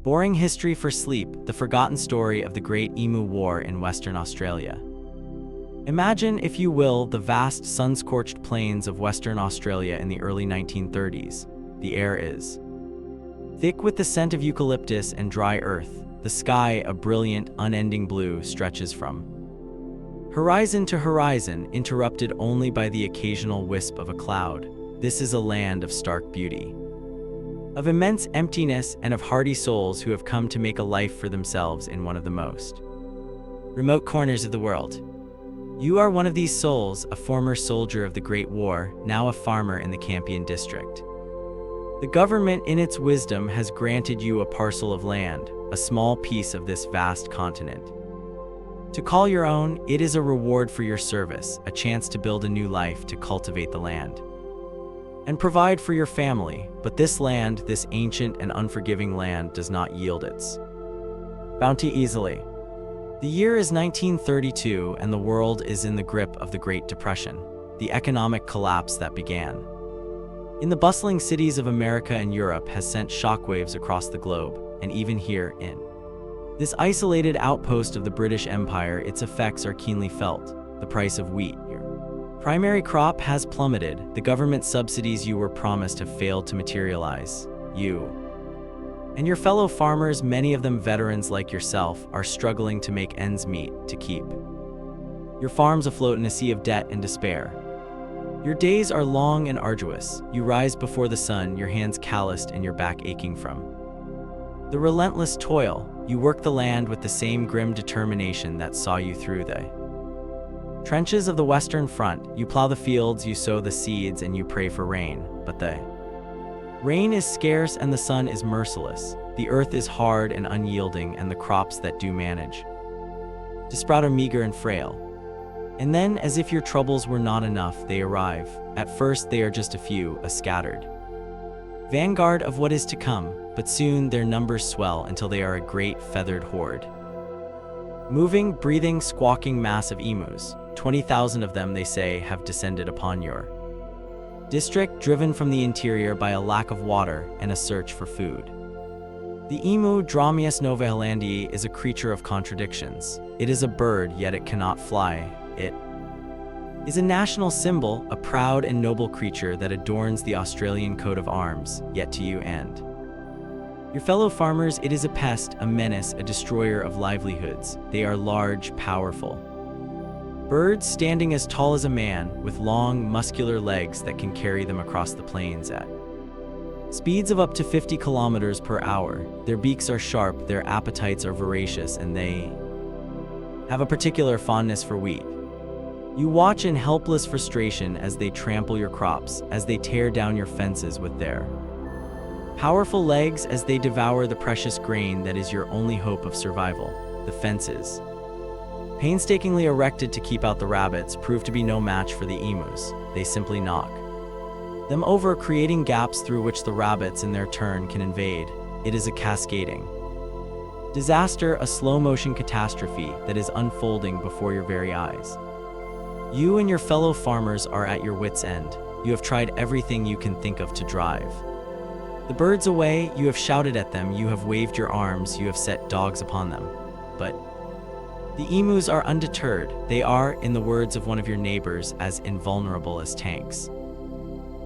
Boring history for sleep, the forgotten story of the Great Emu War in Western Australia. Imagine, if you will, the vast sun-scorched plains of Western Australia in the early 1930s. The air is thick with the scent of eucalyptus and dry earth. The sky, a brilliant, unending blue, stretches from horizon to horizon, interrupted only by the occasional wisp of a cloud. This is a land of stark beauty, of immense emptiness, and of hardy souls who have come to make a life for themselves in one of the most remote corners of the world. You are one of these souls, a former soldier of the Great War, now a farmer in the Campion district. The government, in its wisdom, has granted you a parcel of land, a small piece of this vast continent. To call your own, it is a reward for your service, a chance to build a new life, to cultivate the land and provide for your family. But this land, this ancient and unforgiving land, does not yield its bounty easily. The year is 1932, and the world is in the grip of the Great Depression, the economic collapse that began in the bustling cities of America and Europe has sent shockwaves across the globe, and even here in this isolated outpost of the British Empire, its effects are keenly felt. The price of wheat, your primary crop, has plummeted. The government subsidies you were promised have failed to materialize. You and your fellow farmers, many of them veterans like yourself, are struggling to make ends meet, to keep your farms afloat in a sea of debt and despair. Your days are long and arduous. You rise before the sun, your hands calloused and your back aching from the relentless toil. You work the land with the same grim determination that saw you through the trenches of the Western Front. You plow the fields, you sow the seeds, and you pray for rain. But the rain is scarce and the sun is merciless. The earth is hard and unyielding, and the crops that do manage to sprout are meager and frail. And then, as if your troubles were not enough, they arrive. At first they are just a few, a scattered vanguard of what is to come, but soon their numbers swell until they are a great feathered horde. Moving, breathing, squawking mass of emus. 20,000 of them, they say, have descended upon your district, driven from the interior by a lack of water and a search for food. The emu, Dromaeus novaelandii, is a creature of contradictions. It is a bird, yet it cannot fly. It is a national symbol, a proud and noble creature that adorns the Australian coat of arms, yet to you and your fellow farmers it is a pest, a menace, a destroyer of livelihoods. They are large, powerful birds, standing as tall as a man, with long, muscular legs that can carry them across the plains at speeds of up to 50 kilometers per hour. Their beaks are sharp, their appetites are voracious, and they have a particular fondness for wheat. You watch in helpless frustration as they trample your crops, as they tear down your fences with their powerful legs, as they devour the precious grain that is your only hope of survival. The fences, painstakingly erected to keep out the rabbits, prove to be no match for the emus. They simply knock them over, creating gaps through which the rabbits in their turn can invade. It is a cascading disaster, a slow-motion catastrophe that is unfolding before your very eyes. You and your fellow farmers are at your wits' end. You have tried everything you can think of to drive the birds away. You have shouted at them, you have waved your arms, you have set dogs upon them. But the emus are undeterred. They are, in the words of one of your neighbors, as invulnerable as tanks.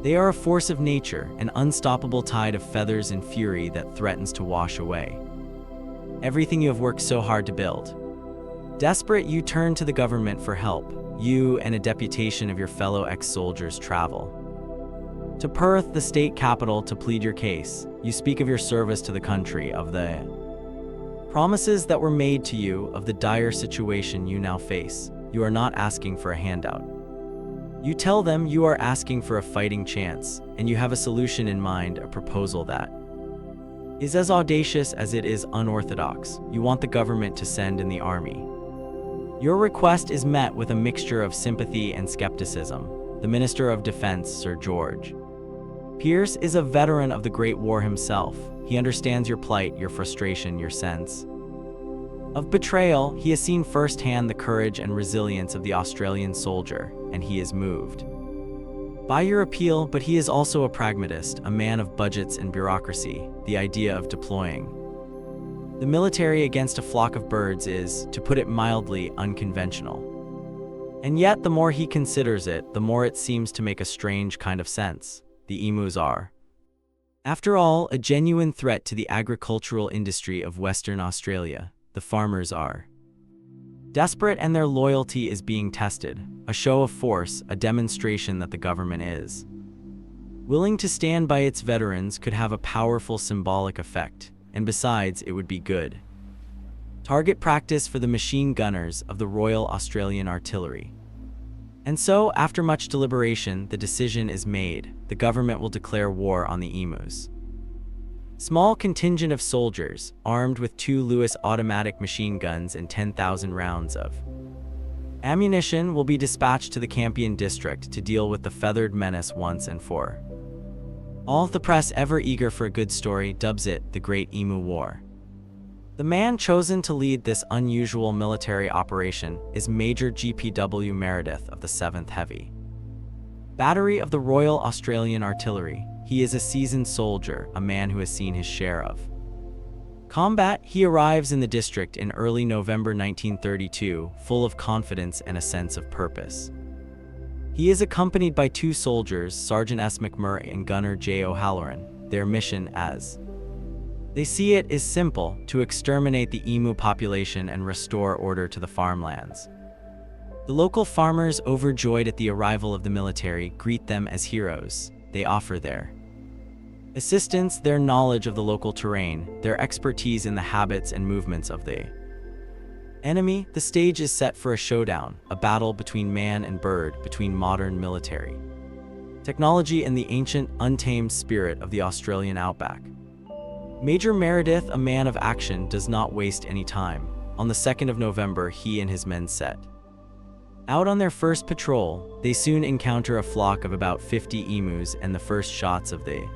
They are a force of nature, an unstoppable tide of feathers and fury that threatens to wash away everything you have worked so hard to build. Desperate, you turn to the government for help. You and a deputation of your fellow ex-soldiers travel to Perth, the state capital, to plead your case. You speak of your service to the country, of the promises that were made to you, of the dire situation you now face. You are not asking for a handout. You tell them you are asking for a fighting chance, and you have a solution in mind, a proposal that is as audacious as it is unorthodox. You want the government to send in the army. Your request is met with a mixture of sympathy and skepticism. The Minister of Defense, Sir George Pierce, is a veteran of the Great War himself. He understands your plight, your frustration, your sense of betrayal. He has seen firsthand the courage and resilience of the Australian soldier, and he is moved by your appeal. But he is also a pragmatist, a man of budgets and bureaucracy. The idea of deploying The military against a flock of birds is, to put it mildly, unconventional. And yet, the more he considers it, the more it seems to make a strange kind of sense. The emus are, after all, a genuine threat to the agricultural industry of Western Australia. The farmers are desperate and their loyalty is being tested, a show of force, a demonstration that the government is willing to stand by its veterans could have a powerful symbolic effect, and besides, it would be good target practice for the machine gunners of the Royal Australian Artillery. And so, after much deliberation, the decision is made. The government will declare war on the emus. Small contingent of soldiers, armed with 2 Lewis automatic machine guns and 10,000 rounds of ammunition, will be dispatched to the Campion district to deal with the feathered menace once and for all. The press, ever eager for a good story, dubs it the Great Emu War. The man chosen to lead this unusual military operation is Major G.P.W. Meredith of the 7th Heavy Battery of the Royal Australian Artillery. He is a seasoned soldier, a man who has seen his share of combat. He arrives in the district in early November 1932, full of confidence and a sense of purpose. He is accompanied by 2 soldiers, Sergeant S. McMurray and Gunner J. O'Halloran. Their mission, as they see it, is simple: to exterminate the emu population and restore order to the farmlands. The local farmers, overjoyed at the arrival of the military, greet them as heroes. They offer their assistance, their knowledge of the local terrain, their expertise in the habits and movements of the enemy. The stage is set for a showdown, a battle between man and bird, between modern military technology and the ancient, untamed spirit of the Australian outback. Major Meredith, a man of action, does not waste any time. On the 2nd of November, he and his men set out on their first patrol. They soon encounter a flock of about 50 emus, and the first shots of the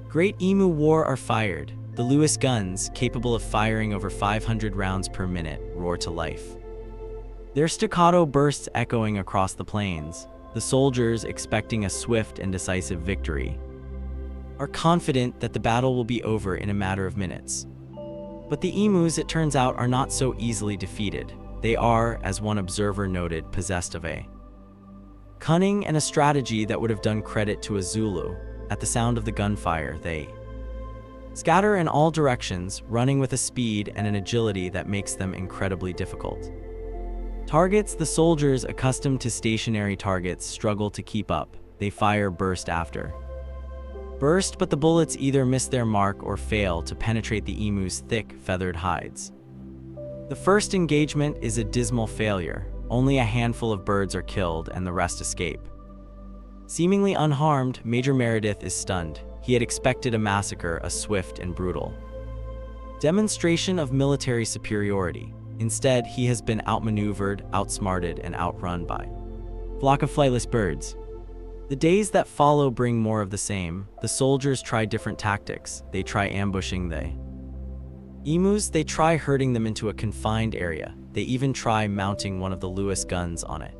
Great Emu War are fired. The Lewis guns, capable of firing over 500 rounds per minute, roar to life, their staccato bursts echoing across the plains. The soldiers, expecting a swift and decisive victory, are confident that the battle will be over in a matter of minutes. But the emus, it turns out, are not so easily defeated. They are, as one observer noted, possessed of a cunning and a strategy that would have done credit to a Zulu. At the sound of the gunfire, they scatter in all directions, running with a speed and an agility that makes them incredibly difficult targets. The soldiers, accustomed to stationary targets, struggle to keep up. They fire burst after burst, but the bullets either miss their mark or fail to penetrate the emu's thick, feathered hides. The first engagement is a dismal failure. Only a handful of birds are killed and the rest escape. Seemingly unharmed, Major Meredith is stunned. He had expected a massacre, a swift and brutal demonstration of military superiority. Instead, he has been outmaneuvered, outsmarted, and outrun by a flock of flightless birds. The days that follow bring more of the same. The soldiers try different tactics. They try ambushing the emus, they try herding them into a confined area. They even try mounting one of the Lewis guns on it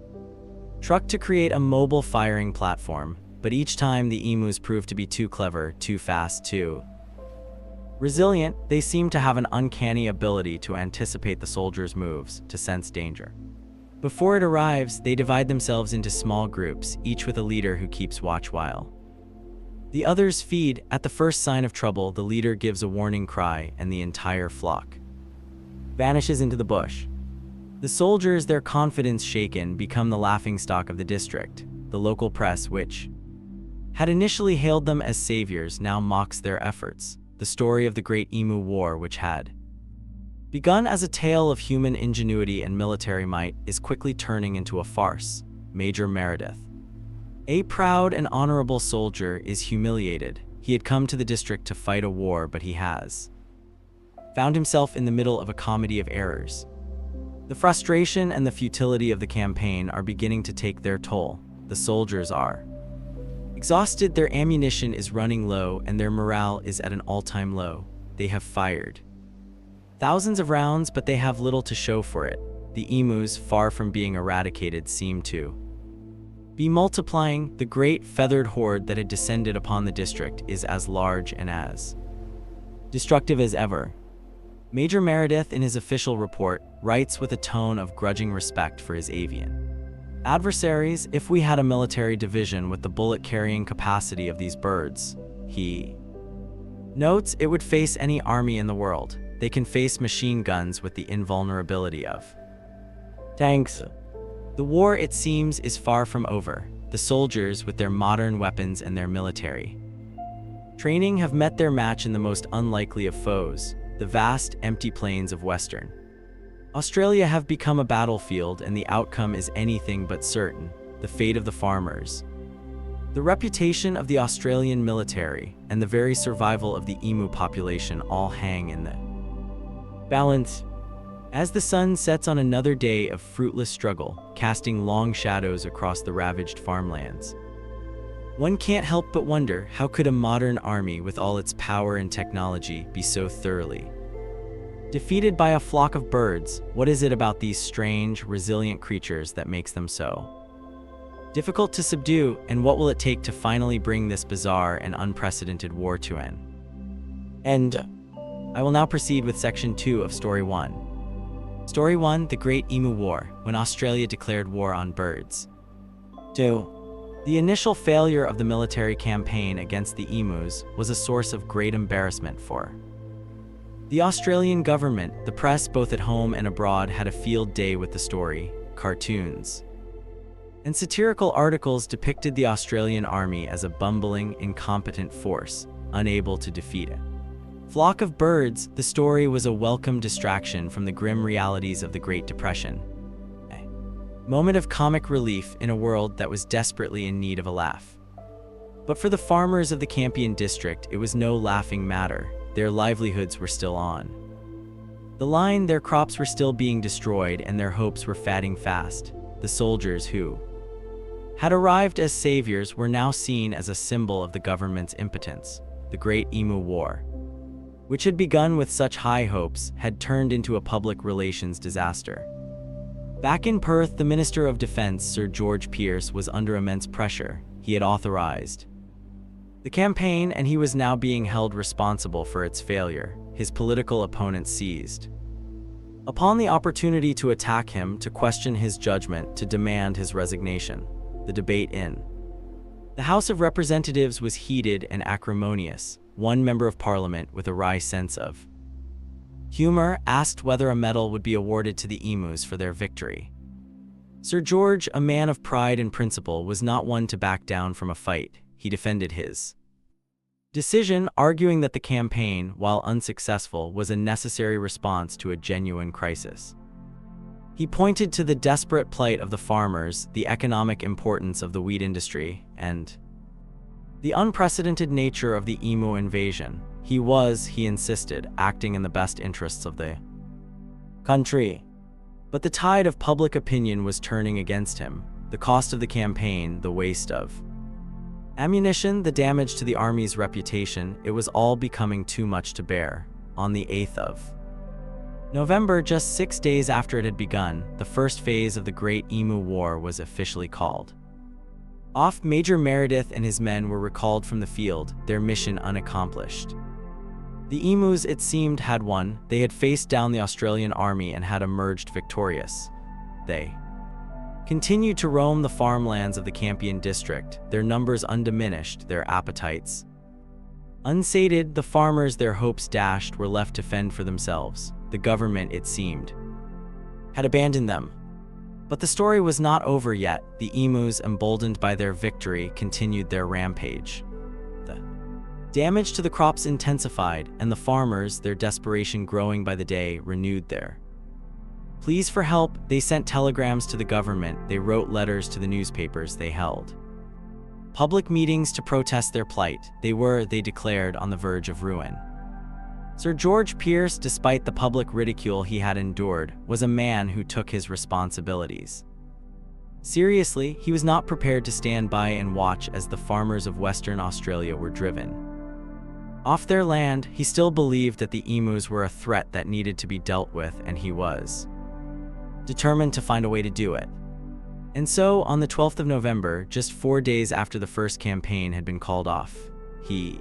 truck to create a mobile firing platform, but each time the emus prove to be too clever, too fast, too resilient. They seem to have an uncanny ability to anticipate the soldiers' moves, to sense danger before it arrives. They divide themselves into small groups, each with a leader who keeps watch while the others feed. At the first sign of trouble, the leader gives a warning cry and the entire flock vanishes into the bush. The soldiers, their confidence shaken, become the laughingstock of the district. The local press, which had initially hailed them as saviors, now mocks their efforts. The story of the Great Emu War, which had begun as a tale of human ingenuity and military might, is quickly turning into a farce. Major Meredith, a proud and honorable soldier, is humiliated. He had come to the district to fight a war, but he has found himself in the middle of a comedy of errors. The frustration and the futility of the campaign are beginning to take their toll. The soldiers are exhausted, their ammunition is running low, and their morale is at an all-time low. They have fired thousands of rounds, but they have little to show for it. The emus, far from being eradicated, seem to be multiplying. The great feathered horde that had descended upon the district is as large and as destructive as ever. Major Meredith, in his official report, writes with a tone of grudging respect for his avian adversaries, "If we had a military division with the bullet-carrying capacity of these birds," he notes, "it would face any army in the world. They can face machine guns with the invulnerability of tanks." The war, it seems, is far from over. The soldiers, with their modern weapons and their military training, have met their match in the most unlikely of foes, the vast, empty plains of Western Australia have become a battlefield, and the outcome is anything but certain: the fate of the farmers. The reputation of the Australian military and the very survival of the emu population all hang in the balance. As the sun sets on another day of fruitless struggle, casting long shadows across the ravaged farmlands, one can't help but wonder, how could a modern army with all its power and technology be so thoroughly defeated by a flock of birds? What is it about these strange, resilient creatures that makes them so difficult to subdue, and what will it take to finally bring this bizarre and unprecedented war to an end? I will now proceed with Section 2 of Story 1. Story 1: The Great Emu War, when Australia declared war on birds. 2. The initial failure of the military campaign against the emus was a source of great embarrassment for the Australian government. The press, both at home and abroad, had a field day with the story. Cartoons and satirical articles depicted the Australian army as a bumbling, incompetent force, unable to defeat a flock of birds. The story was a welcome distraction from the grim realities of the Great Depression, a moment of comic relief in a world that was desperately in need of a laugh. But for the farmers of the Campion district, it was no laughing matter. Their livelihoods were still on the line, their crops were still being destroyed, and their hopes were fading fast. The soldiers who had arrived as saviors were now seen as a symbol of the government's impotence. The Great Emu War, which had begun with such high hopes, had turned into a public relations disaster. Back in Perth, the Minister of Defence, Sir George Pearce, was under immense pressure. He had authorised the campaign, and he was now being held responsible for its failure. His political opponents seized upon the opportunity to attack him, to question his judgment, to demand his resignation. The debate in the House of Representatives was heated and acrimonious. One member of Parliament, with a wry sense of humor, asked whether a medal would be awarded to the emus for their victory. Sir George, a man of pride and principle, was not one to back down from a fight. He defended his decision, arguing that the campaign, while unsuccessful, was a necessary response to a genuine crisis. He pointed to the desperate plight of the farmers, the economic importance of the wheat industry, and the unprecedented nature of the emu invasion. He was, he insisted, acting in the best interests of the country. But the tide of public opinion was turning against him. The cost of the campaign, the waste of ammunition, the damage to the army's reputation, it was all becoming too much to bear. On the 8th of November, just 6 days after it had begun, the first phase of the Great Emu War was officially called off. Major Meredith and his men were recalled from the field, their mission unaccomplished. The emus, it seemed, had won. They had faced down the Australian army and had emerged victorious. They continued to roam the farmlands of the Campion district, their numbers undiminished, their appetites unsated. The farmers, their hopes dashed, were left to fend for themselves. The government, it seemed, had abandoned them. But the story was not over yet. The emus, emboldened by their victory, continued their rampage. The damage to the crops intensified, and the farmers, their desperation growing by the day, renewed their pleas for help. They sent telegrams to the government. They wrote letters to the newspapers. They held public meetings to protest their plight. They were, they declared, on the verge of ruin. Sir George Pearce, despite the public ridicule he had endured, was a man who took his responsibilities seriously. He was not prepared to stand by and watch as the farmers of Western Australia were driven off their land. He still believed that the emus were a threat that needed to be dealt with, and he was determined to find a way to do it. And so, on the 12th of November, just 4 days after the first campaign had been called off, he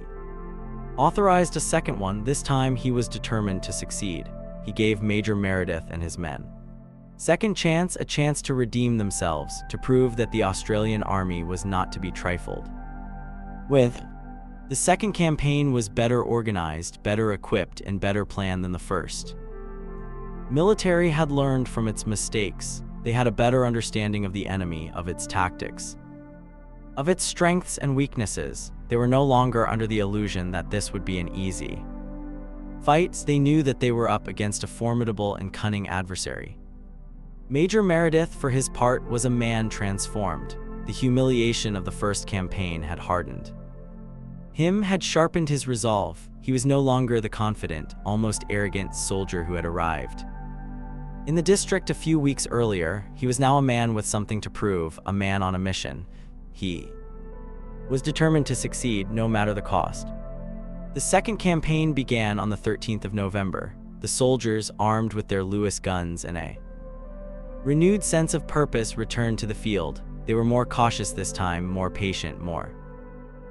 authorized a second one. This time he was determined to succeed. he gave Major Meredith and his men. Second chance, a chance to redeem themselves, to prove that the Australian army was not to be trifled with. The second campaign was better organized, better equipped, and better planned than the first. Military had learned from its mistakes. They had a better understanding of the enemy, of its tactics, of its strengths and weaknesses. They were no longer under the illusion that this would be an easy fight. They knew that they were up against a formidable and cunning adversary. Major Meredith, for his part, was a man transformed. The humiliation of the first campaign had hardened him, had sharpened his resolve. He was no longer the confident, almost arrogant soldier who had arrived in the district a few weeks earlier. He was now a man with something to prove, a man on a mission. He was determined to succeed, no matter the cost. The second campaign began on the 13th of November. The soldiers, armed with their Lewis guns and a renewed sense of purpose, returned to the field. They were more cautious this time, more patient, more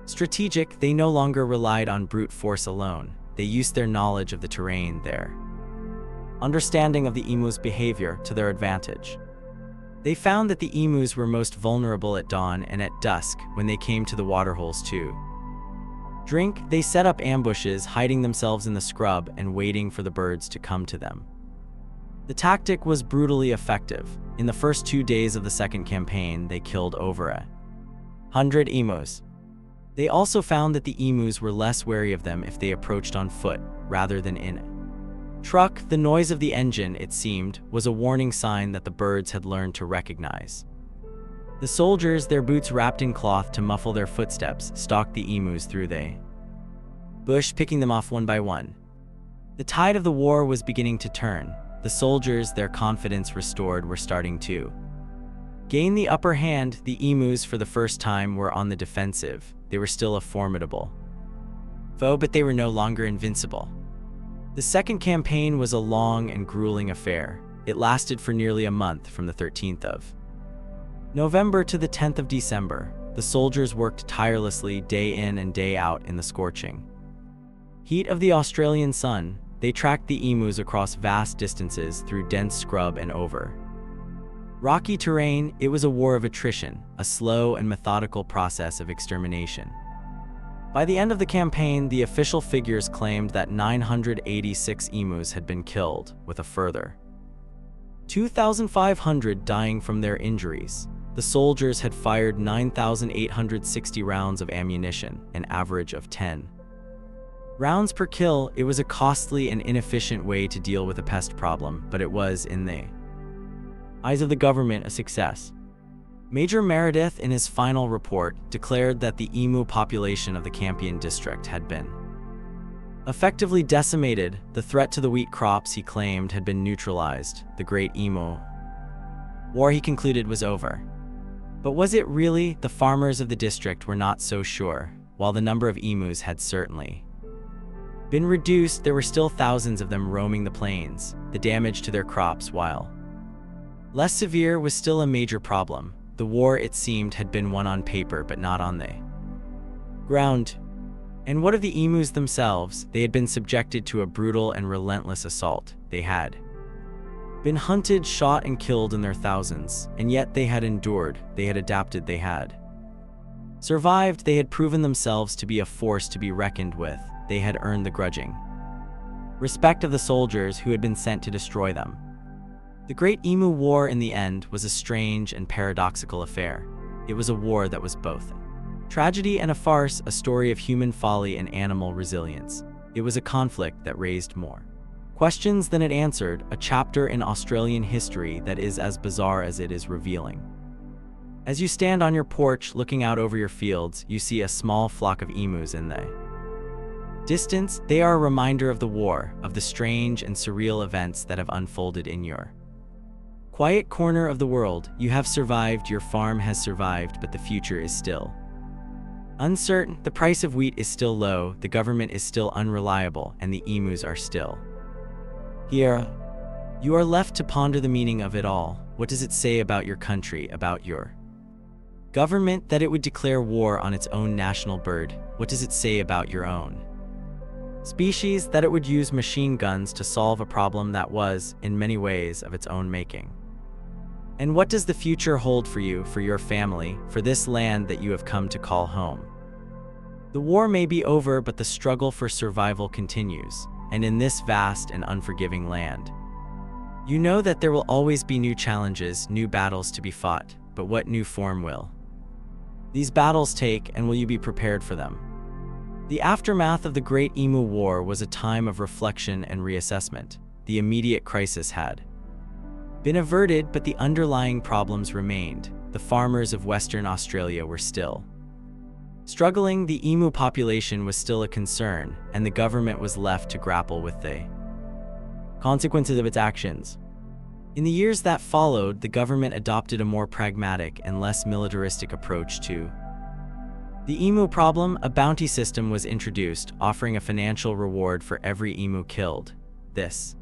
strategic. They no longer relied on brute force alone. They used their knowledge of the terrain, their understanding of the emu's behavior, to their advantage. They found that the emus were most vulnerable at dawn and at dusk, when they came to the waterholes to drink. They set up ambushes, hiding themselves in the scrub and waiting for the birds to come to them. The tactic was brutally effective. In the first 2 days of the second campaign, they killed over 100 emus. They also found that the emus were less wary of them if they approached on foot, rather than in a truck. The noise of the engine, it seemed, was a warning sign that the birds had learned to recognize the soldiers. Their boots wrapped in cloth to muffle their footsteps stalked the emus through the bush, picking them off one by one. The tide of the war was beginning to turn. The soldiers, their confidence restored, were starting to gain the upper hand. The emus, for the first time, were on the defensive. They were still a formidable foe, but they were no longer invincible. The second campaign was a long and grueling affair. It lasted for nearly a month, from the 13th of November to the 10th of December. The soldiers worked tirelessly, day in and day out, in the scorching heat of the Australian sun. They tracked the emus across vast distances, through dense scrub and over rocky terrain. It was a war of attrition, a slow and methodical process of extermination. By the end of the campaign, the official figures claimed that 986 emus had been killed, with a further 2,500 dying from their injuries. The soldiers had fired 9,860 rounds of ammunition, an average of 10 rounds per kill. It was a costly and inefficient way to deal with a pest problem, but it was, in the eyes of the government, a success. Major Meredith, in his final report, declared that the emu population of the Campion district had been effectively decimated. The threat to the wheat crops, he claimed, had been neutralized. The Great Emu War, he concluded, was over. But was it really? The farmers of the district were not so sure. While the number of emus had certainly been reduced, there were still thousands of them roaming the plains. The damage to their crops, while less severe, was still a major problem. The war, it seemed, had been won on paper, but not on the ground. And what of the emus themselves? They had been subjected to a brutal and relentless assault. They had been hunted, shot, and killed in their thousands, and yet they had endured. They had adapted. They had survived. They had proven themselves to be a force to be reckoned with. They had earned the grudging respect of the soldiers who had been sent to destroy them. The Great Emu War, in the end, was a strange and paradoxical affair. It was a war that was both tragedy and a farce, a story of human folly and animal resilience. It was a conflict that raised more questions than it answered, a chapter in Australian history that is as bizarre as it is revealing. As you stand on your porch looking out over your fields, you see a small flock of emus in the distance. They are a reminder of the war, of the strange and surreal events that have unfolded in your quiet corner of the world. You have survived, your farm has survived, but the future is still uncertain. The price of wheat is still low, the government is still unreliable, and the emus are still here. You are left to ponder the meaning of it all. What does it say about your country, about your government, that it would declare war on its own national bird? What does it say about your own species that it would use machine guns to solve a problem that was, in many ways, of its own making. And what does the future hold for you, for your family, for this land that you have come to call home? The war may be over, but the struggle for survival continues, and in this vast and unforgiving land. You know that there will always be new challenges, new battles to be fought, but what new form will these battles take, and will you be prepared for them? The aftermath of the Great Emu War was a time of reflection and reassessment. The immediate crisis had been averted, but the underlying problems remained. The farmers of Western Australia were still struggling, the emu population was still a concern, and the government was left to grapple with the consequences of its actions. In the years that followed, the government adopted a more pragmatic and less militaristic approach to the emu problem. A bounty system was introduced, offering a financial reward for every emu killed. This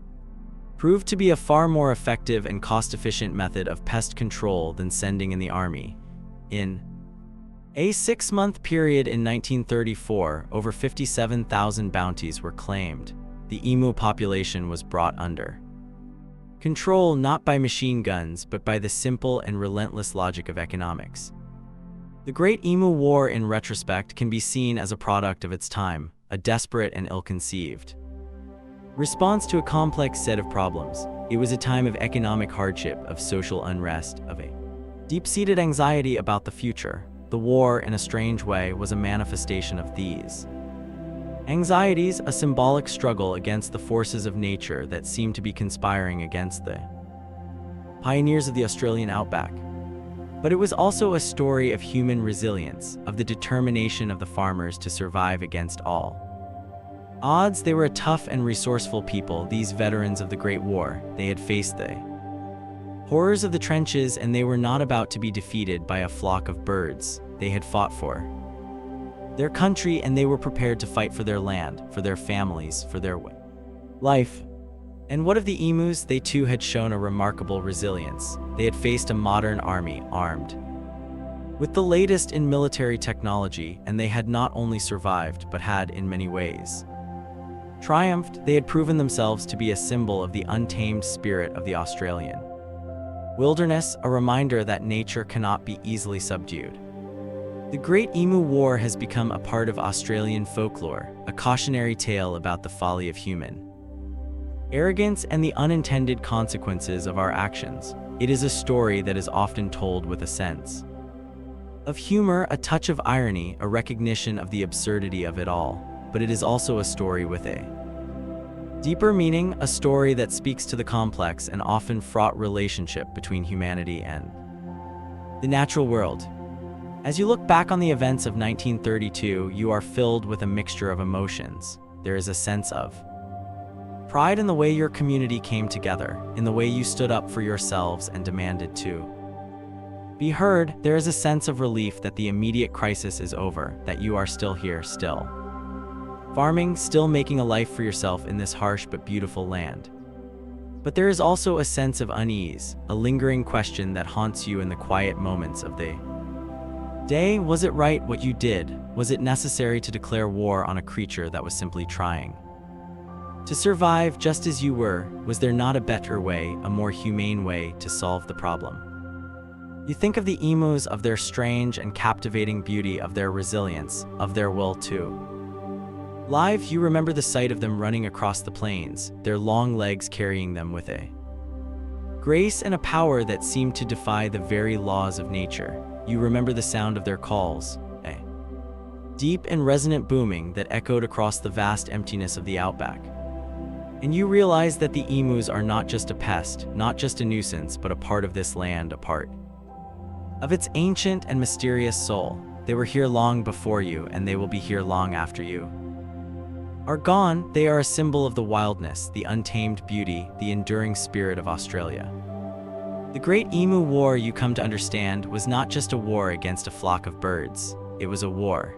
proved to be a far more effective and cost-efficient method of pest control than sending in the army. In a 6-month period in 1934, over 57,000 bounties were claimed. The emu population was brought under control not by machine guns, but by the simple and relentless logic of economics. The Great Emu War, in retrospect, can be seen as a product of its time, a desperate and ill-conceived response to a complex set of problems. It was a time of economic hardship, of social unrest, of a deep-seated anxiety about the future. The war, in a strange way, was a manifestation of these anxieties, a symbolic struggle against the forces of nature that seemed to be conspiring against the pioneers of the Australian outback. But it was also a story of human resilience, of the determination of the farmers to survive against all odds. They were a tough and resourceful people, these veterans of the Great War. They had faced the horrors of the trenches, and they were not about to be defeated by a flock of birds. They had fought for their country, and they were prepared to fight for their land, for their families, for their life. And what of the emus? They too had shown a remarkable resilience. They had faced a modern army, armed with the latest in military technology, and they had not only survived, but had, in many ways, triumphed. They had proven themselves to be a symbol of the untamed spirit of the Australian wilderness, a reminder that nature cannot be easily subdued. The Great Emu War has become a part of Australian folklore, a cautionary tale about the folly of human arrogance and the unintended consequences of our actions. It is a story that is often told with a sense of humor, a touch of irony, a recognition of the absurdity of it all. But it is also a story with a deeper meaning, a story that speaks to the complex and often fraught relationship between humanity and the natural world. As you look back on the events of 1932, you are filled with a mixture of emotions. There is a sense of pride in the way your community came together, in the way you stood up for yourselves and demanded to be heard. There is a sense of relief that the immediate crisis is over, that you are still here, still farming, still making a life for yourself in this harsh but beautiful land. But there is also a sense of unease, a lingering question that haunts you in the quiet moments of the day. Was it right what you did? Was it necessary to declare war on a creature that was simply trying to survive just as you were? Was there not a better way, a more humane way to solve the problem? You think of the emus, of their strange and captivating beauty, of their resilience, of their will to live. You remember the sight of them running across the plains, their long legs carrying them with a grace and a power that seemed to defy the very laws of nature. You remember the sound of their calls, a deep and resonant booming that echoed across the vast emptiness of the outback. And you realize that the emus are not just a pest, not just a nuisance, but a part of this land, a part of its ancient and mysterious soul. They were here long before you, and they will be here long after you are gone. They are a symbol of the wildness, the untamed beauty, the enduring spirit of Australia. The Great Emu War, you come to understand, was not just a war against a flock of birds. It was a war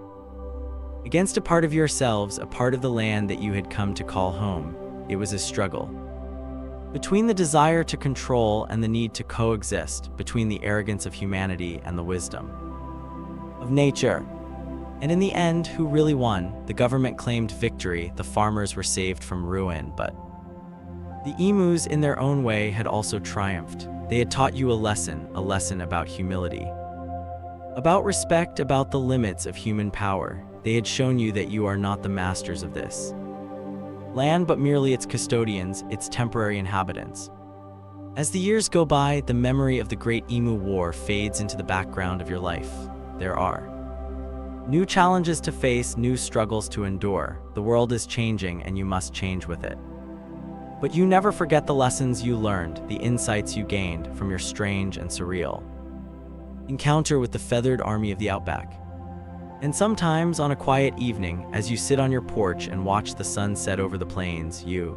against a part of yourselves, a part of the land that you had come to call home. It was a struggle between the desire to control and the need to coexist, between the arrogance of humanity and the wisdom of nature. And in the end, who really won? The government claimed victory, the farmers were saved from ruin, but the emus, in their own way, had also triumphed. They had taught you a lesson about humility, about respect, about the limits of human power. They had shown you that you are not the masters of this land, but merely its custodians, its temporary inhabitants. As the years go by, the memory of the Great Emu War fades into the background of your life. There are new challenges to face, new struggles to endure. The world is changing, and you must change with it. But you never forget the lessons you learned, the insights you gained from your strange and surreal encounter with the feathered army of the outback. And sometimes, on a quiet evening, as you sit on your porch and watch the sun set over the plains, you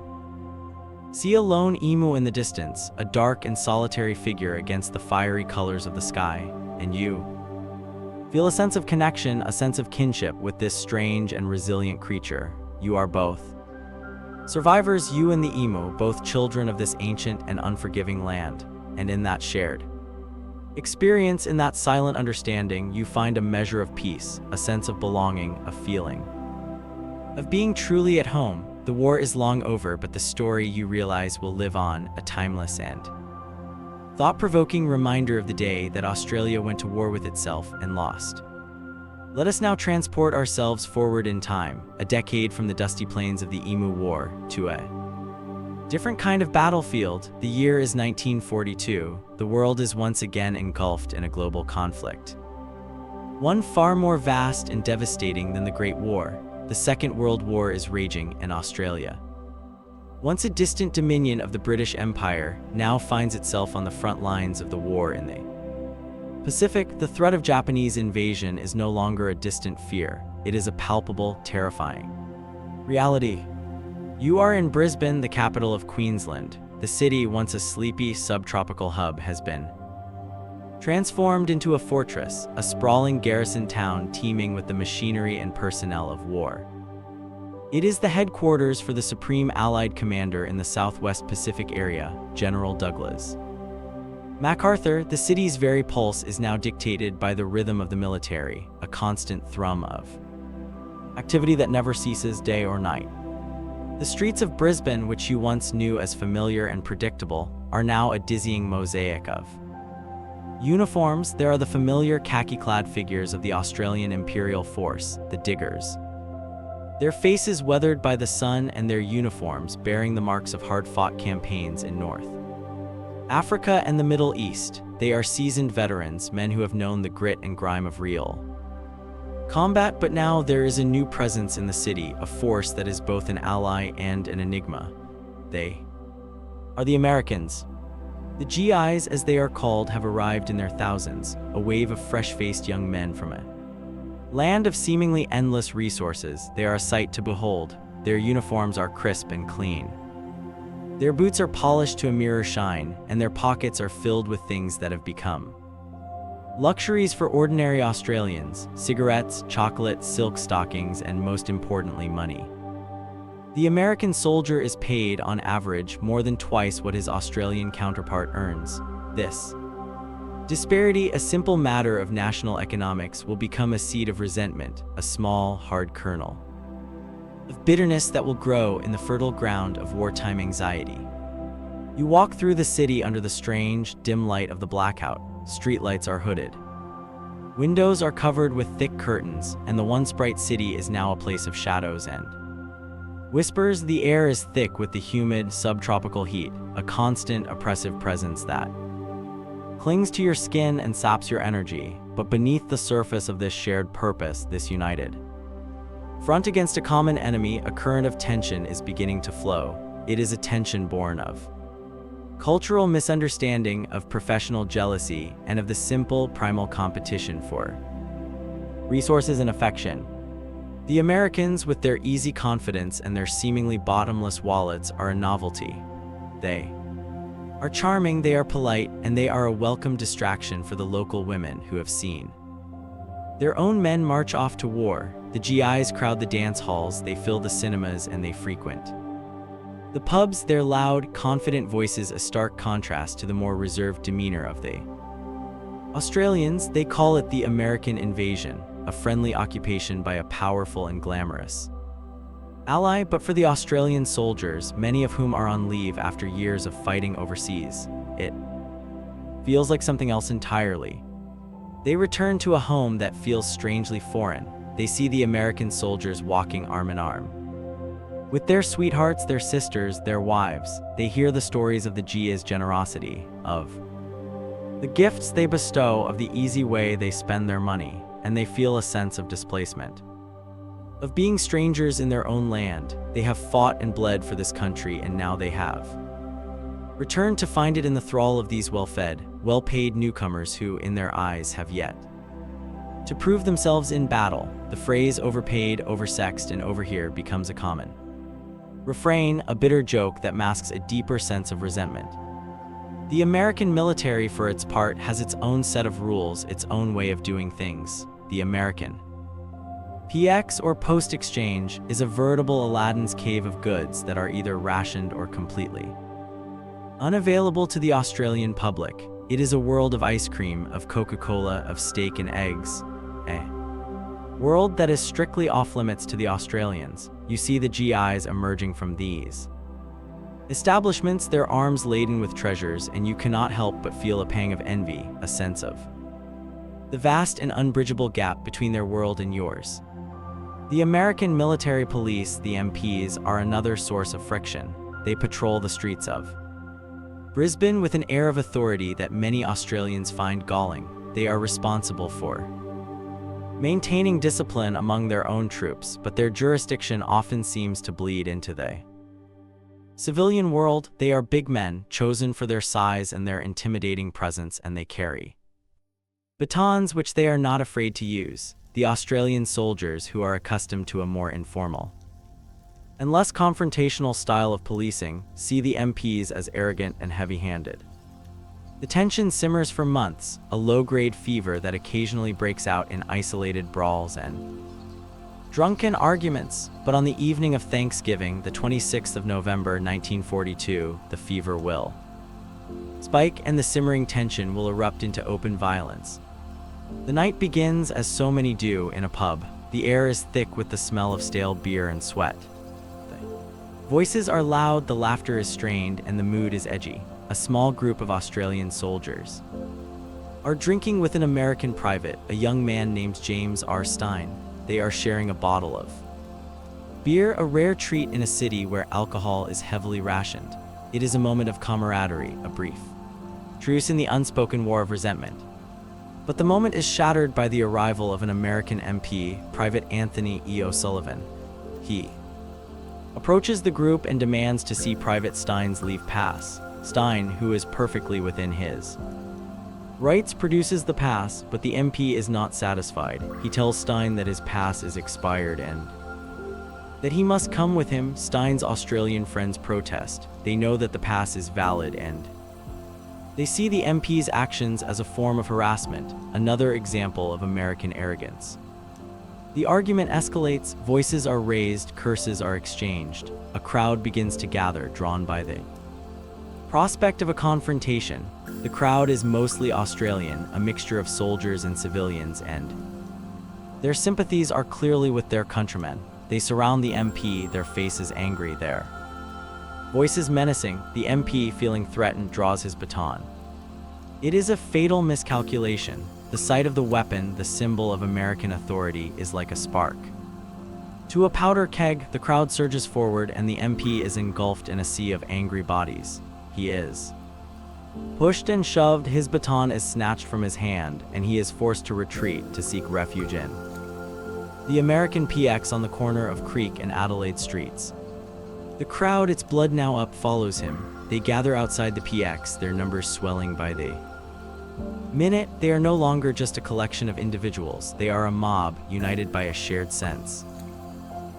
see a lone emu in the distance, a dark and solitary figure against the fiery colors of the sky, and you feel a sense of connection, a sense of kinship with this strange and resilient creature. You are both survivors, you and the emu, both children of this ancient and unforgiving land. And in that shared experience, in that silent understanding, you find a measure of peace, a sense of belonging, a feeling of being truly at home. The war is long over, but the story, you realize, will live on, a timeless and thought-provoking reminder of the day that Australia went to war with itself and lost. Let us now transport ourselves forward in time, a decade from the dusty plains of the Emu War to a different kind of battlefield. The year is 1942. The world is once again engulfed in a global conflict, one far more vast and devastating than the Great War. The Second World War is raging, and Australia, once a distant dominion of the British Empire, now finds itself on the front lines of the war in the Pacific. The threat of Japanese invasion is no longer a distant fear. It is a palpable, terrifying reality. You are in Brisbane, the capital of Queensland. The city, once a sleepy, subtropical hub, has been transformed into a fortress, a sprawling garrison town teeming with the machinery and personnel of war. It is the headquarters for the Supreme Allied Commander in the Southwest Pacific area, General Douglas MacArthur. The city's very pulse is now dictated by the rhythm of the military, a constant thrum of activity that never ceases day or night. The streets of Brisbane, which you once knew as familiar and predictable, are now a dizzying mosaic of uniforms. There are the familiar khaki-clad figures of the Australian Imperial Force, the Diggers, their faces weathered by the sun and their uniforms bearing the marks of hard-fought campaigns in North Africa and the Middle East. They are seasoned veterans, men who have known the grit and grime of real combat. But now there is a new presence in the city, a force that is both an ally and an enigma. They are the Americans. The GIs, as they are called, have arrived in their thousands, a wave of fresh-faced young men from a land of seemingly endless resources. They are a sight to behold. Their uniforms are crisp and clean. Their boots are polished to a mirror shine, and their pockets are filled with things that have become luxuries for ordinary Australians: cigarettes, chocolate, silk stockings, and most importantly, money. The American soldier is paid, on average, more than twice what his Australian counterpart earns. This disparity, a simple matter of national economics, will become a seed of resentment, a small, hard kernel of bitterness that will grow in the fertile ground of wartime anxiety. You walk through the city under the strange, dim light of the blackout. Streetlights are hooded. Windows are covered with thick curtains, and the once bright city is now a place of shadows and whispers. The air is thick with the humid, subtropical heat, a constant, oppressive presence that clings to your skin and saps your energy. But beneath the surface of this shared purpose, this united front against a common enemy, a current of tension is beginning to flow. It is a tension born of cultural misunderstanding, of professional jealousy, and of the simple, primal competition for resources and affection. The Americans, with their easy confidence and their seemingly bottomless wallets, are a novelty. They are charming, they are polite, and they are a welcome distraction for the local women who have seen their own men march off to war. The GIs crowd the dance halls, they fill the cinemas, and they frequent the pubs, their loud, confident voices a stark contrast to the more reserved demeanor of the Australians. They call it the American invasion. a friendly occupation by a powerful and glamorous ally, but for the Australian soldiers, many of whom are on leave after years of fighting overseas, it feels like something else entirely. They return to a home that feels strangely foreign. They see the American soldiers walking arm in arm with their sweethearts, their sisters, their wives. They hear the stories of the GI's generosity, of the gifts they bestow, of the easy way they spend their money, and they feel a sense of displacement, of being strangers in their own land. They have fought and bled for this country, and now they have returned to find it in the thrall of these well-fed, well-paid newcomers who, in their eyes, have yet to prove themselves in battle. The phrase overpaid, oversexed, and overhere becomes a common refrain, a bitter joke that masks a deeper sense of resentment. The American military, for its part, has its own set of rules, its own way of doing things. The American PX, or post-exchange, is a veritable Aladdin's cave of goods that are either rationed or completely unavailable to the Australian public. It is a world of ice cream, of Coca-Cola, of steak and eggs, a world that is strictly off-limits to the Australians. You see the GIs emerging from these establishments, their arms laden with treasures, and you cannot help but feel a pang of envy, a sense of the vast and unbridgeable gap between their world and yours. The American military police, the MPs, are another source of friction. They patrol the streets of Brisbane with an air of authority that many Australians find galling. They are responsible for maintaining discipline among their own troops, but their jurisdiction often seems to bleed into the civilian world. They are big men, chosen for their size and their intimidating presence, and they carry batons which they are not afraid to use. The Australian soldiers, who are accustomed to a more informal and less confrontational style of policing, see the MPs as arrogant and heavy-handed. The tension simmers for months, a low-grade fever that occasionally breaks out in isolated brawls and drunken arguments. But on the evening of Thanksgiving, the 26th of November 1942, the fever will spike and the simmering tension will erupt into open violence. The night begins as so many do in a pub. The air is thick with the smell of stale beer and sweat. The voices are loud, the laughter is strained, and the mood is edgy. A small group of Australian soldiers are drinking with an American private, a young man named James R. Stein. They are sharing a bottle of beer, a rare treat in a city where alcohol is heavily rationed. It is a moment of camaraderie, a brief truce in the unspoken war of resentment. But the moment is shattered by the arrival of an American MP, Private Anthony E. O'Sullivan. He approaches the group and demands to see Private Stein's leave pass. Stein, who is perfectly within his rights, produces the pass, but the MP is not satisfied. He tells Stein that his pass is expired and that he must come with him. Stein's Australian friends protest. They know that the pass is valid and they see the MP's actions as a form of harassment, another example of American arrogance. The argument escalates, voices are raised, curses are exchanged. A crowd begins to gather, drawn by the prospect of a confrontation. The crowd is mostly Australian, a mixture of soldiers and civilians, and their sympathies are clearly with their countrymen. They surround the MP, their faces angry, their voices menacing. The MP, feeling threatened, draws his baton. It is a fatal miscalculation. The sight of the weapon, the symbol of American authority, is like a spark to a powder keg. The crowd surges forward, and the MP is engulfed in a sea of angry bodies. He is pushed and shoved, his baton is snatched from his hand, and he is forced to retreat to seek refuge in the American PX on the corner of Creek and Adelaide streets. The crowd, its blood now up, follows him. They gather outside the PX, their numbers swelling by the minute. They are no longer just a collection of individuals. They are a mob, united by a shared sense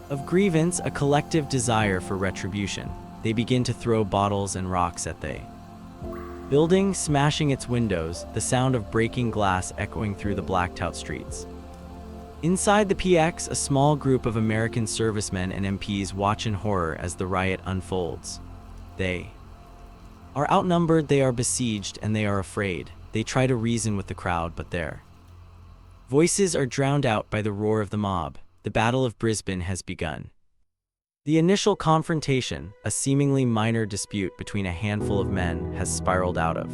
of grievance, a collective desire for retribution. They begin to throw bottles and rocks at the building, smashing its windows, the sound of breaking glass echoing through the blacked out streets. Inside the PX, a small group of American servicemen and MPs watch in horror as the riot unfolds. They are outnumbered, they are besieged, and they are afraid. They try to reason with the crowd, but their Voices are drowned out by the roar of the mob. The Battle of Brisbane has begun. The initial confrontation, a seemingly minor dispute between a handful of men, has spiraled out of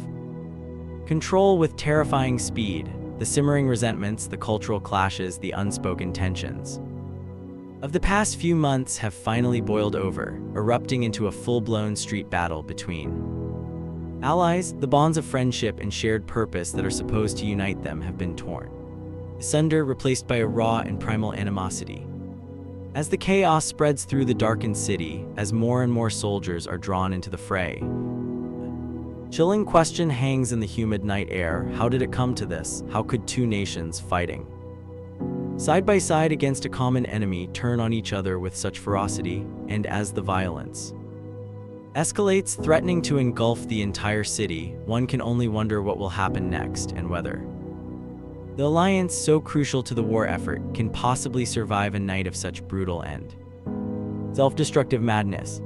control with terrifying speed. The simmering resentments, the cultural clashes, the unspoken tensions of the past few months have finally boiled over, erupting into a full-blown street battle between allies. The bonds of friendship and shared purpose that are supposed to unite them have been torn asunder, replaced by a raw and primal animosity. As the chaos spreads through the darkened city, as more and more soldiers are drawn into the fray, a chilling question hangs in the humid night air. How did it come to this? How could two nations fighting side by side against a common enemy turn on each other with such ferocity? And as the violence escalates, threatening to engulf the entire city, one can only wonder what will happen next and whether the alliance, so crucial to the war effort, can possibly survive a night of such brutal and self-destructive madness.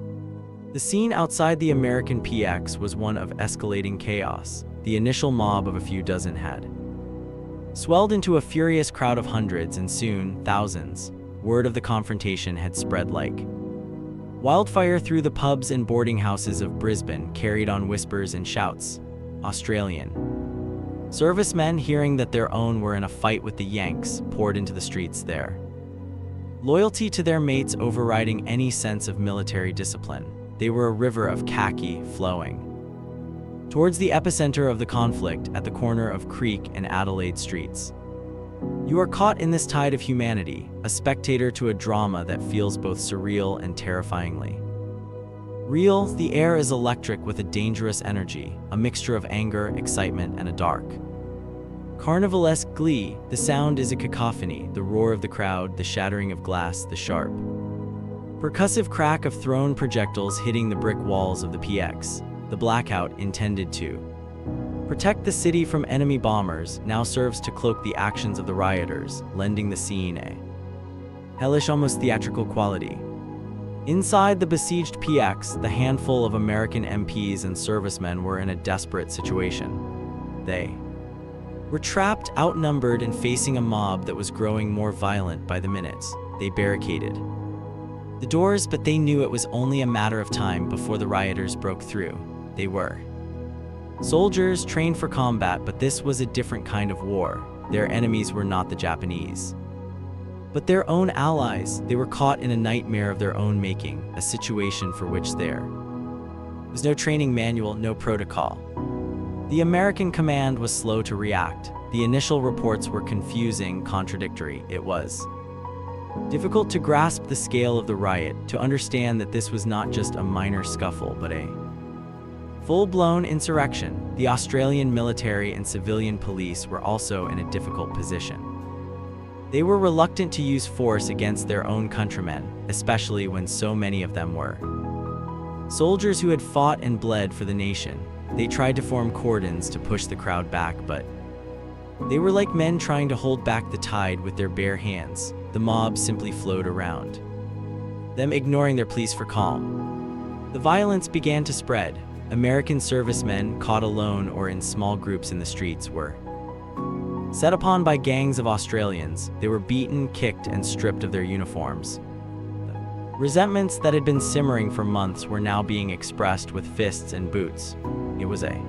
The scene outside the American PX was one of escalating chaos. The initial mob of a few dozen had swelled into a furious crowd of hundreds and soon thousands. Word of the confrontation had spread like wildfire through the pubs and boarding houses of Brisbane, carried on whispers and shouts. Australian servicemen, hearing that their own were in a fight with the Yanks, poured into the streets there, loyalty to their mates overriding any sense of military discipline. They were a river of khaki flowing towards the epicenter of the conflict at the corner of Creek and Adelaide streets. You are caught in this tide of humanity, a spectator to a drama that feels both surreal and terrifyingly real. The air is electric with a dangerous energy, a mixture of anger, excitement, and a dark carnivalesque glee. The sound is a cacophony, the roar of the crowd, the shattering of glass, the sharp percussive crack of thrown projectiles hitting the brick walls of the PX. The blackout, intended to protect the city from enemy bombers, now serves to cloak the actions of the rioters, lending the scene a hellish, almost theatrical quality. Inside the besieged PX, the handful of American MPs and servicemen were in a desperate situation. They were trapped, outnumbered, and facing a mob that was growing more violent by the minute. They barricaded the doors, but they knew it was only a matter of time before the rioters broke through. They were soldiers trained for combat, but this was a different kind of war. Their enemies were not the Japanese, but their own allies. They were caught in a nightmare of their own making, a situation for which there was no training manual, no protocol. The American command was slow to react. The initial reports were confusing, contradictory. It was difficult to grasp the scale of the riot, to understand that this was not just a minor scuffle, but a full-blown insurrection. The Australian military and civilian police were also in a difficult position. They were reluctant to use force against their own countrymen, especially when so many of them were soldiers who had fought and bled for the nation. They tried to form cordons to push the crowd back, but they were like men trying to hold back the tide with their bare hands. The mob simply flowed around them, ignoring their pleas for calm. The violence began to spread. American servicemen, caught alone or in small groups in the streets, were set upon by gangs of Australians. They were beaten, kicked, and stripped of their uniforms. Resentments that had been simmering for months were now being expressed with fists and boots. It was a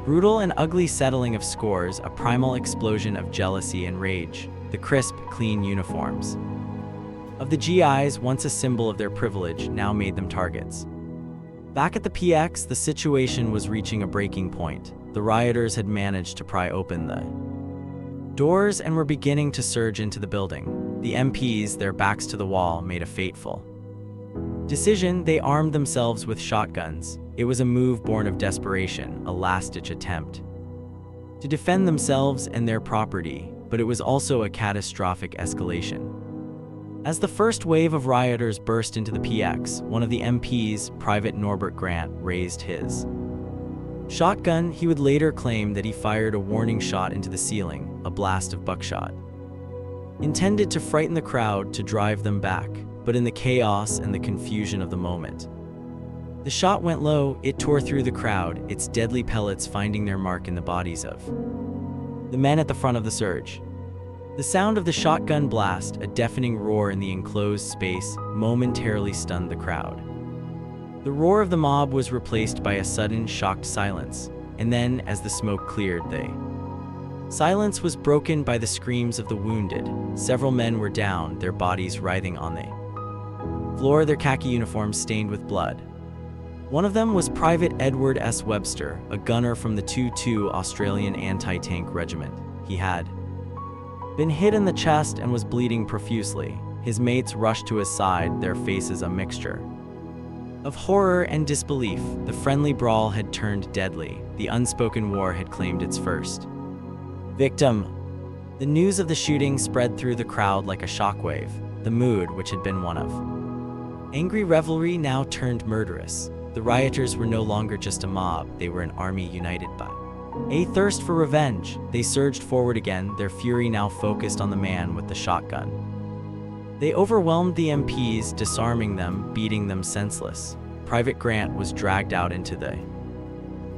brutal and ugly settling of scores, a primal explosion of jealousy and rage. The crisp, clean uniforms of the GIs, once a symbol of their privilege, now made them targets. Back at the PX, the situation was reaching a breaking point. The rioters had managed to pry open the doors and were beginning to surge into the building. The MPs, their backs to the wall, made a fateful decision. They armed themselves with shotguns. It was a move born of desperation, a last-ditch attempt to defend themselves and their property, but it was also a catastrophic escalation. As the first wave of rioters burst into the PX, one of the MPs, Private Norbert Grant, raised his shotgun. He would later claim that he fired a warning shot into the ceiling, a blast of buckshot intended to frighten the crowd, to drive them back. But in the chaos and the confusion of the moment, the shot went low. It tore through the crowd, its deadly pellets finding their mark in the bodies of the men at the front of the surge. The sound of the shotgun blast, a deafening roar in the enclosed space, momentarily stunned the crowd. The roar of the mob was replaced by a sudden, shocked silence, and then, as the smoke cleared, the silence was broken by the screams of the wounded. Several men were down, their bodies writhing on the floor, their khaki uniforms stained with blood. One of them was Private Edward S. Webster, a gunner from the 2-2 Australian Anti-Tank Regiment. He had been hit in the chest and was bleeding profusely. His mates rushed to his side, their faces a mixture of horror and disbelief. The friendly brawl had turned deadly. The unspoken war had claimed its first victim. The news of the shooting spread through the crowd like a shockwave. The mood, which had been one of angry revelry, now turned murderous. The rioters were no longer just a mob, they were an army united by a thirst for revenge. They surged forward again, their fury now focused on the man with the shotgun. They overwhelmed the MPs, disarming them, beating them senseless. Private Grant was dragged out into the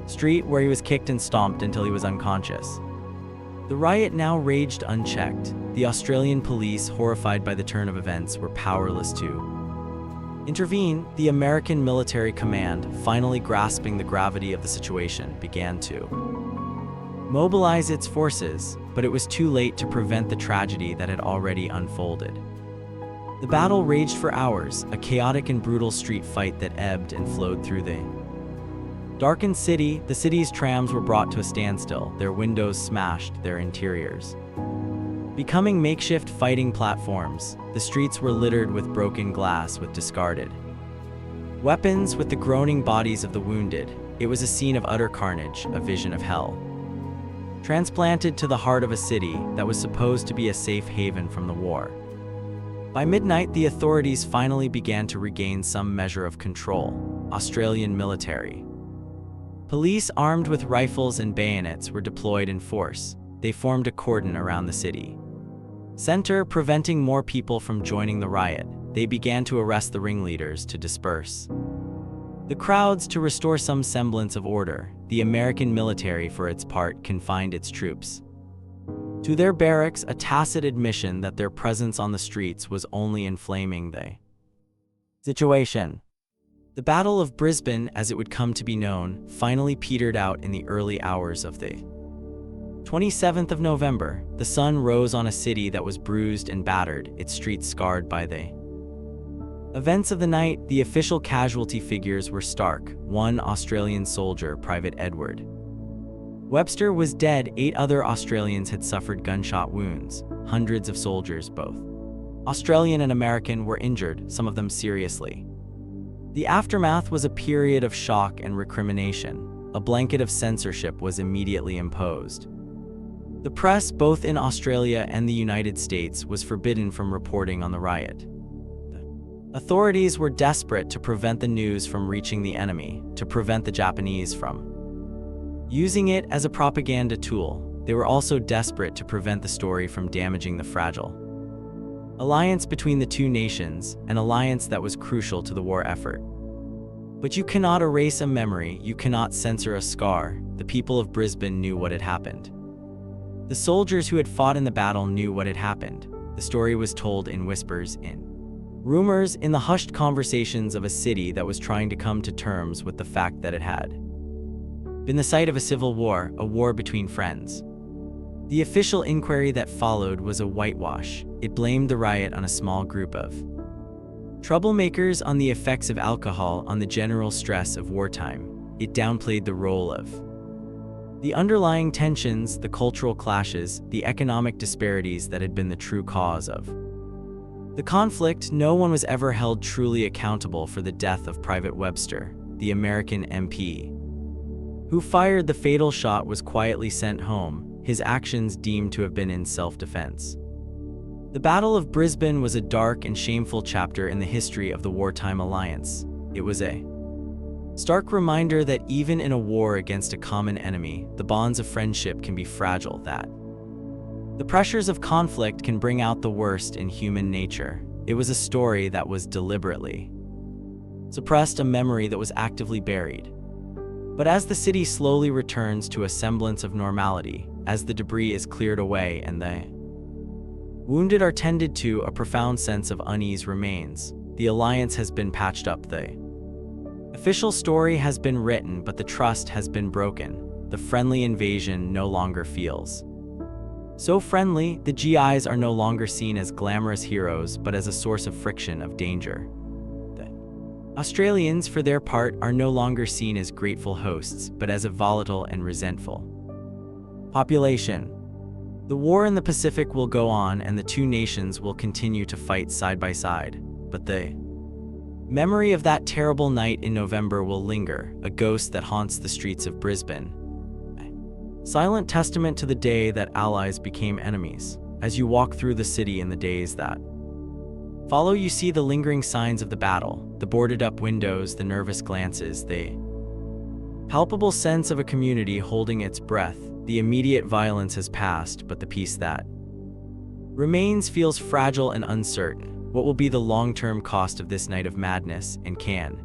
street, where he was kicked and stomped until he was unconscious. The riot now raged unchecked. The Australian police, horrified by the turn of events, were powerless to intervene. The American military command, finally grasping the gravity of the situation, began to mobilize its forces, but it was too late to prevent the tragedy that had already unfolded. The battle raged for hours, a chaotic and brutal street fight that ebbed and flowed through the darkened city. The city's trams were brought to a standstill, their windows smashed, their interiors becoming makeshift fighting platforms. The streets were littered with broken glass, with discarded weapons, with the groaning bodies of the wounded. It was a scene of utter carnage, a vision of hell, transplanted to the heart of a city that was supposed to be a safe haven from the war. By midnight, the authorities finally began to regain some measure of control. Australian military police, armed with rifles and bayonets, were deployed in force. They formed a cordon around the city center, preventing more people from joining the riot. They began to arrest the ringleaders, to disperse the crowds, to restore some semblance of order. The American military, for its part, confined its troops to their barracks, a tacit admission that their presence on the streets was only inflaming the situation. The Battle of Brisbane, as it would come to be known, finally petered out in the early hours of the 27th of November. The sun rose on a city that was bruised and battered, its streets scarred by the events of the night. The official casualty figures were stark. One Australian soldier, Private Edward Webster, was dead. 8 other Australians had suffered gunshot wounds. Hundreds of soldiers, both Australian and American, were injured, some of them seriously. The aftermath was a period of shock and recrimination. A blanket of censorship was immediately imposed. The press, both in Australia and the United States, was forbidden from reporting on the riot. Authorities were desperate to prevent the news from reaching the enemy, to prevent the Japanese from using it as a propaganda tool. They were also desperate to prevent the story from damaging the fragile alliance between the two nations, an alliance that was crucial to the war effort. But you cannot erase a memory, you cannot censor a scar. The people of Brisbane knew what had happened. The soldiers who had fought in the battle knew what had happened. The story was told in whispers, in rumors, in the hushed conversations of a city that was trying to come to terms with the fact that it had been the site of a civil war, a war between friends. The official inquiry that followed was a whitewash. It blamed the riot on a small group of troublemakers, on the effects of alcohol, on the general stress of wartime. It downplayed the role of the underlying tensions, the cultural clashes, the economic disparities that had been the true cause of the conflict. No one was ever held truly accountable for the death of Private Webster. The American MP who fired the fatal shot was quietly sent home, his actions deemed to have been in self-defense. The Battle of Brisbane was a dark and shameful chapter in the history of the wartime alliance. It was a stark reminder that even in a war against a common enemy, the bonds of friendship can be fragile, that the pressures of conflict can bring out the worst in human nature. It was a story that was deliberately suppressed, a memory that was actively buried. But as the city slowly returns to a semblance of normality, as the debris is cleared away and the Wounded are tended to, a profound sense of unease remains. The alliance has been patched up. The official story has been written, but the trust has been broken. The friendly invasion no longer feels so friendly. The GIs are no longer seen as glamorous heroes, but as a source of friction, of danger. The Australians, for their part, are no longer seen as grateful hosts, but as a volatile and resentful population. The war in the Pacific will go on, and the two nations will continue to fight side by side. But the memory of that terrible night in November will linger, a ghost that haunts the streets of Brisbane. Silent testament to the day that allies became enemies. As you walk through the city in the days that follow, you see the lingering signs of the battle, the boarded-up windows, the nervous glances, the palpable sense of a community holding its breath. The immediate violence has passed, but the peace that remains feels fragile and uncertain. What will be the long-term cost of this night of madness, and can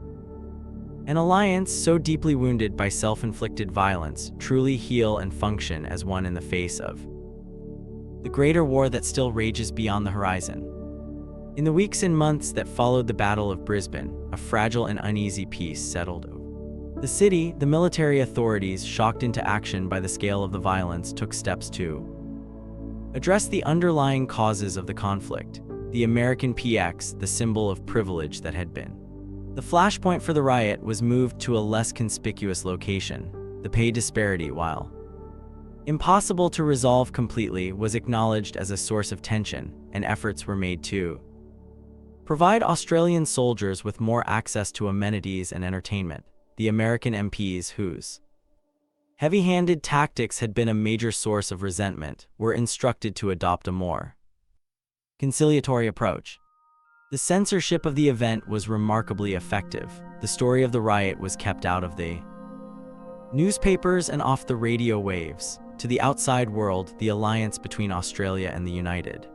an alliance so deeply wounded by self-inflicted violence truly heal and function as one in the face of the greater war that still rages beyond the horizon? In the weeks and months that followed the Battle of Brisbane, a fragile and uneasy peace settled over the city. The military authorities, shocked into action by the scale of the violence, took steps to address the underlying causes of the conflict. The American PX, the symbol of privilege that had been the flashpoint for the riot, was moved to a less conspicuous location. The pay disparity, while impossible to resolve completely, was acknowledged as a source of tension, and efforts were made to provide Australian soldiers with more access to amenities and entertainment. The American MPs, whose heavy-handed tactics had been a major source of resentment, were instructed to adopt a more conciliatory approach. The censorship of the event was remarkably effective. The story of the riot was kept out of the newspapers and off the radio waves. To the outside world, the alliance between Australia and the United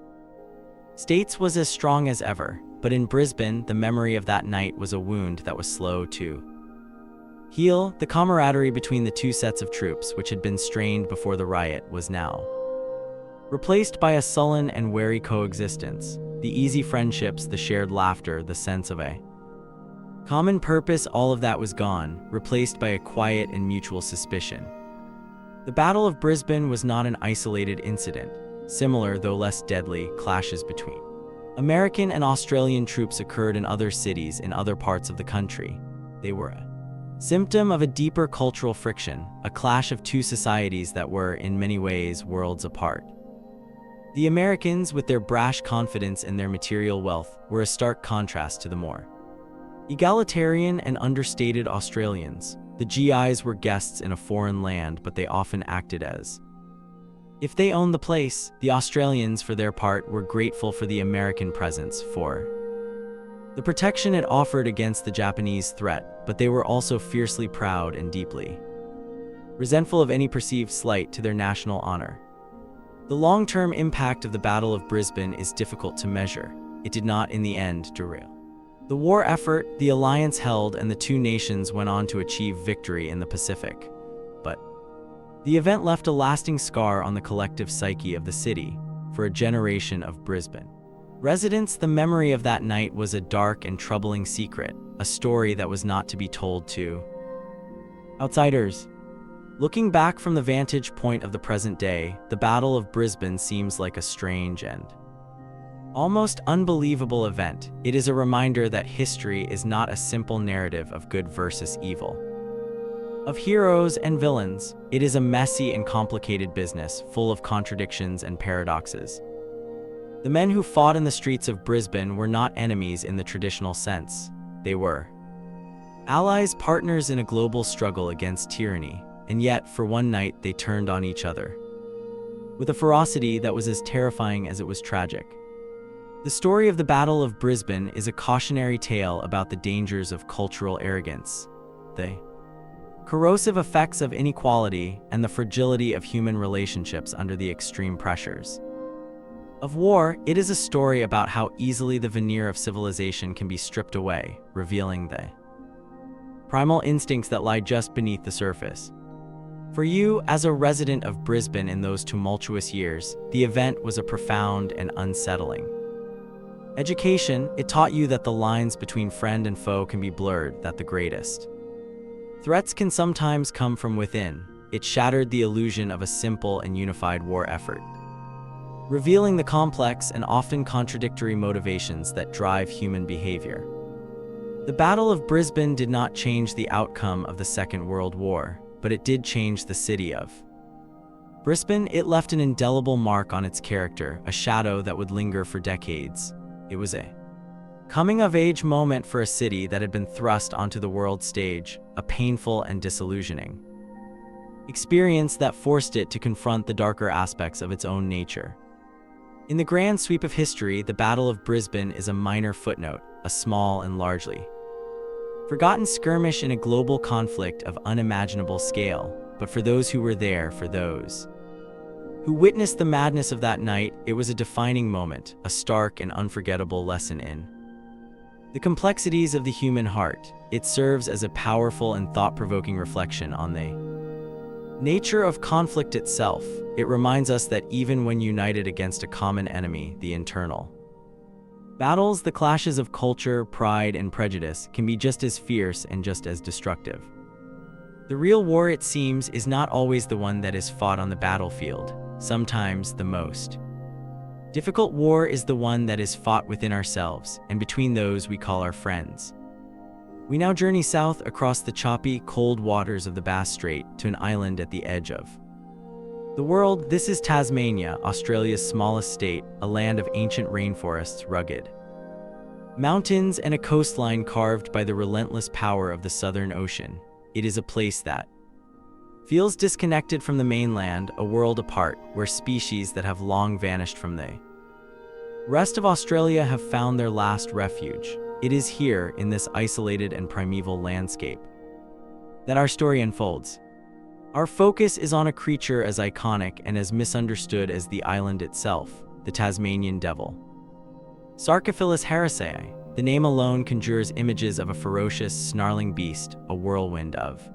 States was as strong as ever, but in Brisbane, the memory of that night was a wound that was slow to heal. The camaraderie between the two sets of troops, which had been strained before the riot, was now replaced by a sullen and wary coexistence. The easy friendships, the shared laughter, the sense of a common purpose, all of that was gone, replaced by a quiet and mutual suspicion. The Battle of Brisbane was not an isolated incident. Similar, though less deadly, clashes between American and Australian troops occurred in other cities in other parts of the country. They were a symptom of a deeper cultural friction, a clash of two societies that were, in many ways, worlds apart. The Americans, with their brash confidence in their material wealth, were a stark contrast to the more egalitarian and understated Australians. The GIs were guests in a foreign land, but they often acted as if they owned the place. The Australians, for their part, were grateful for the American presence, for the protection it offered against the Japanese threat, but they were also fiercely proud and deeply resentful of any perceived slight to their national honor. The long-term impact of the Battle of Brisbane is difficult to measure. It did not, in the end, derail the war effort. The alliance held, and the two nations went on to achieve victory in the Pacific. But the event left a lasting scar on the collective psyche of the city. For a generation of Brisbane residents, the memory of that night was a dark and troubling secret, a story that was not to be told to outsiders. Looking back from the vantage point of the present day, the Battle of Brisbane seems like a strange and almost unbelievable event. It is a reminder that history is not a simple narrative of good versus evil, of heroes and villains. It is a messy and complicated business, full of contradictions and paradoxes. The men who fought in the streets of Brisbane were not enemies in the traditional sense. They were allies, partners in a global struggle against tyranny. And yet, for one night, they turned on each other with a ferocity that was as terrifying as it was tragic. The story of the Battle of Brisbane is a cautionary tale about the dangers of cultural arrogance, the corrosive effects of inequality, and the fragility of human relationships under the extreme pressures of war. It is a story about how easily the veneer of civilization can be stripped away, revealing the primal instincts that lie just beneath the surface. For you, as a resident of Brisbane in those tumultuous years, the event was a profound and unsettling. Education, it taught you that the lines between friend and foe can be blurred, that the greatest threats can sometimes come from within. It shattered the illusion of a simple and unified war effort, revealing the complex and often contradictory motivations that drive human behavior. The Battle of Brisbane did not change the outcome of the Second World War, but it did change the city of Brisbane. It left an indelible mark on its character, a shadow that would linger for decades. It was a coming-of-age moment for a city that had been thrust onto the world stage, a painful and disillusioning experience that forced it to confront the darker aspects of its own nature. In the grand sweep of history, the Battle of Brisbane is a minor footnote, a small and largely forgotten skirmish in a global conflict of unimaginable scale. But for those who were there, for those who witnessed the madness of that night, it was a defining moment, a stark and unforgettable lesson in the complexities of the human heart. It serves as a powerful and thought-provoking reflection on the nature of conflict itself. It reminds us that even when united against a common enemy, the internal battles, the clashes of culture, pride, and prejudice can be just as fierce and just as destructive. The real war, it seems, is not always the one that is fought on the battlefield. Sometimes the most difficult war is the one that is fought within ourselves and between those we call our friends. We now journey south across the choppy, cold waters of the Bass Strait to an island at the edge of the world. This is Tasmania, Australia's smallest state, a land of ancient rainforests, rugged mountains, and a coastline carved by the relentless power of the Southern Ocean. It is a place that feels disconnected from the mainland, a world apart, where species that have long vanished from the rest of Australia have found their last refuge. It is here, in this isolated and primeval landscape, that our story unfolds. Our focus is on a creature as iconic and as misunderstood as the island itself, the Tasmanian devil. Sarcophilus harrisii. The name alone conjures images of a ferocious, snarling beast, a whirlwind of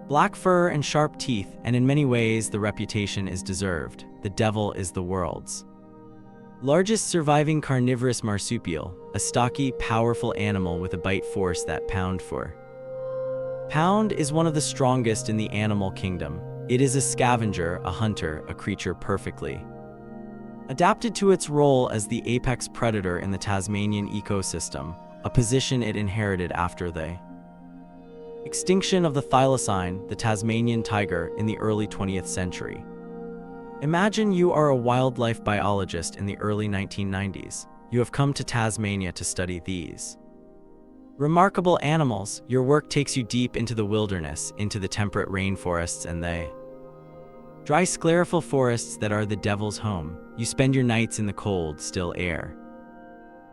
black fur and sharp teeth, and in many ways the reputation is deserved. The devil is the world's largest surviving carnivorous marsupial, a stocky, powerful animal with a bite force that pound for pound is one of the strongest in the animal kingdom. It is a scavenger, a hunter, a creature perfectly adapted to its role as the apex predator in the Tasmanian ecosystem, a position it inherited after the extinction of the thylacine, the Tasmanian tiger, in the early 20th century. Imagine you are a wildlife biologist in the early 1990s. You have come to Tasmania to study these remarkable animals. Your work takes you deep into the wilderness, into the temperate rainforests and the dry sclerophyll forests that are the devil's home. You spend your nights in the cold, still air,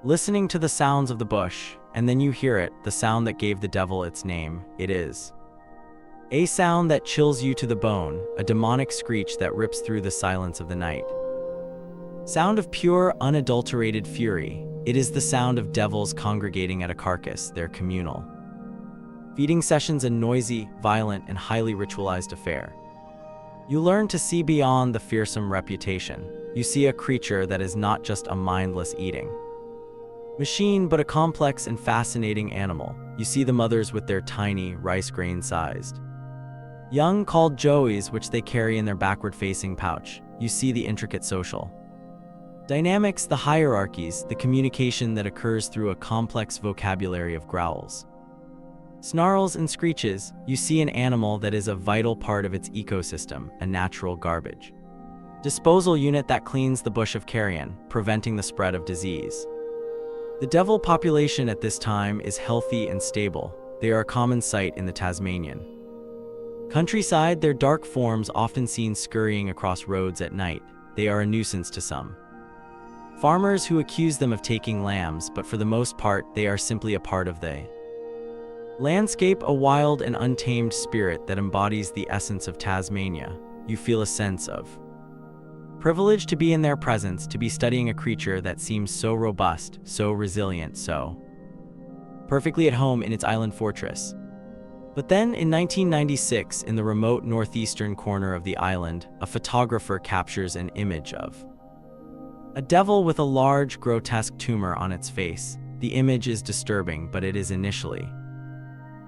listening to the sounds of the bush, and then you hear it, the sound that gave the devil its name. It is a sound that chills you to the bone, a demonic screech that rips through the silence of the night. Sound of pure, unadulterated fury. It is the sound of devils congregating at a carcass, their communal feeding sessions, a noisy, violent, and highly ritualized affair. You learn to see beyond the fearsome reputation. You see a creature that is not just a mindless eating machine, but a complex and fascinating animal. You see the mothers with their tiny, rice grain-sized young, called joeys, which they carry in their backward-facing pouch. You see the intricate social dynamics, the hierarchies, the communication that occurs through a complex vocabulary of growls, snarls, and screeches. You see an animal that is a vital part of its ecosystem, a natural garbage disposal unit that cleans the bush of carrion, preventing the spread of disease. The devil population at this time is healthy and stable. They are a common sight in the Tasmanian countryside, their dark forms often seen scurrying across roads at night. They are a nuisance to some farmers who accuse them of taking lambs, but for the most part, they are simply a part of the landscape, a wild and untamed spirit that embodies the essence of Tasmania. You feel a sense of privilege to be in their presence, to be studying a creature that seems so robust, so resilient, so perfectly at home in its island fortress. But then, in 1996, in the remote northeastern corner of the island, a photographer captures an image of a devil with a large, grotesque tumor on its face. The image is disturbing, but it is initially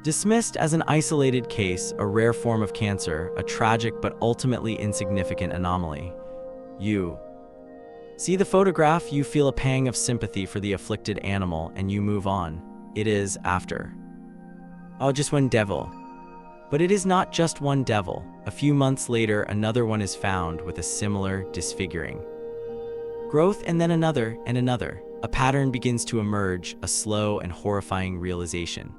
dismissed as an isolated case, a rare form of cancer, a tragic but ultimately insignificant anomaly. You see the photograph, you feel a pang of sympathy for the afflicted animal, and you move on. It is, after all, just one devil. But it is not just one devil. A few months later, another one is found with a similar disfiguring growth, and then another and another. A pattern begins to emerge, a slow and horrifying realization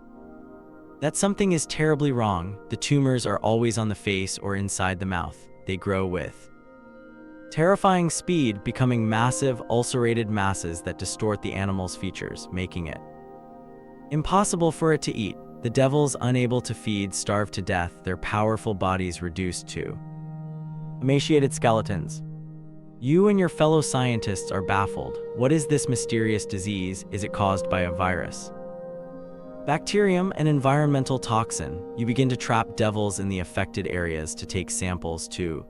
that something is terribly wrong. The tumors are always on the face or inside the mouth. They grow with terrifying speed, becoming massive, ulcerated masses that distort the animal's features, making it impossible for it to eat. The devils, unable to feed, starve to death, their powerful bodies reduced to emaciated skeletons. You and your fellow scientists are baffled. What is this mysterious disease? Is it caused by a virus, bacterium, an environmental toxin? You begin to trap devils in the affected areas to take samples to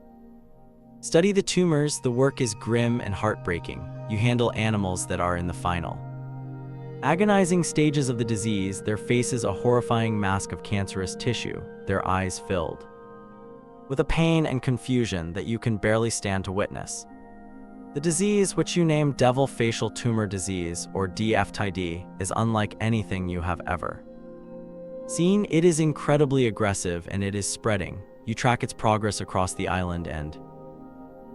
study the tumors. The work is grim and heartbreaking. You handle animals that are in the final agonizing stages of the disease, their faces a horrifying mask of cancerous tissue, their eyes filled with a pain and confusion that you can barely stand to witness. The disease, which you name devil facial tumor disease, or DFTD, is unlike anything you have ever seen. It is incredibly aggressive and it is spreading. You track its progress across the island, and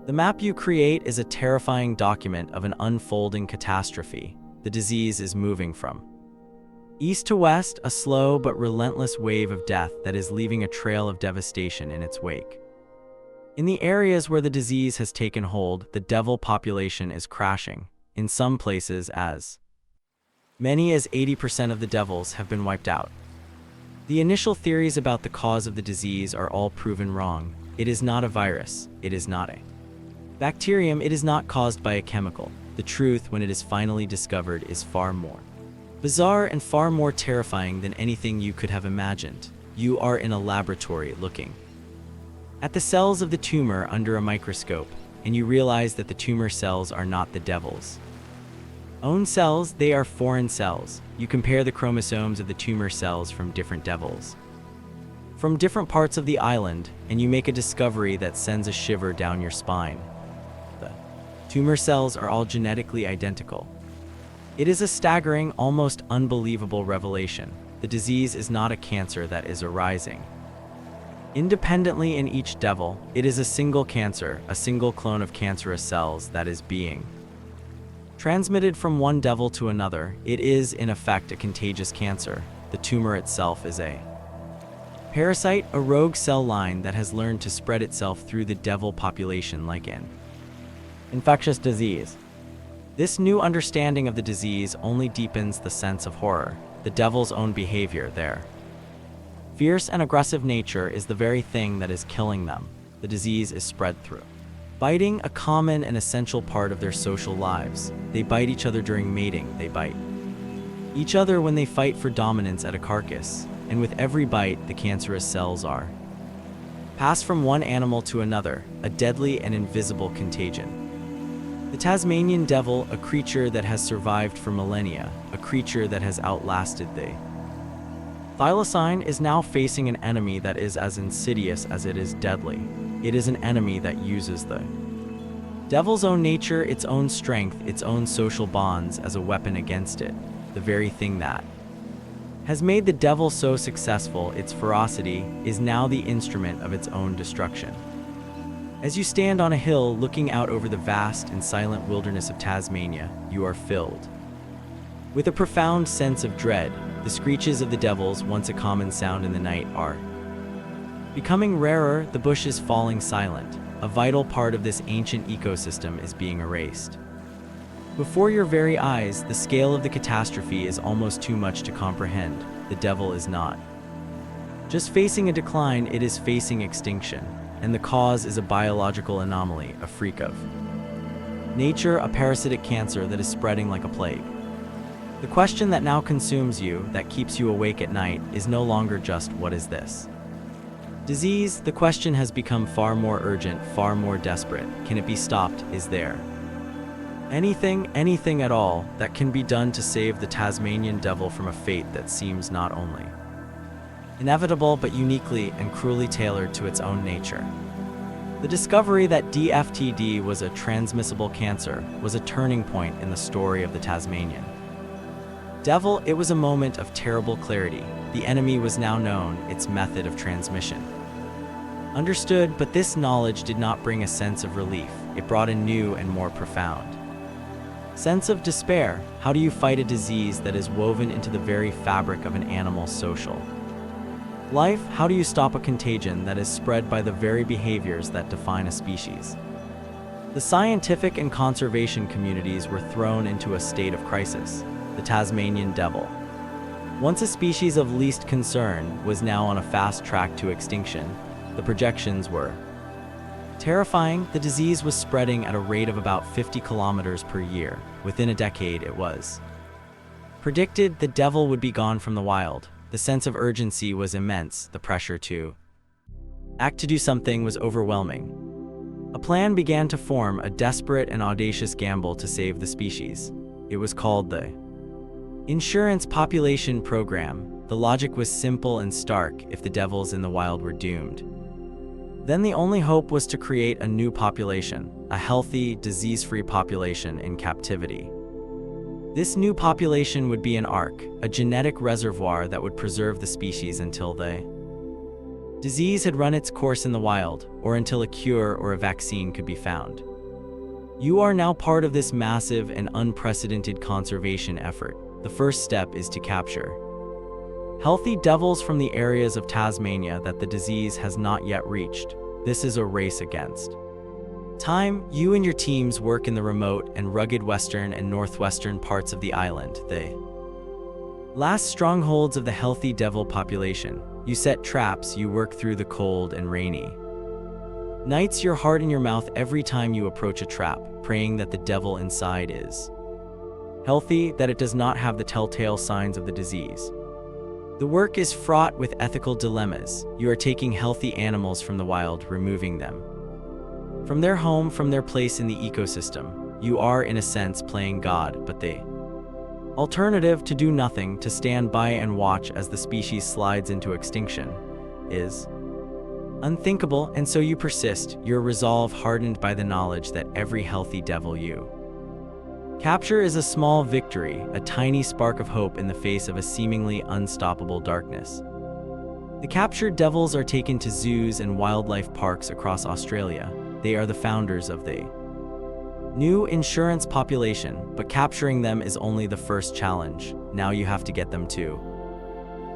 the map you create is a terrifying document of an unfolding catastrophe. The disease is moving from east to west, a slow but relentless wave of death that is leaving a trail of devastation in its wake. In the areas where the disease has taken hold, the devil population is crashing. In some places, as many as 80% of the devils have been wiped out. The initial theories about the cause of the disease are all proven wrong. It is not a virus. It is not a bacterium. It is not caused by a chemical. The truth, when it is finally discovered, is far more bizarre and far more terrifying than anything you could have imagined. You are in a laboratory looking at the cells of the tumor under a microscope, and you realize that the tumor cells are not the devil's own cells, they are foreign cells. You compare the chromosomes of the tumor cells from different devils from different parts of the island, and you make a discovery that sends a shiver down your spine. The tumor cells are all genetically identical. It is a staggering, almost unbelievable revelation. The disease is not a cancer that is arising independently in each devil. It is a single cancer, a single clone of cancerous cells that is being transmitted from one devil to another. It is, in effect, a contagious cancer. The tumor itself is a parasite, a rogue cell line that has learned to spread itself through the devil population like an infectious disease. This new understanding of the disease only deepens the sense of horror. The devil's own behavior, their fierce and aggressive nature, is the very thing that is killing them. The disease is spread through biting, a common and essential part of their social lives. They bite each other during mating. They bite each other when they fight for dominance at a carcass. And with every bite, the cancerous cells are passed from one animal to another, a deadly and invisible contagion. The Tasmanian devil, a creature that has survived for millennia, a creature that has outlasted the thylacine, is now facing an enemy that is as insidious as it is deadly. It is an enemy that uses the devil's own nature, its own strength, its own social bonds as a weapon against it. The very thing that has made the devil so successful, its ferocity, is now the instrument of its own destruction. As you stand on a hill looking out over the vast and silent wilderness of Tasmania, you are filled with a profound sense of dread. The screeches of the devils, once a common sound in the night, are becoming rarer. The bush is falling silent. A vital part of this ancient ecosystem is being erased before your very eyes. The scale of the catastrophe is almost too much to comprehend. The devil is not just facing a decline, it is facing extinction. And the cause is a biological anomaly, a freak of nature, a parasitic cancer that is spreading like a plague. The question that now consumes you, that keeps you awake at night, is no longer just what is this? Disease, the question has become far more urgent, far more desperate. Can it be stopped? Is there anything at all that can be done to save the Tasmanian devil from a fate that seems not only inevitable but uniquely and cruelly tailored to its own nature? The discovery that DFTD was a transmissible cancer was a turning point in the story of the Tasmanian devil. It was a moment of terrible clarity. The enemy was now known, its method of transmission understood, but this knowledge did not bring a sense of relief. It brought a new and more profound sense of despair. How do you fight a disease that is woven into the very fabric of an animal's social life? How do you stop a contagion that is spread by the very behaviors that define a species? The scientific and conservation communities were thrown into a state of crisis. The Tasmanian devil, once a species of least concern, was now on a fast track to extinction. The projections were terrifying. The disease was spreading at a rate of about 50 kilometers per year. Within a decade, it was predicted the devil would be gone from the wild. The sense of urgency was immense. The pressure to act, to do something, was overwhelming. A plan began to form, a desperate and audacious gamble to save the species. It was called the Insurance Population Program. The logic was simple and stark. If the devils in the wild were doomed, then the only hope was to create a new population, a healthy, disease-free population in captivity. This new population would be an ark, a genetic reservoir that would preserve the species until the disease had run its course in the wild, or until a cure or a vaccine could be found. You are now part of this massive and unprecedented conservation effort. The first step is to capture healthy devils from the areas of Tasmania that the disease has not yet reached. This is a race against time. You and your teams work in the remote and rugged western and northwestern parts of the island, the last strongholds of the healthy devil population. You set traps, you work through the cold and rainy nights, your heart in your mouth every time you approach a trap, praying that the devil inside is healthy, that it does not have the telltale signs of the disease. The work is fraught with ethical dilemmas. You are taking healthy animals from the wild, removing them from their home, from their place in the ecosystem. You are, in a sense, playing God, but the alternative, to do nothing, to stand by and watch as the species slides into extinction, is unthinkable, and so you persist, your resolve hardened by the knowledge that every healthy devil you capture is a small victory, a tiny spark of hope in the face of a seemingly unstoppable darkness. The captured devils are taken to zoos and wildlife parks across Australia. They are the founders of the new insurance population, but capturing them is only the first challenge. Now you have to get them to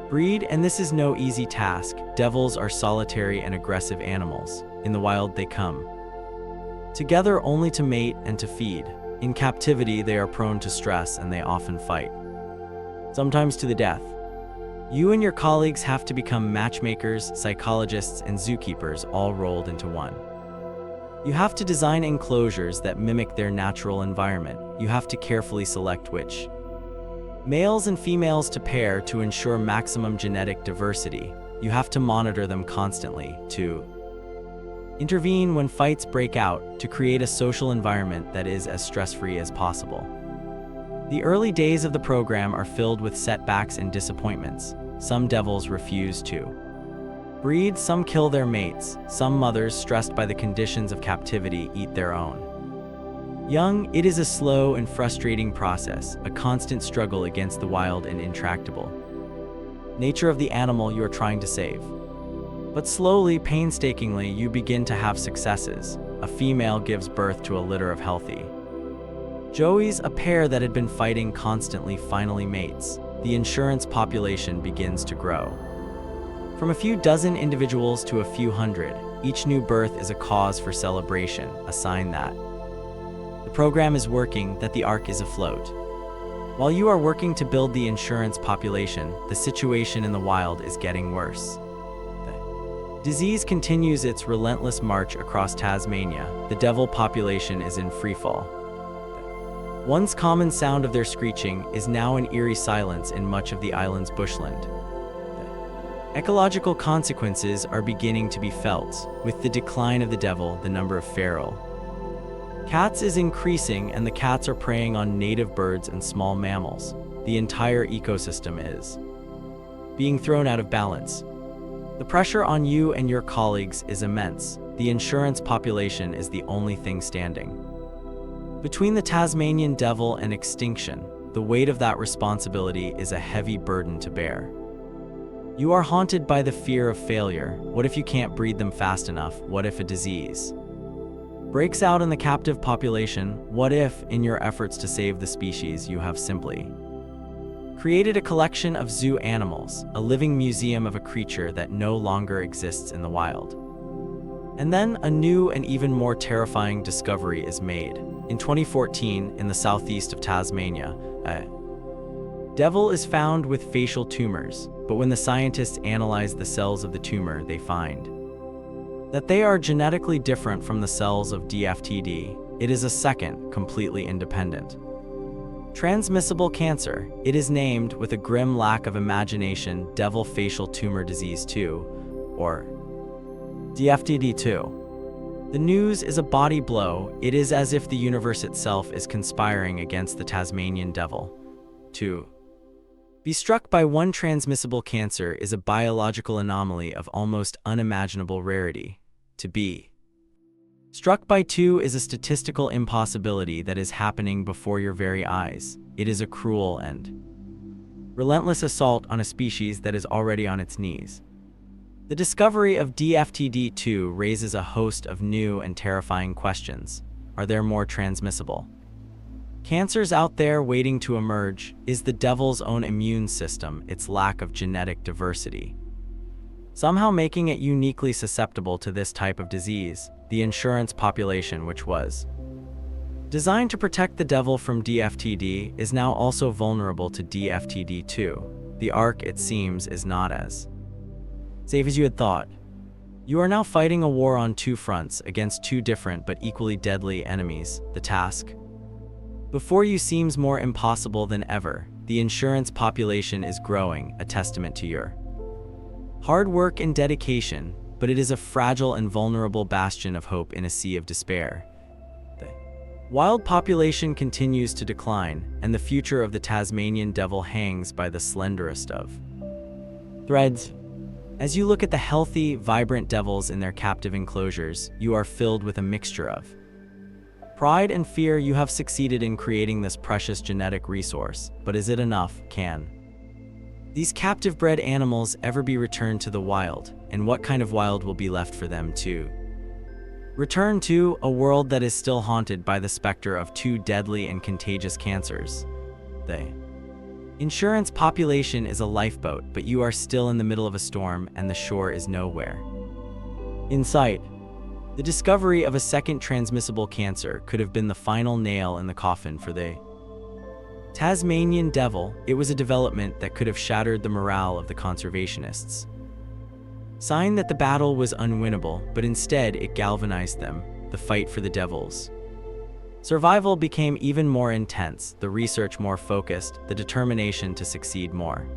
breed, and this is no easy task. Devils are solitary and aggressive animals. In the wild, they come together only to mate and to feed. In captivity, they are prone to stress and they often fight, sometimes to the death. You and your colleagues have to become matchmakers, psychologists, and zookeepers, all rolled into one. You have to design enclosures that mimic their natural environment. You have to carefully select which males and females to pair to ensure maximum genetic diversity. You have to monitor them constantly, to intervene when fights break out, to create a social environment that is as stress-free as possible. The early days of the program are filled with setbacks and disappointments. Some devils refuse to breed, some kill their mates, some mothers, stressed by the conditions of captivity, eat their own young. It is a slow and frustrating process, a constant struggle against the wild and intractable nature of the animal you are trying to save. But slowly, painstakingly, you begin to have successes. A female gives birth to a litter of healthy joeys. A pair that had been fighting constantly finally mates. The insurance population begins to grow. From a few dozen individuals to a few hundred, each new birth is a cause for celebration, a sign that the program is working, that the ark is afloat. While you are working to build the insurance population, the situation in the wild is getting worse. Disease continues its relentless march across Tasmania. The devil population is in freefall. Once common sound of their screeching is now an eerie silence in much of the island's bushland. Ecological consequences are beginning to be felt. With the decline of the devil, the number of feral cats is increasing, and the cats are preying on native birds and small mammals. The entire ecosystem is being thrown out of balance. The pressure on you and your colleagues is immense. The insurance population is the only thing standing. Between the Tasmanian devil and extinction, the weight of that responsibility is a heavy burden to bear. You are haunted by the fear of failure. What if you can't breed them fast enough? What if a disease breaks out in the captive population? What if, in your efforts to save the species, you have simply created a collection of zoo animals, a living museum of a creature that no longer exists in the wild? And then a new and even more terrifying discovery is made. In 2014, in the southeast of Tasmania, a devil is found with facial tumors, but when the scientists analyze the cells of the tumor, they find that they are genetically different from the cells of DFTD. It is a second, completely independent, transmissible cancer. It is named, with a grim lack of imagination, Devil Facial Tumor Disease 2, or DFTD2. The news is a body blow. It is as if the universe itself is conspiring against the Tasmanian devil. To be struck by one transmissible cancer is a biological anomaly of almost unimaginable rarity. To be struck by two is a statistical impossibility that is happening before your very eyes. It is a cruel and relentless assault on a species that is already on its knees. The discovery of DFTD2 raises a host of new and terrifying questions. Are there more transmissible cancers out there waiting to emerge? Is the devil's own immune system, its lack of genetic diversity, somehow making it uniquely susceptible to this type of disease? The insurance population, which was designed to protect the devil from DFTD, is now also vulnerable to DFTD2. The arc, it seems, is not as safe as you had thought. You are now fighting a war on two fronts against two different but equally deadly enemies. The task before you seems more impossible than ever. The insurance population is growing, a testament to your hard work and dedication, but it is a fragile and vulnerable bastion of hope in a sea of despair. The wild population continues to decline, and the future of the Tasmanian devil hangs by the slenderest of threads. As you look at the healthy, vibrant devils in their captive enclosures, you are filled with a mixture of pride and fear. You have succeeded in creating this precious genetic resource, but is it enough? Can these captive-bred animals ever be returned to the wild? And what kind of wild will be left for them to return to? A world that is still haunted by the specter of two deadly and contagious cancers. The insurance population is a lifeboat, but you are still in the middle of a storm, and the shore is nowhere in sight. The discovery of a second transmissible cancer could have been the final nail in the coffin for the Tasmanian devil. It was a development that could have shattered the morale of the conservationists. Sign that the battle was unwinnable, but instead it galvanized them. The fight for the devil's survival became even more intense, the research more focused, the determination to succeed more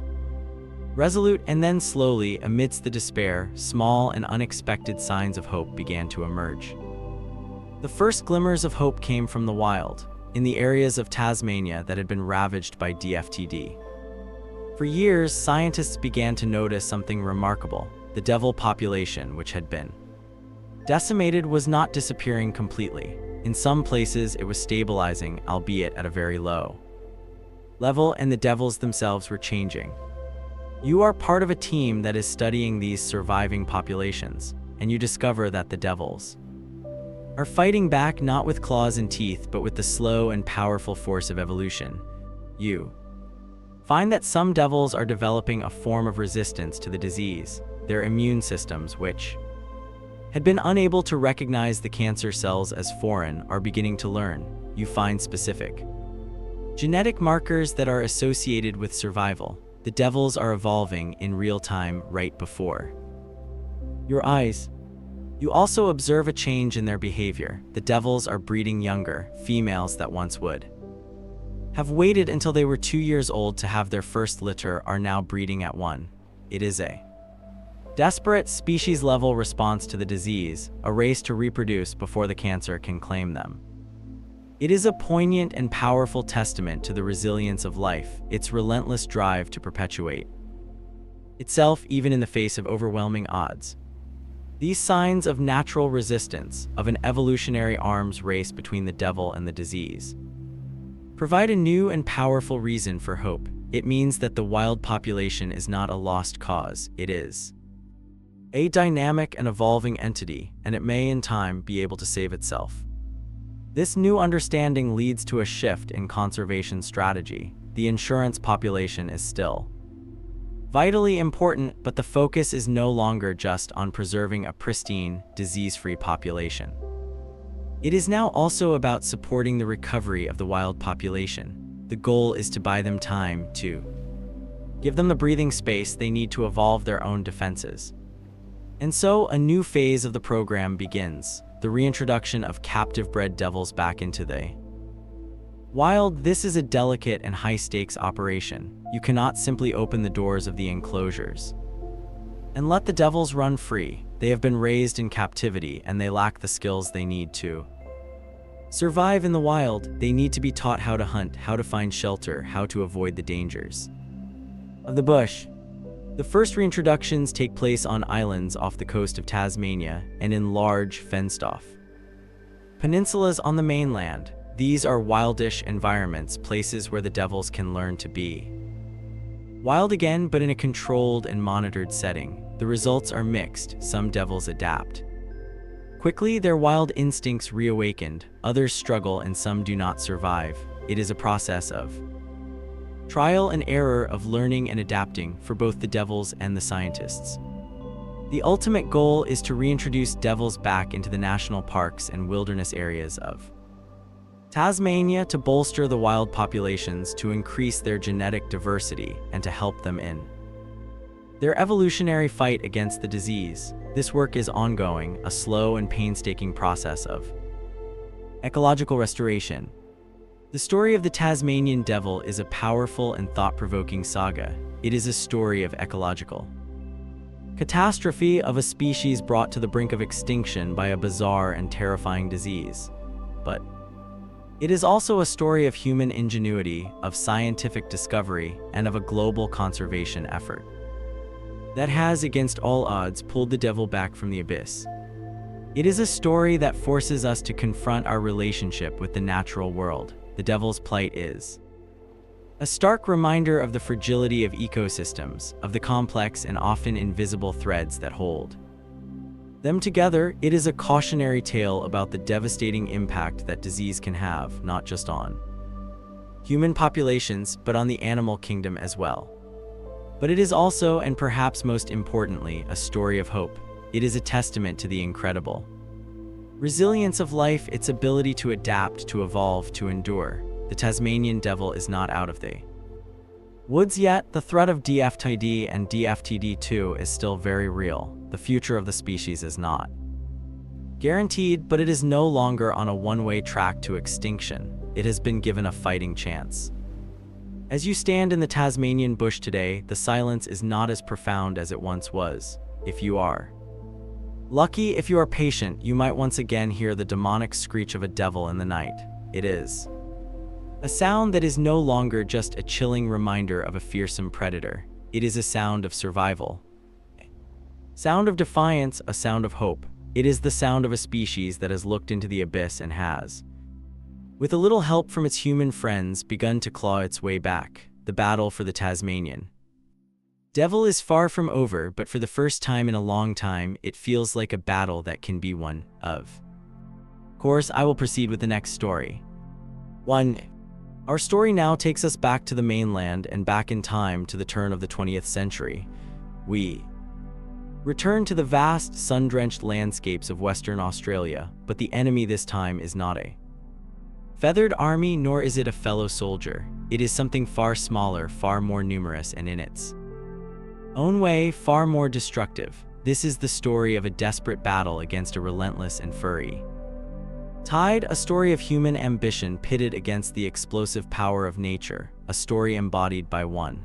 resolute. And then slowly, amidst the despair, small and unexpected signs of hope began to emerge. The first glimmers of hope came from the wild, in the areas of Tasmania that had been ravaged by DFTD. For years, scientists began to notice something remarkable. The devil population, which had been decimated, was not disappearing completely. In some places, it was stabilizing, albeit at a very low level, and the devils themselves were changing. You are part of a team that is studying these surviving populations, and you discover that the devils are fighting back not with claws and teeth, but with the slow and powerful force of evolution. You find that some devils are developing a form of resistance to the disease. Their immune systems, which had been unable to recognize the cancer cells as foreign, are beginning to learn. You find specific genetic markers that are associated with survival. The devils are evolving in real time right before your eyes. You also observe a change in their behavior. The devils are breeding younger females that once would have waited until they were 2 years old to have their first litter are now breeding at 1. It is a desperate species-level response to the disease, a race to reproduce before the cancer can claim them. It is a poignant and powerful testament to the resilience of life, its relentless drive to perpetuate itself even in the face of overwhelming odds. These signs of natural resistance, of an evolutionary arms race between the devil and the disease, provide a new and powerful reason for hope. It means that the wild population is not a lost cause, it is a dynamic and evolving entity, and it may in time be able to save itself. This new understanding leads to a shift in conservation strategy. The insurance population is still vitally important, but the focus is no longer just on preserving a pristine, disease-free population. It is now also about supporting the recovery of the wild population. The goal is to buy them time, to give them the breathing space they need to evolve their own defenses. And so a new phase of the program begins, the reintroduction of captive-bred devils back into the wild. This is a delicate and high-stakes operation. You cannot simply open the doors of the enclosures and let the devils run free. They have been raised in captivity and they lack the skills they need to survive in the wild. They need to be taught how to hunt, how to find shelter, how to avoid the dangers of the bush. The first reintroductions take place on islands off the coast of Tasmania and in large, fenced-off peninsulas on the mainland. These are wildish environments, places where the devils can learn to be wild again, but in a controlled and monitored setting. The results are mixed. Some devils adapt quickly, their wild instincts reawakened. Others struggle and some do not survive. It is a process of trial and error, of learning and adapting for both the devils and the scientists. The ultimate goal is to reintroduce devils back into the national parks and wilderness areas of Tasmania, to bolster the wild populations, to increase their genetic diversity, and to help them in their evolutionary fight against the disease. This work is ongoing, a slow and painstaking process of ecological restoration. The story of the Tasmanian devil is a powerful and thought-provoking saga. It is a story of ecological catastrophe, of a species brought to the brink of extinction by a bizarre and terrifying disease. But it is also a story of human ingenuity, of scientific discovery, and of a global conservation effort that has, against all odds, pulled the devil back from the abyss. It is a story that forces us to confront our relationship with the natural world. The devil's plight is a stark reminder of the fragility of ecosystems, of the complex and often invisible threads that hold them together. It is a cautionary tale about the devastating impact that disease can have, not just on human populations, but on the animal kingdom as well. But it is also, and perhaps most importantly, a story of hope. It is a testament to the incredible resilience of life, its ability to adapt, to evolve, to endure. The Tasmanian devil is not out of the woods yet. The threat of DFTD and DFTD2 is still very real. The future of the species is not guaranteed, but it is no longer on a one-way track to extinction. It has been given a fighting chance. As you stand in the Tasmanian bush today, the silence is not as profound as it once was. If you are lucky, if you are patient, you might once again hear the demonic screech of a devil in the night. It is a sound that is no longer just a chilling reminder of a fearsome predator. It is a sound of survival, sound of defiance, a sound of hope. It is the sound of a species that has looked into the abyss and has, with a little help from its human friends, begun to claw its way back. The battle for the Tasmanian devil is far from over, but for the first time in a long time, it feels like a battle that can be won. Of course, I will proceed with the next story. 1. Our story now takes us back to the mainland and back in time to the turn of the 20th century. We return to the vast, sun-drenched landscapes of Western Australia, but the enemy this time is not a feathered army, nor is it a fellow soldier. It is something far smaller, far more numerous, and in its own way, far more destructive. This is the story of a desperate battle against a relentless and furry Tide, a story of human ambition pitted against the explosive power of nature, a story embodied by one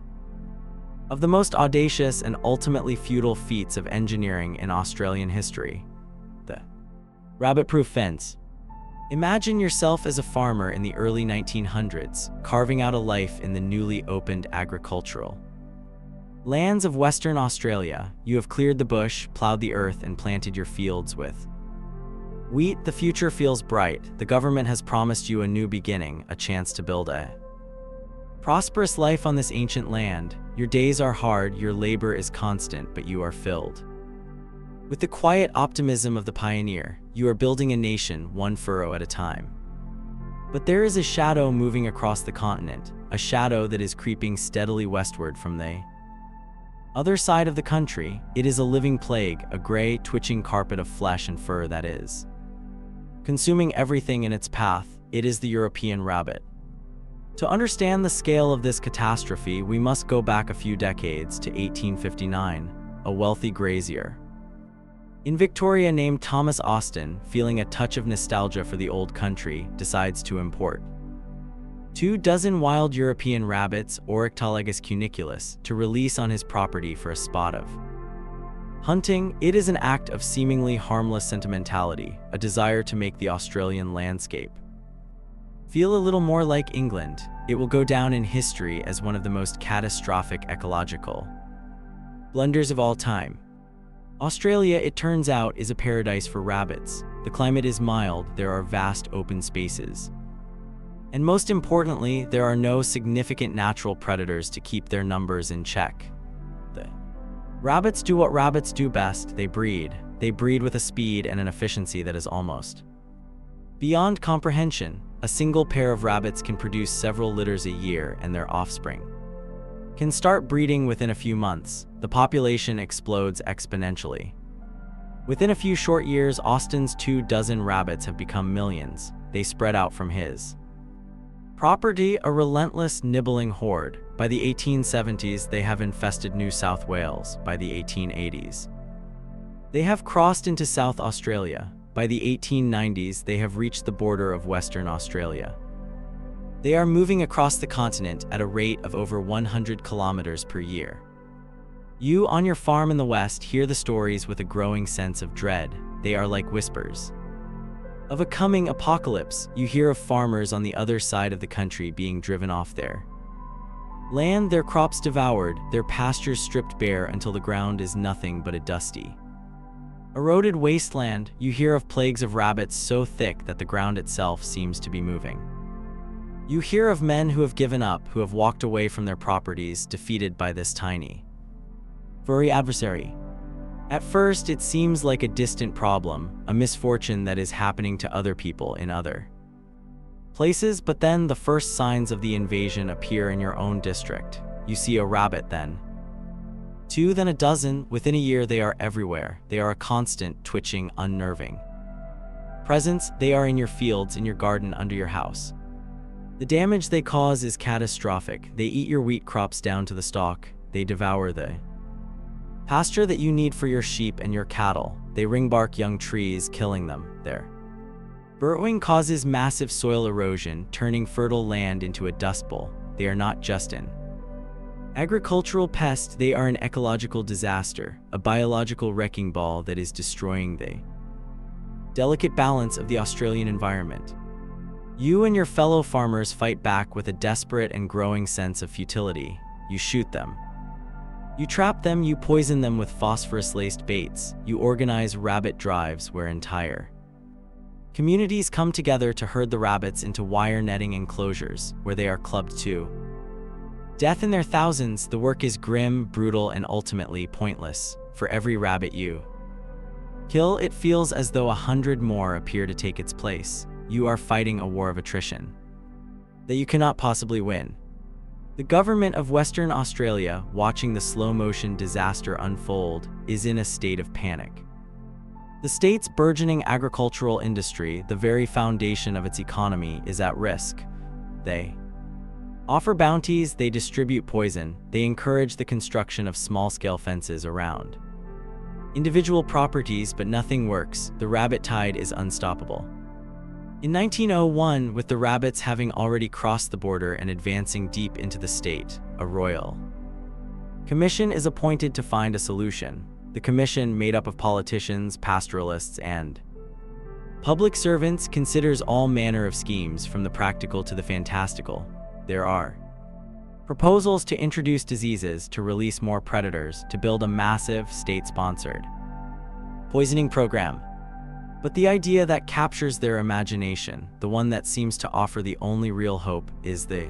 of the most audacious and ultimately futile feats of engineering in Australian history, the rabbit-proof fence. Imagine yourself as a farmer in the early 1900s, carving out a life in the newly opened agricultural lands of Western Australia. You have cleared the bush, plowed the earth, and planted your fields with wheat. The future feels bright. The government has promised you a new beginning, a chance to build a prosperous life on this ancient land. Your days are hard, your labor is constant, but you are filled with the quiet optimism of the pioneer. You are building a nation, one furrow at a time. But there is a shadow moving across the continent, a shadow that is creeping steadily westward from the other side of the country. It is a living plague, a gray, twitching carpet of flesh and fur that is consuming everything in its path. It is the European rabbit. To understand the scale of this catastrophe, we must go back a few decades to 1859, a wealthy grazier in Victoria named Thomas Austin, feeling a touch of nostalgia for the old country, decides to import 24 wild European rabbits, Oryctolagus cuniculus, to release on his property for a spot of hunting. It is an act of seemingly harmless sentimentality, a desire to make the Australian landscape feel a little more like England. It will go down in history as one of the most catastrophic ecological blunders of all time. Australia, it turns out, is a paradise for rabbits. The climate is mild, there are vast open spaces, and most importantly, there are no significant natural predators to keep their numbers in check. The rabbits do what rabbits do best. They breed. They breed with a speed and an efficiency that is almost beyond comprehension. A single pair of rabbits can produce several litters a year, and their offspring can start breeding within a few months. The population explodes exponentially. Within a few short years, Austin's 24 rabbits have become millions. They spread out from his property, a relentless, nibbling horde. By the 1870s, they have infested New South Wales. By the 1880s, they have crossed into South Australia. By the 1890s, they have reached the border of Western Australia. They are moving across the continent at a rate of over 100 kilometers per year. You, on your farm in the West, hear the stories with a growing sense of dread. They are like whispers of a coming apocalypse. You hear of farmers on the other side of the country being driven off their land, their crops devoured, their pastures stripped bare until the ground is nothing but a dusty, eroded wasteland. You hear of plagues of rabbits so thick that the ground itself seems to be moving. You hear of men who have given up, who have walked away from their properties, defeated by this tiny, furry adversary. At first, it seems like a distant problem, a misfortune that is happening to other people in other places, but then the first signs of the invasion appear in your own district. You see a rabbit, then two, then a dozen. Within a year, they are everywhere. They are a constant, twitching, unnerving presence. They are in your fields, in your garden, under your house. The damage they cause is catastrophic. They eat your wheat crops down to the stalk. They devour the pasture that you need for your sheep and your cattle. They ringbark young trees, killing them. Their burrowing causes massive soil erosion, turning fertile land into a dust bowl. They are not just an agricultural pest, they are an ecological disaster, a biological wrecking ball that is destroying the delicate balance of the Australian environment. You and your fellow farmers fight back with a desperate and growing sense of futility. You shoot them. You trap them, you poison them with phosphorus-laced baits. You organize rabbit drives where entire communities come together to herd the rabbits into wire netting enclosures, where they are clubbed to death in their thousands. The work is grim, brutal, and ultimately pointless. For every rabbit you kill, it feels as though 100 more appear to take its place. You are fighting a war of attrition that you cannot possibly win. The government of Western Australia, watching the slow-motion disaster unfold, is in a state of panic. The state's burgeoning agricultural industry, the very foundation of its economy, is at risk. They offer bounties, they distribute poison, they encourage the construction of small-scale fences around individual properties, but nothing works. The rabbit tide is unstoppable. In 1901, with the rabbits having already crossed the border and advancing deep into the state, a royal commission is appointed to find a solution. The commission, made up of politicians, pastoralists, and public servants, considers all manner of schemes, from the practical to the fantastical. There are proposals to introduce diseases, to release more predators, to build a massive, state-sponsored poisoning program. But the idea that captures their imagination, the one that seems to offer the only real hope, is the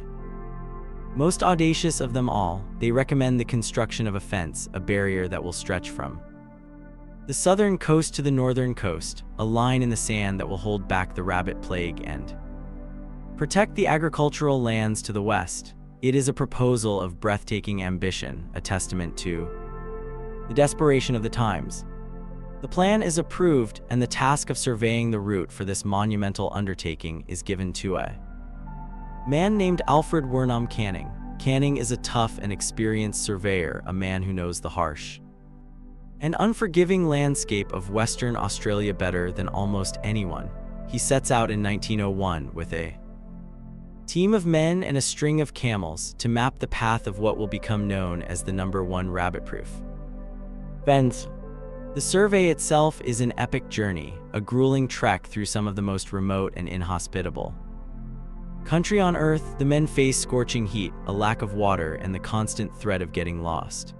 most audacious of them all. They recommend the construction of a fence, a barrier that will stretch from the southern coast to the northern coast, a line in the sand that will hold back the rabbit plague and protect the agricultural lands to the west. It is a proposal of breathtaking ambition, a testament to the desperation of the times. The plan is approved, and the task of surveying the route for this monumental undertaking is given to a man named Alfred Wernham Canning. Canning is a tough and experienced surveyor, a man who knows the harsh and unforgiving landscape of Western Australia better than almost anyone. He sets out in 1901 with a team of men and a string of camels to map the path of what will become known as the No. 1 rabbit-proof fence. The survey itself is an epic journey, a grueling trek through some of the most remote and inhospitable country on Earth. The men face scorching heat, a lack of water, and the constant threat of getting lost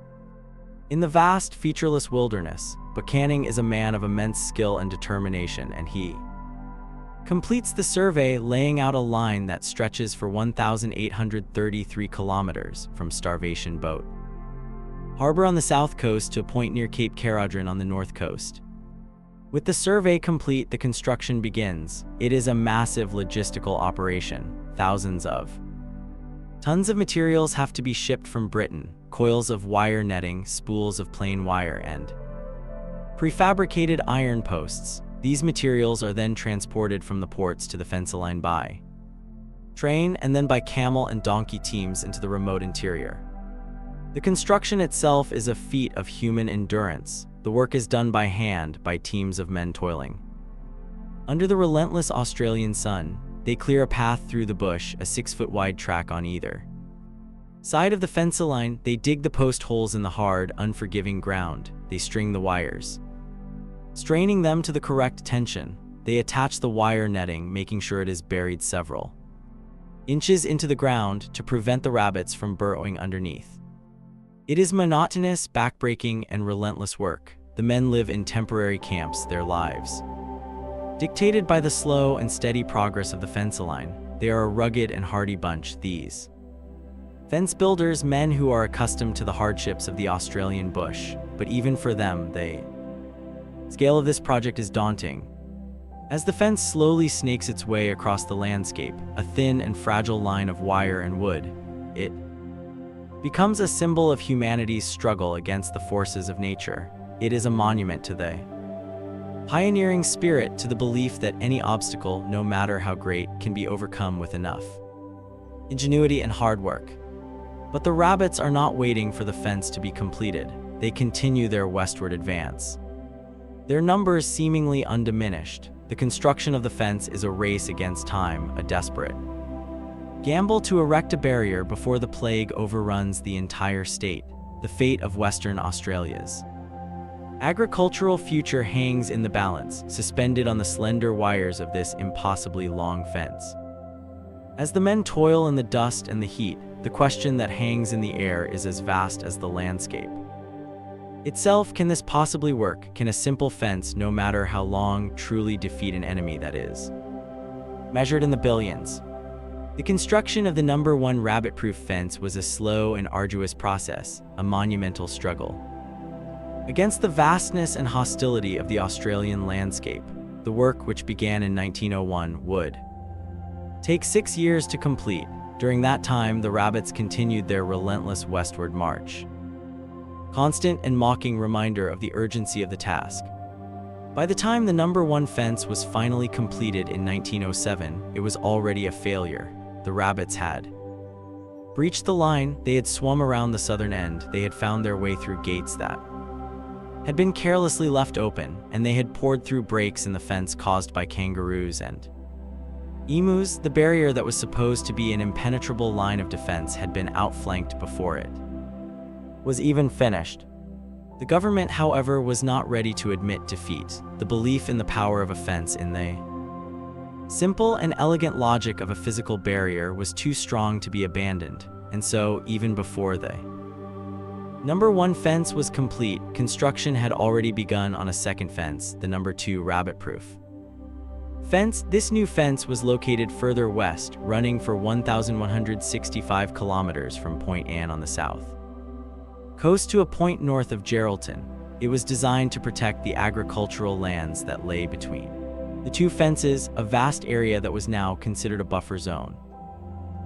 in the vast, featureless wilderness. But Canning is a man of immense skill and determination, and he completes the survey, laying out a line that stretches for 1,833 kilometers from Starvation Boat Harbor on the south coast to a point near Cape Caradron on the north coast. With the survey complete, the construction begins. It is a massive logistical operation. Thousands of tons of materials have to be shipped from Britain: coils of wire netting, spools of plain wire, and prefabricated iron posts. These materials are then transported from the ports to the fence line by train, and then by camel and donkey teams into the remote interior. The construction itself is a feat of human endurance. The work is done by hand, by teams of men toiling under the relentless Australian sun. They clear a path through the bush, a 6-foot-wide track on either side of the fence line. They dig the post holes in the hard, unforgiving ground. They string the wires, straining them to the correct tension. They attach the wire netting, making sure it is buried several inches into the ground to prevent the rabbits from burrowing underneath. It is monotonous, backbreaking, and relentless work. The men live in temporary camps, their lives dictated by the slow and steady progress of the fence line. They are a rugged and hardy bunch, these fence builders, men who are accustomed to the hardships of the Australian bush. But even for them, the scale of this project is daunting. As the fence slowly snakes its way across the landscape, a thin and fragile line of wire and wood, it becomes a symbol of humanity's struggle against the forces of nature. It is a monument to the pioneering spirit, to the belief that any obstacle, no matter how great, can be overcome with enough ingenuity and hard work. But the rabbits are not waiting for the fence to be completed. They continue their westward advance, their numbers seemingly undiminished. The construction of the fence is a race against time, a desperate gamble to erect a barrier before the plague overruns the entire state. The fate of Western Australia's agricultural future hangs in the balance, suspended on the slender wires of this impossibly long fence. As the men toil in the dust and the heat, the question that hangs in the air is as vast as the landscape itself. Can this possibly work? Can a simple fence, no matter how long, truly defeat an enemy that is measured in the billions? The construction of the No. 1 rabbit-proof fence was a slow and arduous process, a monumental struggle against the vastness and hostility of the Australian landscape. The work, which began in 1901, would take 6 years to complete. During that time, the rabbits continued their relentless westward march, constant and mocking reminder of the urgency of the task. By the time the No. 1 fence was finally completed in 1907, it was already a failure. The rabbits had breached the line. They had swum around the southern end. They had found their way through gates that had been carelessly left open, and they had poured through breaks in the fence caused by kangaroos and Emus, the barrier that was supposed to be an impenetrable line of defense, had been outflanked before it was even finished. The government, however, was not ready to admit defeat. The belief in the power of a fence, in the simple and elegant logic of a physical barrier, was too strong to be abandoned, and so, even before the number 1 fence was complete, construction had already begun on a second fence, the number 2 rabbit-proof fence. This new fence was located further west, running for 1,165 kilometers from Point Anne on the south coast to a point north of Geraldton. It was designed to protect the agricultural lands that lay between the two fences, a vast area that was now considered a buffer zone.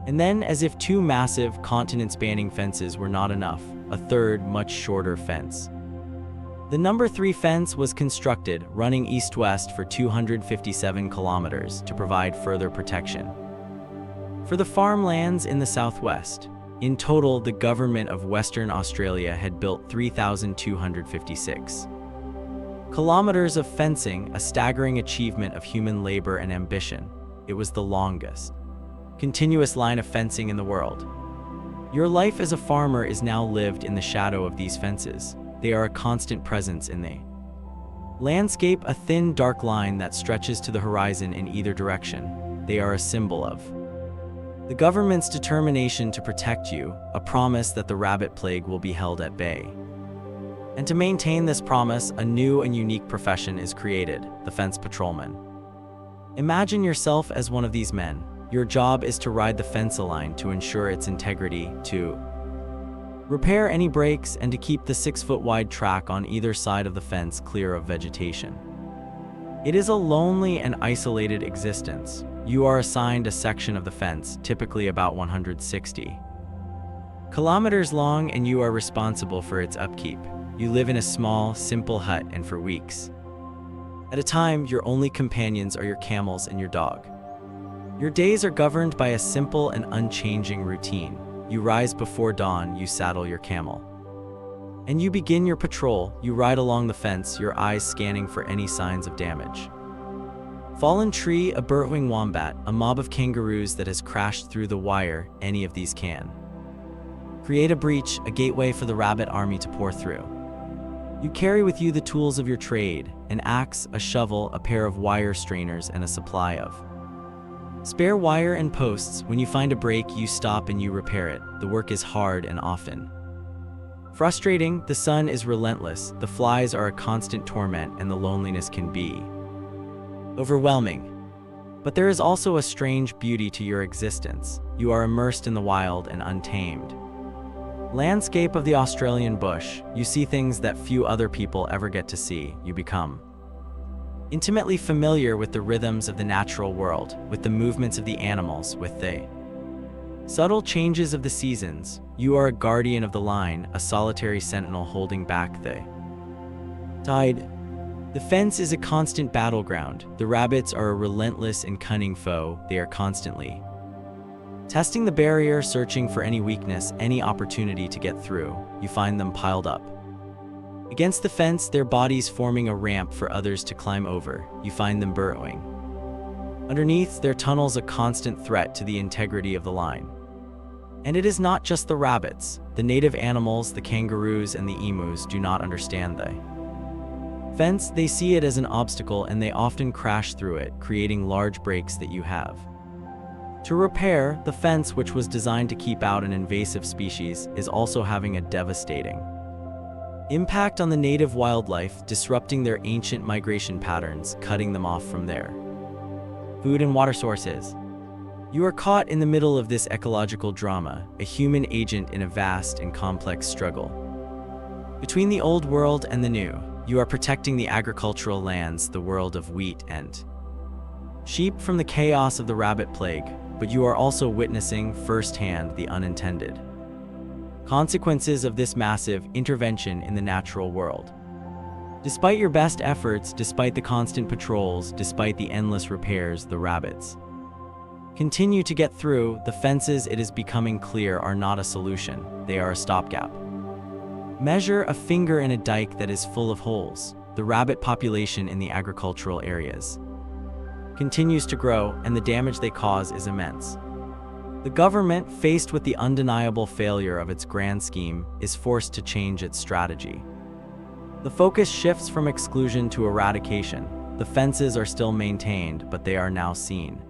And then, as if 2 massive, continent-spanning fences were not enough, a third, much shorter fence. The number 3 fence was constructed, running east-west for 257 kilometers to provide further protection for the farmlands in the southwest. In total, the government of Western Australia had built 3,256 kilometers of fencing, a staggering achievement of human labor and ambition. It was the longest continuous line of fencing in the world. Your life as a farmer is now lived in the shadow of these fences. They are a constant presence in the landscape, a thin, dark line that stretches to the horizon in either direction. They are a symbol of the government's determination to protect you, a promise that the rabbit plague will be held at bay. And to maintain this promise, a new and unique profession is created, the fence patrolman. Imagine yourself as one of these men. Your job is to ride the fence line to ensure its integrity, to repair any breaks, and to keep the 6-foot-wide track on either side of the fence clear of vegetation. It is a lonely and isolated existence. You are assigned a section of the fence, typically about 160 kilometers long, and you are responsible for its upkeep. You live in a small, simple hut, and for weeks at a time, your only companions are your camels and your dog. Your days are governed by a simple and unchanging routine. You rise before dawn, you saddle your camel, and you begin your patrol. You ride along the fence, your eyes scanning for any signs of damage. Fallen tree, a burrowing wombat, a mob of kangaroos that has crashed through the wire, any of these can create a breach, a gateway for the rabbit army to pour through. You carry with you the tools of your trade, an axe, a shovel, a pair of wire strainers, and a supply of spare wire and posts. When you find a break, you stop and you repair it. The work is hard and often frustrating. The sun is relentless, the flies are a constant torment, and the loneliness can be overwhelming. But there is also a strange beauty to your existence. You are immersed in the wild and untamed landscape of the Australian bush. You see things that few other people ever get to see. You become intimately familiar with the rhythms of the natural world, with the movements of the animals, with the subtle changes of the seasons. You are a guardian of the line, a solitary sentinel holding back the tide. The fence is a constant battleground. The rabbits are a relentless and cunning foe. They are constantly testing the barrier, searching for any weakness, any opportunity to get through. You find them piled up against the fence, their bodies forming a ramp for others to climb over. You find them burrowing underneath, their tunnels a constant threat to the integrity of the line. And it is not just the rabbits. The native animals, the kangaroos and the emus, do not understand the fence. They see it as an obstacle, and they often crash through it, creating large breaks that you have to repair. The fence, which was designed to keep out an invasive species, is also having a devastating impact on the native wildlife, disrupting their ancient migration patterns, cutting them off from their food and water sources. You are caught in the middle of this ecological drama, a human agent in a vast and complex struggle between the old world and the new. You are protecting the agricultural lands, the world of wheat and sheep, from the chaos of the rabbit plague, but you are also witnessing firsthand the unintended consequences of this massive intervention in the natural world. Despite your best efforts, despite the constant patrols, despite the endless repairs, the rabbits continue to get through. The fences, it is becoming clear, are not a solution. They are a stopgap. Measure a finger in a dike that is full of holes. The rabbit population in the agricultural areas continues to grow, and the damage they cause is immense. The government, faced with the undeniable failure of its grand scheme, is forced to change its strategy. The focus shifts from exclusion to eradication. The fences are still maintained, but they are now seen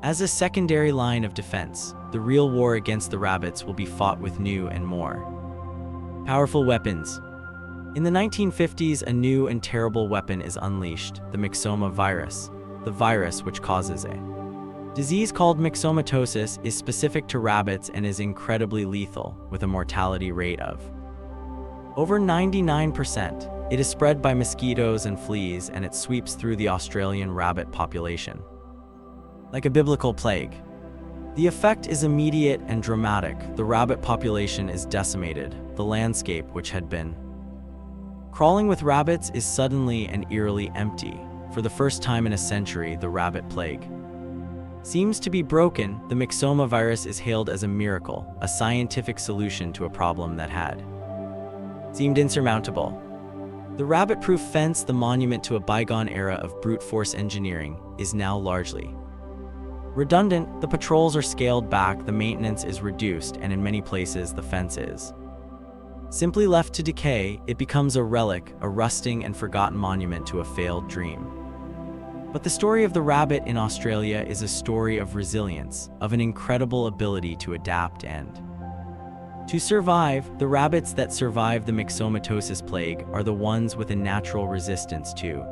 as a secondary line of defense. The real war against the rabbits will be fought with new and more powerful weapons. In the 1950s, a new and terrible weapon is unleashed, the myxoma virus. The virus, which causes a disease called myxomatosis, is specific to rabbits and is incredibly lethal, with a mortality rate of over 99%. It is spread by mosquitoes and fleas, and it sweeps through the Australian rabbit population like a biblical plague. The effect is immediate and dramatic. The rabbit population is decimated. The landscape, which had been crawling with rabbits, is suddenly and eerily empty. For the first time in a century, the rabbit plague seems to be broken. The myxoma virus is hailed as a miracle, a scientific solution to a problem that had seemed insurmountable. The rabbit-proof fence, the monument to a bygone era of brute force engineering, is now largely redundant. The patrols are scaled back, the maintenance is reduced, and in many places the fence is simply left to decay. It becomes a relic, a rusting and forgotten monument to a failed dream. But the story of the rabbit in Australia is a story of resilience, of an incredible ability to adapt and to survive. The rabbits that survive the myxomatosis plague are the ones with a natural resistance to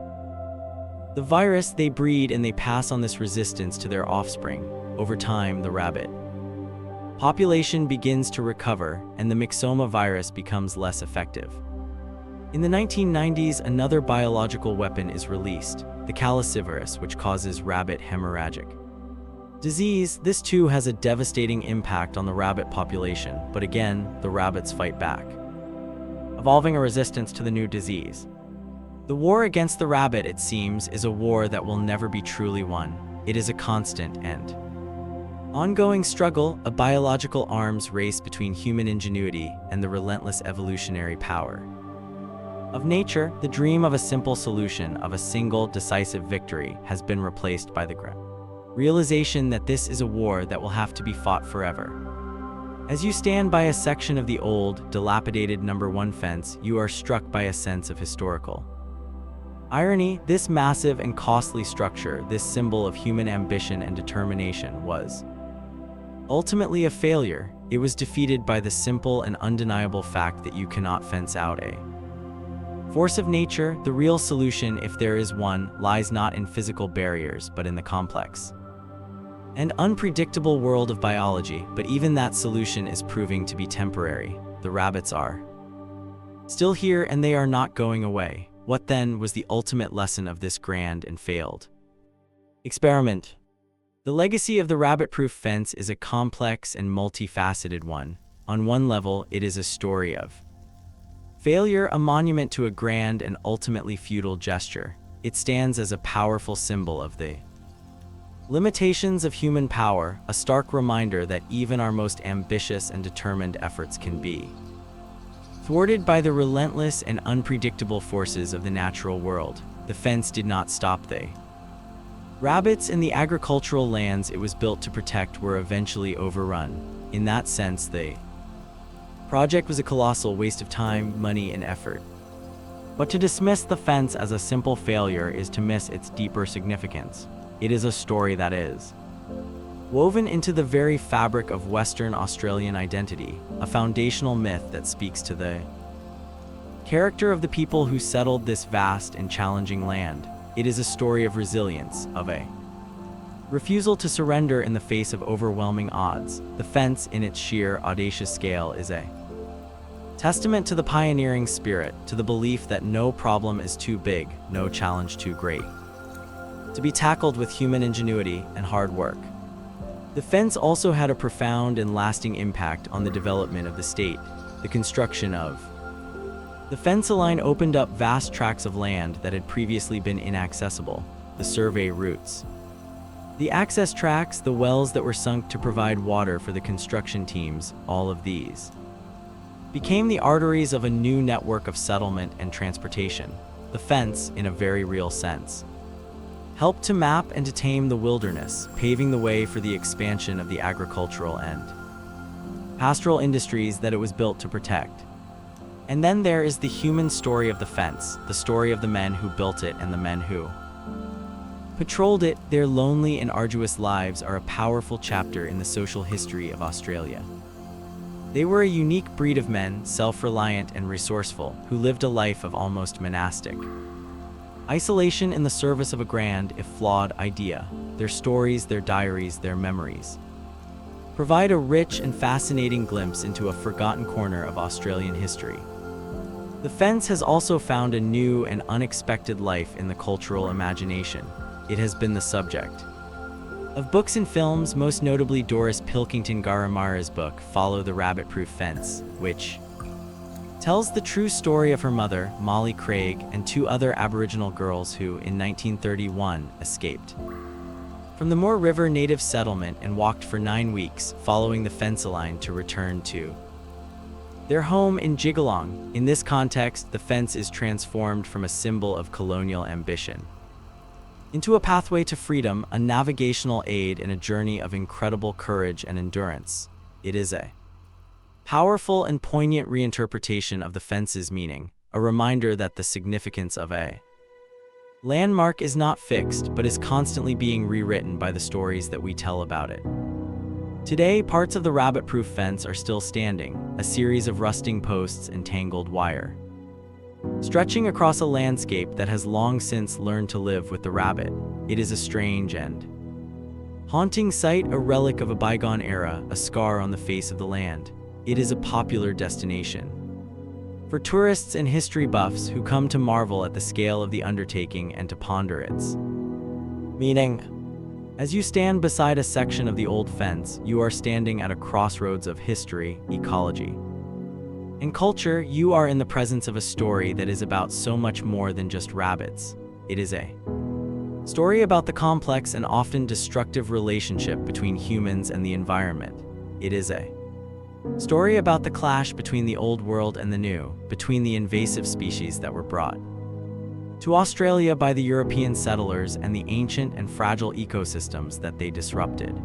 the virus. They breed and they pass on this resistance to their offspring. Over time, the rabbit population begins to recover, and the myxoma virus becomes less effective. In the 1990s, another biological weapon is released, the calicivirus, which causes rabbit hemorrhagic disease. This too has a devastating impact on the rabbit population, but again, the rabbits fight back, evolving a resistance to the new disease. The war against the rabbit, it seems, is a war that will never be truly won. It is a constant and ongoing struggle, a biological arms race between human ingenuity and the relentless evolutionary power of nature. The dream of a simple solution, of a single decisive victory, has been replaced by the realization that this is a war that will have to be fought forever. As you stand by a section of the old, dilapidated number 1 fence, you are struck by a sense of historical irony. This massive and costly structure, this symbol of human ambition and determination, was ultimately a failure. It was defeated by the simple and undeniable fact that you cannot fence out a force of nature. The real solution, if there is one, lies not in physical barriers, but in the complex and unpredictable world of biology. But even that solution is proving to be temporary. The rabbits are still here, and they are not going away. What then was the ultimate lesson of this grand and failed experiment? The legacy of the rabbit-proof fence is a complex and multifaceted one. On one level, it is a story of failure, a monument to a grand and ultimately futile gesture. It stands as a powerful symbol of the limitations of human power, a stark reminder that even our most ambitious and determined efforts can be thwarted by the relentless and unpredictable forces of the natural world. The fence did not stop the rabbits, and the agricultural lands it was built to protect were eventually overrun. In that sense, the project was a colossal waste of time, money, and effort. But to dismiss the fence as a simple failure is to miss its deeper significance. It is a story that is woven into the very fabric of Western Australian identity, a foundational myth that speaks to the character of the people who settled this vast and challenging land. It is a story of resilience, of a refusal to surrender in the face of overwhelming odds. The fence, in its sheer, audacious scale, is a testament to the pioneering spirit, to the belief that no problem is too big, no challenge too great to be tackled with human ingenuity and hard work. The fence also had a profound and lasting impact on the development of the state. The construction of the fence line opened up vast tracts of land that had previously been inaccessible. The survey routes, the access tracks, the wells that were sunk to provide water for the construction teams, all of these became the arteries of a new network of settlement and transportation. The fence, in a very real sense, helped to map and to tame the wilderness, paving the way for the expansion of the agricultural and pastoral industries that it was built to protect. And then there is the human story of the fence, the story of the men who built it and the men who patrolled it. Their lonely and arduous lives are a powerful chapter in the social history of Australia. They were a unique breed of men, self-reliant and resourceful, who lived a life of almost monastic isolation in the service of a grand, if flawed, idea. Their stories, their diaries, their memories provide a rich and fascinating glimpse into a forgotten corner of Australian history. The fence has also found a new and unexpected life in the cultural imagination. It has been the subject of books and films, most notably Doris Pilkington-Garamara's book, Follow the Rabbit-Proof Fence, which tells the true story of her mother, Molly Craig, and two other Aboriginal girls who, in 1931, escaped from the Moore River native settlement and walked for 9 weeks, following the fence line to return to their home in Jigalong. In this context, the fence is transformed from a symbol of colonial ambition into a pathway to freedom, a navigational aid in a journey of incredible courage and endurance. It is a powerful and poignant reinterpretation of the fence's meaning, a reminder that the significance of a landmark is not fixed, but is constantly being rewritten by the stories that we tell about it. Today, parts of the rabbit-proof fence are still standing, a series of rusting posts and tangled wire, stretching across a landscape that has long since learned to live with the rabbit. It is a strange and haunting sight, a relic of a bygone era, a scar on the face of the land. It is a popular destination for tourists and history buffs who come to marvel at the scale of the undertaking and to ponder its meaning. As you stand beside a section of the old fence, you are standing at a crossroads of history, ecology, and culture. You are in the presence of a story that is about so much more than just rabbits. It is a story about the complex and often destructive relationship between humans and the environment. It is a story about the clash between the old world and the new, between the invasive species that were brought to Australia by the European settlers and the ancient and fragile ecosystems that they disrupted.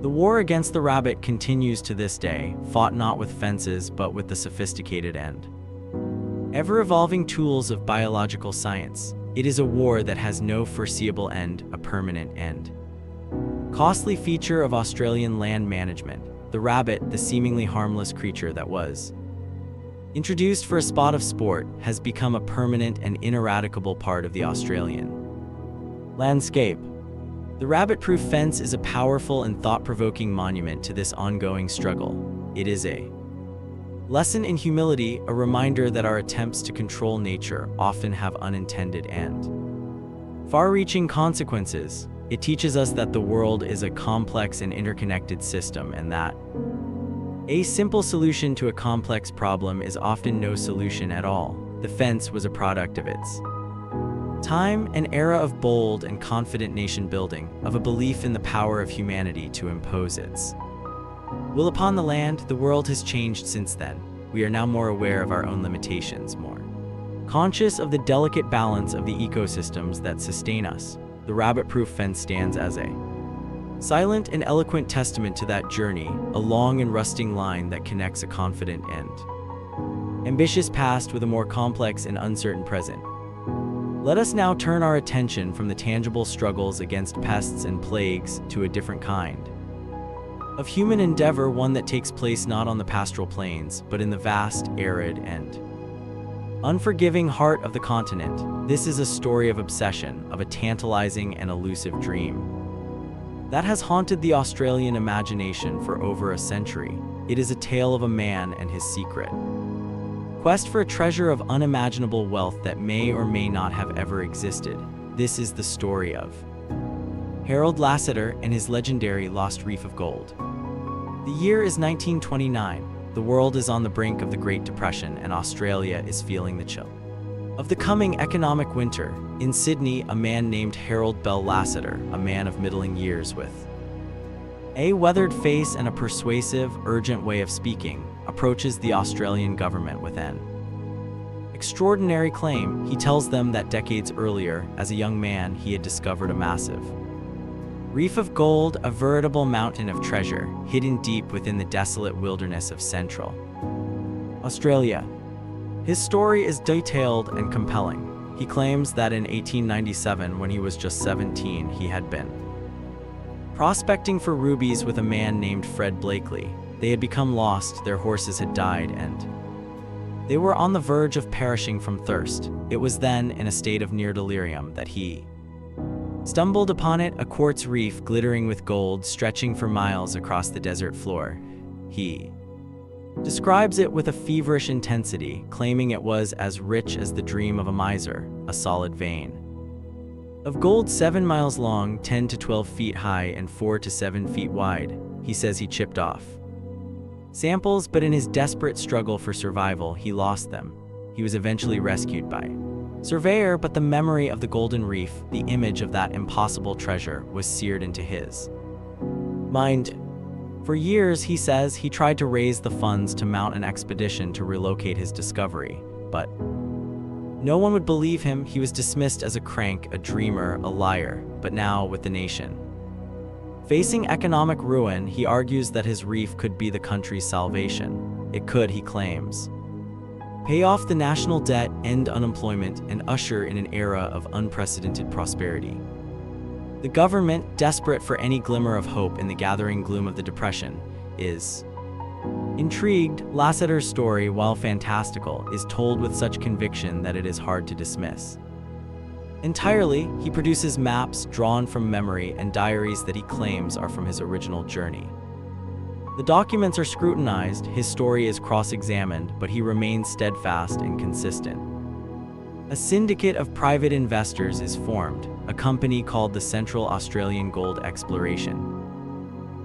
The war against the rabbit continues to this day, fought not with fences but with the sophisticated and ever-evolving tools of biological science. It is a war that has no foreseeable end, a permanent end. Costly feature of Australian land management. The rabbit, the seemingly harmless creature that was introduced for a spot of sport, has become a permanent and ineradicable part of the Australian landscape. The rabbit-proof fence is a powerful and thought-provoking monument to this ongoing struggle. It is a lesson in humility, a reminder that our attempts to control nature often have unintended and far-reaching consequences. It teaches us that the world is a complex and interconnected system, and that a simple solution to a complex problem is often no solution at all. The fence was a product of its time, an era of bold and confident nation building, of a belief in the power of humanity to impose its will upon the land. The world has changed since then. We are now more aware of our own limitations, more conscious of the delicate balance of the ecosystems that sustain us. The rabbit-proof fence stands as a silent and eloquent testament to that journey, a long and rusting line that connects a confident and ambitious past with a more complex and uncertain present. Let us now turn our attention from the tangible struggles against pests and plagues to a different kind of human endeavor, one that takes place not on the pastoral plains, but in the vast, arid, and unforgiving heart of the continent. This is a story of obsession, of a tantalizing and elusive dream that has haunted the Australian imagination for over a century. It is a tale of a man and his secret quest for a treasure of unimaginable wealth that may or may not have ever existed. This is the story of Harold Lasseter and his legendary Lost Reef of Gold. The year is 1929. The world is on the brink of the Great Depression, and Australia is feeling the chill of the coming economic winter. In Sydney, a man named Harold Bell Lasseter, a man of middling years with a weathered face and a persuasive, urgent way of speaking, approaches the Australian government with an extraordinary claim. He tells them that decades earlier, as a young man, he had discovered a massive reef of gold, a veritable mountain of treasure, hidden deep within the desolate wilderness of Central Australia. His story is detailed and compelling. He claims that in 1897, when he was just 17, he had been prospecting for rubies with a man named Fred Blakely. They had become lost, their horses had died, and they were on the verge of perishing from thirst. It was then, in a state of near delirium, that he stumbled upon it, a quartz reef glittering with gold, stretching for miles across the desert floor. He describes it with a feverish intensity, claiming it was as rich as the dream of a miser, a solid vein of gold 7 miles long, 10 to 12 feet high, and 4 to 7 feet wide. He says he chipped off samples, but in his desperate struggle for survival, he lost them. He was eventually rescued by a surveyor, but the memory of the golden reef, the image of that impossible treasure, was seared into his mind. For years, he says, he tried to raise the funds to mount an expedition to relocate his discovery, but no one would believe him. He was dismissed as a crank, a dreamer, a liar. But now, with the nation facing economic ruin, he argues that his reef could be the country's salvation. It could, he claims, pay off the national debt, end unemployment, and usher in an era of unprecedented prosperity. The government, desperate for any glimmer of hope in the gathering gloom of the Depression, is intrigued. Lasseter's story, while fantastical, is told with such conviction that it is hard to dismiss entirely. He produces maps drawn from memory and diaries that he claims are from his original journey. The documents are scrutinized, his story is cross-examined, but he remains steadfast and consistent. A syndicate of private investors is formed, a company called the Central Australian Gold Exploration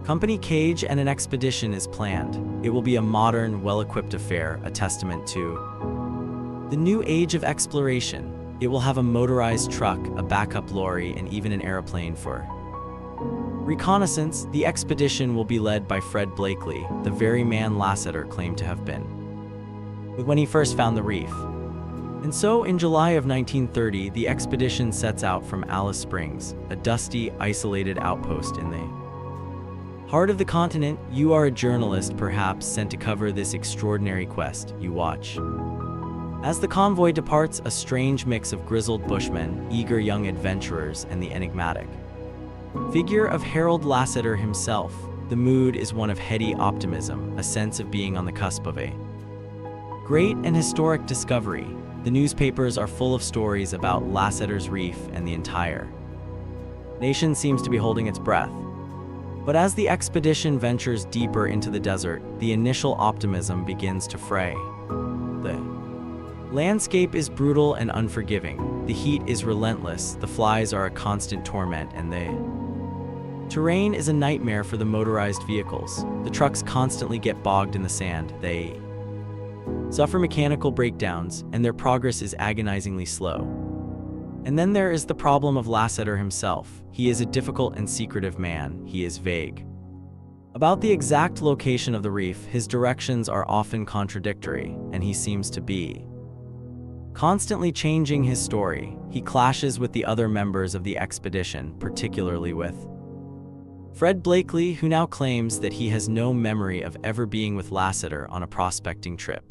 Company Cage, and an expedition is planned. It will be a modern, well-equipped affair, a testament to the new age of exploration. It will have a motorized truck, a backup lorry, and even an airplane for reconnaissance. The expedition will be led by Fred Blakely, the very man Lasseter claimed to have been when he first found the reef. And so, in July of 1930, the expedition sets out from Alice Springs, a dusty, isolated outpost in the heart of the continent. You are a journalist, perhaps, sent to cover this extraordinary quest. You watch as the convoy departs, a strange mix of grizzled bushmen, eager young adventurers, and the enigmatic figure of Harold Lasseter himself. The mood is one of heady optimism, a sense of being on the cusp of a great and historic discovery. The newspapers are full of stories about Lasseter's reef, and the entire nation seems to be holding its breath. But as the expedition ventures deeper into the desert, the initial optimism begins to fray. The landscape is brutal and unforgiving. The heat is relentless, the flies are a constant torment, and the terrain is a nightmare for the motorized vehicles. The trucks constantly get bogged in the sand, they suffer mechanical breakdowns, and their progress is agonizingly slow. And then there is the problem of Lasseter himself. He is a difficult and secretive man. He is vague about the exact location of the reef, his directions are often contradictory, and he seems to be constantly changing his story. He clashes with the other members of the expedition, particularly with Fred Blakely, who now claims that he has no memory of ever being with Lasseter on a prospecting trip.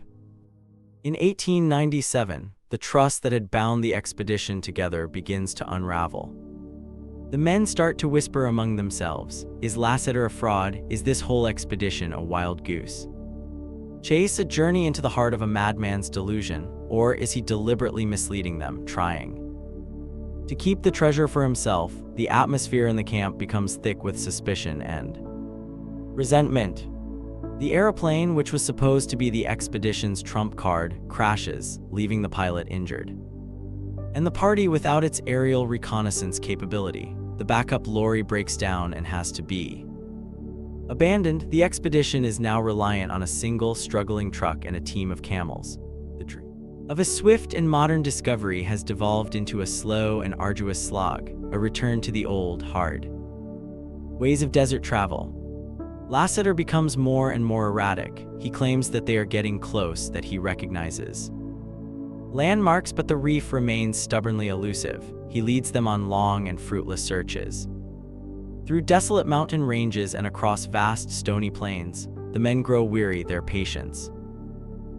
In 1897, the trust that had bound the expedition together begins to unravel. The men start to whisper among themselves, is Lasseter a fraud? Is this whole expedition a wild goose chase, a journey into the heart of a madman's delusion? Or is he deliberately misleading them, trying to keep the treasure for himself? The atmosphere in the camp becomes thick with suspicion and resentment. The airplane, which was supposed to be the expedition's trump card, crashes, leaving the pilot injured, and the party without its aerial reconnaissance capability. The backup lorry breaks down and has to be abandoned. The expedition is now reliant on a single struggling truck and a team of camels. The dream of a swift and modern discovery has devolved into a slow and arduous slog, a return to the old, hard ways of desert travel. Lasseter becomes more and more erratic. He claims that they are getting close, that he recognizes landmarks, but the reef remains stubbornly elusive. He leads them on long and fruitless searches. Through desolate mountain ranges and across vast stony plains, the men grow weary their patience.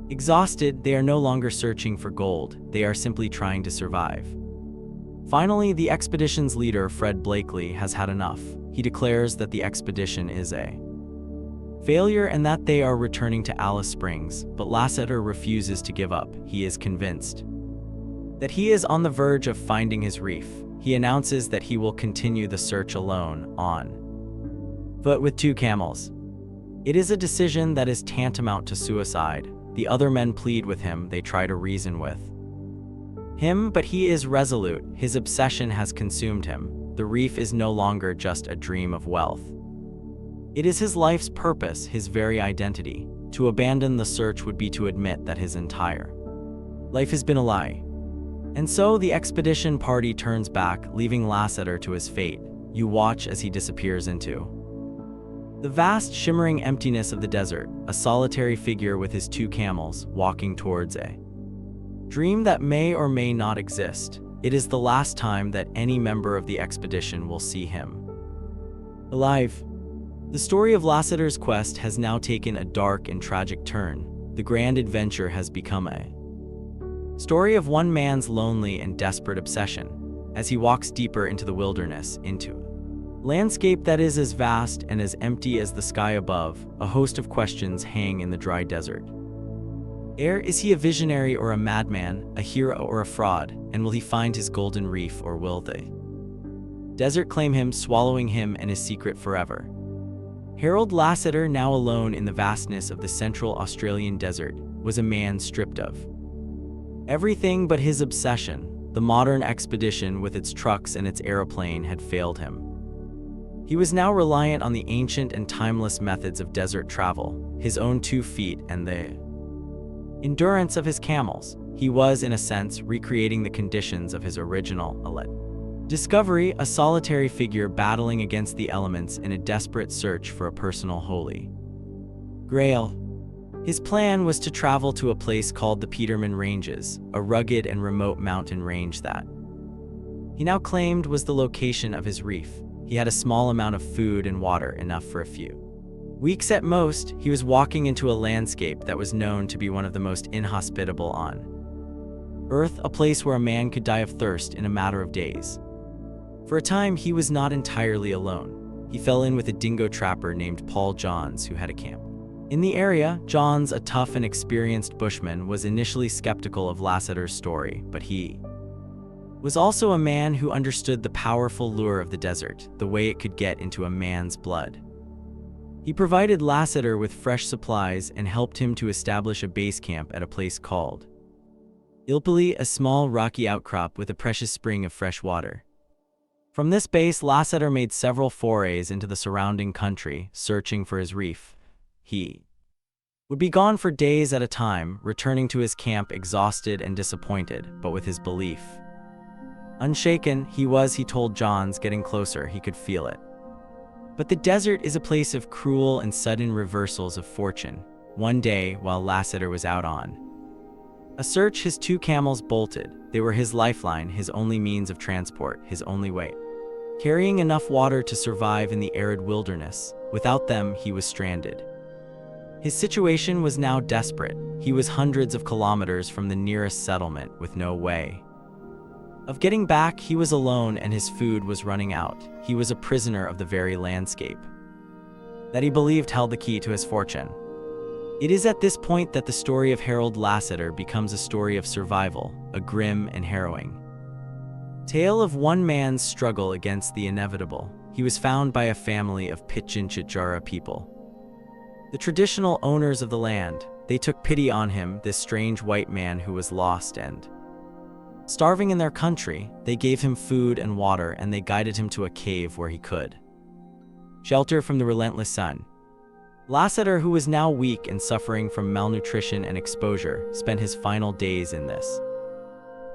Exhausted, they are no longer searching for gold, they are simply trying to survive. Finally, the expedition's leader, Fred Blakely, has had enough. He declares that the expedition is a failure and that they are returning to Alice Springs, but Lasseter refuses to give up. He is convinced that he is on the verge of finding his reef. He announces that he will continue the search alone, on foot with 2 camels. It is a decision that is tantamount to suicide. The other men plead with him, they try to reason with him, but he is resolute. His obsession has consumed him. The reef is no longer just a dream of wealth. It is his life's purpose, his very identity. To abandon the search would be to admit that his entire life has been a lie. And so the expedition party turns back, leaving Lasseter to his fate. You watch as he disappears into the vast, shimmering emptiness of the desert, a solitary figure with his 2 camels, walking towards a dream that may or may not exist. It is the last time that any member of the expedition will see him alive. The story of Lasseter's quest has now taken a dark and tragic turn. The grand adventure has become a story of one man's lonely and desperate obsession, as he walks deeper into the wilderness, into a landscape that is as vast and as empty as the sky above. A host of questions hang in the dry desert air. Is he a visionary or a madman, a hero or a fraud? And will he find his golden reef, or will the desert claim him, swallowing him and his secret forever? Harold Lasseter, now alone in the vastness of the central Australian desert, was a man stripped of everything but his obsession. The modern expedition with its trucks and its aeroplane had failed him. He was now reliant on the ancient and timeless methods of desert travel, his own 2 feet and the endurance of his camels. He was, in a sense, recreating the conditions of his original discovery, a solitary figure battling against the elements in a desperate search for a personal holy grail. His plan was to travel to a place called the Peterman Ranges, a rugged and remote mountain range that he now claimed was the location of his reef. He had a small amount of food and water, enough for a few weeks at most. He was walking into a landscape that was known to be one of the most inhospitable on Earth, a place where a man could die of thirst in a matter of days. For a time, he was not entirely alone. He fell in with a dingo trapper named Paul Johns, who had a camp in the area. Johns, a tough and experienced bushman, was initially skeptical of Lasseter's story, but he was also a man who understood the powerful lure of the desert, the way it could get into a man's blood. He provided Lasseter with fresh supplies and helped him to establish a base camp at a place called Ilpili, a small rocky outcrop with a precious spring of fresh water. From this base, Lasseter made several forays into the surrounding country, searching for his reef. He would be gone for days at a time, returning to his camp exhausted and disappointed, but with his belief unshaken. He told Johns, getting closer, he could feel it. But the desert is a place of cruel and sudden reversals of fortune. One day, while Lasseter was out on a search, his 2 camels bolted. They were his lifeline, his only means of transport, his only way carrying enough water to survive in the arid wilderness. Without them, he was stranded. His situation was now desperate. He was hundreds of kilometers from the nearest settlement with no way of getting back. He was alone and his food was running out. He was a prisoner of the very landscape that he believed held the key to his fortune. It is at this point that the story of Harold Lasseter becomes a story of survival, a grim and harrowing tale of one man's struggle against the inevitable. He was found by a family of Pitjantjatjara people, the traditional owners of the land. They took pity on him, this strange white man who was lost and starving in their country. They gave him food and water, and they guided him to a cave where he could shelter from the relentless sun. Lasseter, who was now weak and suffering from malnutrition and exposure, spent his final days in this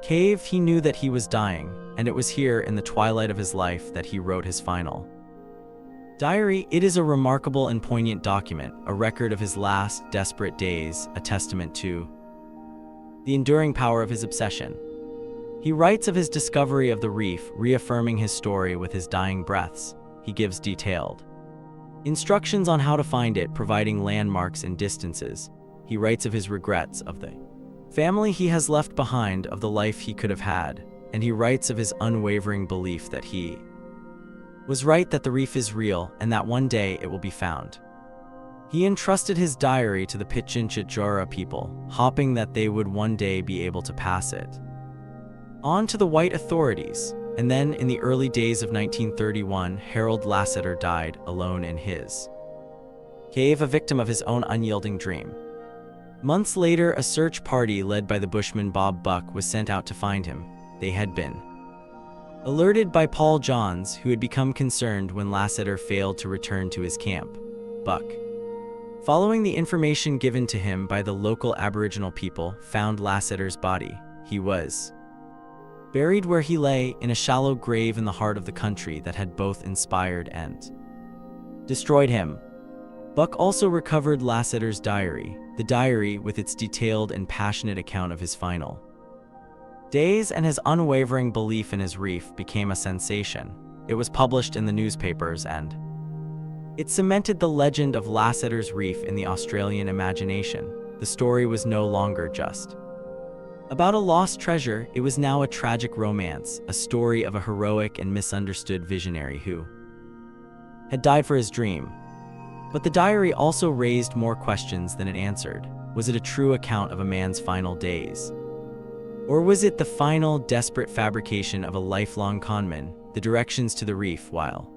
cave. He knew that he was dying, and it was here in the twilight of his life that he wrote his final diary. It is a remarkable and poignant document, a record of his last desperate days, a testament to the enduring power of his obsession. He writes of his discovery of the reef, reaffirming his story with his dying breaths. He gives detailed instructions on how to find it, providing landmarks and distances. He writes of his regrets, of the family he has left behind, of the life he could have had, and he writes of his unwavering belief that he was right, that the reef is real, and that one day it will be found. He entrusted his diary to the Pichinchajura people, hoping that they would one day be able to pass it on to the white authorities. And then, in the early days of 1931, Harold Lasseter died alone in his cave, a victim of his own unyielding dream. Months later, a search party led by the bushman Bob Buck was sent out to find him. They had been alerted by Paul Johns, who had become concerned when Lasseter failed to return to his camp. Buck, following the information given to him by the local Aboriginal people, found Lasseter's body. He was buried where he lay, in a shallow grave in the heart of the country that had both inspired and destroyed him. Buck also recovered Lasseter's diary, the diary with its detailed and passionate account of his final days, and his unwavering belief in his reef became a sensation. It was published in the newspapers, and it cemented the legend of Lasseter's reef in the Australian imagination. The story was no longer just about a lost treasure, it was now a tragic romance, a story of a heroic and misunderstood visionary who had died for his dream. But the diary also raised more questions than it answered. Was it a true account of a man's final days? Or was it the final, desperate fabrication of a lifelong conman? The directions to the reef, while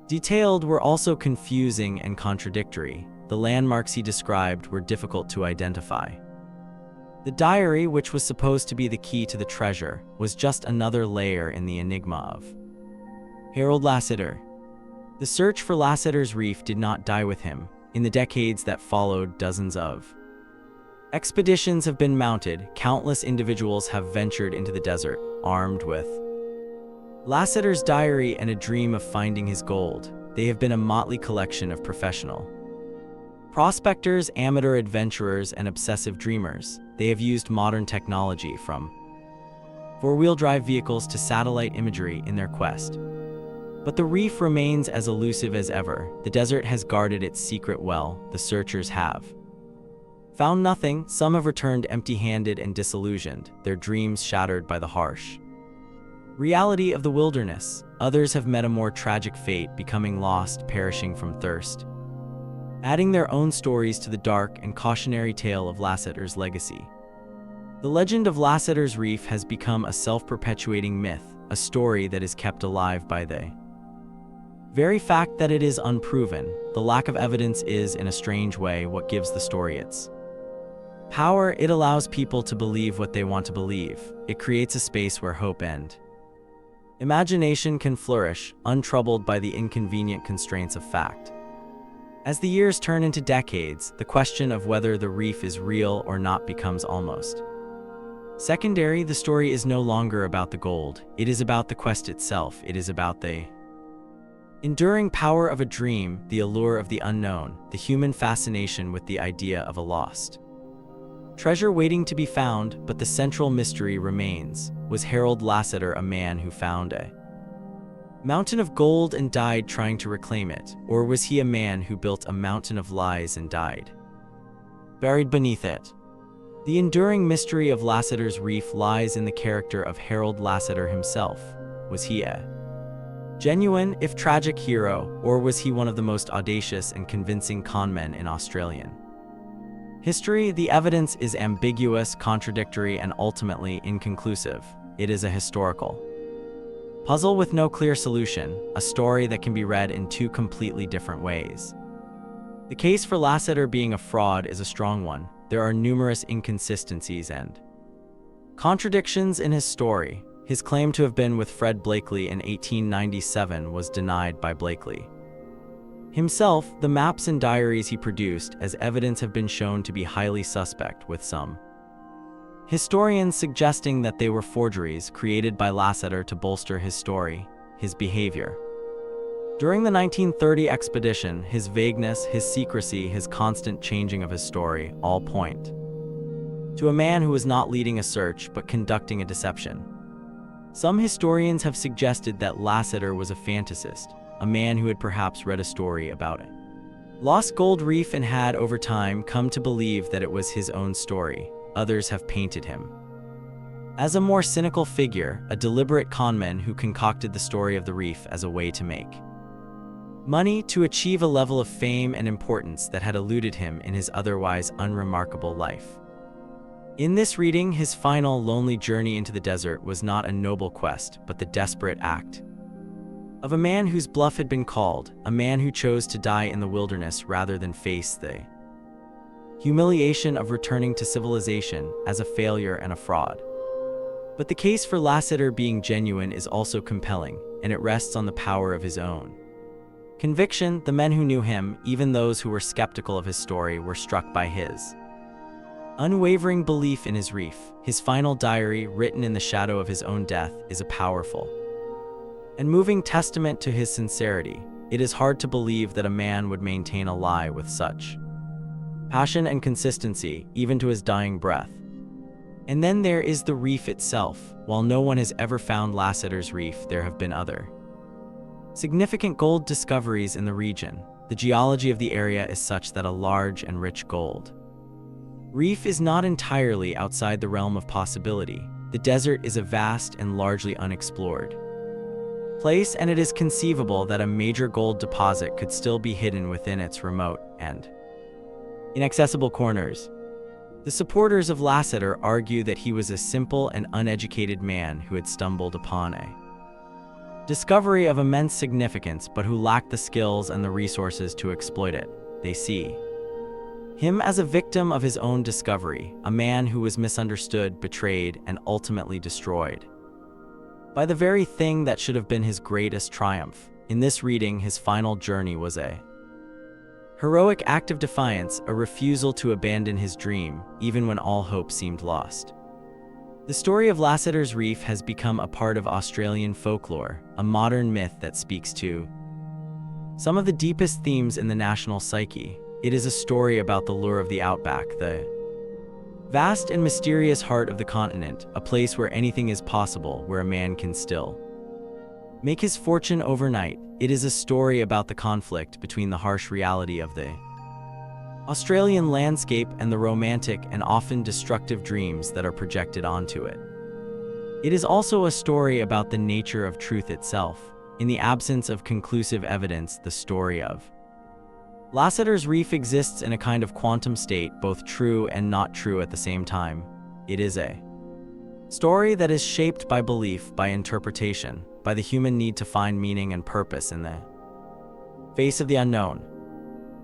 detailed, were also confusing and contradictory. The landmarks he described were difficult to identify. The diary, which was supposed to be the key to the treasure, was just another layer in the enigma of Harold Lasseter. The search for Lasseter's reef did not die with him. In the decades that followed, dozens of expeditions have been mounted. Countless individuals have ventured into the desert, armed with Lasseter's diary and a dream of finding his gold. They have been a motley collection of professional prospectors, amateur adventurers, and obsessive dreamers. They have used modern technology, from four-wheel drive vehicles to satellite imagery, in their quest. But the reef remains as elusive as ever. The desert has guarded its secret well. The searchers have found nothing. Some have returned empty-handed and disillusioned, their dreams shattered by the harsh reality of the wilderness. Others have met a more tragic fate, becoming lost, perishing from thirst, adding their own stories to the dark and cautionary tale of Lasseter's legacy. The legend of Lasseter's reef has become a self-perpetuating myth, a story that is kept alive by the very fact that it is unproven. The lack of evidence is, in a strange way, what gives the story its power. It allows people to believe what they want to believe. It creates a space where hope and imagination can flourish, untroubled by the inconvenient constraints of fact. As the years turn into decades, the question of whether the reef is real or not becomes almost secondary. The story is no longer about the gold. It is about the quest itself. It is about the enduring power of a dream, the allure of the unknown, the human fascination with the idea of a lost treasure waiting to be found. But the central mystery remains. Was Harold Lasseter a man who found a mountain of gold and died trying to reclaim it? Or was he a man who built a mountain of lies and died buried beneath it? The enduring mystery of Lasseter's reef lies in the character of Harold Lasseter himself. Was he a genuine, if tragic, hero, or was he one of the most audacious and convincing conmen in Australian history? The evidence is ambiguous, contradictory, and ultimately inconclusive. It is a historical puzzle with no clear solution, a story that can be read in two completely different ways. The case for Lasseter being a fraud is a strong one. There are numerous inconsistencies and contradictions in his story. His claim to have been with Fred Blakely in 1897 was denied by Blakely himself. The maps and diaries he produced as evidence have been shown to be highly suspect, with some historians suggesting that they were forgeries created by Lasseter to bolster his story. His behavior during the 1930 expedition, his vagueness, his secrecy, his constant changing of his story, all point to a man who was not leading a search but conducting a deception. Some historians have suggested that Lasseter was a fantasist, a man who had perhaps read a story about it. Lost Gold Reef and had, over time, come to believe that it was his own story. Others have painted him as a more cynical figure, a deliberate conman who concocted the story of the reef as a way to make money, to achieve a level of fame and importance that had eluded him in his otherwise unremarkable life. In this reading, his final, lonely journey into the desert was not a noble quest, but the desperate act of a man whose bluff had been called, a man who chose to die in the wilderness rather than face the humiliation of returning to civilization as a failure and a fraud. But the case for Lasseter being genuine is also compelling, and it rests on the power of his own conviction. The men who knew him, even those who were skeptical of his story, were struck by his unwavering belief in his reef. His final diary, written in the shadow of his own death, is a powerful and moving testament to his sincerity. It is hard to believe that a man would maintain a lie with such passion and consistency, even to his dying breath. And then there is the reef itself. While no one has ever found Lasseter's reef, there have been other significant gold discoveries in the region. The geology of the area is such that a large and rich gold reef is not entirely outside the realm of possibility. The desert is a vast and largely unexplored place, and it is conceivable that a major gold deposit could still be hidden within its remote and inaccessible corners. The supporters of Lasseter argue that he was a simple and uneducated man who had stumbled upon a discovery of immense significance, but who lacked the skills and the resources to exploit it. They see him as a victim of his own discovery, a man who was misunderstood, betrayed, and ultimately destroyed by the very thing that should have been his greatest triumph. In this reading, his final journey was a heroic act of defiance, a refusal to abandon his dream, even when all hope seemed lost. The story of Lasseter's reef has become a part of Australian folklore, a modern myth that speaks to some of the deepest themes in the national psyche. It is a story about the lure of the outback, the vast and mysterious heart of the continent, a place where anything is possible, where a man can still make his fortune overnight. It is a story about the conflict between the harsh reality of the Australian landscape and the romantic and often destructive dreams that are projected onto it. It is also a story about the nature of truth itself. In the absence of conclusive evidence, the story of Lasseter's reef exists in a kind of quantum state, both true and not true at the same time. It is a story that is shaped by belief, by interpretation, by the human need to find meaning and purpose in the face of the unknown.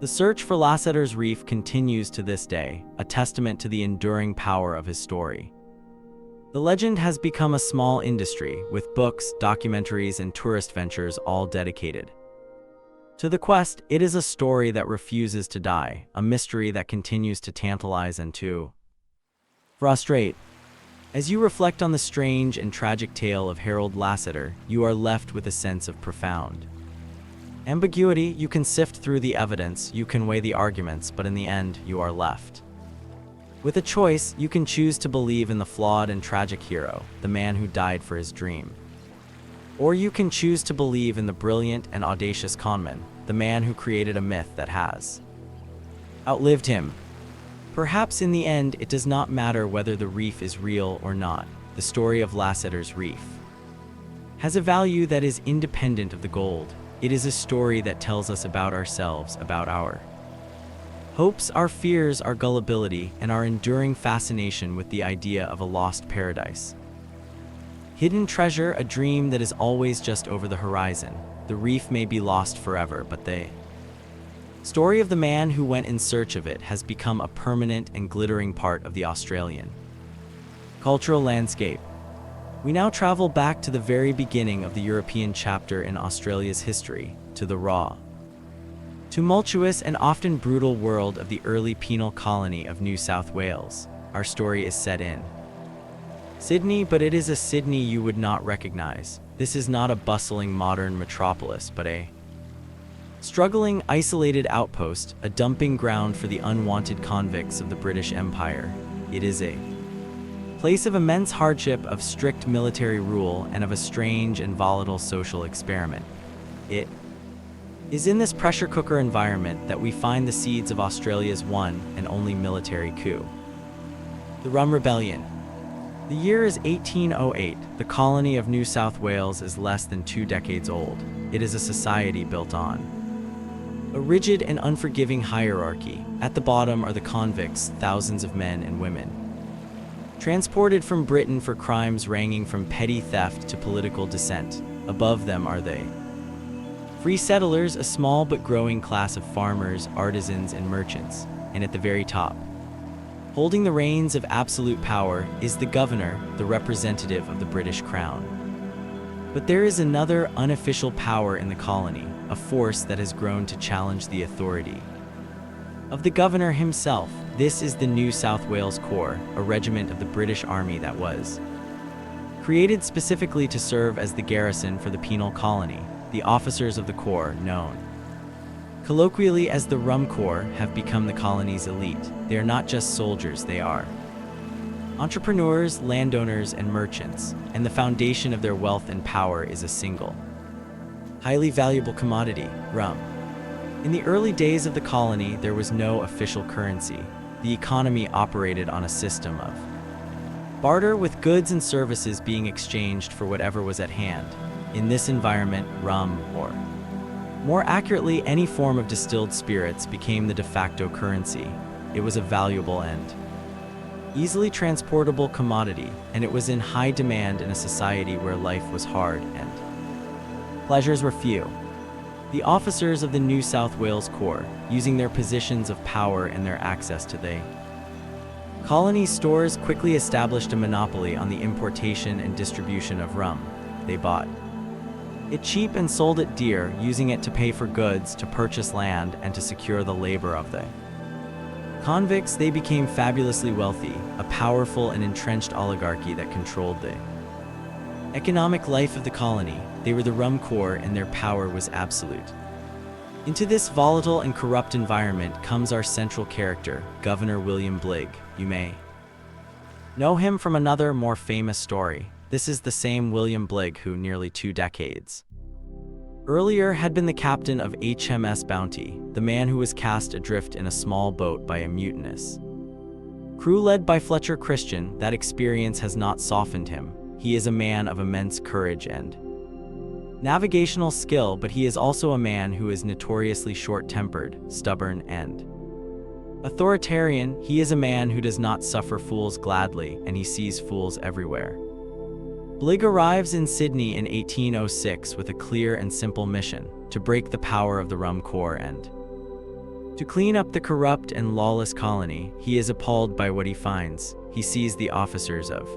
The search for Lasseter's reef continues to this day, a testament to the enduring power of his story. The legend has become a small industry, with books, documentaries, and tourist ventures all dedicated to the quest. It is a story that refuses to die, a mystery that continues to tantalize and to frustrate. As you reflect on the strange and tragic tale of Harold Lasseter, you are left with a sense of profound ambiguity. You can sift through the evidence, you can weigh the arguments, but in the end, you are left with a choice. You can choose to believe in the flawed and tragic hero, the man who died for his dream. Or you can choose to believe in the brilliant and audacious conman, the man who created a myth that has outlived him. Perhaps in the end, it does not matter whether the reef is real or not. The story of Lasseter's reef has a value that is independent of the gold. It is a story that tells us about ourselves, about our hopes, our fears, our gullibility, and our enduring fascination with the idea of a lost paradise. Hidden treasure, a dream that is always just over the horizon. The reef may be lost forever, but the story of the man who went in search of it has become a permanent and glittering part of the Australian cultural landscape. We now travel back to the very beginning of the European chapter in Australia's history, to the raw, tumultuous, and often brutal world of the early penal colony of New South Wales. Our story is set in Sydney, but it is a Sydney you would not recognize. This is not a bustling modern metropolis, but a struggling, isolated outpost, a dumping ground for the unwanted convicts of the British Empire. It is a place of immense hardship, of strict military rule, and of a strange and volatile social experiment. It is in this pressure cooker environment that we find the seeds of Australia's one and only military coup, the Rum Rebellion. The year is 1808. The colony of New South Wales is less than 2 decades old. It is a society built on a rigid and unforgiving hierarchy. At the bottom are the convicts, thousands of men and women, transported from Britain for crimes ranging from petty theft to political dissent. Above them are the free settlers, a small but growing class of farmers, artisans, and merchants. And at the very top, holding the reins of absolute power, is the governor, the representative of the British Crown. But there is another unofficial power in the colony, a force that has grown to challenge the authority of the governor himself. This is the New South Wales Corps, a regiment of the British Army that was created specifically to serve as the garrison for the penal colony. The officers of the Corps, known colloquially as the Rum Corps, have become the colony's elite. They are not just soldiers, they are entrepreneurs, landowners, and merchants, and the foundation of their wealth and power is a single, highly valuable commodity: rum. In the early days of the colony, there was no official currency. The economy operated on a system of barter, with goods and services being exchanged for whatever was at hand. In this environment, rum, or more accurately, any form of distilled spirits, became the de facto currency. It was a valuable and easily transportable commodity, and it was in high demand in a society where life was hard and pleasures were few. The officers of the New South Wales Corps, using their positions of power and their access to the colony stores, quickly established a monopoly on the importation and distribution of rum. They bought it cheap and sold it dear, using it to pay for goods, to purchase land, and to secure the labor of the convicts. They became fabulously wealthy, a powerful and entrenched oligarchy that controlled the economic life of the colony. They were the Rum Corps, and their power was absolute. Into this volatile and corrupt environment comes our central character, Governor William Bligg. You may know him from another, more famous story. This is the same William Bligg who, nearly 2 decades earlier, had been the captain of HMS Bounty, the man who was cast adrift in a small boat by a mutinous crew led by Fletcher Christian. That experience has not softened him. He is a man of immense courage and navigational skill, but he is also a man who is notoriously short-tempered, stubborn, and authoritarian. He is a man who does not suffer fools gladly, and he sees fools everywhere. Bligg arrives in Sydney in 1806 with a clear and simple mission: to break the power of the Rum Corps and to clean up the corrupt and lawless colony. He is appalled by what he finds. He sees the officers of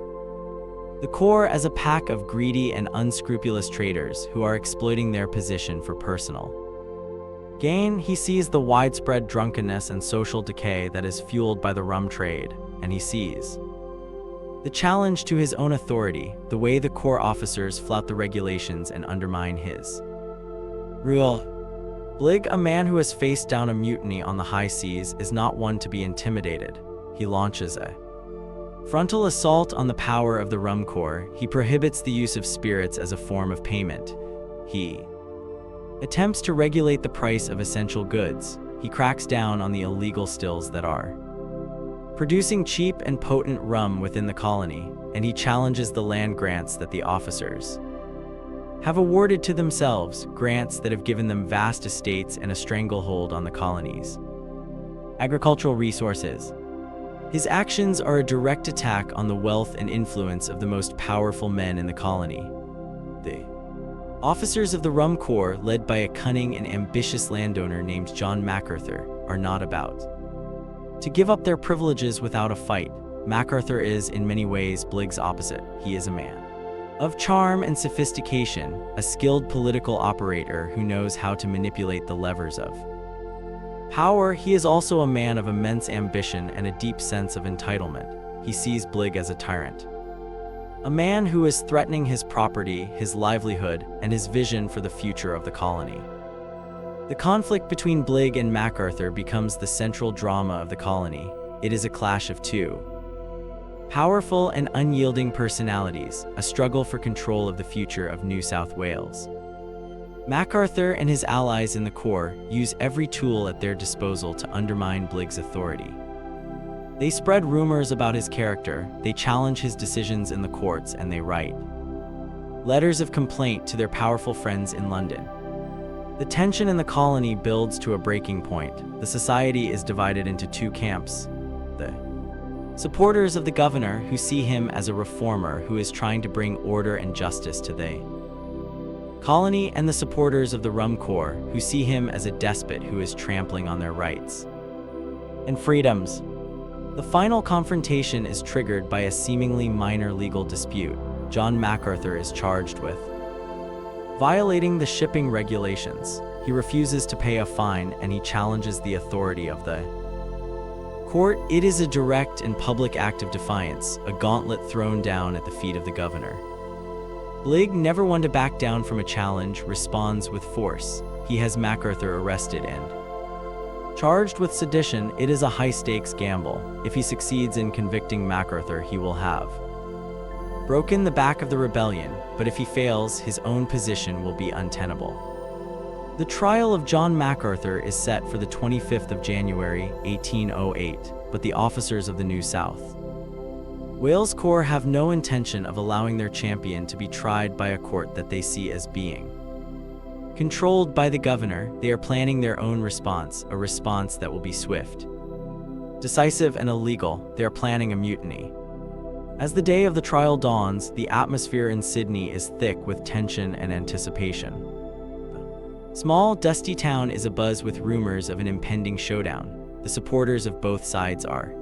the Corps as a pack of greedy and unscrupulous traders who are exploiting their position for personal gain. He sees the widespread drunkenness and social decay that is fueled by the rum trade, and he sees the challenge to his own authority, the way the Corps officers flout the regulations and undermine his rule. Bligg, a man who has faced down a mutiny on the high seas, is not one to be intimidated. He launches a frontal assault on the power of the Rum Corps. He prohibits the use of spirits as a form of payment. He attempts to regulate the price of essential goods. He cracks down on the illegal stills that are producing cheap and potent rum within the colony, and he challenges the land grants that the officers have awarded to themselves, grants that have given them vast estates and a stranglehold on the colony's agricultural resources. His actions are a direct attack on the wealth and influence of the most powerful men in the colony. The officers of the Rum Corps, led by a cunning and ambitious landowner named John MacArthur, are not about to give up their privileges without a fight. MacArthur is, in many ways, Bligg's opposite. He is a man of charm and sophistication, a skilled political operator who knows how to manipulate the levers of power. He is also a man of immense ambition and a deep sense of entitlement. He sees Bligg as a tyrant, a man who is threatening his property, his livelihood, and his vision for the future of the colony. The conflict between Bligg and MacArthur becomes the central drama of the colony. It is a clash of two Powerful and unyielding personalities, a struggle for control of the future of New South Wales. MacArthur and his allies in the Corps use every tool at their disposal to undermine Bligg's authority. They spread rumors about his character, they challenge his decisions in the courts, and they write letters of complaint to their powerful friends in London. The tension in the colony builds to a breaking point. The society is divided into two camps. The supporters of the governor, who see him as a reformer who is trying to bring order and justice to the colony, and the supporters of the Rum Corps, who see him as a despot who is trampling on their rights and freedoms. The final confrontation is triggered by a seemingly minor legal dispute. John MacArthur is charged with violating the shipping regulations. He refuses to pay a fine and he challenges the authority of the court. It is a direct and public act of defiance, a gauntlet thrown down at the feet of the governor. Bligg, never one to back down from a challenge, responds with force. He has MacArthur arrested and charged with sedition. It is a high-stakes gamble. If he succeeds in convicting MacArthur, he will have broken the back of the rebellion, but if he fails, his own position will be untenable. The trial of John MacArthur is set for the 25th of January, 1808, but the officers of the New South Wales Corps have no intention of allowing their champion to be tried by a court that they see as being controlled by the governor. They are planning their own response, a response that will be swift, decisive, and illegal. They are planning a mutiny. As the day of the trial dawns, the atmosphere in Sydney is thick with tension and anticipation. The small, dusty town is abuzz with rumors of an impending showdown. The supporters of both sides are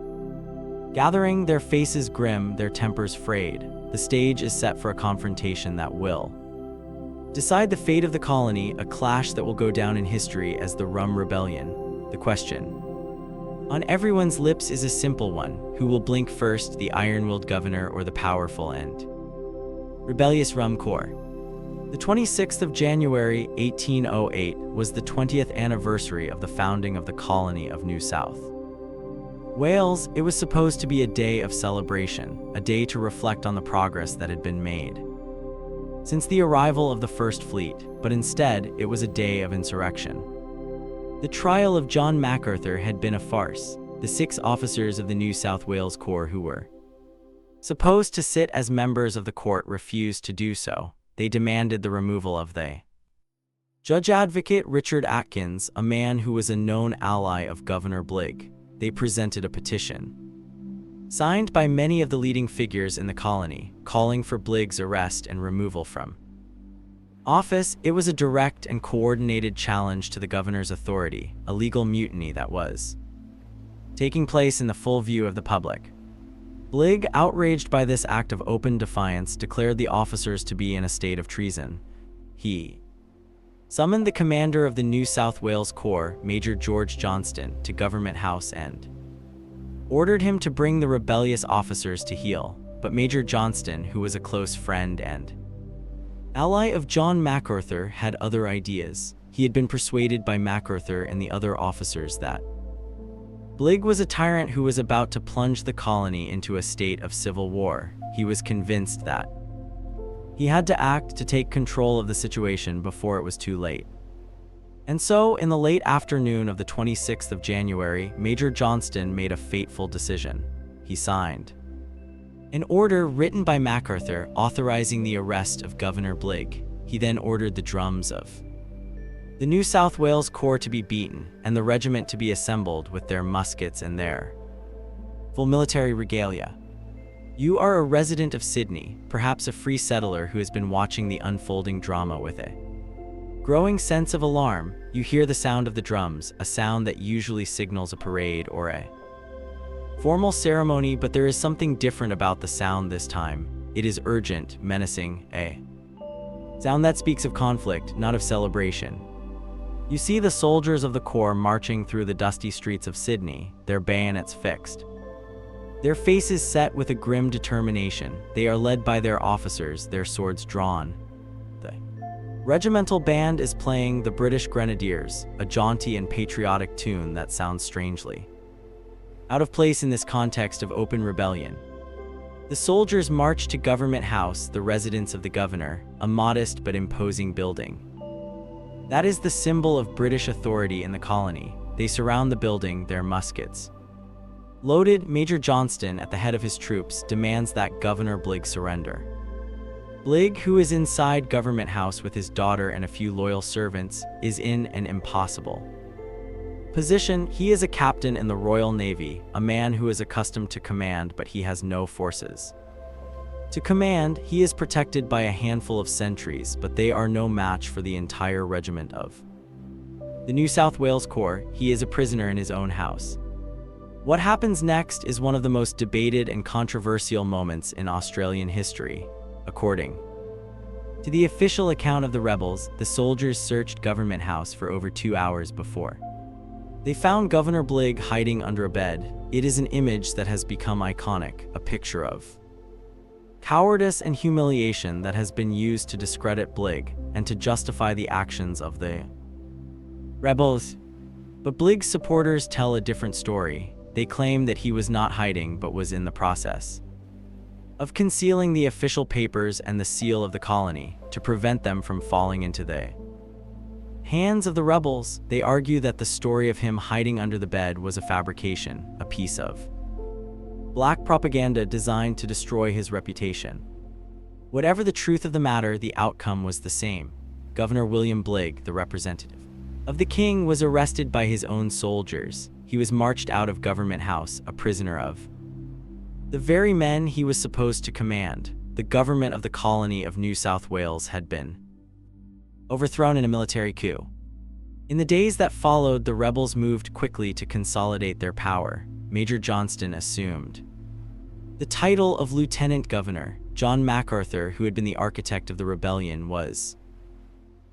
gathering, their faces grim, their tempers frayed. The stage is set for a confrontation that will decide the fate of the colony, a clash that will go down in history as the Rum Rebellion. The question on everyone's lips is a simple one: who will blink first, the iron-willed governor or the powerful and rebellious Rum Corps? The 26th of January, 1808 was the 20th anniversary of the founding of the colony of New South Wales. It was supposed to be a day of celebration, a day to reflect on the progress that had been made since the arrival of the First Fleet, but instead, it was a day of insurrection. The trial of John MacArthur had been a farce. The 6 officers of the New South Wales Corps who were supposed to sit as members of the court refused to do so. They demanded the removal of the Judge Advocate Richard Atkins, a man who was a known ally of Governor Bligg. They presented a petition signed by many of the leading figures in the colony, calling for Bligg's arrest and removal from office. It was a direct and coordinated challenge to the governor's authority, a legal mutiny that was taking place in the full view of the public. Bligg, outraged by this act of open defiance, declared the officers to be in a state of treason. He summoned the commander of the New South Wales Corps, Major George Johnston, to Government House and ordered him to bring the rebellious officers to heel. But Major Johnston, who was a close friend and ally of John MacArthur, had other ideas. He had been persuaded by MacArthur and the other officers that Bligg was a tyrant who was about to plunge the colony into a state of civil war. He was convinced that he had to act to take control of the situation before it was too late. And so, in the late afternoon of the 26th of January, Major Johnston made a fateful decision. He signed an order written by MacArthur authorizing the arrest of Governor Bligg. He then ordered the drums of the New South Wales Corps to be beaten and the regiment to be assembled with their muskets and their full military regalia. You are a resident of Sydney, perhaps a free settler who has been watching the unfolding drama with a growing sense of alarm. You hear the sound of the drums, a sound that usually signals a parade or a formal ceremony, but there is something different about the sound this time. It is urgent, menacing, a sound that speaks of conflict, not of celebration. You see the soldiers of the Corps marching through the dusty streets of Sydney, their bayonets fixed, their faces set with a grim determination. They are led by their officers, their swords drawn. The regimental band is playing the British Grenadiers, a jaunty and patriotic tune that sounds strangely out of place in this context of open rebellion. The soldiers marched to Government House, the residence of the governor, a modest but imposing building. That is the symbol of British authority in the colony. They surround the building, their muskets loaded. Major Johnston, at the head of his troops, demands that Governor Bligg surrender. Bligg, who is inside Government House with his daughter and a few loyal servants, is in an impossible position. He is a captain in the Royal Navy, a man who is accustomed to command, but he has no forces to command. He is protected by a handful of sentries, but they are no match for the entire regiment of the New South Wales Corps. He is a prisoner in his own house. What happens next is one of the most debated and controversial moments in Australian history. According to the official account of the rebels, the soldiers searched Government House for over 2 hours before they found Governor Bligg hiding under a bed. It is an image that has become iconic, a picture of cowardice and humiliation that has been used to discredit Bligg and to justify the actions of the rebels. But Bligg's supporters tell a different story. They claim that he was not hiding but was in the process of concealing the official papers and the seal of the colony to prevent them from falling into the hands of the rebels. They argue that the story of him hiding under the bed was a fabrication, a piece of black propaganda designed to destroy his reputation. Whatever the truth of the matter, the outcome was the same. Governor William Bligg, the representative of the king, was arrested by his own soldiers. He was marched out of Government House, a prisoner of the very men he was supposed to command. The government of the colony of New South Wales had been overthrown in a military coup. In the days that followed, the rebels moved quickly to consolidate their power. Major Johnston assumed the title of Lieutenant Governor. John MacArthur, who had been the architect of the rebellion, was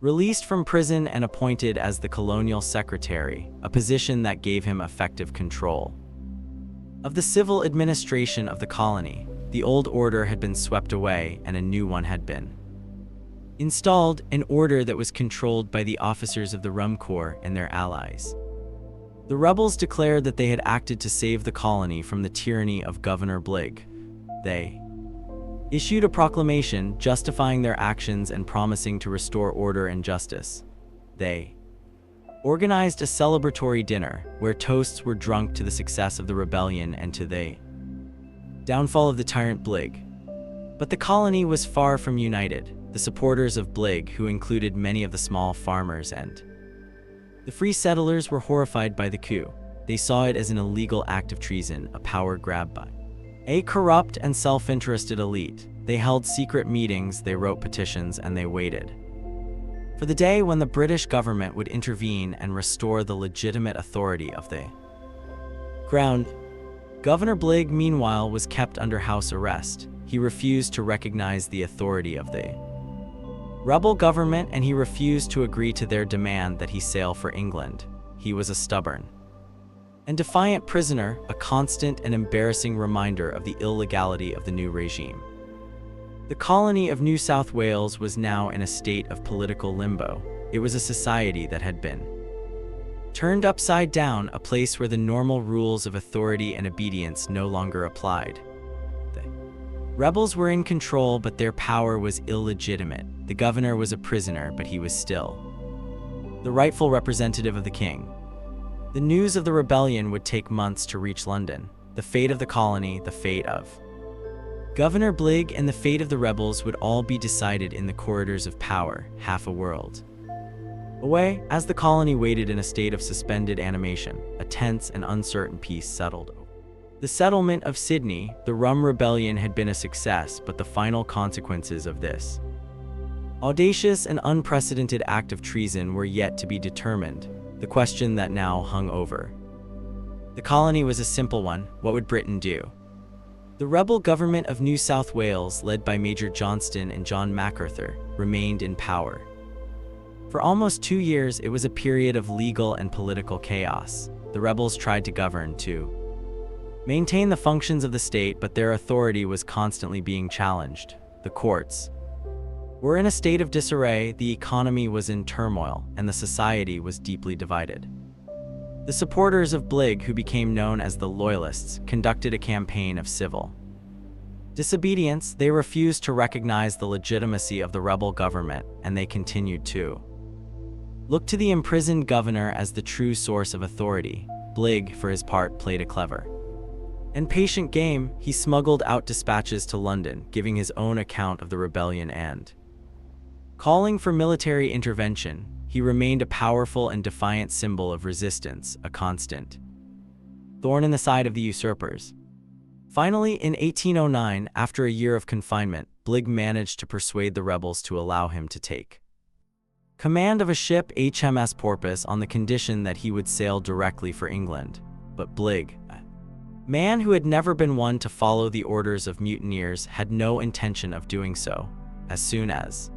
released from prison and appointed as the colonial secretary, a position that gave him effective control of the civil administration of the colony. The old order had been swept away and a new one had been installed, an order that was controlled by the officers of the Rum Corps and their allies. The rebels declared that they had acted to save the colony from the tyranny of Governor Bligg. They issued a proclamation justifying their actions and promising to restore order and justice. They organized a celebratory dinner where toasts were drunk to the success of the rebellion and to the downfall of the tyrant Bligg. But the colony was far from united. The supporters of Bligg, who included many of the small farmers and the free settlers, were horrified by the coup. They saw it as an illegal act of treason, a power grab by a corrupt and self-interested elite. They held secret meetings, they wrote petitions, and they waited for the day when the British government would intervene and restore the legitimate authority of the crown. Governor Bligg, meanwhile, was kept under house arrest. He refused to recognize the authority of the rebel government, and he refused to agree to their demand that he sail for England. He was a stubborn and defiant prisoner, a constant and embarrassing reminder of the illegality of the new regime. The colony of New South Wales was now in a state of political limbo. It was a society that had been turned upside down, a place where the normal rules of authority and obedience no longer applied. The rebels were in control, but their power was illegitimate. The governor was a prisoner, but he was still the rightful representative of the king. The news of the rebellion would take months to reach London. The fate of the colony, the fate of Governor Bligg, and the fate of the rebels would all be decided in the corridors of power, half a world away. As the colony waited in a state of suspended animation, a tense and uncertain peace settled. The settlement of Sydney, the Rum Rebellion, had been a success, but the final consequences of this audacious and unprecedented act of treason were yet to be determined. The question that now hung over the colony was a simple one: what would Britain do? The rebel government of New South Wales, led by Major Johnston and John MacArthur, remained in power. For almost 2 years, it was a period of legal and political chaos. The rebels tried to govern, to maintain the functions of the state, but their authority was constantly being challenged. The courts were in a state of disarray, the economy was in turmoil, and the society was deeply divided. The supporters of Bligg, who became known as the Loyalists, conducted a campaign of civil Disobedience, they refused to recognize the legitimacy of the rebel government, and they continued to look to the imprisoned governor as the true source of authority. Bligh, for his part, played a clever and patient game. He smuggled out dispatches to London, giving his own account of the rebellion and calling for military intervention. He remained a powerful and defiant symbol of resistance, a constant thorn in the side of the usurpers. Finally, in 1809, after a year of confinement, Bligh managed to persuade the rebels to allow him to take command of a ship, HMS Porpoise, on the condition that he would sail directly for England. But Bligh, a man who had never been one to follow the orders of mutineers, had no intention of doing so. As soon as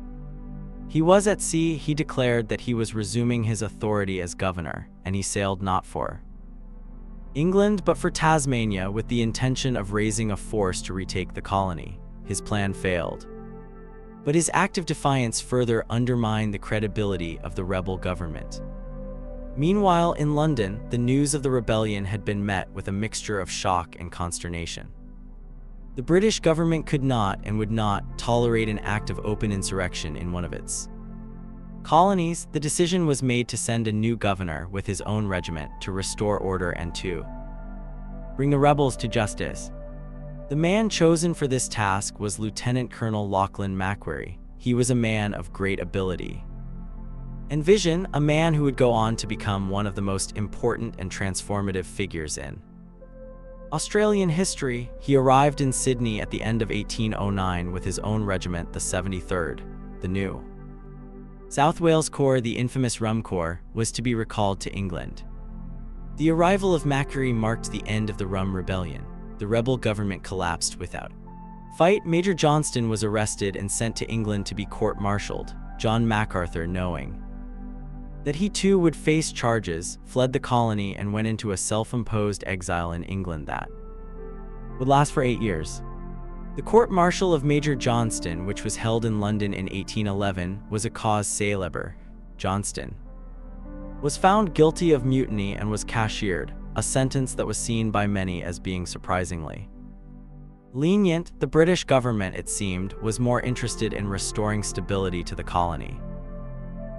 he was at sea, he declared that he was resuming his authority as governor, and he sailed not for England but for Tasmania with the intention of raising a force to retake the colony. His plan failed, but his act of defiance further undermined the credibility of the rebel government. Meanwhile, in London, the news of the rebellion had been met with a mixture of shock and consternation. The British government could not and would not tolerate an act of open insurrection in one of its colonies. The decision was made to send a new governor with his own regiment to restore order and to bring the rebels to justice. The man chosen for this task was Lieutenant Colonel Lachlan Macquarie. He was a man of great ability and vision, a man who would go on to become one of the most important and transformative figures in Australian history. He arrived in Sydney at the end of 1809 with his own regiment, the 73rd, the New South Wales Corps. The infamous Rum Corps was to be recalled to England. The arrival of Macquarie marked the end of the Rum Rebellion. The rebel government collapsed without fight. Major Johnston was arrested and sent to England to be court-martialed. John MacArthur, knowing that he too would face charges, fled the colony and went into a self-imposed exile in England that would last for 8 years. The court-martial of Major Johnston, which was held in London in 1811, was a cause célèbre. Johnston was found guilty of mutiny and was cashiered, a sentence that was seen by many as being surprisingly lenient. The British government, it seemed, was more interested in restoring stability to the colony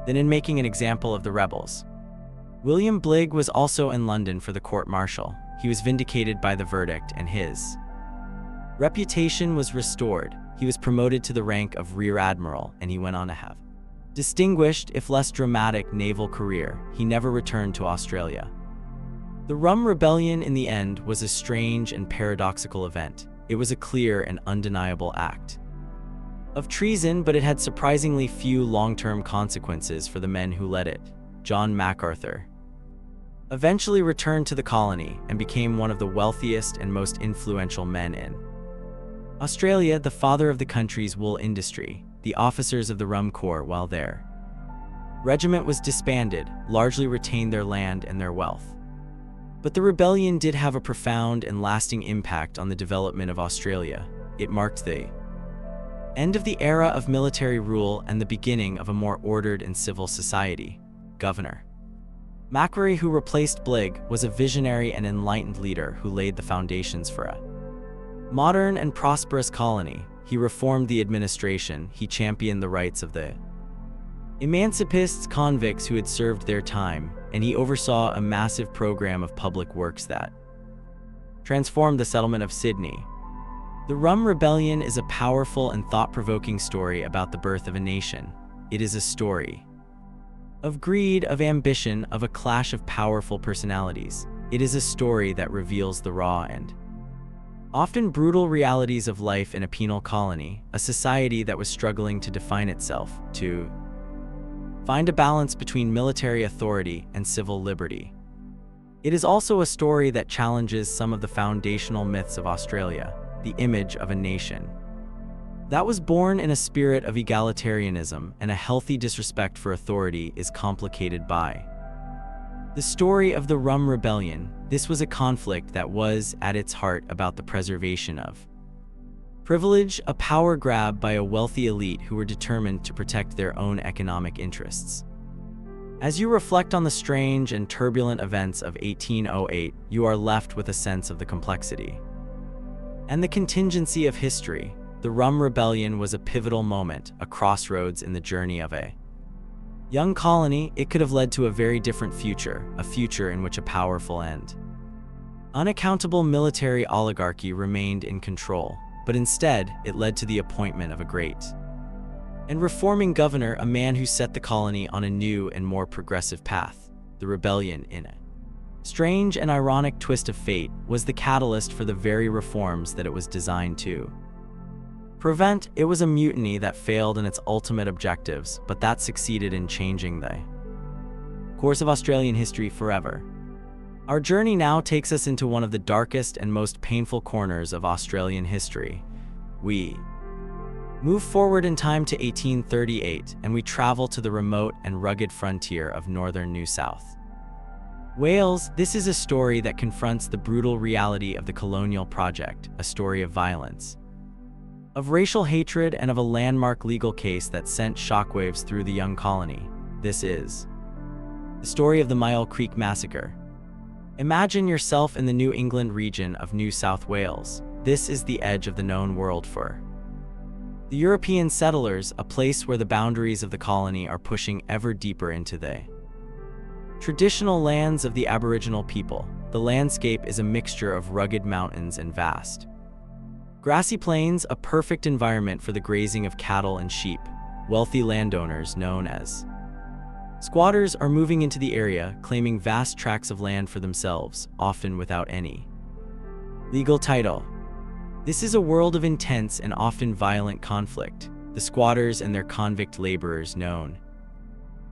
than in making an example of the rebels. William Bligh was also in London for the court-martial. He was vindicated by the verdict, and his reputation was restored. He was promoted to the rank of Rear Admiral, and he went on to have distinguished, if less dramatic, naval career. He never returned to Australia. The Rum Rebellion, in the end, was a strange and paradoxical event. It was a clear and undeniable act of treason, but it had surprisingly few long-term consequences for the men who led it. John MacArthur eventually returned to the colony and became one of the wealthiest and most influential men in Australia, the father of the country's wool industry. The officers of the Rum Corps, while their regiment was disbanded, largely retained their land and their wealth. But the rebellion did have a profound and lasting impact on the development of Australia. It marked the end of the era of military rule and the beginning of a more ordered and civil society. Governor Macquarie, who replaced Bligh, was a visionary and enlightened leader who laid the foundations for a modern and prosperous colony. He reformed the administration, he championed the rights of the emancipists, convicts who had served their time, and he oversaw a massive program of public works that transformed the settlement of Sydney. The Rum Rebellion is a powerful and thought-provoking story about the birth of a nation. It is a story of greed, of ambition, of a clash of powerful personalities. It is a story that reveals the raw and often brutal realities of life in a penal colony, a society that was struggling to define itself, to find a balance between military authority and civil liberty. It is also a story that challenges some of the foundational myths of Australia. The image of a nation that was born in a spirit of egalitarianism and a healthy disrespect for authority is complicated by the story of the Rum Rebellion. This was a conflict that was, at its heart, about the preservation of privilege, a power grab by a wealthy elite who were determined to protect their own economic interests. As you reflect on the strange and turbulent events of 1808, you are left with a sense of the complexity And the contingency of history. The Rum Rebellion was a pivotal moment, a crossroads in the journey of a young colony. It could have led to a very different future, a future in which a powerful and unaccountable military oligarchy remained in control, but instead, it led to the appointment of a great and reforming governor, a man who set the colony on a new and more progressive path. The rebellion, in a strange and ironic twist of fate, was the catalyst for the very reforms that it was designed to prevent. It was a mutiny that failed in its ultimate objectives, but that succeeded in changing the course of Australian history forever. Our journey now takes us into one of the darkest and most painful corners of Australian history. We move forward in time to 1838, and we travel to the remote and rugged frontier of northern New South Wales. This is a story that confronts the brutal reality of the colonial project, a story of violence, of racial hatred, and of a landmark legal case that sent shockwaves through the young colony. This is the story of the Myall Creek Massacre. Imagine yourself in the New England region of New South Wales. This is the edge of the known world for the European settlers, a place where the boundaries of the colony are pushing ever deeper into the traditional lands of the Aboriginal people. The landscape is a mixture of rugged mountains and vast grassy plains, a perfect environment for the grazing of cattle and sheep. Wealthy landowners, known as squatters, are moving into the area, claiming vast tracts of land for themselves, often without any legal title. This is a world of intense and often violent conflict. The squatters and their convict laborers, known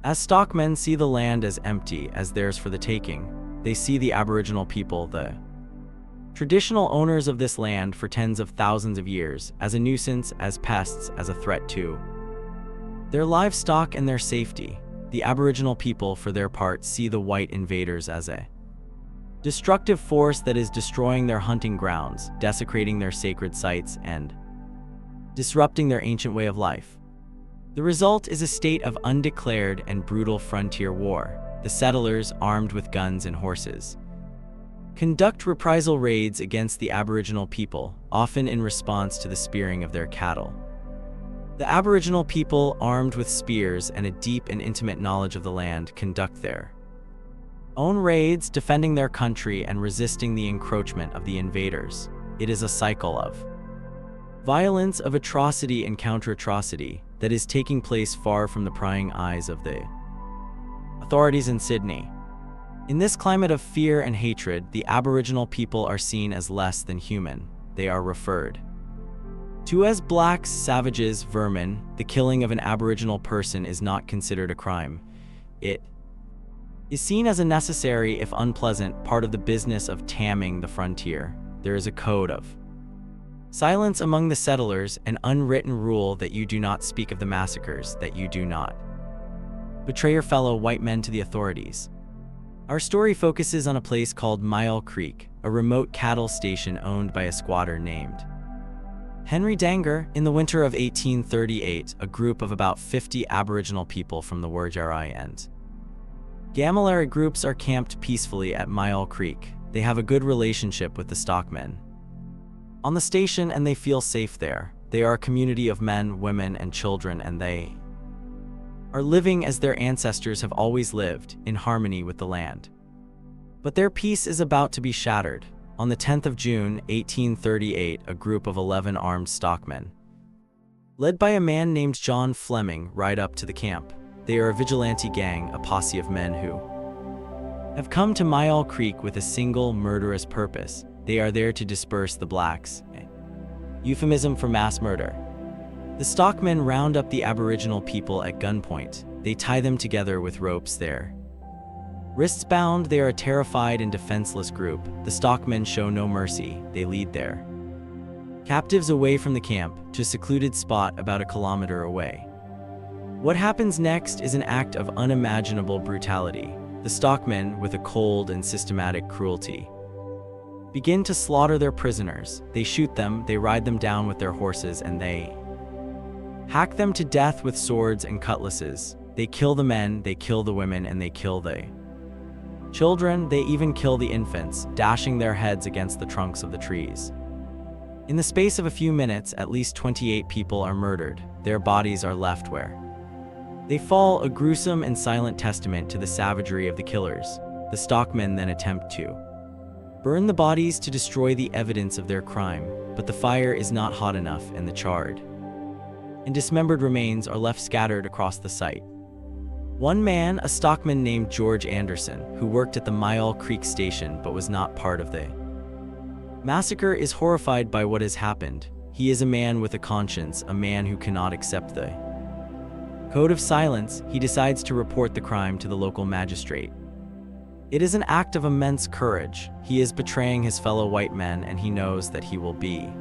as stockmen, see the land as empty, as theirs for the taking. They see the Aboriginal people, the traditional owners of this land for tens of thousands of years, as a nuisance, as pests, as a threat to their livestock and their safety. The Aboriginal people, for their part, see the white invaders as a destructive force that is destroying their hunting grounds, desecrating their sacred sites, and disrupting their ancient way of life. The result is a state of undeclared and brutal frontier war. The settlers, armed with guns and horses, conduct reprisal raids against the Aboriginal people, often in response to the spearing of their cattle. The Aboriginal people, armed with spears and a deep and intimate knowledge of the land, conduct their own raids, defending their country and resisting the encroachment of the invaders. It is a cycle of violence, of atrocity and counter-atrocity, that is taking place far from the prying eyes of the authorities in Sydney. In this climate of fear and hatred, the Aboriginal people are seen as less than human. They are referred to as blacks, savages, vermin. The killing of an Aboriginal person is not considered a crime. It is seen as a necessary, if unpleasant, part of the business of tamming the frontier. There is a code of silence among the settlers, an unwritten rule that you do not speak of the massacres, that you do not betray your fellow white men to the authorities. Our story focuses on a place called Myall Creek, a remote cattle station owned by a squatter named Henry Danger. In the winter of 1838, a group of about 50 Aboriginal people from the Wurundjeri and Gamilaraay groups are camped peacefully at Myall Creek. They have a good relationship with the stockmen on the station, and they feel safe there. They are a community of men, women, and children, and they are living as their ancestors have always lived, in harmony with the land. But their peace is about to be shattered. On the 10th of June, 1838, a group of 11 armed stockmen, led by a man named John Fleming, ride up to the camp. They are a vigilante gang, a posse of men who have come to Myall Creek with a single murderous purpose. They are there to disperse the blacks, a euphemism for mass murder. The stockmen round up the Aboriginal people at gunpoint. They tie them together with ropes, their wrists bound. They are a terrified and defenseless group. The stockmen show no mercy. They lead their captives away from the camp to a secluded spot about a kilometer away. What happens next is an act of unimaginable brutality. The stockmen, with a cold and systematic cruelty, begin to slaughter their prisoners. They shoot them, they ride them down with their horses, and they hack them to death with swords and cutlasses. They kill the men, they kill the women, and they kill the children. They even kill the infants, dashing their heads against the trunks of the trees. In the space of a few minutes, at least 28 people are murdered. Their bodies are left where they fall, a gruesome and silent testament to the savagery of the killers. The stockmen then attempt to burn the bodies to destroy the evidence of their crime, but the fire is not hot enough and the charred and dismembered remains are left scattered across the site. One man, a stockman named George Anderson, who worked at the Myall Creek station but was not part of the massacre, is horrified by what has happened. He is a man with a conscience, a man who cannot accept the code of silence. He decides to report the crime to the local magistrate. It is an act of immense courage. He is betraying his fellow white men and he knows that he will be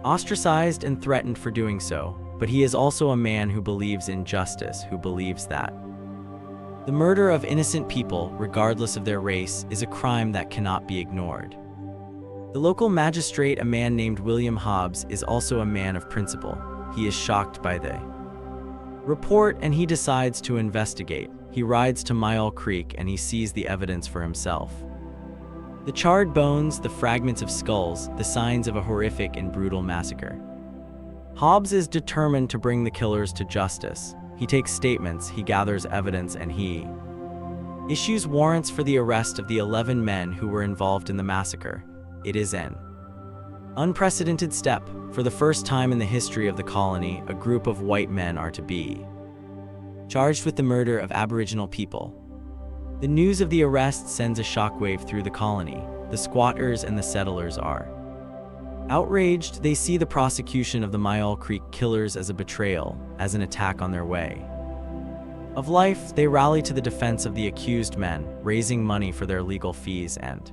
ostracized and threatened for doing so, but he is also a man who believes in justice, who believes that the murder of innocent people, regardless of their race, is a crime that cannot be ignored. The local magistrate, a man named William Hobbs, is also a man of principle. He is shocked by the report and he decides to investigate. He rides to Myall Creek and he sees the evidence for himself. The charred bones, the fragments of skulls, the signs of a horrific and brutal massacre. Hobbs is determined to bring the killers to justice. He takes statements, he gathers evidence, and he issues warrants for the arrest of the 11 men who were involved in the massacre. It is an unprecedented step. For the first time in the history of the colony, a group of white men are to be charged with the murder of Aboriginal people. The news of the arrest sends a shockwave through the colony. The squatters and the settlers are outraged. They see the prosecution of the Myall Creek killers as a betrayal, as an attack on their way of life. They rally to the defense of the accused men, raising money for their legal fees and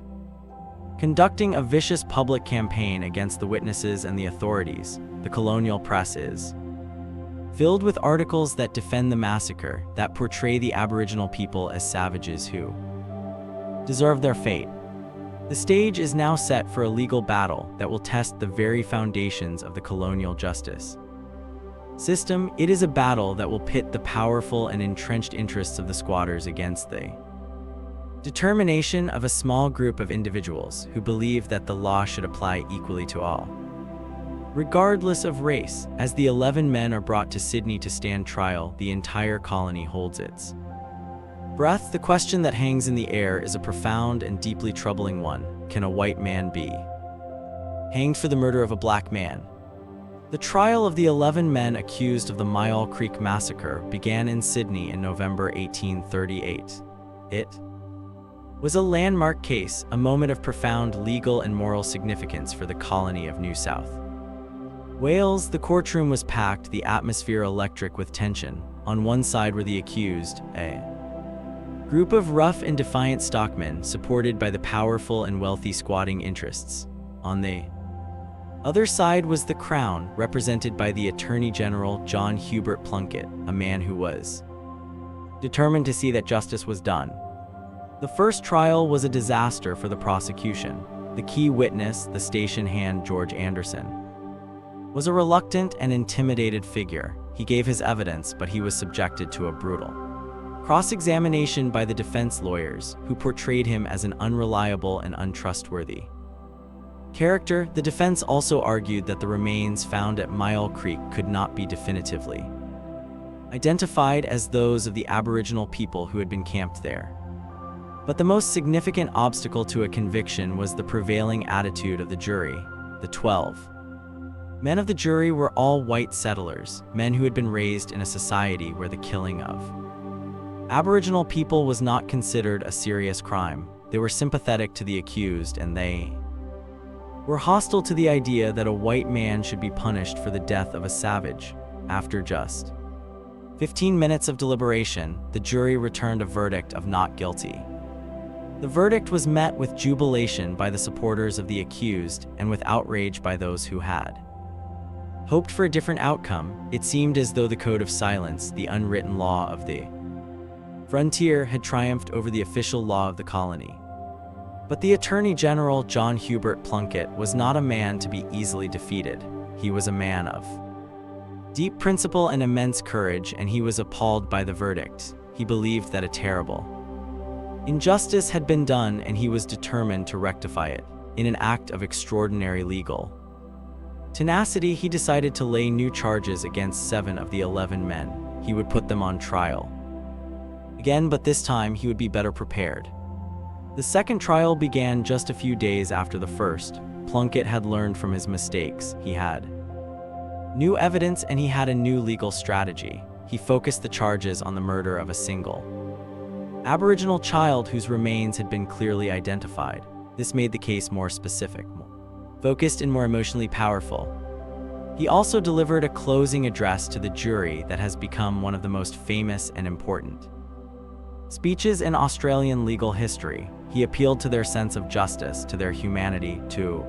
conducting a vicious public campaign against the witnesses and the authorities. The colonial press is filled with articles that defend the massacre, that portray the Aboriginal people as savages who deserve their fate. The stage is now set for a legal battle that will test the very foundations of the colonial justice system. It is a battle that will pit the powerful and entrenched interests of the squatters against the determination of a small group of individuals who believe that the law should apply equally to all, regardless of race. As the 11 men are brought to Sydney to stand trial, the entire colony holds its breath. The question that hangs in the air is a profound and deeply troubling one. Can a white man be hanged for the murder of a black man? The trial of the 11 men accused of the Myall Creek massacre began in Sydney in November 1838. It was a landmark case, a moment of profound legal and moral significance for the colony of New South Wales. The courtroom was packed, the atmosphere electric with tension. On one side were the accused, a group of rough and defiant stockmen supported by the powerful and wealthy squatting interests. On the other side was the Crown, represented by the Attorney General John Hubert Plunkett, a man who was determined to see that justice was done. The first trial was a disaster for the prosecution. The key witness, the station hand George Anderson, was a reluctant and intimidated figure. He gave his evidence, but he was subjected to a brutal cross-examination by the defense lawyers, who portrayed him as an unreliable and untrustworthy character. The defense also argued that the remains found at Myall Creek could not be definitively identified as those of the Aboriginal people who had been camped there. But the most significant obstacle to a conviction was the prevailing attitude of the jury. The 12 men of the jury were all white settlers, men who had been raised in a society where the killing of Aboriginal people was not considered a serious crime. They were sympathetic to the accused, and they were hostile to the idea that a white man should be punished for the death of a savage. After just 15 minutes of deliberation, the jury returned a verdict of not guilty. The verdict was met with jubilation by the supporters of the accused and with outrage by those who had hoped for a different outcome. It seemed as though the code of silence, the unwritten law of the frontier, had triumphed over the official law of the colony. But the Attorney General John Hubert Plunkett was not a man to be easily defeated. He was a man of deep principle and immense courage, and he was appalled by the verdict. He believed that a terrible injustice had been done, and he was determined to rectify it in an act of extraordinary legal tenacity, he decided to lay new charges against 7 of the 11 men. He would put them on trial. Again, but this time he would be better prepared. The second trial began just a few days after the first. Plunkett had learned from his mistakes. He had new evidence and he had a new legal strategy. He focused the charges on the murder of a single Aboriginal child whose remains had been clearly identified. This made the case more specific, more focused and more emotionally powerful. He also delivered a closing address to the jury that has become one of the most famous and important speeches in Australian legal history. He appealed to their sense of justice, to their humanity, to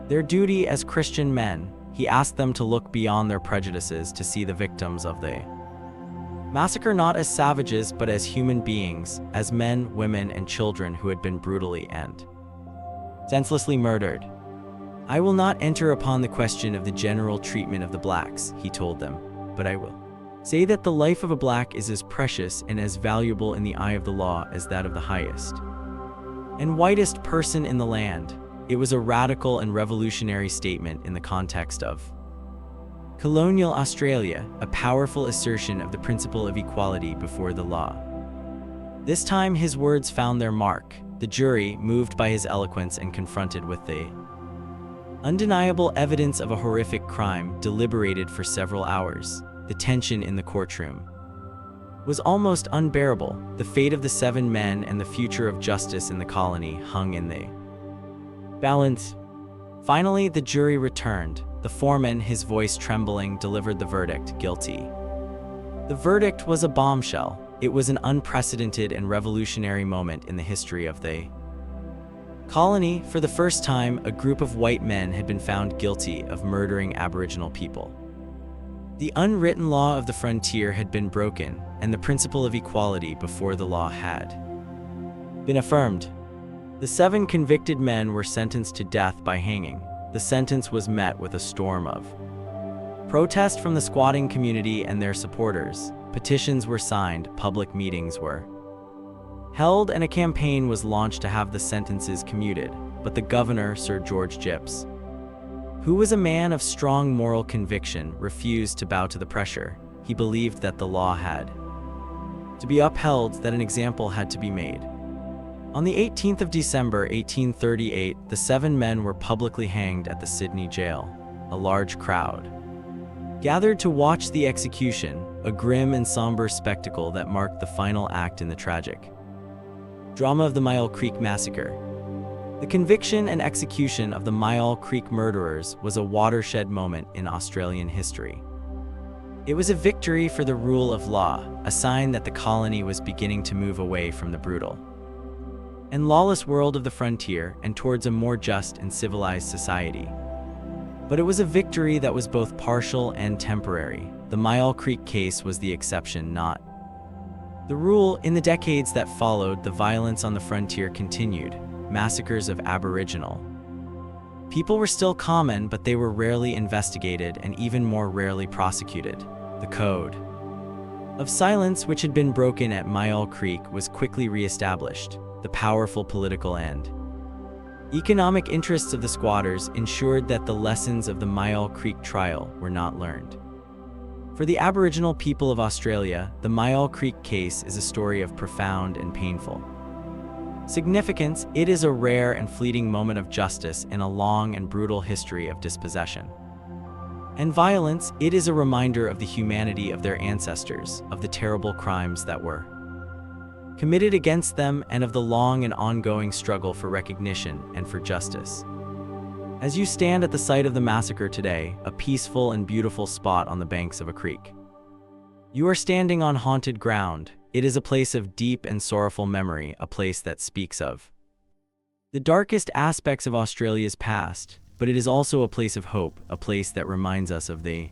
their duty as Christian men. He asked them to look beyond their prejudices, to see the victims of the massacre not as savages but as human beings, as men, women, and children who had been brutally and senselessly murdered. "I will not enter upon the question of the general treatment of the blacks," he told them, "but I will say that the life of a black is as precious and as valuable in the eye of the law as that of the highest and whitest person in the land." It was a radical and revolutionary statement in the context of colonial Australia, a powerful assertion of the principle of equality before the law. This time his words found their mark. The jury, moved by his eloquence and confronted with the undeniable evidence of a horrific crime, deliberated for several hours. The tension in the courtroom was almost unbearable. The fate of the 7 men and the future of justice in the colony hung in the balance. Finally, the jury returned. The foreman, his voice trembling, delivered the verdict: guilty. The verdict was a bombshell. It was an unprecedented and revolutionary moment in the history of the colony. For the first time, a group of white men had been found guilty of murdering Aboriginal people. The unwritten law of the frontier had been broken, and the principle of equality before the law had been affirmed. The 7 convicted men were sentenced to death by hanging. The sentence was met with a storm of protest from the squatting community and their supporters. Petitions were signed, public meetings were held, and a campaign was launched to have the sentences commuted. But the governor, Sir George Gipps, who was a man of strong moral conviction, refused to bow to the pressure. He believed that the law had to be upheld, that an example had to be made. On the 18th of December 1838, the 7 men were publicly hanged at the Sydney jail. A large crowd gathered to watch the execution, a grim and somber spectacle that marked the final act in the tragic drama of the Myall Creek Massacre. The conviction and execution of the Myall Creek murderers was a watershed moment in Australian history. It was a victory for the rule of law, a sign that the colony was beginning to move away from the brutal and lawless world of the frontier and towards a more just and civilized society. But it was a victory that was both partial and temporary. The Myall Creek case was the exception, not the rule. In the decades that followed, the violence on the frontier continued. Massacres of Aboriginal people were still common, but they were rarely investigated and even more rarely prosecuted. The code of silence, which had been broken at Myall Creek, was quickly re-established. The powerful political and economic interests of the squatters ensured that the lessons of the Myall Creek trial were not learned. For the Aboriginal people of Australia, the Myall Creek case is a story of profound and painful significance. It is a rare and fleeting moment of justice in a long and brutal history of dispossession and violence. It is a reminder of the humanity of their ancestors, of the terrible crimes that were committed against them, and of the long and ongoing struggle for recognition and for justice. As you stand at the site of the massacre today, a peaceful and beautiful spot on the banks of a creek, you are standing on haunted ground. It is a place of deep and sorrowful memory, a place that speaks of the darkest aspects of Australia's past, but it is also a place of hope, a place that reminds us of the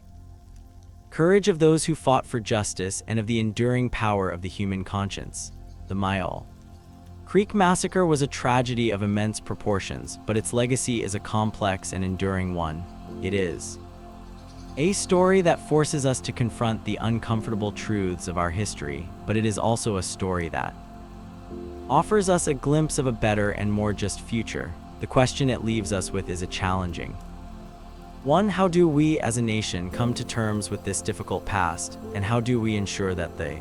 courage of those who fought for justice and of the enduring power of the human conscience. The Myall Creek Massacre was a tragedy of immense proportions, but its legacy is a complex and enduring one. It is a story that forces us to confront the uncomfortable truths of our history, but it is also a story that offers us a glimpse of a better and more just future. The question it leaves us with is a challenging 1. How do we as a nation come to terms with this difficult past, and how do we ensure that the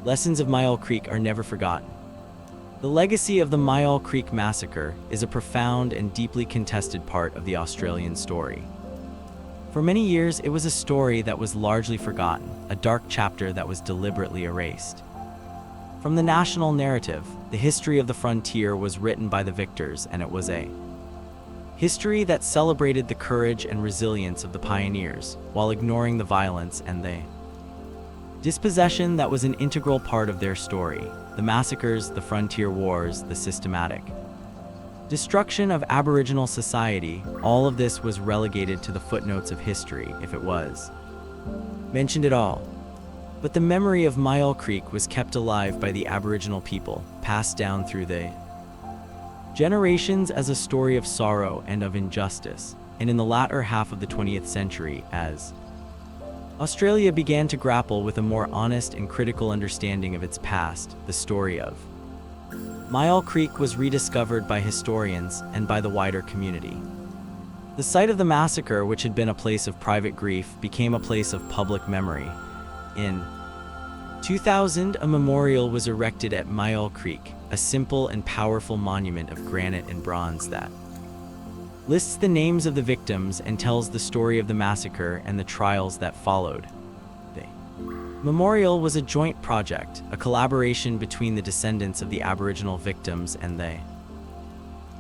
lessons of Myall Creek are never forgotten? The legacy of the Myall Creek Massacre is a profound and deeply contested part of the Australian story. For many years, it was a story that was largely forgotten, a dark chapter that was deliberately erased. From the national narrative, the history of the frontier was written by the victors, and it was a history that celebrated the courage and resilience of the pioneers, while ignoring the violence and the dispossession that was an integral part of their story. The massacres, the frontier wars, the systematic destruction of Aboriginal society, all of this was relegated to the footnotes of history, if it was mentioned at all. But the memory of Myall Creek was kept alive by the Aboriginal people, passed down through the generations as a story of sorrow and of injustice. And in the latter half of the 20th century, as Australia began to grapple with a more honest and critical understanding of its past, the story of Myall Creek was rediscovered by historians and by the wider community. The site of the massacre, which had been a place of private grief, became a place of public memory. In 2000, a memorial was erected at Myall Creek, a simple and powerful monument of granite and bronze that lists the names of the victims and tells the story of the massacre and the trials that followed. The memorial was a joint project, a collaboration between the descendants of the Aboriginal victims and the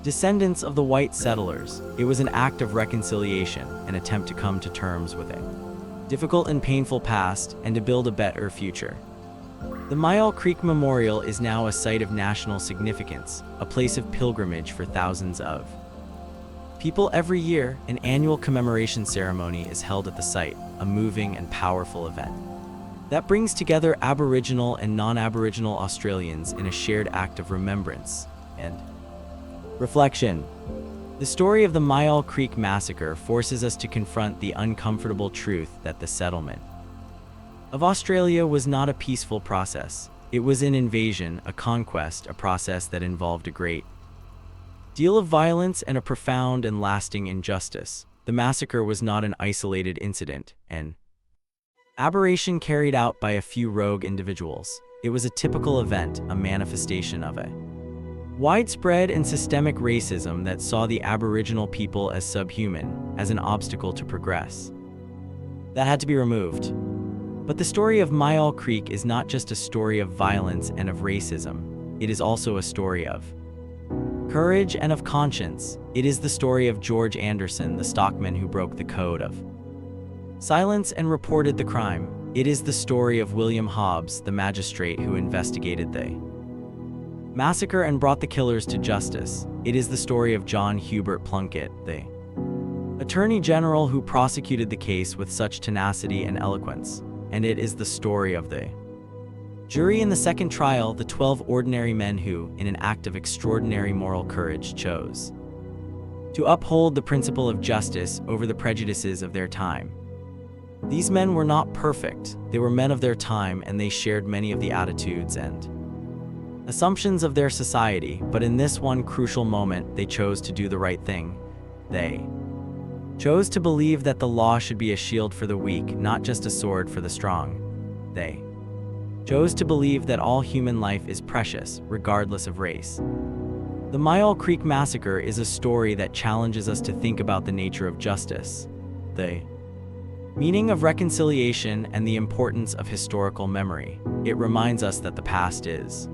descendants of the white settlers. It was an act of reconciliation, an attempt to come to terms with a difficult and painful past and to build a better future. The Myall Creek Memorial is now a site of national significance, a place of pilgrimage for thousands of people every year. An annual commemoration ceremony is held at the site, a moving and powerful event that brings together Aboriginal and non-Aboriginal Australians in a shared act of remembrance and reflection. The story of the Myall Creek Massacre forces us to confront the uncomfortable truth that the settlement of Australia was not a peaceful process. It was an invasion, a conquest, a process that involved a great deal of violence and a profound and lasting injustice. The massacre was not an isolated incident, an aberration carried out by a few rogue individuals. It was a typical event, a manifestation of a widespread and systemic racism that saw the Aboriginal people as subhuman, as an obstacle to progress that had to be removed. But the story of Myall Creek is not just a story of violence and of racism. It is also a story of courage and of conscience. It is the story of George Anderson, the stockman who broke the code of silence and reported the crime. It is the story of William Hobbs, the magistrate who investigated the massacre and brought the killers to justice. It is the story of John Hubert Plunkett, the Attorney General who prosecuted the case with such tenacity and eloquence. And it is the story of the jury in the second trial, the 12 ordinary men who, in an act of extraordinary moral courage, chose to uphold the principle of justice over the prejudices of their time. These men were not perfect. They were men of their time, and they shared many of the attitudes and assumptions of their society, but in this one crucial moment, they chose to do the right thing. They chose to believe that the law should be a shield for the weak, not just a sword for the strong. They chose to believe that all human life is precious, regardless of race. The Myall Creek Massacre is a story that challenges us to think about the nature of justice, the meaning of reconciliation, and the importance of historical memory. It reminds us that the past is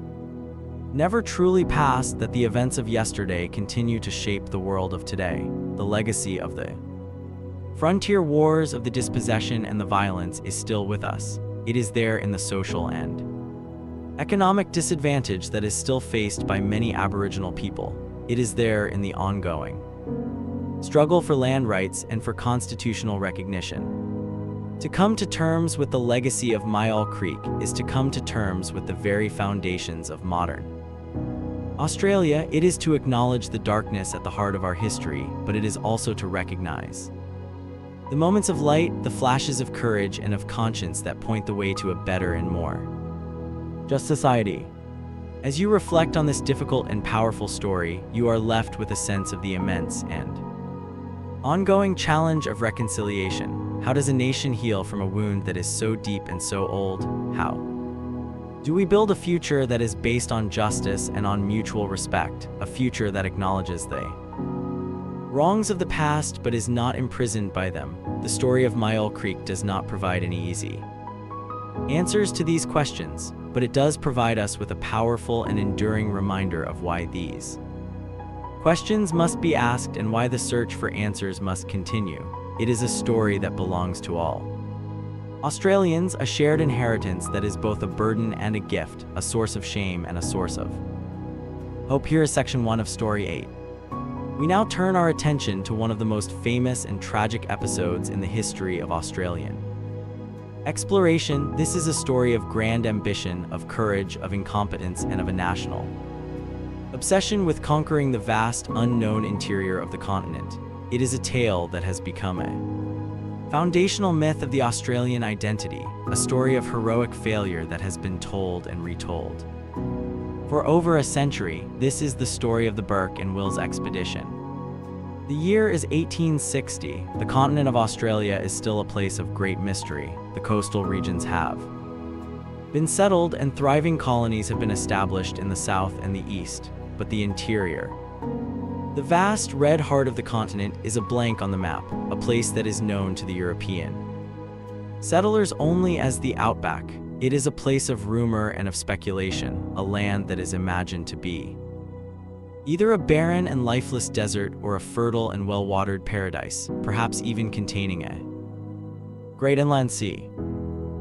never truly past, that the events of yesterday continue to shape the world of today. The legacy of the frontier wars, of the dispossession and the violence, is still with us. It is there in the social and economic disadvantage that is still faced by many Aboriginal people. It is there in the ongoing struggle for land rights and for constitutional recognition. To come to terms with the legacy of Myall Creek is to come to terms with the very foundations of modern Australia. It is to acknowledge the darkness at the heart of our history, but it is also to recognize the moments of light, the flashes of courage and of conscience that point the way to a better and more just society. As you reflect on this difficult and powerful story, you are left with a sense of the immense and Ongoing challenge of reconciliation. How does a nation heal from a wound that is so deep and so old? How? Do we build a future that is based on justice and on mutual respect, a future that acknowledges the wrongs of the past but is not imprisoned by them? The story of Myall Creek does not provide any easy answers to these questions, but it does provide us with a powerful and enduring reminder of why these questions must be asked and why the search for answers must continue. It is a story that belongs to all Australians, a shared inheritance that is both a burden and a gift, a source of shame and a source of hope. Here is section 1 of Story 8. We now turn our attention to one of the most famous and tragic episodes in the history of Australian exploration. This is a story of grand ambition, of courage, of incompetence, and of a national obsession with conquering the vast, unknown interior of the continent. It is a tale that has become a foundational myth of the Australian identity, a story of heroic failure that has been told and retold. For over a century, this is the story of the Burke and Wills expedition. The year is 1860. The continent of Australia is still a place of great mystery. The coastal regions have been settled and thriving colonies have been established in the south and the east, but the interior, the vast red heart of the continent, is a blank on the map, a place that is known to the European settlers only as the outback. It is a place of rumor and of speculation, a land that is imagined to be either a barren and lifeless desert or a fertile and well-watered paradise, perhaps even containing a great inland sea.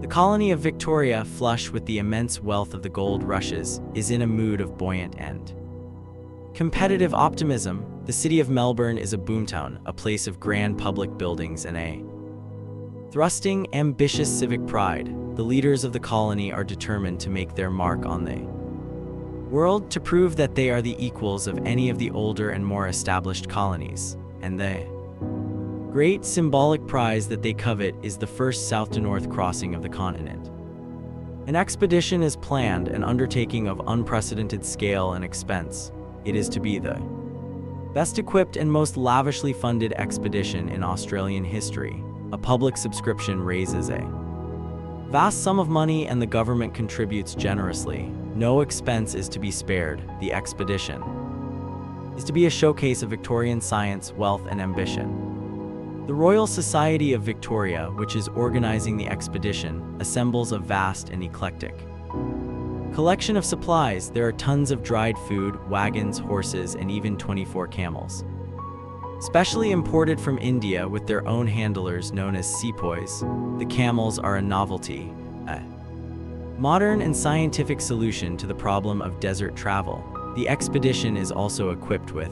The colony of Victoria, flush with the immense wealth of the gold rushes, is in a mood of buoyant and competitive optimism. The city of Melbourne is a boomtown, a place of grand public buildings and a thrusting, ambitious civic pride. The leaders of the colony are determined to make their mark on the world, to prove that they are the equals of any of the older and more established colonies, and the great symbolic prize that they covet is the first south-to-north crossing of the continent. An expedition is planned, an undertaking of unprecedented scale and expense. It is to be the best equipped and most lavishly funded expedition in Australian history. A public subscription raises a vast sum of money and the government contributes generously. No expense is to be spared. The expedition is to be a showcase of Victorian science, wealth, and ambition. The Royal Society of Victoria, which is organizing the expedition, assembles a vast and eclectic collection of supplies. There are tons of dried food, wagons, horses, and even 24 camels, specially imported from India with their own handlers known as sepoys. The camels are a novelty, a modern and scientific solution to the problem of desert travel. The expedition is also equipped with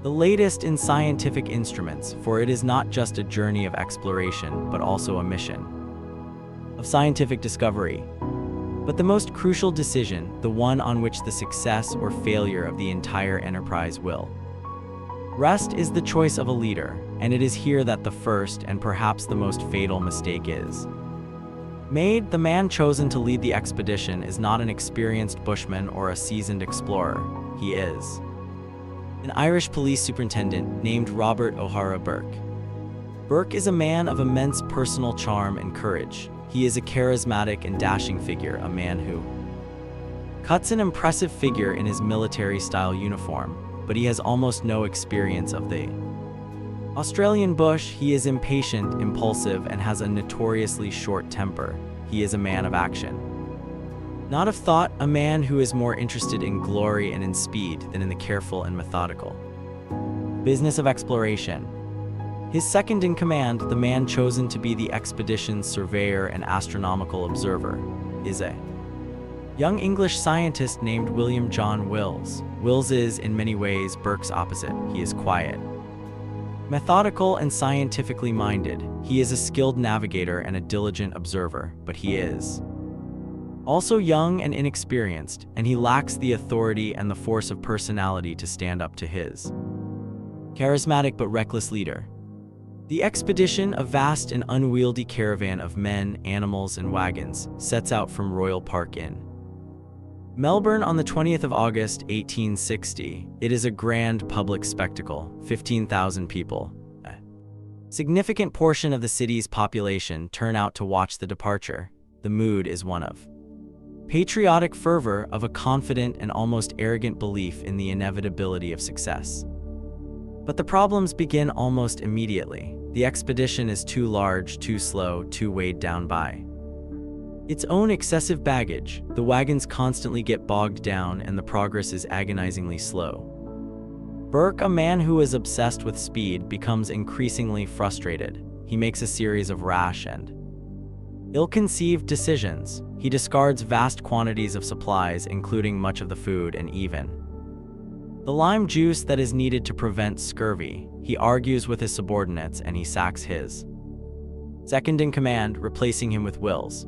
the latest in scientific instruments, for it is not just a journey of exploration, but also a mission of scientific discovery. But the most crucial decision, the one on which the success or failure of the entire enterprise will rest, is the choice of a leader, and it is here that the first and perhaps the most fatal mistake is made. The man chosen to lead the expedition is not an experienced bushman or a seasoned explorer. He is an Irish police superintendent named Robert O'Hara Burke. Burke is a man of immense personal charm and courage. He is a charismatic and dashing figure, a man who cuts an impressive figure in his military-style uniform, but he has almost no experience of the Australian bush. He is impatient, impulsive, and has a notoriously short temper. He is a man of action, not of thought, a man who is more interested in glory and in speed than in the careful and methodical business of exploration. His second in command, the man chosen to be the expedition's surveyor and astronomical observer, is a young English scientist named William John Wills. Wills is, in many ways, Burke's opposite. He is quiet, methodical, and scientifically minded. He is a skilled navigator and a diligent observer, but he is also young and inexperienced, and he lacks the authority and the force of personality to stand up to his charismatic but reckless leader. The expedition, a vast and unwieldy caravan of men, animals, and wagons, sets out from Royal Park in Melbourne on the 20th of August, 1860. It is a grand public spectacle. 15,000 people, Significant portion of the city's population turn out to watch the departure. The mood is one of patriotic fervor, of a confident and almost arrogant belief in the inevitability of success. But the problems begin almost immediately. The expedition is too large, too slow, too weighed down by its own excessive baggage. The wagons constantly get bogged down and the progress is agonizingly slow. Burke, a man who is obsessed with speed, becomes increasingly frustrated. He makes a series of rash and ill-conceived decisions. He discards vast quantities of supplies, including much of the food and even the lime juice that is needed to prevent scurvy. He argues with his subordinates and he sacks his second-in-command, replacing him with Wills.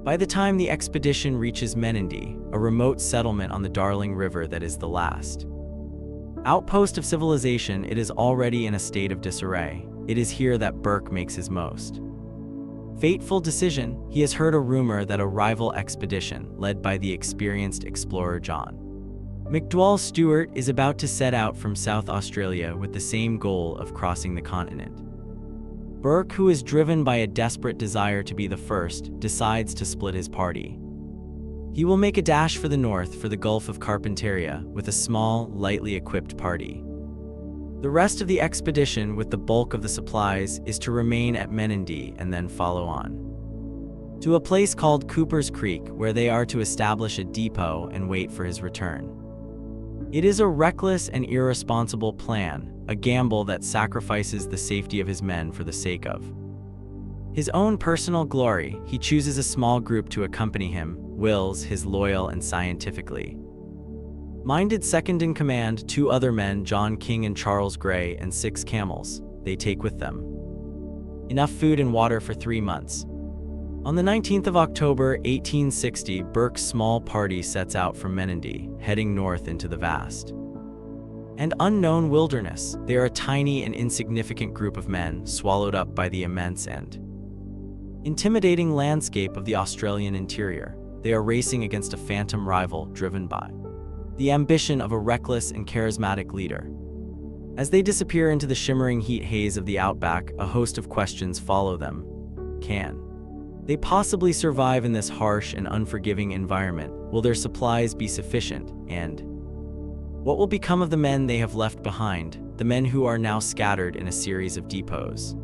By the time the expedition reaches Menindee, a remote settlement on the Darling River that is the last outpost of civilization, it is already in a state of disarray. It is here that Burke makes his most fateful decision. He has heard a rumor that a rival expedition, led by the experienced explorer John McDowell Stewart, is about to set out from South Australia with the same goal of crossing the continent. Burke, who is driven by a desperate desire to be the first, decides to split his party. He will make a dash for the north, for the Gulf of Carpentaria, with a small, lightly equipped party. The rest of the expedition, with the bulk of the supplies, is to remain at Menindee and then follow on to a place called Cooper's Creek, where they are to establish a depot and wait for his return. It is a reckless and irresponsible plan, a gamble that sacrifices the safety of his men for the sake of his own personal glory. He chooses a small group to accompany him: Wills, his loyal and scientifically minded second-in-command, 2 other men, John King and Charles Gray, and 6 camels. They take with them enough food and water for 3 months. On the 19th of October, 1860, Burke's small party sets out from Menindee, heading north into the vast and unknown wilderness. They are a tiny and insignificant group of men, swallowed up by the immense and intimidating landscape of the Australian interior. They are racing against a phantom rival driven by the ambition of a reckless and charismatic leader. As they disappear into the shimmering heat haze of the outback, a host of questions follow them. Can they possibly survive in this harsh and unforgiving environment? Will their supplies be sufficient? And what will become of the men they have left behind, the men who are now scattered in a series of depots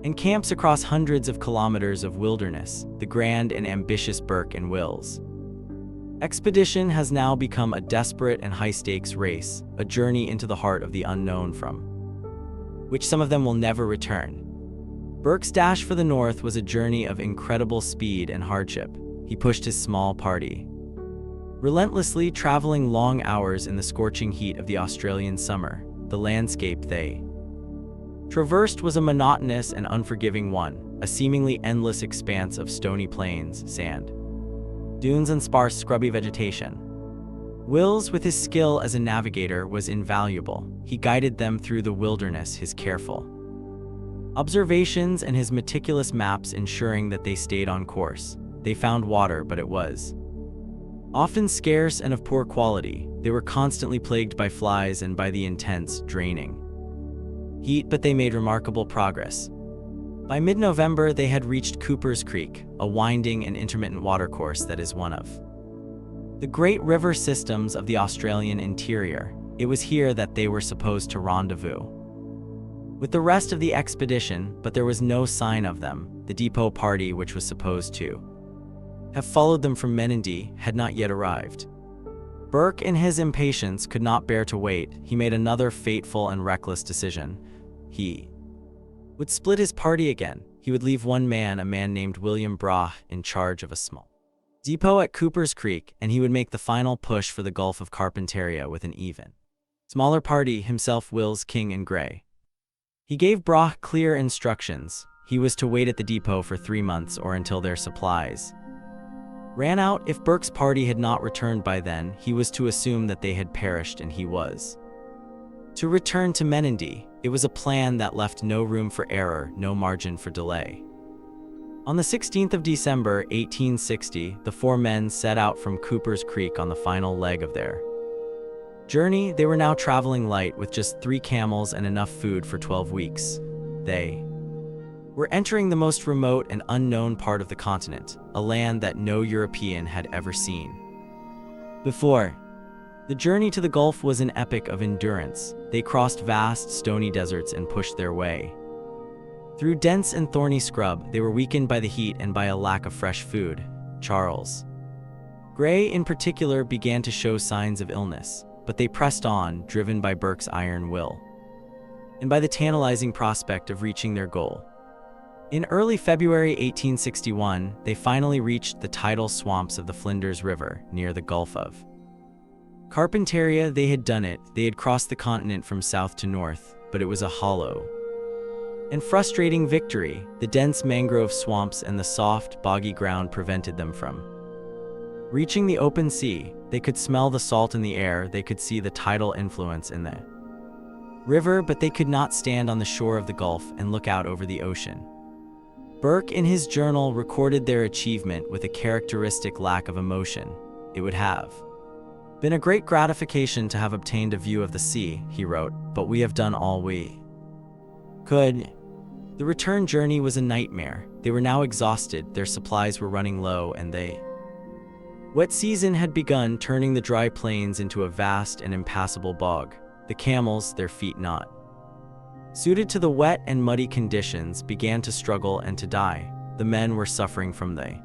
and camps across hundreds of kilometers of wilderness? The grand and ambitious Burke and Wills expedition has now become a desperate and high-stakes race, a journey into the heart of the unknown from which some of them will never return. Burke's dash for the north was a journey of incredible speed and hardship. He pushed his small party relentlessly, traveling long hours in the scorching heat of the Australian summer. The landscape they traversed was a monotonous and unforgiving one, a seemingly endless expanse of stony plains, sand dunes, and sparse, scrubby vegetation. Wills, with his skill as a navigator, was invaluable. He guided them through the wilderness, his careful observations and his meticulous maps ensuring that they stayed on course. They found water, but it was often scarce and of poor quality. They were constantly plagued by flies and by the intense, draining heat, but they made remarkable progress. By mid-November, they had reached Cooper's Creek, a winding and intermittent watercourse that is one of the great river systems of the Australian interior. It was here that they were supposed to rendezvous with the rest of the expedition, but there was no sign of them. The depot party, which was supposed to have followed them from Menindee, had not yet arrived. Burke, in his impatience, could not bear to wait. He made another fateful and reckless decision. He would split his party again. He would leave one man, a man named William Brough, in charge of a small depot at Cooper's Creek, and he would make the final push for the Gulf of Carpentaria with an even smaller party, himself, Wills, King, and Gray. He gave Brough clear instructions. He was to wait at the depot for 3 months or until their supplies ran out. If Burke's party had not returned by then, he was to assume that they had perished and he was to return to Menindee. It was a plan that left no room for error, no margin for delay. On the 16th of December, 1860, the 4 men set out from Cooper's Creek on the final leg of their journey. They were now traveling light with just 3 camels and enough food for 12 weeks. they were entering the most remote and unknown part of the continent, a land that no European had ever seen before. The journey to the Gulf was an epic of endurance. They crossed vast, stony deserts and pushed their way through dense and thorny scrub. They were weakened by the heat and by a lack of fresh food. Charles Gray, in particular, began to show signs of illness, but they pressed on, driven by Burke's iron will and by the tantalizing prospect of reaching their goal. In early February 1861, they finally reached the tidal swamps of the Flinders River near the Gulf of Carpentaria. They had done it. They had crossed the continent from south to north, but it was a hollow and frustrating victory. The dense mangrove swamps and the soft, boggy ground prevented them from reaching the open sea. They could smell the salt in the air. They could see the tidal influence in the river, but they could not stand on the shore of the Gulf and look out over the ocean. Burke, in his journal, recorded their achievement with a characteristic lack of emotion. It would have been a great gratification to have obtained a view of the sea, he wrote, but we have done all we could. The return journey was a nightmare. They were now exhausted, their supplies were running low, and the wet season had begun, turning the dry plains into a vast and impassable bog. The camels, their feet not suited to the wet and muddy conditions, began to struggle and to die. The men were suffering from the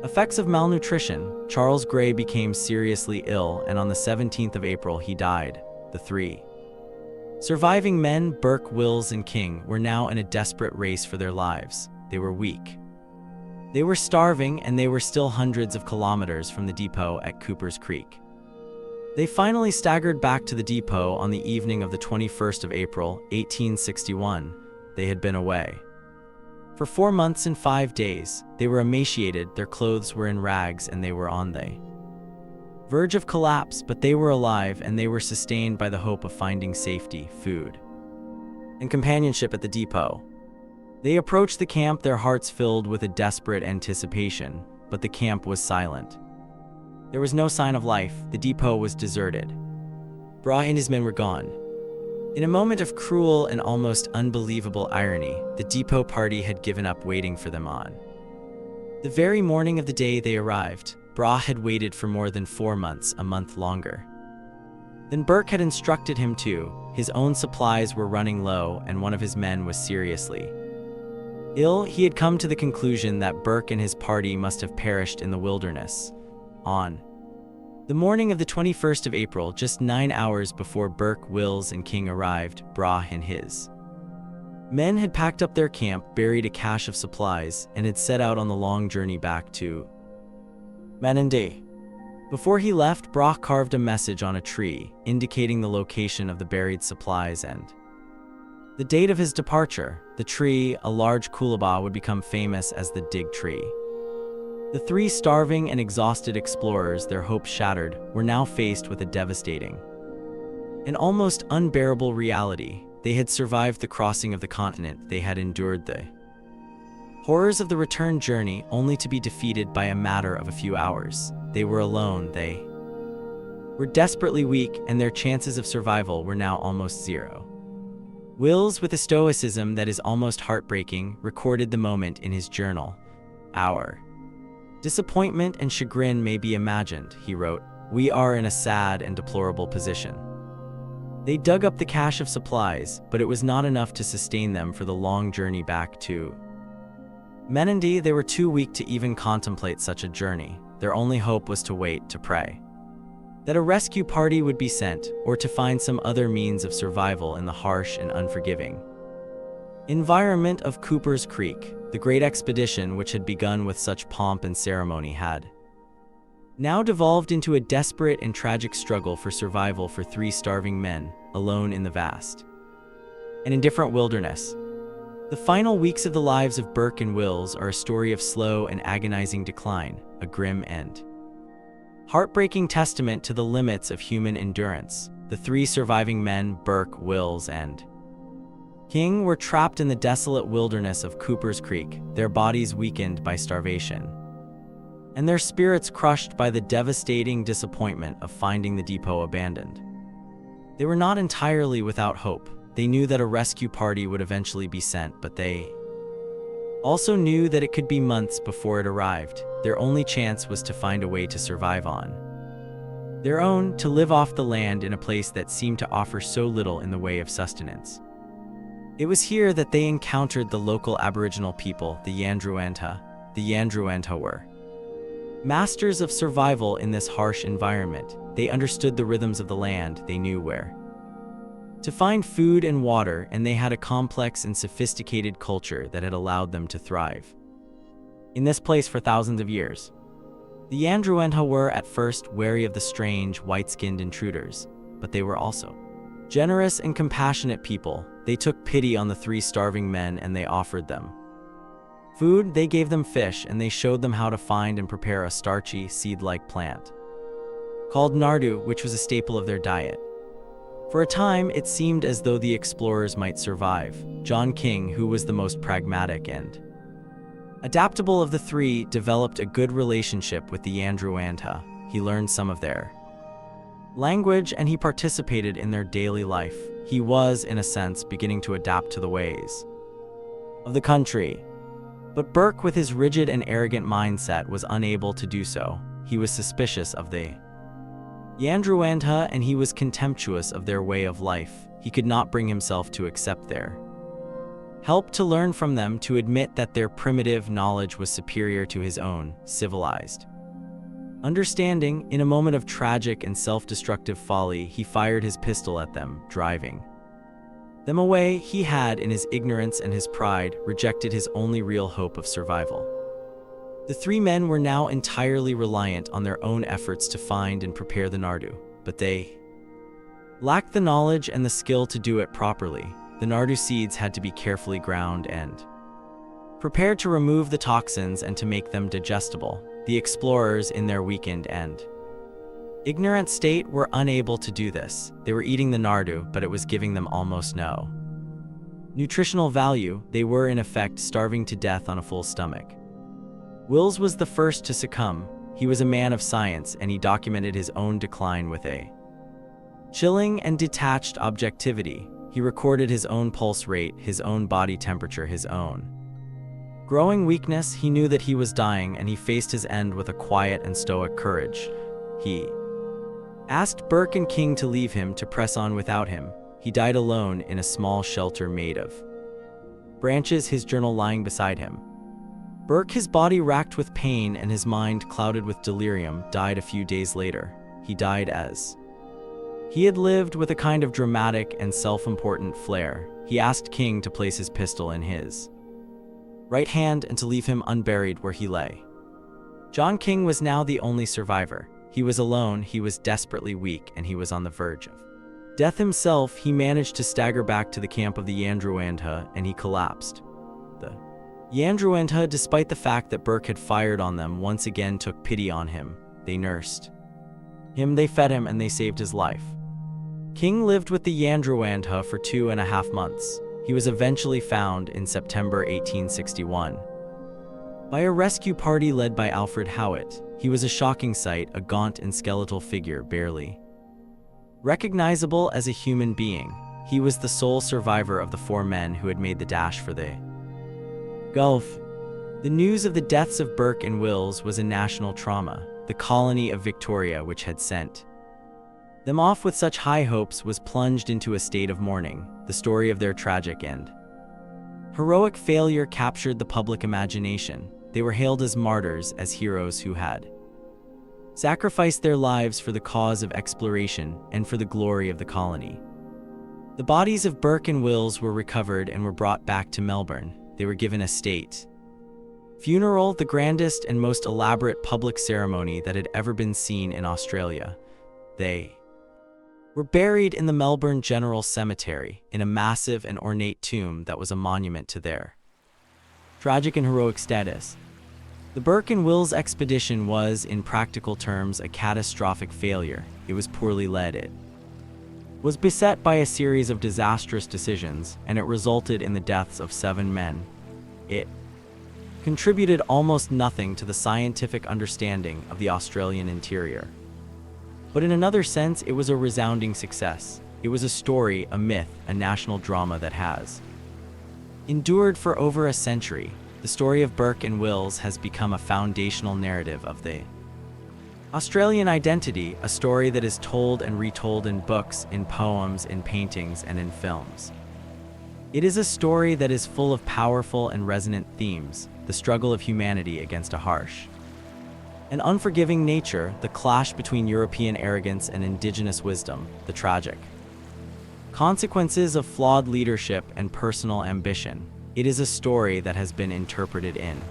effects of malnutrition. Charles Gray became seriously ill, and on the 17th of April he died. The three surviving men, Burke, Wills, and King, were now in a desperate race for their lives. They were weak. They were starving, and they were still hundreds of kilometers from the depot at Cooper's Creek. They finally staggered back to the depot on the evening of the 21st of April, 1861. They had been away for 4 months and 5 days. They were emaciated, their clothes were in rags, and they were on the verge of collapse, but they were alive, and they were sustained by the hope of finding safety, food, and companionship at the depot. They approached the camp, their hearts filled with a desperate anticipation, but the camp was silent. There was no sign of life. The depot was deserted. Bra and his men were gone. In a moment of cruel and almost unbelievable irony, the depot party had given up waiting for them on the very morning of the day they arrived. Bra had waited for more than 4 months, a month longer than Burke had instructed him to. His own supplies were running low, and one of his men was seriously ill. He had come to the conclusion that Burke and his party must have perished in the wilderness. On the morning of the 21st of April, just 9 hours before Burke, Wills, and King arrived, Bra and his men had packed up their camp, buried a cache of supplies, and had set out on the long journey back to Menanday. Before he left, Bra carved a message on a tree, indicating the location of the buried supplies and the date of his departure. The tree, a large coolabah, would become famous as the Dig Tree. The 3 starving and exhausted explorers, their hopes shattered, were now faced with a devastating and almost unbearable reality. They had survived the crossing of the continent. They had endured the horrors of the return journey, only to be defeated by a matter of a few hours. They were alone. They were desperately weak, and their chances of survival were now almost zero. Wills, with a stoicism that is almost heartbreaking, recorded the moment in his journal. Our disappointment and chagrin may be imagined, he wrote. We are in a sad and deplorable position. They dug up the cache of supplies, but it was not enough to sustain them for the long journey back to Menanday. They were too weak to even contemplate such a journey. Their only hope was to wait, to pray that a rescue party would be sent, or to find some other means of survival in the harsh and unforgiving environment of Cooper's Creek. The great expedition, which had begun with such pomp and ceremony, had now devolved into a desperate and tragic struggle for survival for 3 starving men, alone in the vast and indifferent wilderness. The final weeks of the lives of Burke and Wills are a story of slow and agonizing decline, a grim and heartbreaking testament to the limits of human endurance. The 3 surviving men, Burke, Wills, and King, were trapped in the desolate wilderness of Cooper's Creek, their bodies weakened by starvation, and their spirits crushed by the devastating disappointment of finding the depot abandoned. They were not entirely without hope. They knew that a rescue party would eventually be sent, but they also knew that it could be months before it arrived. Their only chance was to find a way to survive on their own, to live off the land in a place that seemed to offer so little in the way of sustenance. It was here that they encountered the local Aboriginal people, the Yandruwantha. The Yandruwantha were masters of survival in this harsh environment. They understood the rhythms of the land, they knew where to find food and water, and they had a complex and sophisticated culture that had allowed them to thrive in this place for thousands of years. The Yandruwantha were at first wary of the strange, white-skinned intruders, but they were also generous and compassionate people. They took pity on the 3 starving men and they offered them food. They gave them fish, and they showed them how to find and prepare a starchy, seed-like plant called nardu, which was a staple of their diet. For a time, it seemed as though the explorers might survive. John King, who was the most pragmatic and adaptable of the 3, developed a good relationship with the Yandruwantha. He learned some of their language and he participated in their daily life. He was, in a sense, beginning to adapt to the ways of the country. But Burke, with his rigid and arrogant mindset, was unable to do so. He was suspicious of the Yandruwantha and he was contemptuous of their way of life. He could not bring himself to accept their help, to learn from them, to admit that their primitive knowledge was superior to his own civilized understanding. In a moment of tragic and self-destructive folly, he fired his pistol at them, driving them away. He had, in his ignorance and his pride, rejected his only real hope of survival. The 3 men were now entirely reliant on their own efforts to find and prepare the nardu, but they lacked the knowledge and the skill to do it properly. The nardu seeds had to be carefully ground and prepared to remove the toxins and to make them digestible. The explorers, in their weakened and ignorant state, were unable to do this. They were eating the nardu, but it was giving them almost no nutritional value. They were, in effect, starving to death on a full stomach. Wills was the first to succumb. He was a man of science, and he documented his own decline with a chilling and detached objectivity. He recorded his own pulse rate, his own body temperature, his own growing weakness. He knew that he was dying, and he faced his end with a quiet and stoic courage. He asked Burke and King to leave him, to press on without him. He died alone in a small shelter made of branches, his journal lying beside him. Burke, his body racked with pain and his mind clouded with delirium, died a few days later. He died as he had lived, with a kind of dramatic and self-important flair. He asked King to place his pistol in his right hand and to leave him unburied where he lay. John King was now the only survivor. He was alone, he was desperately weak, and he was on the verge of death himself. He managed to stagger back to the camp of the Yandruwantha, and he collapsed. The Yandruwantha, despite the fact that Burke had fired on them, once again took pity on him. They nursed him, they fed him, and they saved his life. King lived with the Yandruwantha for 2.5 months. He was eventually found in September 1861 by a rescue party led by Alfred Howitt. He was a shocking sight, a gaunt and skeletal figure, barely recognizable as a human being. He was the sole survivor of the 4 men who had made the dash for the Gulf. The news of the deaths of Burke and Wills was a national trauma. The colony of Victoria, which had sent them off with such high hopes, was plunged into a state of mourning. The story of their tragic and heroic failure captured the public imagination. They were hailed as martyrs, as heroes who had sacrificed their lives for the cause of exploration and for the glory of the colony. The bodies of Burke and Wills were recovered and were brought back to Melbourne. They were given a state funeral, the grandest and most elaborate public ceremony that had ever been seen in Australia. They were buried in the Melbourne General Cemetery, in a massive and ornate tomb that was a monument to their tragic and heroic status. The Burke and Wills expedition was, in practical terms, a catastrophic failure. It was poorly led. It was beset by a series of disastrous decisions, and it resulted in the deaths of 7 men. It contributed almost nothing to the scientific understanding of the Australian interior. But in another sense, it was a resounding success. It was a story, a myth, a national drama that has endured for over a century. The story of Burke and Wills has become a foundational narrative of the Australian identity, a story that is told and retold in books, in poems, in paintings, and in films. It is a story that is full of powerful and resonant themes: the struggle of humanity against a harsh and unforgiving nature, the clash between European arrogance and indigenous wisdom, the tragic consequences of flawed leadership and personal ambition. It is a story that has been interpreted in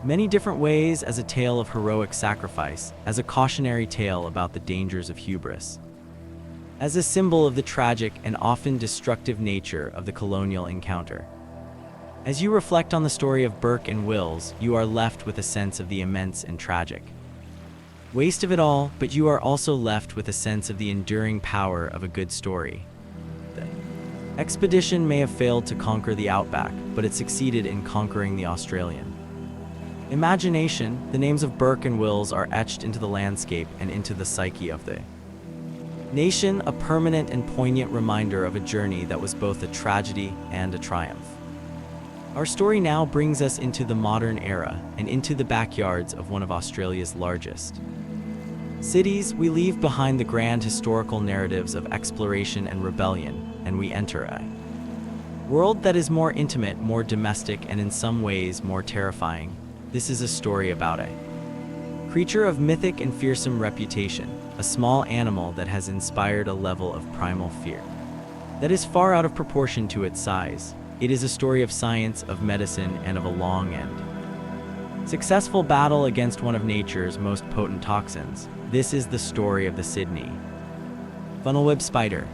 many different ways: as a tale of heroic sacrifice, as a cautionary tale about the dangers of hubris, as a symbol of the tragic and often destructive nature of the colonial encounter. As you reflect on the story of Burke and Wills, you are left with a sense of the immense and tragic waste of it all, but you are also left with a sense of the enduring power of a good story. The expedition may have failed to conquer the outback, but it succeeded in conquering the Australian imagination. The names of Burke and Wills are etched into the landscape and into the psyche of the nation, a permanent and poignant reminder of a journey that was both a tragedy and a triumph. Our story now brings us into the modern era and into the backyards of one of Australia's largest cities. We leave behind the grand historical narratives of exploration and rebellion, and we enter a world that is more intimate, more domestic, and in some ways more terrifying. This is a story about a creature of mythic and fearsome reputation, a small animal that has inspired a level of primal fear that is far out of proportion to its size. It is a story of science, of medicine, and of a long and successful battle against one of nature's most potent toxins. This is the story of the Sydney funnelweb spider.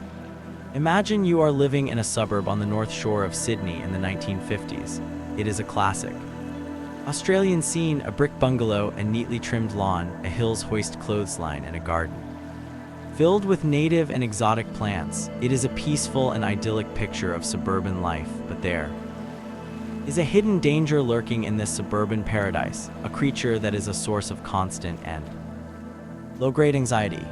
Imagine you are living in a suburb on the north shore of Sydney in the 1950s. It is a classic Australian scene: a brick bungalow, a neatly trimmed lawn, a Hills hoist clothesline, and a garden filled with native and exotic plants. It is a peaceful and idyllic picture of suburban life, but there is a hidden danger lurking in this suburban paradise, a creature that is a source of constant and low-grade anxiety.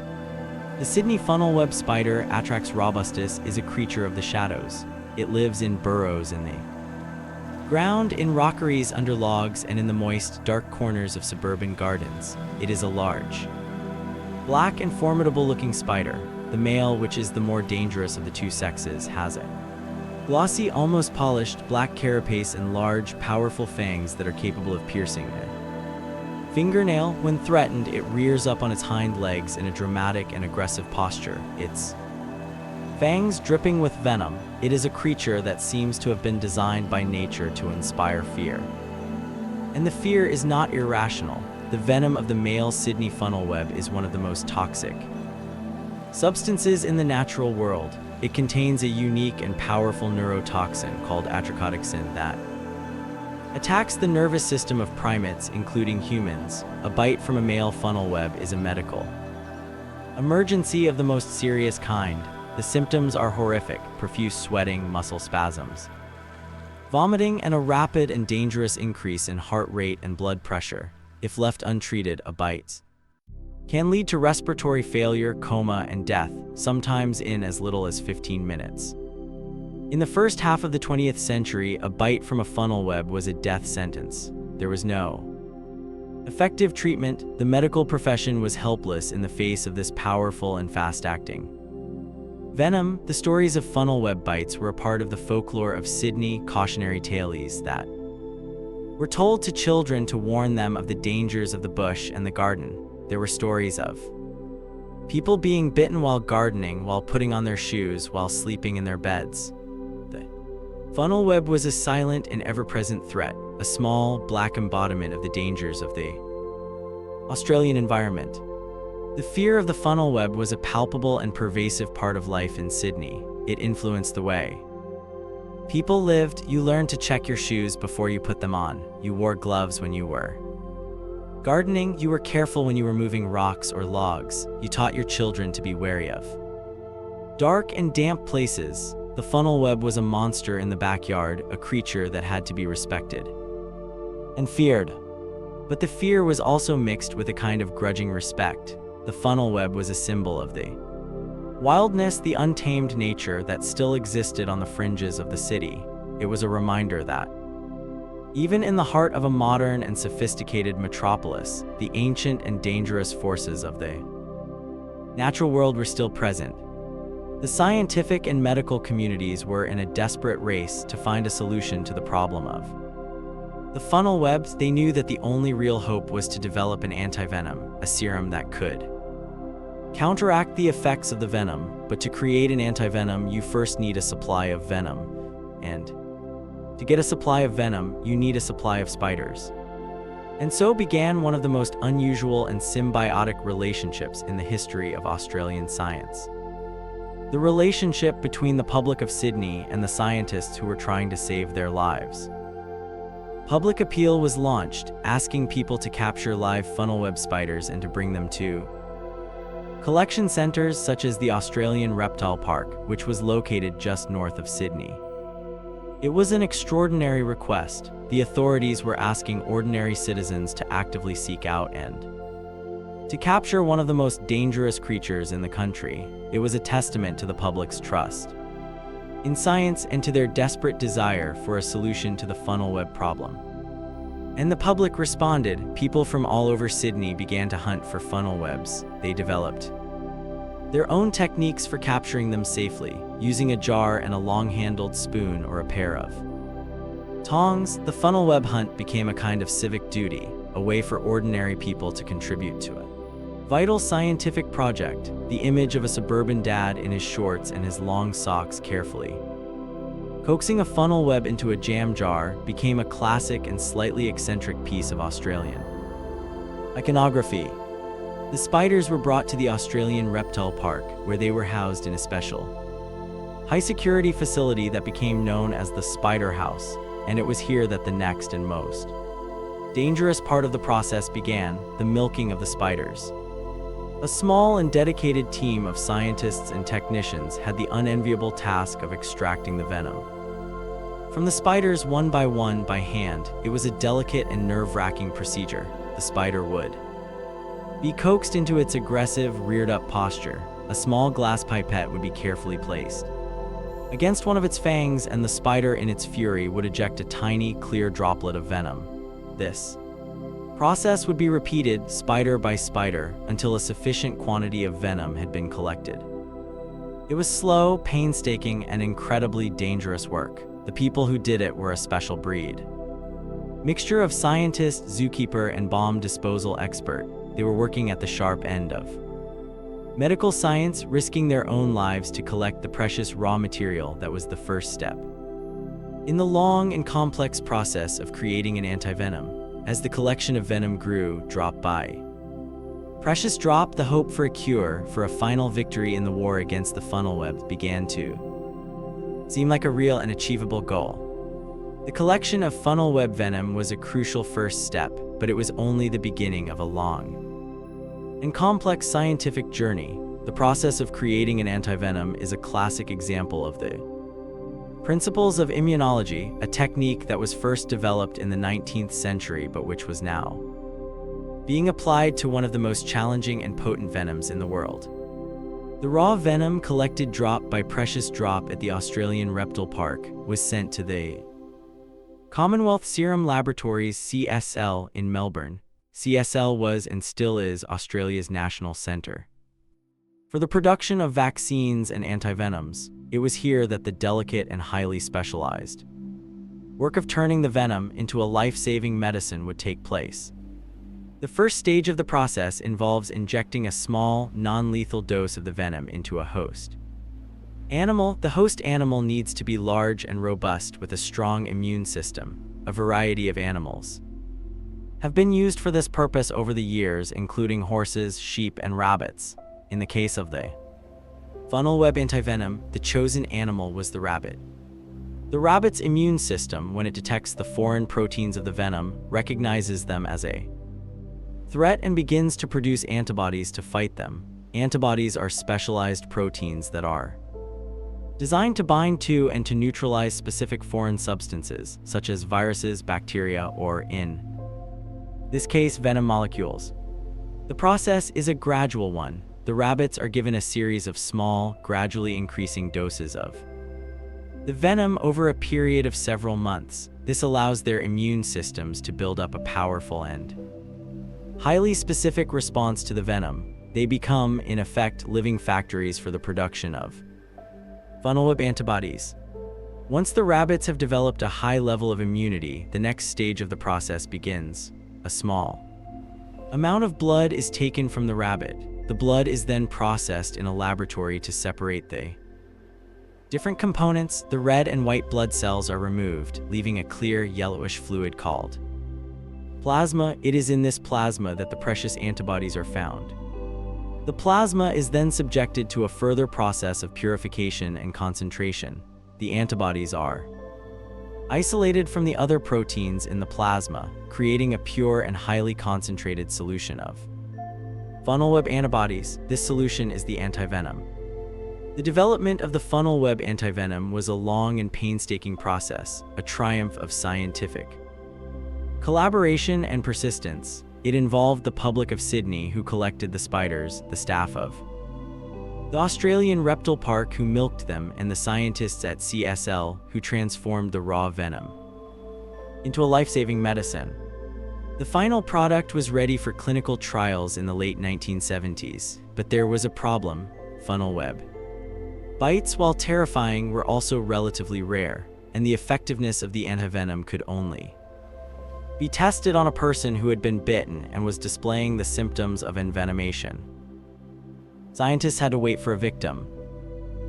The Sydney funnelweb spider, Atrax robustus, is a creature of the shadows. It lives in burrows in the ground, in rockeries under logs, and in the moist, dark corners of suburban gardens. It is a large, black and formidable-looking spider. The male, which is the more dangerous of the two sexes, has a glossy, almost polished, black carapace and large, powerful fangs that are capable of piercing a fingernail. When threatened, it rears up on its hind legs in a dramatic and aggressive posture, its fangs dripping with venom. It is a creature that seems to have been designed by nature to inspire fear. And the fear is not irrational. The venom of the male Sydney funnelweb is one of the most toxic substances in the natural world. It contains a unique and powerful neurotoxin called atracotixin that attacks the nervous system of primates, including humans. A bite from a male funnelweb is a medical emergency of the most serious kind. The symptoms are horrific: profuse sweating, muscle spasms, vomiting, and a rapid and dangerous increase in heart rate and blood pressure. If left untreated, a bite can lead to respiratory failure, coma, and death, sometimes in as little as 15 minutes. In the first half of the 20th century, a bite from a funnelweb was a death sentence. There was no effective treatment. The medical profession was helpless in the face of this powerful and fast-acting venom. The stories of funnelweb bites were a part of the folklore of Sydney, cautionary tales that were told to children to warn them of the dangers of the bush and the garden. There were stories of people being bitten while gardening, while putting on their shoes, while sleeping in their beds. The funnelweb was a silent and ever-present threat, a small, black embodiment of the dangers of the Australian environment. The fear of the funnelweb was a palpable and pervasive part of life in Sydney. It influenced the way people lived. You learned to check your shoes before you put them on. You wore gloves when you were gardening. You were careful when you were moving rocks or logs. You taught your children to be wary of dark and damp places. The funnelweb was a monster in the backyard, a creature that had to be respected and feared. But the fear was also mixed with a kind of grudging respect. The funnelweb was a symbol of the Wildness, the untamed nature that still existed on the fringes of the city. It was a reminder that, even in the heart of a modern and sophisticated metropolis, the ancient and dangerous forces of the natural world were still present. The scientific and medical communities were in a desperate race to find a solution to the problem of the funnel webs. They knew that the only real hope was to develop an antivenom, a serum that could counteract the effects of the venom. But to create an antivenom, you first need a supply of venom. And to get a supply of venom, you need a supply of spiders. And so began one of the most unusual and symbiotic relationships in the history of Australian science. The relationship between the public of Sydney and the scientists who were trying to save their lives. Public appeal was launched, asking people to capture live funnel web spiders and to bring them to collection centers such as the Australian Reptile Park, which was located just north of Sydney. It was an extraordinary request. The authorities were asking ordinary citizens to actively seek out and to capture one of the most dangerous creatures in the country. It was a testament to the public's trust in science and to their desperate desire for a solution to the funnel web problem. And the public responded. People from all over Sydney began to hunt for funnel webs. They developed their own techniques for capturing them safely, using a jar and a long-handled spoon or a pair of tongs. The funnel web hunt became a kind of civic duty, a way for ordinary people to contribute to it. Vital scientific project, the image of a suburban dad in his shorts and his long socks carefully coaxing a funnel web into a jam jar became a classic and slightly eccentric piece of Australian iconography. The spiders were brought to the Australian Reptile Park, where they were housed in a special high-security facility that became known as the Spider House, and it was here that the next and most dangerous part of the process began, the milking of the spiders. A small and dedicated team of scientists and technicians had the unenviable task of extracting the venom from the spiders one by hand. It was a delicate and nerve-wracking procedure. The spider would be coaxed into its aggressive, reared-up posture. A small glass pipette would be carefully placed against one of its fangs, and the spider in its fury would eject a tiny, clear droplet of venom. This process would be repeated, spider by spider, until a sufficient quantity of venom had been collected. It was slow, painstaking, and incredibly dangerous work. The people who did it were a special breed. Mixture of scientist, zookeeper, and bomb disposal expert. They were working at the sharp end of medical science, risking their own lives to collect the precious raw material that was the first step in the long and complex process of creating an antivenom. As the collection of venom grew, drop by precious drop, the hope for a cure, for a final victory in the war against the funnel web began to seem like a real and achievable goal. The collection of funnel web venom was a crucial first step, but it was only the beginning of a long and complex scientific journey. The process of creating an antivenom is a classic example of the principles of immunology, a technique that was first developed in the 19th century but which was now being applied to one of the most challenging and potent venoms in the world. The raw venom collected drop by precious drop at the Australian Reptile Park was sent to the Commonwealth Serum Laboratories (CSL) in Melbourne. CSL was and still is Australia's national centre for the production of vaccines and antivenoms. It was here that the delicate and highly specialized work of turning the venom into a life-saving medicine would take place. The first stage of the process involves injecting a small, non-lethal dose of the venom into a host animal. The host animal needs to be large and robust with a strong immune system. A variety of animals have been used for this purpose over the years, including horses, sheep, and rabbits. In the case of the funnel web antivenom, the chosen animal was the rabbit. The rabbit's immune system, when it detects the foreign proteins of the venom, recognizes them as a threat and begins to produce antibodies to fight them. Antibodies are specialized proteins that are designed to bind to and to neutralize specific foreign substances, such as viruses, bacteria, or, in this case, venom molecules. The process is a gradual one. The the rabbits are given a series of small, gradually increasing doses of the venom over a period of several months. This allows their immune systems to build up a powerful and highly specific response to the venom. They become, in effect, living factories for the production of funnel web antibodies. Once the rabbits have developed a high level of immunity, the next stage of the process begins. A small amount of blood is taken from the rabbit. The blood is then processed in a laboratory to separate the different components. The red and white blood cells are removed, leaving a clear yellowish fluid called plasma. It is in this plasma that the precious antibodies are found. The plasma is then subjected to a further process of purification and concentration. The antibodies are isolated from the other proteins in the plasma, creating a pure and highly concentrated solution of funnel web antibodies. This solution is the antivenom. The development of the funnel web antivenom was a long and painstaking process, a triumph of scientific collaboration and persistence. It involved the public of Sydney who collected the spiders, the staff of the Australian Reptile Park who milked them, and the scientists at CSL who transformed the raw venom into a life-saving medicine. The final product was ready for clinical trials in the late 1970s, but there was a problem: funnel web bites, while terrifying, were also relatively rare, and the effectiveness of the antivenom could only be tested on a person who had been bitten and was displaying the symptoms of envenomation. Scientists had to wait for a victim.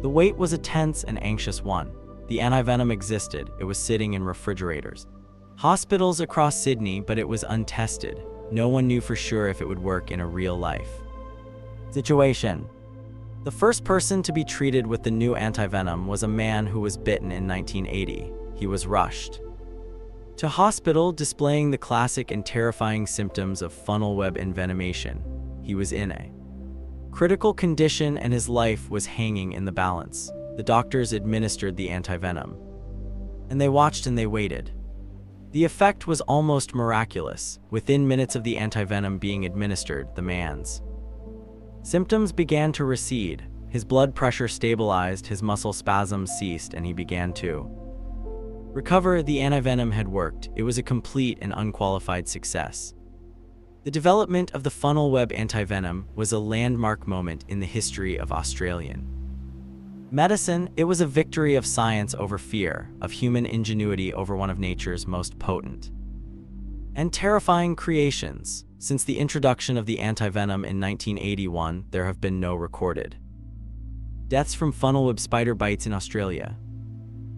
The wait was a tense and anxious one. The antivenom existed. It was sitting in refrigerators, hospitals across Sydney, but it was untested. No one knew for sure if it would work in a real-life situation. The first person to be treated with the new antivenom was a man who was bitten in 1980. He was rushed to hospital, displaying the classic and terrifying symptoms of funnel web envenomation. He was in a critical condition and his life was hanging in the balance. The doctors administered the antivenom, and they watched and they waited. The effect was almost miraculous. Within minutes of the antivenom being administered, the man's symptoms began to recede. His blood pressure stabilized, his muscle spasms ceased, and he began to recover. The antivenom had worked. It was a complete and unqualified success. The development of the funnel web antivenom was a landmark moment in the history of Australian medicine. It was a victory of science over fear, of human ingenuity over one of nature's most potent and terrifying creations. Since the introduction of the antivenom in 1981, there have been no recorded deaths from funnel web spider bites in Australia.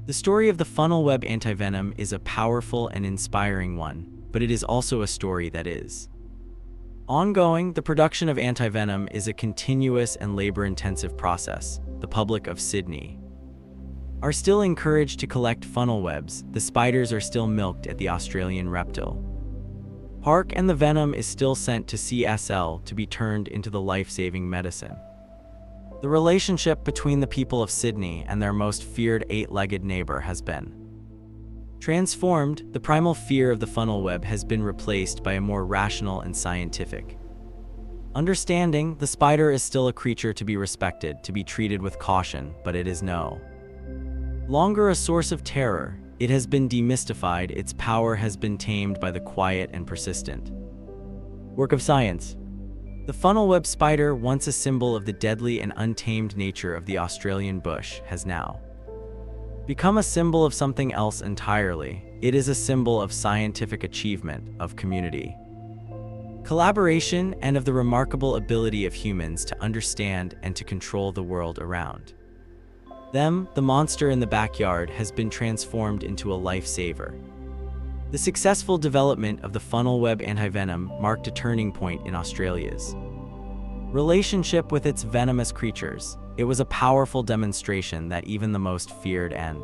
The story of the funnel web antivenom is a powerful and inspiring one, but it is also a story that is ongoing. The production of antivenom is a continuous and labor-intensive process. The public of Sydney are still encouraged to collect funnel webs. The spiders are still milked at the Australian Reptile Park, and the venom is still sent to CSL to be turned into the life-saving medicine. The relationship between the people of Sydney and their most feared eight-legged neighbor has been transformed. The primal fear of the funnel web has been replaced by a more rational and scientific understanding. The spider is still a creature to be respected, to be treated with caution, but it is no longer a source of terror. It has been demystified. Its power has been tamed by the quiet and persistent work of science. The funnel web spider, once a symbol of the deadly and untamed nature of the Australian bush, has now become a symbol of something else entirely. It is a symbol of scientific achievement, of community collaboration, and of the remarkable ability of humans to understand and to control the world around them. The monster in the backyard has been transformed into a lifesaver. The successful development of the funnel web antivenom marked a turning point in Australia's relationship with its venomous creatures. It was a powerful demonstration that even the most feared and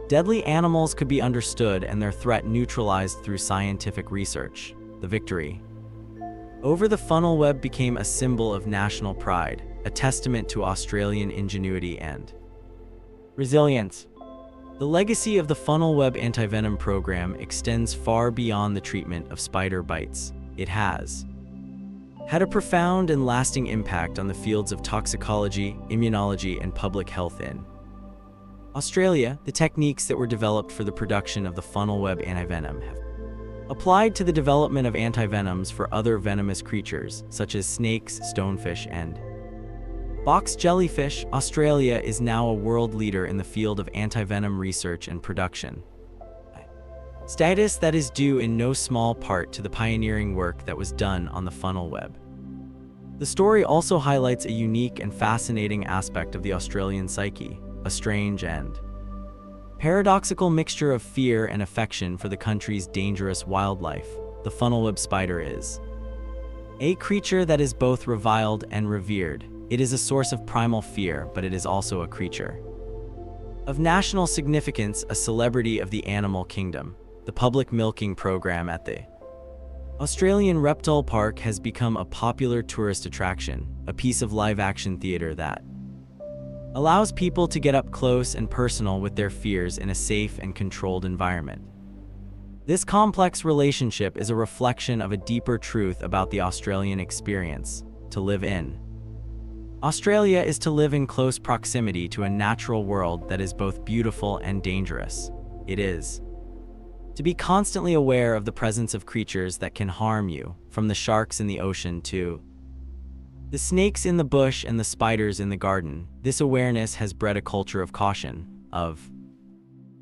deadly animals could be understood and their threat neutralized through scientific research. The victory over the funnel web became a symbol of national pride, a testament to Australian ingenuity and resilience. The legacy of the funnel web antivenom program extends far beyond the treatment of spider bites. It has had a profound and lasting impact on the fields of toxicology, immunology, and public health in Australia. The techniques that were developed for the production of the funnel web antivenom have applied to the development of antivenoms for other venomous creatures, such as snakes, stonefish, and box jellyfish. Australia is now a world leader in the field of antivenom research and production. Status that is due in no small part to the pioneering work that was done on the funnel web. The story also highlights a unique and fascinating aspect of the Australian psyche, a strange and paradoxical mixture of fear and affection for the country's dangerous wildlife. The funnel web spider is a creature that is both reviled and revered. It is a source of primal fear, but it is also a creature of national significance, a celebrity of the animal kingdom. The public milking program at the Australian Reptile Park has become a popular tourist attraction, a piece of live-action theater that allows people to get up close and personal with their fears in a safe and controlled environment. This complex relationship is a reflection of a deeper truth about the Australian experience: to live in Australia is to live in close proximity to a natural world that is both beautiful and dangerous. It is to be constantly aware of the presence of creatures that can harm you, from the sharks in the ocean to the snakes in the bush and the spiders in the garden. This awareness has bred a culture of caution, of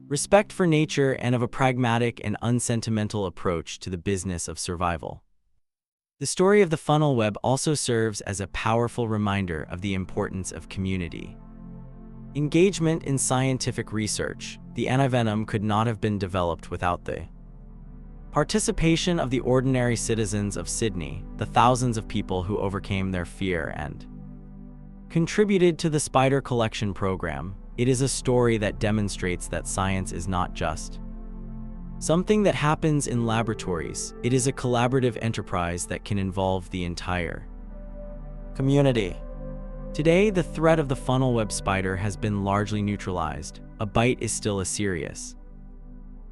respect for nature, and of a pragmatic and unsentimental approach to the business of survival. The story of the funnel web also serves as a powerful reminder of the importance of community engagement in scientific research. The antivenom could not have been developed without the participation of the ordinary citizens of Sydney, the thousands of people who overcame their fear and contributed to the spider collection program. It is a story that demonstrates that science is not just something that happens in laboratories. It is a collaborative enterprise that can involve the entire community. Today, the threat of the funnel web spider has been largely neutralized. A bite is still a serious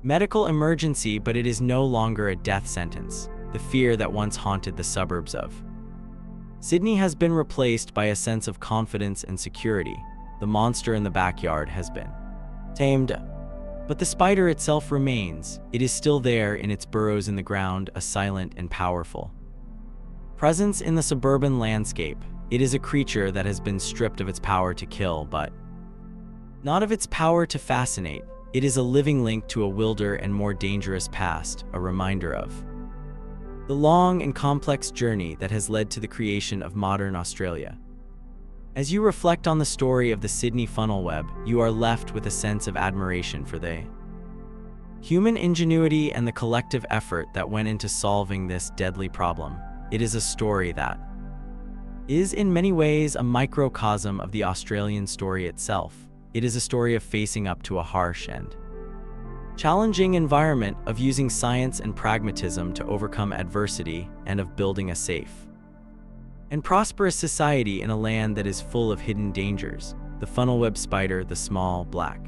medical emergency, but it is no longer a death sentence. The fear that once haunted the suburbs of Sydney has been replaced by a sense of confidence and security. The monster in the backyard has been tamed, but the spider itself remains. It is still there in its burrows in the ground, a silent and powerful presence in the suburban landscape. It is a creature that has been stripped of its power to kill, but not of its power to fascinate. It is a living link to a wilder and more dangerous past, a reminder of the long and complex journey that has led to the creation of modern Australia. As you reflect on the story of the Sydney funnel web, you are left with a sense of admiration for the human ingenuity and the collective effort that went into solving this deadly problem. It is a story that is in many ways a microcosm of the Australian story itself. It is a story of facing up to a harsh and challenging environment, of using science and pragmatism to overcome adversity, and of building a safe and prosperous society in a land that is full of hidden dangers. The funnel web spider, the small, black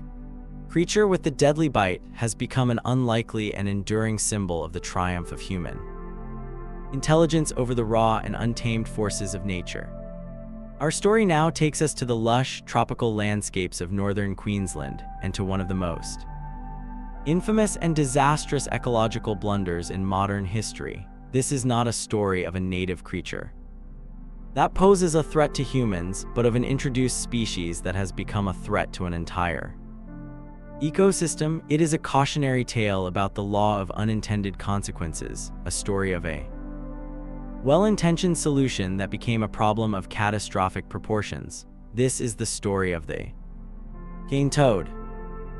creature with the deadly bite, has become an unlikely and enduring symbol of the triumph of human intelligence over the raw and untamed forces of nature. Our story now takes us to the lush, tropical landscapes of northern Queensland, and to one of the most infamous and disastrous ecological blunders in modern history. This is not a story of a native creature that poses a threat to humans, but of an introduced species that has become a threat to an entire ecosystem. It is a cautionary tale about the law of unintended consequences, a story of a well-intentioned solution that became a problem of catastrophic proportions. This is the story of the cane toad.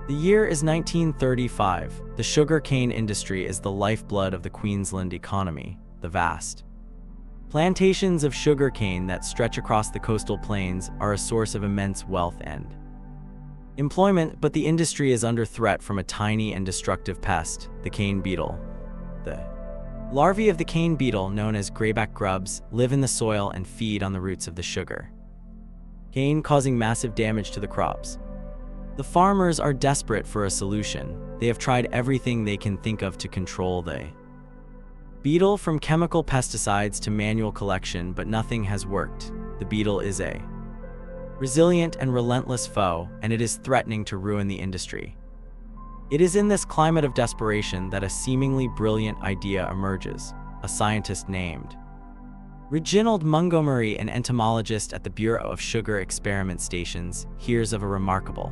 The year is 1935. The sugar cane industry is the lifeblood of the Queensland economy. The vast plantations of sugar cane that stretch across the coastal plains are a source of immense wealth and employment, but the industry is under threat from a tiny and destructive pest, the cane beetle. The larvae of the cane beetle, known as greyback grubs, live in the soil and feed on the roots of the sugar cane, causing massive damage to the crops. The farmers are desperate for a solution. They have tried everything they can think of to control the Beetle from chemical pesticides to manual collection, but nothing has worked. The beetle is a resilient and relentless foe, and it is threatening to ruin the industry. It is in this climate of desperation that a seemingly brilliant idea emerges. A scientist named Reginald Montgomery, an entomologist at the Bureau of Sugar Experiment Stations, hears of a remarkable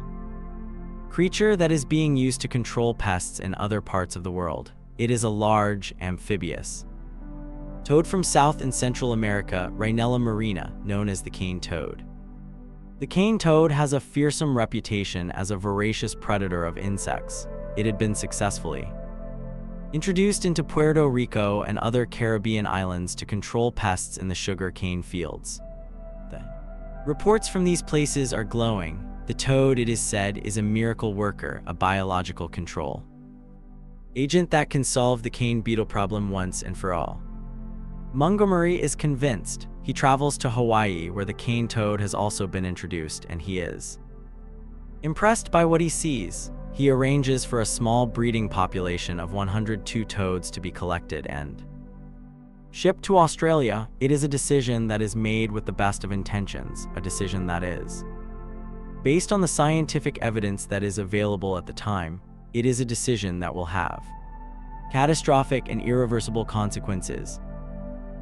creature that is being used to control pests in other parts of the world. It is a large, amphibious toad from South and Central America, Rhinella marina, known as the cane toad. The cane toad has a fearsome reputation as a voracious predator of insects. It had been successfully introduced into Puerto Rico and other Caribbean islands to control pests in the sugar cane fields. The reports from these places are glowing. The toad, it is said, is a miracle worker, a biological control agent that can solve the cane beetle problem once and for all. Montgomery is convinced. He travels to Hawaii, where the cane toad has also been introduced, and he is impressed by what he sees. He arranges for a small breeding population of 102 toads to be collected and shipped to Australia. It is a decision that is made with the best of intentions, a decision that is based on the scientific evidence that is available at the time. It is a decision that will have catastrophic and irreversible consequences.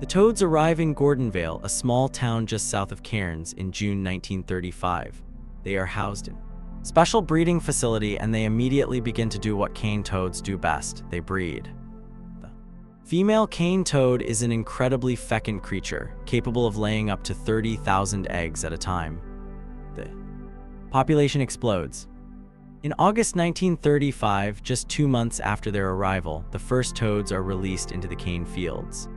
The toads arrive in Gordonvale, a small town just south of Cairns, in June 1935. They are housed in a special breeding facility, and they immediately begin to do what cane toads do best: they breed. The female cane toad is an incredibly fecund creature, capable of laying up to 30,000 eggs at a time. The population explodes. In August 1935, just 2 months after their arrival, the first toads are released into the cane fields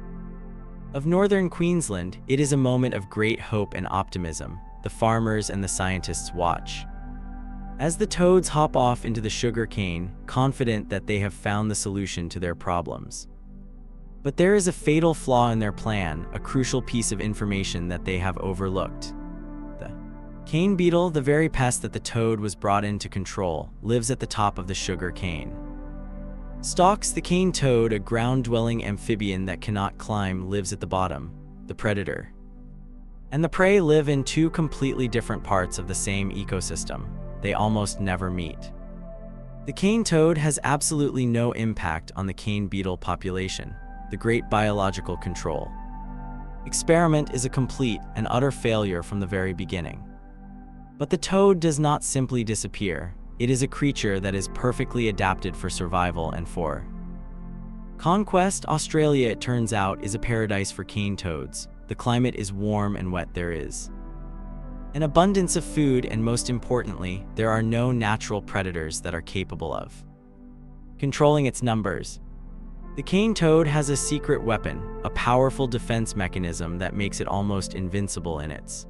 of northern Queensland. It is a moment of great hope and optimism. The farmers and the scientists watch as the toads hop off into the sugar cane, confident that they have found the solution to their problems. But there is a fatal flaw in their plan, a crucial piece of information that they have overlooked. The cane beetle, the very pest that the toad was brought in to control, lives at the top of the sugar cane stalks. The cane toad, a ground-dwelling amphibian that cannot climb, lives at the bottom. The predator and the prey live in two completely different parts of the same ecosystem. They almost never meet. The cane toad has absolutely no impact on the cane beetle population. The great biological control experiment is a complete and utter failure from the very beginning. But the toad does not simply disappear. It is a creature that is perfectly adapted for survival and for conquest. Australia, it turns out, is a paradise for cane toads. The climate is warm and wet. There is an abundance of food, and most importantly, there are no natural predators that are capable of controlling its numbers. The cane toad has a secret weapon, a powerful defense mechanism that makes it almost invincible in its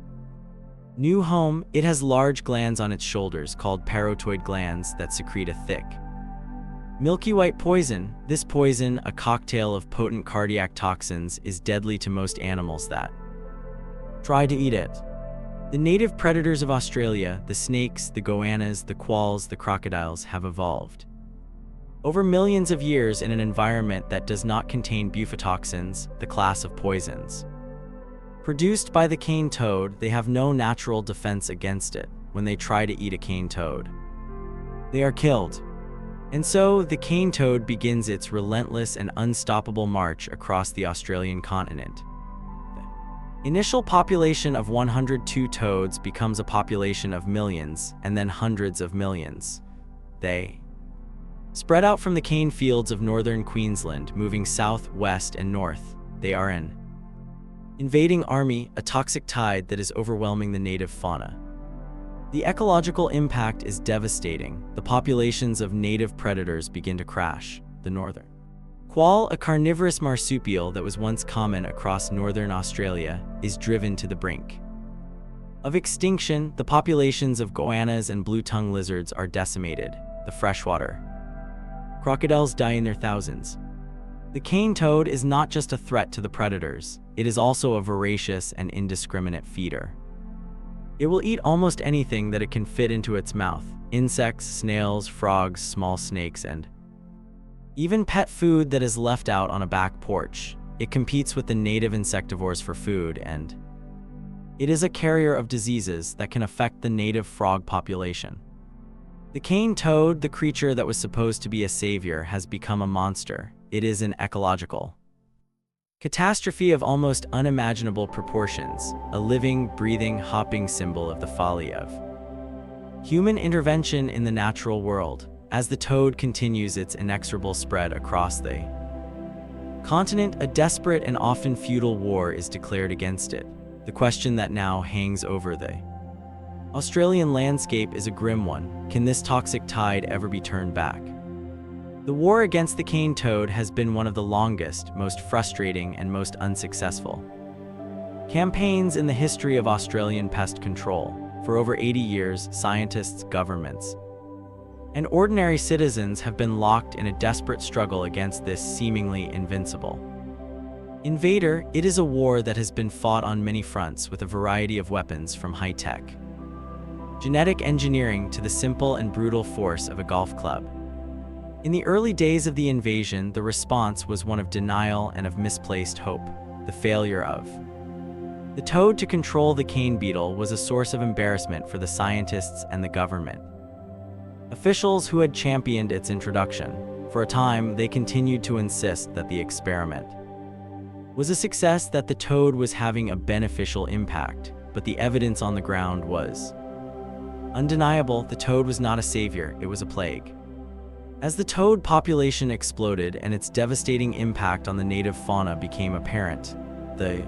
new home. It has large glands on its shoulders called parotoid glands that secrete a thick, milky white poison. This poison, a cocktail of potent cardiac toxins, is deadly to most animals that try to eat it. The native predators of Australia, the snakes, the goannas, the quolls, the crocodiles, have evolved over millions of years in an environment that does not contain bufatoxins, the class of poisons produced by the cane toad. They have no natural defense against it. When they try to eat a cane toad, they are killed. And so the cane toad begins its relentless and unstoppable march across the Australian continent. The initial population of 102 toads becomes a population of millions, and then hundreds of millions. They spread out from the cane fields of northern Queensland, moving south, west, and north. They are an invading army, a toxic tide that is overwhelming the native fauna. The ecological impact is devastating. The populations of native predators begin to crash. The northern quoll, a carnivorous marsupial that was once common across northern Australia, is driven to the brink of extinction. The populations of goannas and blue-tongued lizards are decimated. The freshwater crocodiles die in their thousands. The cane toad is not just a threat to the predators, it is also a voracious and indiscriminate feeder. It will eat almost anything that it can fit into its mouth: insects, snails, frogs, small snakes, and Even pet food that is left out on a back porch, it competes with the native insectivores for food, and it is a carrier of diseases that can affect the native frog population. The cane toad, the creature that was supposed to be a savior, has become a monster. It is an ecological catastrophe of almost unimaginable proportions, a living, breathing, hopping symbol of the folly of human intervention in the natural world, as the toad continues its inexorable spread across the continent. A desperate and often futile war is declared against it. The question that now hangs over the Australian landscape is a grim one. Can this toxic tide ever be turned back? The war against the cane toad has been one of the longest, most frustrating, and most unsuccessful campaigns in the history of Australian pest control. For over 80 years, scientists, governments, and ordinary citizens have been locked in a desperate struggle against this seemingly invincible invader. It is a war that has been fought on many fronts with a variety of weapons, from high-tech genetic engineering to the simple and brutal force of a golf club. In the early days of the invasion, the response was one of denial and of misplaced hope. The failure of the toad to control the cane beetle was a source of embarrassment for the scientists and the government officials who had championed its introduction. For a time, they continued to insist that the experiment was a success, that the toad was having a beneficial impact, but the evidence on the ground was undeniable. The toad was not a savior, it was a plague. As the toad population exploded and its devastating impact on the native fauna became apparent, the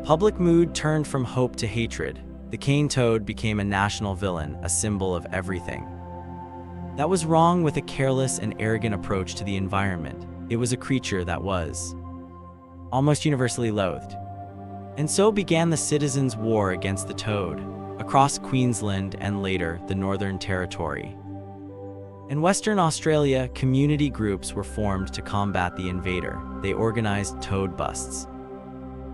public mood turned from hope to hatred. The cane toad became a national villain, a symbol of everything that was wrong with a careless and arrogant approach to the environment. It was a creature that was almost universally loathed. And so began the citizens' war against the toad, across Queensland and later the Northern Territory. In Western Australia, community groups were formed to combat the invader. They organized toad busts,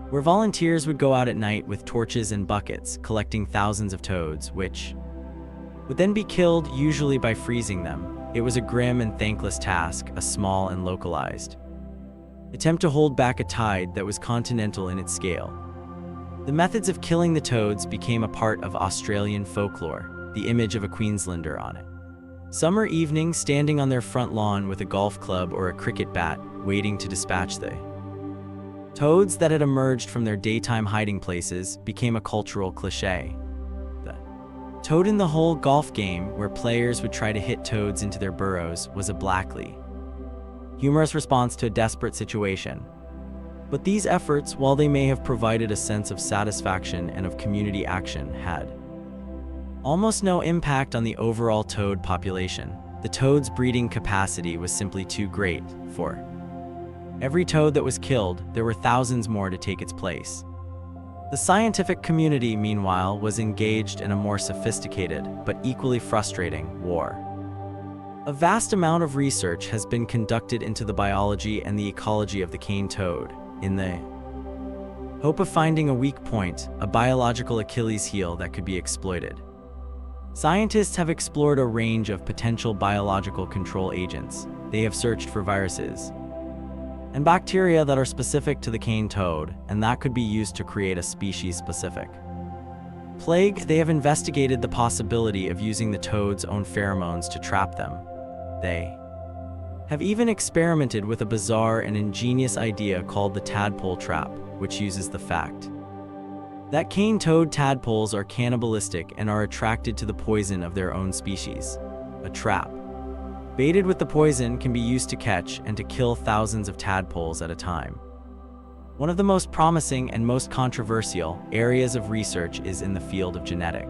where volunteers would go out at night with torches and buckets, collecting thousands of toads, which would then be killed, usually by freezing them. It was a grim and thankless task, a small and localized attempt to hold back a tide that was continental in its scale. The methods of killing the toads became a part of Australian folklore, the image of a Queenslander on it summer evening standing on their front lawn with a golf club or a cricket bat, waiting to dispatch the toads that had emerged from their daytime hiding places, became a cultural cliché. The toad in the hole golf game, where players would try to hit toads into their burrows, was a blackly humorous response to a desperate situation. But these efforts, while they may have provided a sense of satisfaction and of community action, had almost no impact on the overall toad population. The toad's breeding capacity was simply too great. For every toad that was killed, there were thousands more to take its place. The scientific community, meanwhile, was engaged in a more sophisticated, but equally frustrating, war. A vast amount of research has been conducted into the biology and the ecology of the cane toad, in the hope of finding a weak point, a biological Achilles heel that could be exploited. Scientists have explored a range of potential biological control agents. They have searched for viruses and bacteria that are specific to the cane toad, and that could be used to create a species-specific plague. They have investigated the possibility of using the toad's own pheromones to trap them. They have even experimented with a bizarre and ingenious idea called the tadpole trap, which uses the fact that cane toad tadpoles are cannibalistic and are attracted to the poison of their own species. A trap baited with the poison can be used to catch and to kill thousands of tadpoles at a time. One of the most promising and most controversial areas of research is in the field of genetic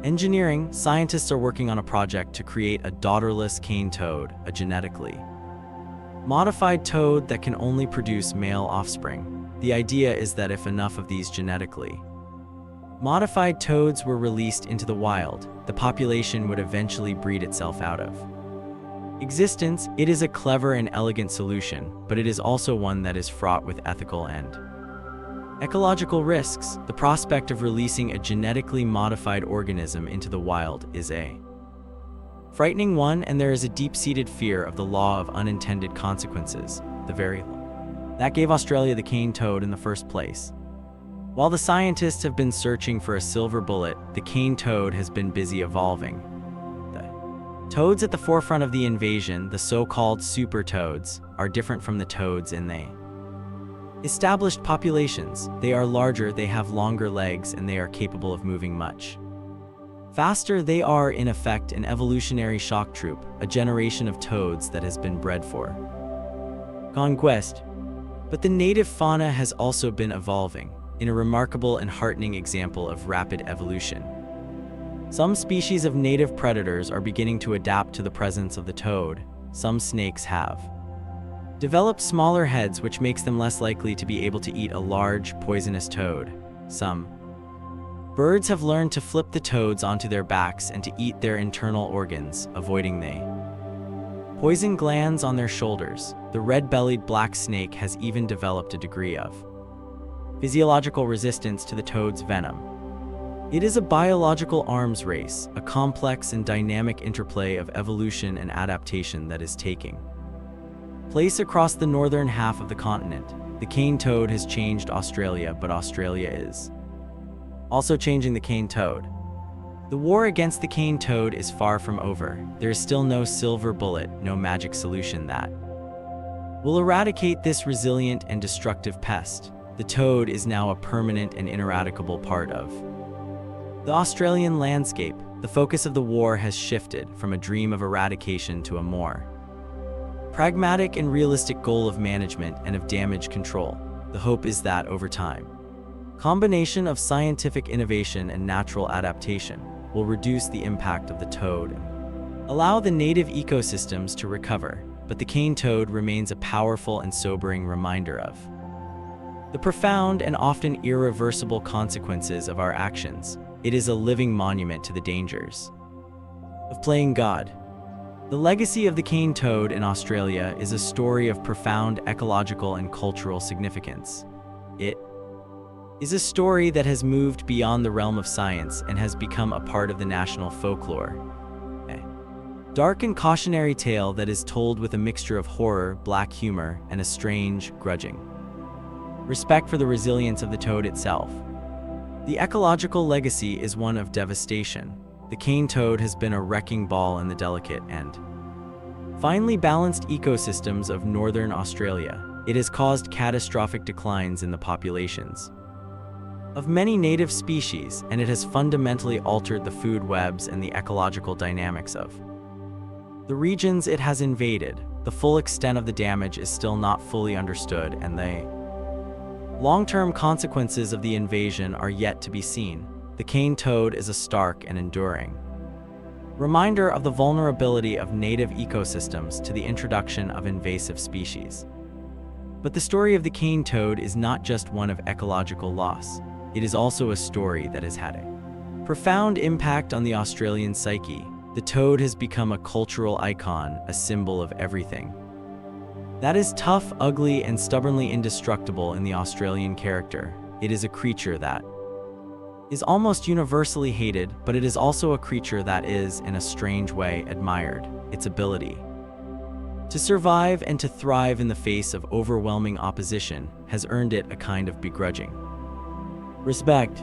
engineering. Scientists are working on a project to create a daughterless cane toad, a genetically modified toad that can only produce male offspring. The idea is that if enough of these genetically modified toads were released into the wild, the population would eventually breed itself out of existence. It is a clever and elegant solution, but it is also one that is fraught with ethical and ecological risks. The prospect of releasing a genetically modified organism into the wild is a frightening one, and there is a deep-seated fear of the law of unintended consequences, the very law that gave Australia the cane toad in the first place. While the scientists have been searching for a silver bullet, the cane toad has been busy evolving. The toads at the forefront of the invasion, the so-called super toads, are different from the toads in the established populations. They are larger, they have longer legs, and they are capable of moving much faster. They are, in effect, an evolutionary shock troop, a generation of toads that has been bred for conquest. But the native fauna has also been evolving, in a remarkable and heartening example of rapid evolution. Some species of native predators are beginning to adapt to the presence of the toad. Some snakes have developed smaller heads, which makes them less likely to be able to eat a large, poisonous toad. Some birds have learned to flip the toads onto their backs and to eat their internal organs, avoiding the poison glands on their shoulders. The red-bellied black snake has even developed a degree of physiological resistance to the toad's venom. It is a biological arms race, a complex and dynamic interplay of evolution and adaptation that is taking place across the northern half of the continent. The cane toad has changed Australia, but Australia is also changing the cane toad. The war against the cane toad is far from over. There is still no silver bullet, no magic solution that will eradicate this resilient and destructive pest. The toad is now a permanent and ineradicable part of the Australian landscape. The focus of the war has shifted from a dream of eradication to a more pragmatic and realistic goal of management and of damage control. The hope is that over time, combination of scientific innovation and natural adaptation will reduce the impact of the toad and allow the native ecosystems to recover. But the cane toad remains a powerful and sobering reminder of the profound and often irreversible consequences of our actions. It is a living monument to the dangers of playing God. The legacy of the cane toad in Australia is a story of profound ecological and cultural significance. It is a story that has moved beyond the realm of science and has become a part of the national folklore. A dark and cautionary tale that is told with a mixture of horror, black humor, and a strange, grudging respect for the resilience of the toad itself. The ecological legacy is one of devastation. The cane toad has been a wrecking ball in the delicate and finely balanced ecosystems of northern Australia. It has caused catastrophic declines in the populations of many native species, and it has fundamentally altered the food webs and the ecological dynamics of the regions it has invaded. The full extent of the damage is still not fully understood, and the long-term consequences of the invasion are yet to be seen. The cane toad is a stark and enduring reminder of the vulnerability of native ecosystems to the introduction of invasive species. But the story of the cane toad is not just one of ecological loss. It is also a story that has had a profound impact on the Australian psyche. The toad has become a cultural icon, a symbol of everything that is tough, ugly, and stubbornly indestructible in the Australian character. It is a creature that is almost universally hated, but it is also a creature that is, in a strange way, admired. Its ability to survive and to thrive in the face of overwhelming opposition has earned it a kind of begrudging respect.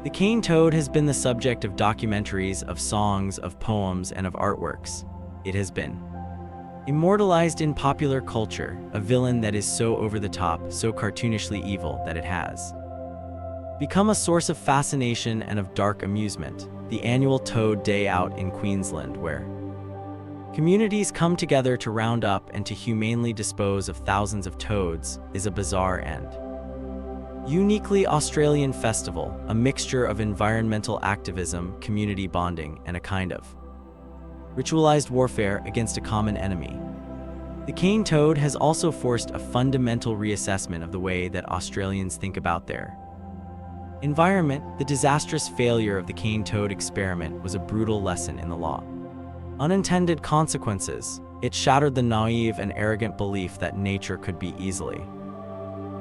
The cane toad has been the subject of documentaries, of songs, of poems, and of artworks. It has been immortalized in popular culture, a villain that is so over the top, so cartoonishly evil that it has become a source of fascination and of dark amusement. The annual Toad Day Out in Queensland, where communities come together to round up and to humanely dispose of thousands of toads, is a bizarre and uniquely Australian festival, a mixture of environmental activism, community bonding, and a kind of ritualized warfare against a common enemy. The cane toad has also forced a fundamental reassessment of the way that Australians think about their environment. The disastrous failure of the cane toad experiment was a brutal lesson in the law unintended consequences. It shattered the naive and arrogant belief that nature could be easily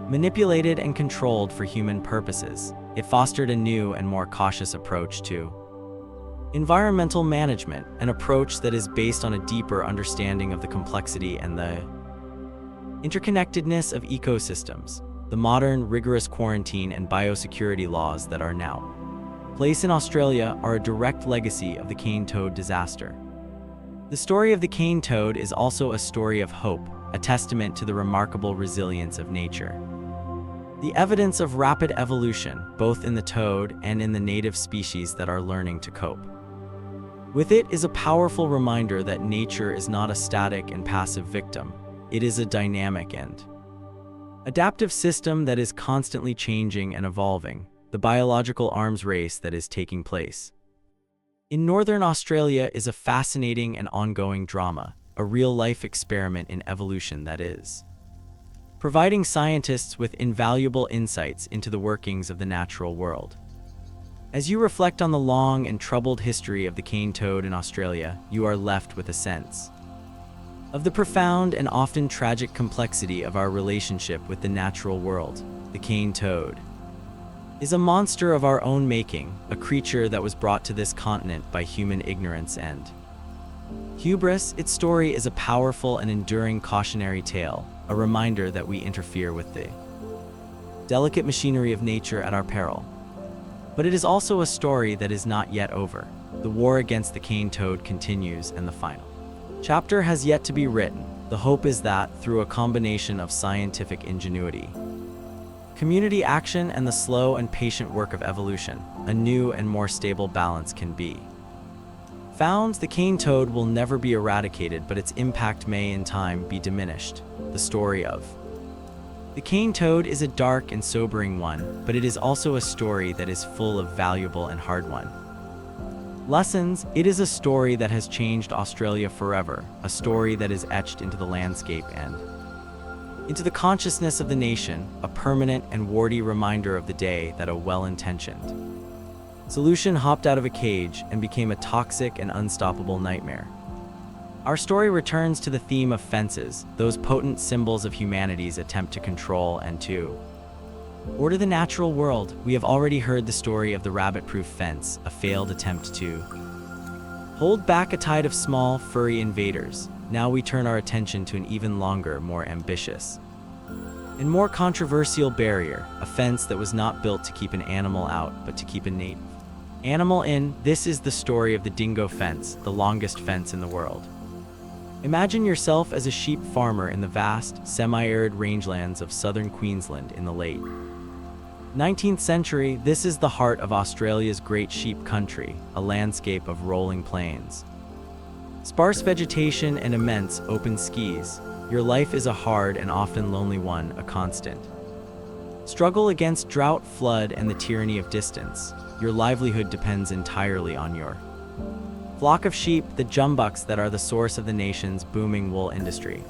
manipulated and controlled for human purposes. It fostered a new and more cautious approach to Environmental management, an approach that is based on a deeper understanding of the complexity and the interconnectedness of ecosystems. The modern, rigorous quarantine and biosecurity laws that are now placed in Australia are a direct legacy of the cane toad disaster. The story of the cane toad is also a story of hope, a testament to the remarkable resilience of nature. The evidence of rapid evolution, both in the toad and in the native species that are learning to cope with it, is a powerful reminder that nature is not a static and passive victim. It is a dynamic and adaptive system that is constantly changing and evolving, the biological arms race that is taking place in Northern Australia is a fascinating and ongoing drama, a real-life experiment in evolution that is providing scientists with invaluable insights into the workings of the natural world. As you reflect on the long and troubled history of the cane toad in Australia, you are left with a sense of the profound and often tragic complexity of our relationship with the natural world. The cane toad is a monster of our own making, a creature that was brought to this continent by human ignorance and hubris. Its story is a powerful and enduring cautionary tale, a reminder that we interfere with the delicate machinery of nature at our peril. But it is also a story that is not yet over. The war against the cane toad continues, and the final chapter has yet to be written. The hope is that, through a combination of scientific ingenuity, community action, and the slow and patient work of evolution, a new and more stable balance can be found. The cane toad will never be eradicated, but its impact may in time be diminished. The story of the cane toad is a dark and sobering one, but it is also a story that is full of valuable and hard-won lessons. It is a story that has changed Australia forever, a story that is etched into the landscape and into the consciousness of the nation, a permanent and warty reminder of the day that a well-intentioned solution hopped out of a cage and became a toxic and unstoppable nightmare. Our story returns to the theme of fences, those potent symbols of humanity's attempt to control and to order the natural world. We have already heard the story of the rabbit-proof fence, a failed attempt to hold back a tide of small, furry invaders. Now we turn our attention to an even longer, more ambitious, and more controversial barrier, a fence that was not built to keep an animal out, but to keep a native animal in. This is the story of the dingo fence, the longest fence in the world. Imagine yourself as a sheep farmer in the vast, semi-arid rangelands of southern Queensland in the late 19th century. This is the heart of Australia's great sheep country, a landscape of rolling plains, sparse vegetation, and immense open skis. Your life is a hard and often lonely one, a constant struggle against drought, flood, and the tyranny of distance. Your livelihood depends entirely on your flock of sheep, the jumbucks that are the source of the nation's booming wool industry.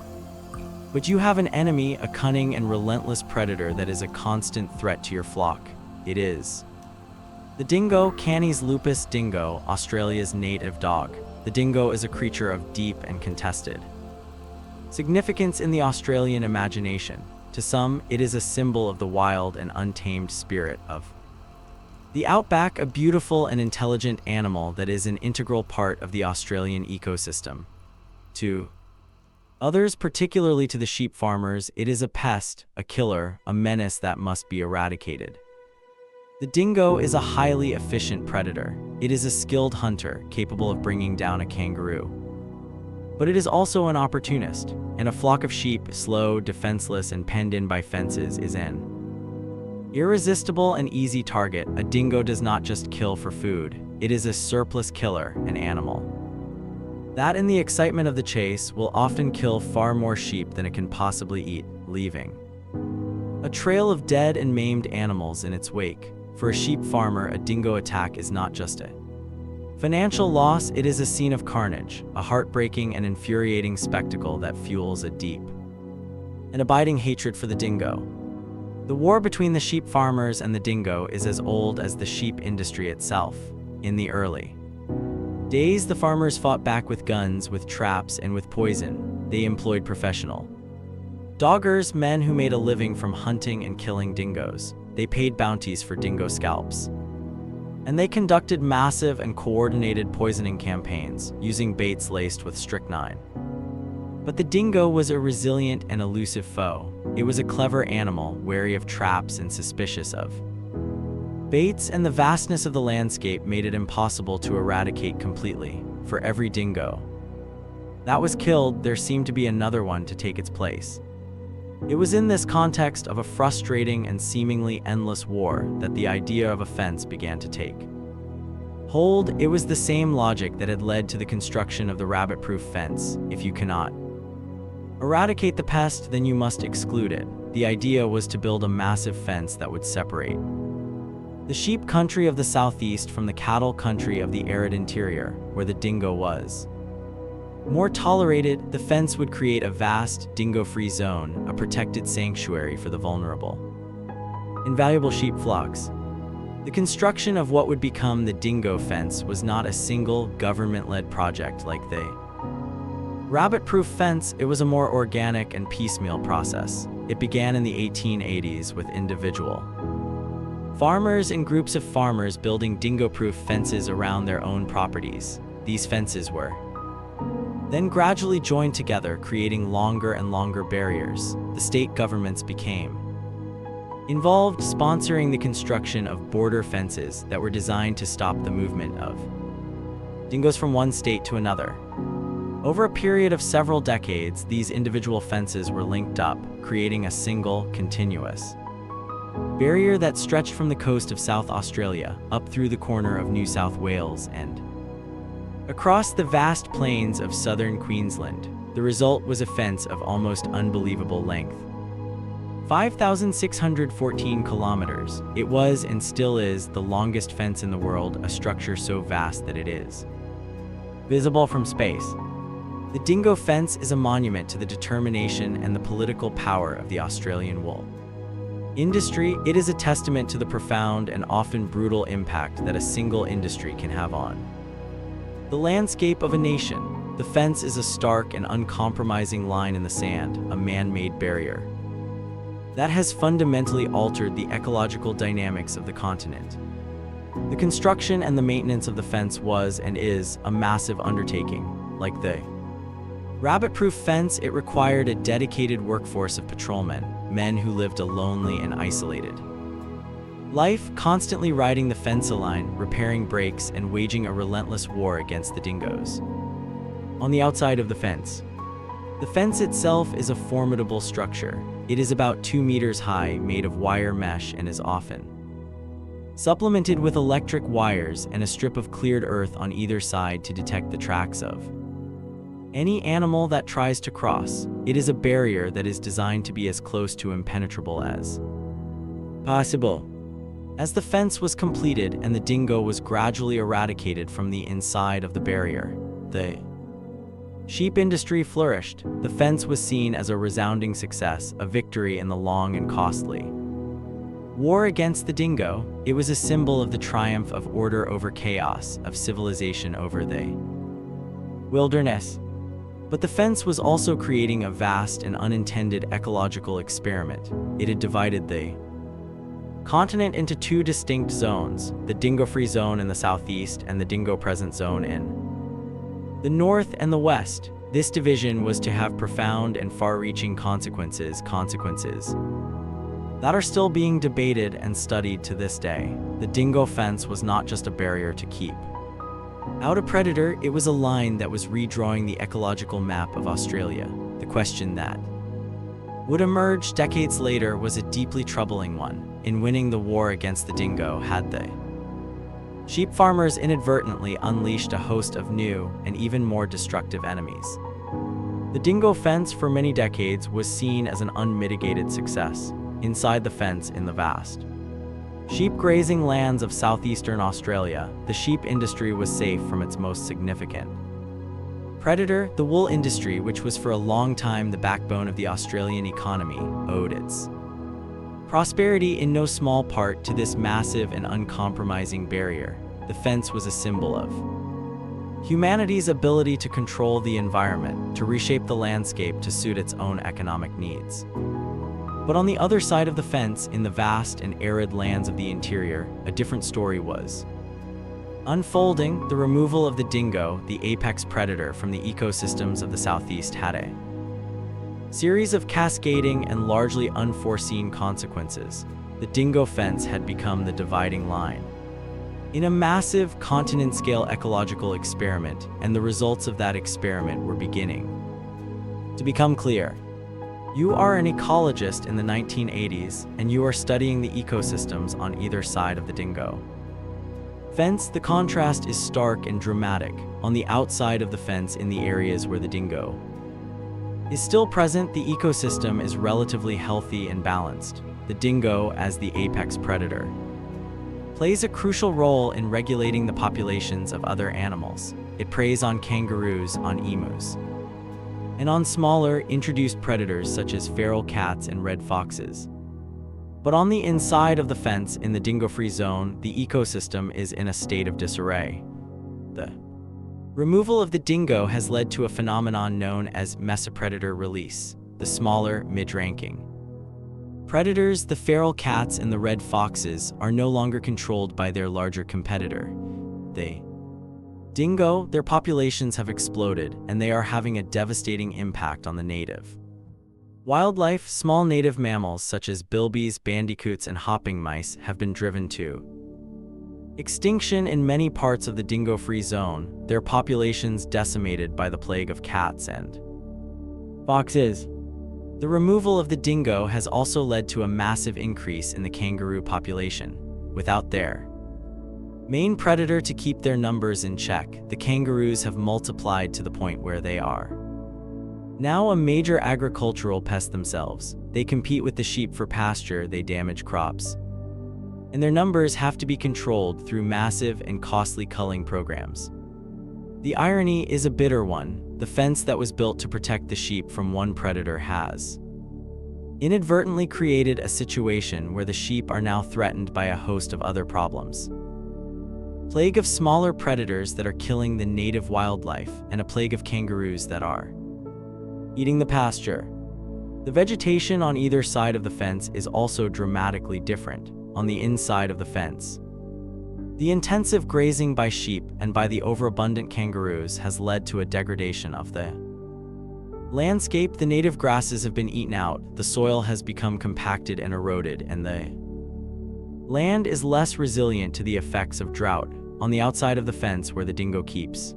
But you have an enemy, a cunning and relentless predator that is a constant threat to your flock. It is the dingo, Canis lupus dingo, Australia's native dog. The dingo is a creature of deep and contested significance in the Australian imagination. To some, it is a symbol of the wild and untamed spirit of the outback, a beautiful and intelligent animal that is an integral part of the Australian ecosystem. To others, particularly to the sheep farmers, it is a pest, a killer, a menace that must be eradicated. The dingo is a highly efficient predator. It is a skilled hunter, capable of bringing down a kangaroo. But it is also an opportunist, and a flock of sheep, slow, defenseless, and penned in by fences, is an irresistible and easy target. A dingo does not just kill for food. It is a surplus killer, an animal that, in the excitement of the chase, will often kill far more sheep than it can possibly eat, leaving a trail of dead and maimed animals in its wake. For a sheep farmer, a dingo attack is not just a financial loss, it is a scene of carnage, a heartbreaking and infuriating spectacle that fuels a deep and abiding hatred for the dingo. The war between the sheep farmers and the dingo is as old as the sheep industry itself. In the early days, the farmers fought back with guns, with traps, and with poison. They employed professional doggers, men who made a living from hunting and killing dingoes. They paid bounties for dingo scalps. And they conducted massive and coordinated poisoning campaigns, using baits laced with strychnine. But the dingo was a resilient and elusive foe. It was a clever animal, wary of traps and suspicious of baits, and the vastness of the landscape made it impossible to eradicate completely. For every dingo that was killed, there seemed to be another one to take its place. It was in this context of a frustrating and seemingly endless war that the idea of a fence began to take hold. It was the same logic that had led to the construction of the rabbit-proof fence. If you cannot eradicate the pest, then you must exclude it. The idea was to build a massive fence that would separate the sheep country of the southeast from the cattle country of the arid interior, where the dingo was more tolerated. The fence would create a vast, dingo-free zone, a protected sanctuary for the vulnerable, invaluable sheep flocks. The construction of what would become the dingo fence was not a single, government-led project like the rabbit-proof fence. It was a more organic and piecemeal process. It began in the 1880s with individual farmers and groups of farmers building dingo-proof fences around their own properties. These fences were then gradually joined together, creating longer and longer barriers. The state governments became involved, sponsoring the construction of border fences that were designed to stop the movement of dingoes from one state to another. Over a period of several decades, these individual fences were linked up, creating a single, continuous barrier that stretched from the coast of South Australia, up through the corner of New South Wales and across the vast plains of southern Queensland. The result was a fence of almost unbelievable length, 5,614 kilometers. It was and still is the longest fence in the world, a structure so vast that it is visible from space. The dingo fence is a monument to the determination and the political power of the Australian wool industry. It is a testament to the profound and often brutal impact that a single industry can have on the landscape of a nation. The fence is a stark and uncompromising line in the sand, a man-made barrier that has fundamentally altered the ecological dynamics of the continent. The construction and the maintenance of the fence was and is a massive undertaking. Like the rabbit-proof fence, it required a dedicated workforce of patrolmen, men who lived a lonely and isolated life, constantly riding the fence line, repairing breaks, and waging a relentless war against the dingoes. On the outside of the fence itself is a formidable structure. It is about 2 meters high, made of wire mesh, and is often supplemented with electric wires and a strip of cleared earth on either side to detect the tracks of any animal that tries to cross. It is a barrier that is designed to be as close to impenetrable as possible. As the fence was completed and the dingo was gradually eradicated from the inside of the barrier, the sheep industry flourished. The fence was seen as a resounding success, a victory in the long and costly war against the dingo. It was a symbol of the triumph of order over chaos, of civilization over the wilderness. But the fence was also creating a vast and unintended ecological experiment. It had divided the continent into 2 distinct zones, the dingo-free zone in the southeast and the dingo-present zone in the north and the west. This division was to have profound and far-reaching consequences that are still being debated and studied to this day. The dingo fence was not just a barrier to keep out a predator, it was a line that was redrawing the ecological map of Australia. The question that would emerge decades later was a deeply troubling one. In winning the war against the dingo, had the sheep farmers inadvertently unleashed a host of new and even more destructive enemies? The dingo fence for many decades was seen as an unmitigated success. Inside the fence, in the vast sheep grazing lands of southeastern Australia, the sheep industry was safe from its most significant predator. The wool industry, which was for a long time the backbone of the Australian economy, owed its prosperity in no small part to this massive and uncompromising barrier. The fence was a symbol of humanity's ability to control the environment, to reshape the landscape to suit its own economic needs. But on the other side of the fence, in the vast and arid lands of the interior, a different story was Unfolding, the removal of the dingo, the apex predator from the ecosystems of the Southeast, had a series of cascading and largely unforeseen consequences. The dingo fence had become the dividing line in a massive continent-scale ecological experiment, and the results of that experiment were beginning to become clear. You are an ecologist in the 1980s, and you are studying the ecosystems on either side of the dingo fence. The contrast is stark and dramatic. On the outside of the fence, in the areas where the dingo is still present, the ecosystem is relatively healthy and balanced. The dingo, as the apex predator, plays a crucial role in regulating the populations of other animals. It preys on kangaroos, on emus, and on smaller, introduced predators such as feral cats and red foxes. But on the inside of the fence, in the dingo-free zone, the ecosystem is in a state of disarray. The removal of the dingo has led to a phenomenon known as mesopredator release. The smaller, mid-ranking predators, the feral cats and the red foxes, are no longer controlled by their larger competitor, the dingo. Their populations have exploded, and they are having a devastating impact on the native wildlife. Small native mammals such as bilbies, bandicoots, and hopping mice have been driven to extinction in many parts of the dingo-free zone, their populations decimated by the plague of cats and foxes. The removal of the dingo has also led to a massive increase in the kangaroo population. Without their main predator to keep their numbers in check, the kangaroos have multiplied to the point where they are now a major agricultural pest themselves. They compete with the sheep for pasture, they damage crops, and their numbers have to be controlled through massive and costly culling programs. The irony is a bitter one. The fence that was built to protect the sheep from one predator has inadvertently created a situation where the sheep are now threatened by a host of other problems. Plague of smaller predators that are killing the native wildlife, and a plague of kangaroos that are eating the pasture. The vegetation on either side of the fence is also dramatically different. On the inside of the fence, the intensive grazing by sheep and by the overabundant kangaroos has led to a degradation of the landscape. The native grasses have been eaten out, the soil has become compacted and eroded, and the land is less resilient to the effects of drought. On the outside of the fence, where the dingo keeps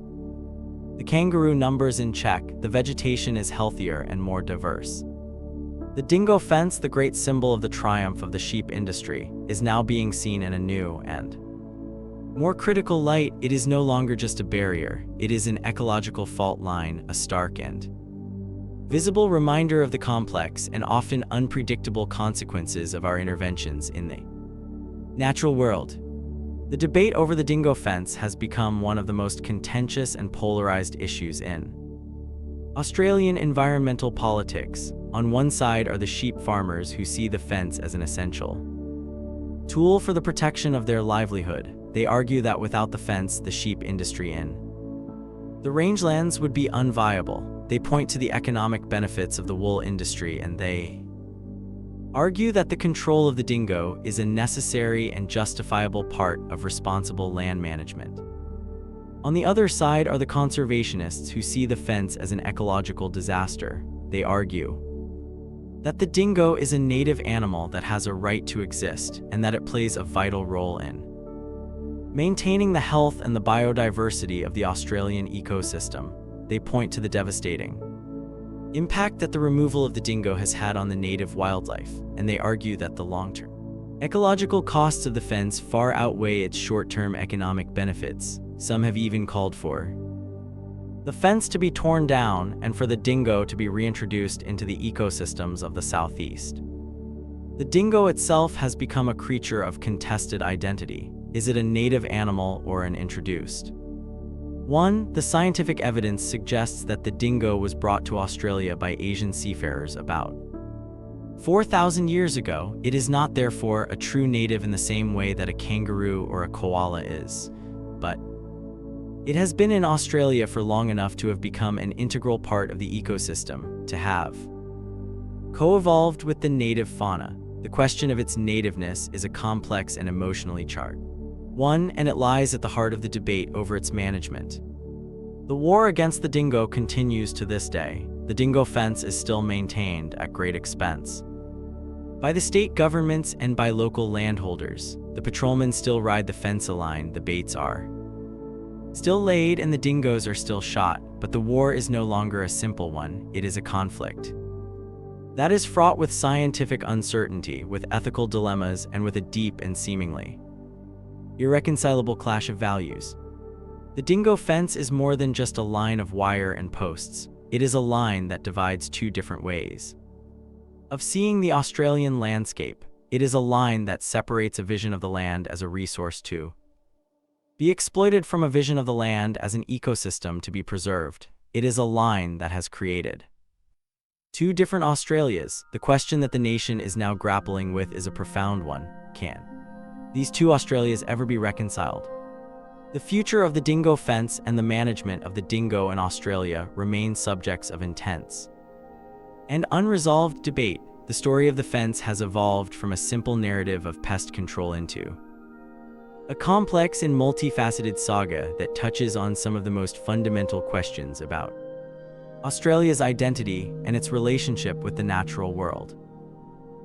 the kangaroo numbers in check, the vegetation is healthier and more diverse. The dingo fence, the great symbol of the triumph of the sheep industry, is now being seen in a new and more critical light. It is no longer just a barrier, it is an ecological fault line, a stark and visible reminder of the complex and often unpredictable consequences of our interventions in the natural world. The debate over the dingo fence has become one of the most contentious and polarized issues in Australian environmental politics. On one side are the sheep farmers who see the fence as an essential tool for the protection of their livelihood. They argue that without the fence, the sheep industry in the rangelands would be unviable. They point to the economic benefits of the wool industry, and they argue that the control of the dingo is a necessary and justifiable part of responsible land management. On the other side are the conservationists who see the fence as an ecological disaster. They argue that the dingo is a native animal that has a right to exist, and that it plays a vital role in maintaining the health and the biodiversity of the Australian ecosystem. They point to the devastating impact that the removal of the dingo has had on the native wildlife, and they argue that the long-term ecological costs of the fence far outweigh its short-term economic benefits. Some have even called for the fence to be torn down and for the dingo to be reintroduced into the ecosystems of the Southeast. The dingo itself has become a creature of contested identity. Is it a native animal or an introduced one? The scientific evidence suggests that the dingo was brought to Australia by Asian seafarers about 4,000 years ago. It is not therefore a true native in the same way that a kangaroo or a koala is, but it has been in Australia for long enough to have become an integral part of the ecosystem, to have co-evolved with the native fauna. The question of its nativeness is a complex and emotionally charged one, and it lies at the heart of the debate over its management. The war against the dingo continues to this day. The dingo fence is still maintained at great expense by the state governments and by local landholders. The patrolmen still ride the fence line, the baits are still laid, and the dingoes are still shot, but the war is no longer a simple one, it is a conflict that is fraught with scientific uncertainty, with ethical dilemmas, and with a deep and seemingly irreconcilable clash of values. The dingo fence is more than just a line of wire and posts. It is a line that divides two different ways of seeing the Australian landscape. It is a line that separates a vision of the land as a resource to be exploited from a vision of the land as an ecosystem to be preserved. It is a line that has created two different Australias. The question that the nation is now grappling with is a profound one. Can these two Australias ever be reconciled? The future of the dingo fence and the management of the dingo in Australia remain subjects of intense and unresolved debate. The story of the fence has evolved from a simple narrative of pest control into a complex and multifaceted saga that touches on some of the most fundamental questions about Australia's identity and its relationship with the natural world.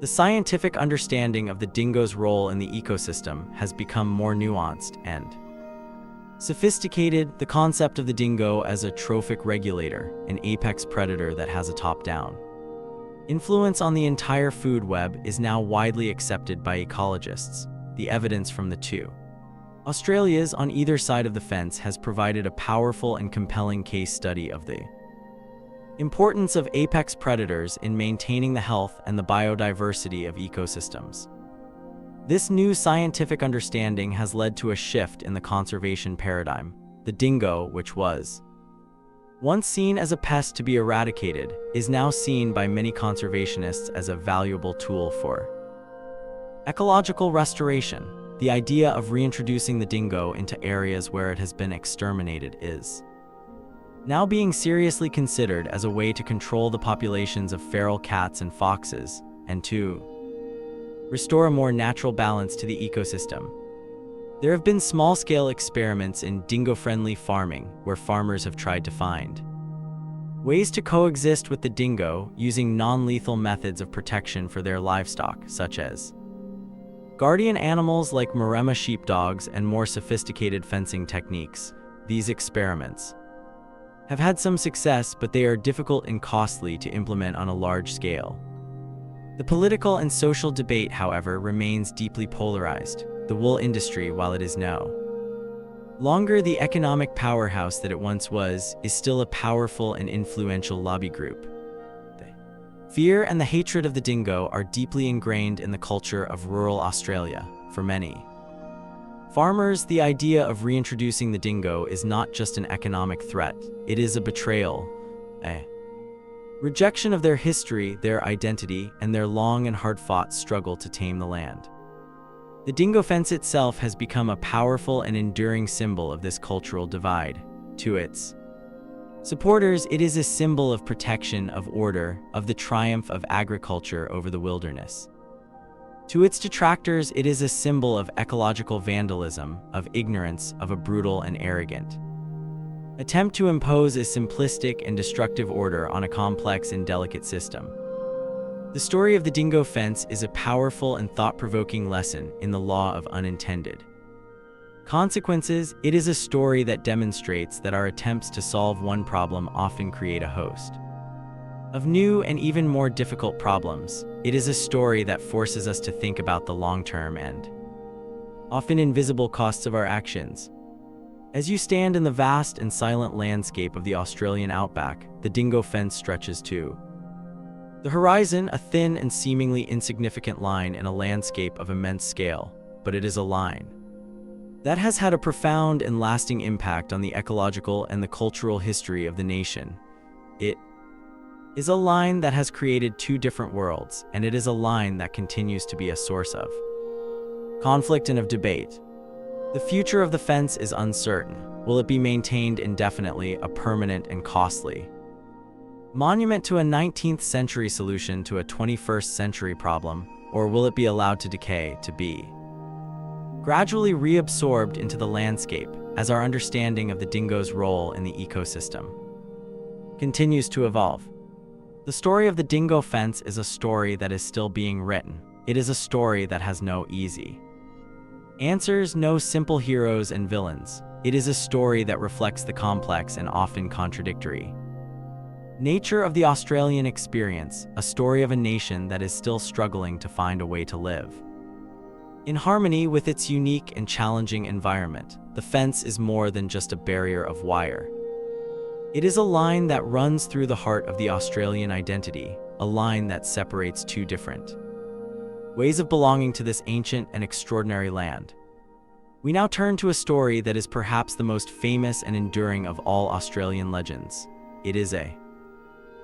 The scientific understanding of the dingo's role in the ecosystem has become more nuanced and sophisticated. The concept of the dingo as a trophic regulator, an apex predator that has a top-down influence on the entire food web, is now widely accepted by ecologists. The evidence from the two Australias on either side of the fence has provided a powerful and compelling case study of the importance of apex predators in maintaining the health and the biodiversity of ecosystems. This new scientific understanding has led to a shift in the conservation paradigm. The dingo, which was once seen as a pest to be eradicated, is now seen by many conservationists as a valuable tool for ecological restoration. The idea of reintroducing the dingo into areas where it has been exterminated is now being seriously considered as a way to control the populations of feral cats and foxes, and to restore a more natural balance to the ecosystem. There have been small-scale experiments in dingo-friendly farming where farmers have tried to find ways to coexist with the dingo using non-lethal methods of protection for their livestock, such as guardian animals like Maremma sheepdogs and more sophisticated fencing techniques. These experiments have had some success, but they are difficult and costly to implement on a large scale. The political and social debate, however, remains deeply polarized. The wool industry, while it is no longer the economic powerhouse that it once was, is still a powerful and influential lobby group. The fear and the hatred of the dingo are deeply ingrained in the culture of rural Australia. For many farmers, the idea of reintroducing the dingo is not just an economic threat, it is a betrayal, a rejection of their history, their identity, and their long and hard-fought struggle to tame the land. The dingo fence itself has become a powerful and enduring symbol of this cultural divide. To its supporters, it is a symbol of protection, of order, of the triumph of agriculture over the wilderness. To its detractors, it is a symbol of ecological vandalism, of ignorance, of a brutal and arrogant attempt to impose a simplistic and destructive order on a complex and delicate system. The story of the dingo fence is a powerful and thought-provoking lesson in the law of unintended consequences. It is a story that demonstrates that our attempts to solve one problem often create a host of new and even more difficult problems. It is a story that forces us to think about the long-term and often invisible costs of our actions. As you stand in the vast and silent landscape of the Australian outback, the dingo fence stretches to the horizon, a thin and seemingly insignificant line in a landscape of immense scale, but it is a line that has had a profound and lasting impact on the ecological and the cultural history of the nation. It is a line that has created two different worlds, and it is a line that continues to be a source of conflict and of debate. The future of the fence is uncertain. Will it be maintained indefinitely, a permanent and costly monument to a 19th century solution to a 21st century problem, or will it be allowed to decay, to be gradually reabsorbed into the landscape as our understanding of the dingo's role in the ecosystem continues to evolve. The story of the dingo fence is a story that is still being written. It is a story that has no easy answers, no simple heroes and villains. It is a story that reflects the complex and often contradictory nature of the Australian experience, a story of a nation that is still struggling to find a way to live in harmony with its unique and challenging environment. The fence is more than just a barrier of wire. It is a line that runs through the heart of the Australian identity, a line that separates two different ways of belonging to this ancient and extraordinary land. We now turn to a story that is perhaps the most famous and enduring of all Australian legends. It is a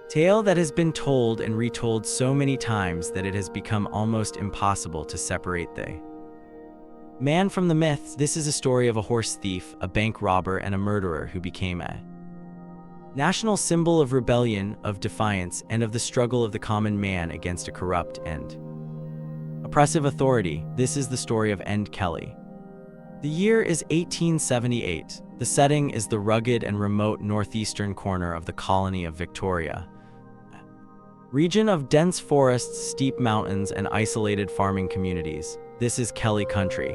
tale that has been told and retold so many times that it has become almost impossible to separate the man from the myths. This is a story of a horse thief, a bank robber, and a murderer who became a national symbol of rebellion, of defiance, and of the struggle of the common man against a corrupt and oppressive authority. This is the story of End Kelly. The year is 1878. The setting is the rugged and remote northeastern corner of the colony of Victoria, region of dense forests, steep mountains, and isolated farming communities. This is Kelly country,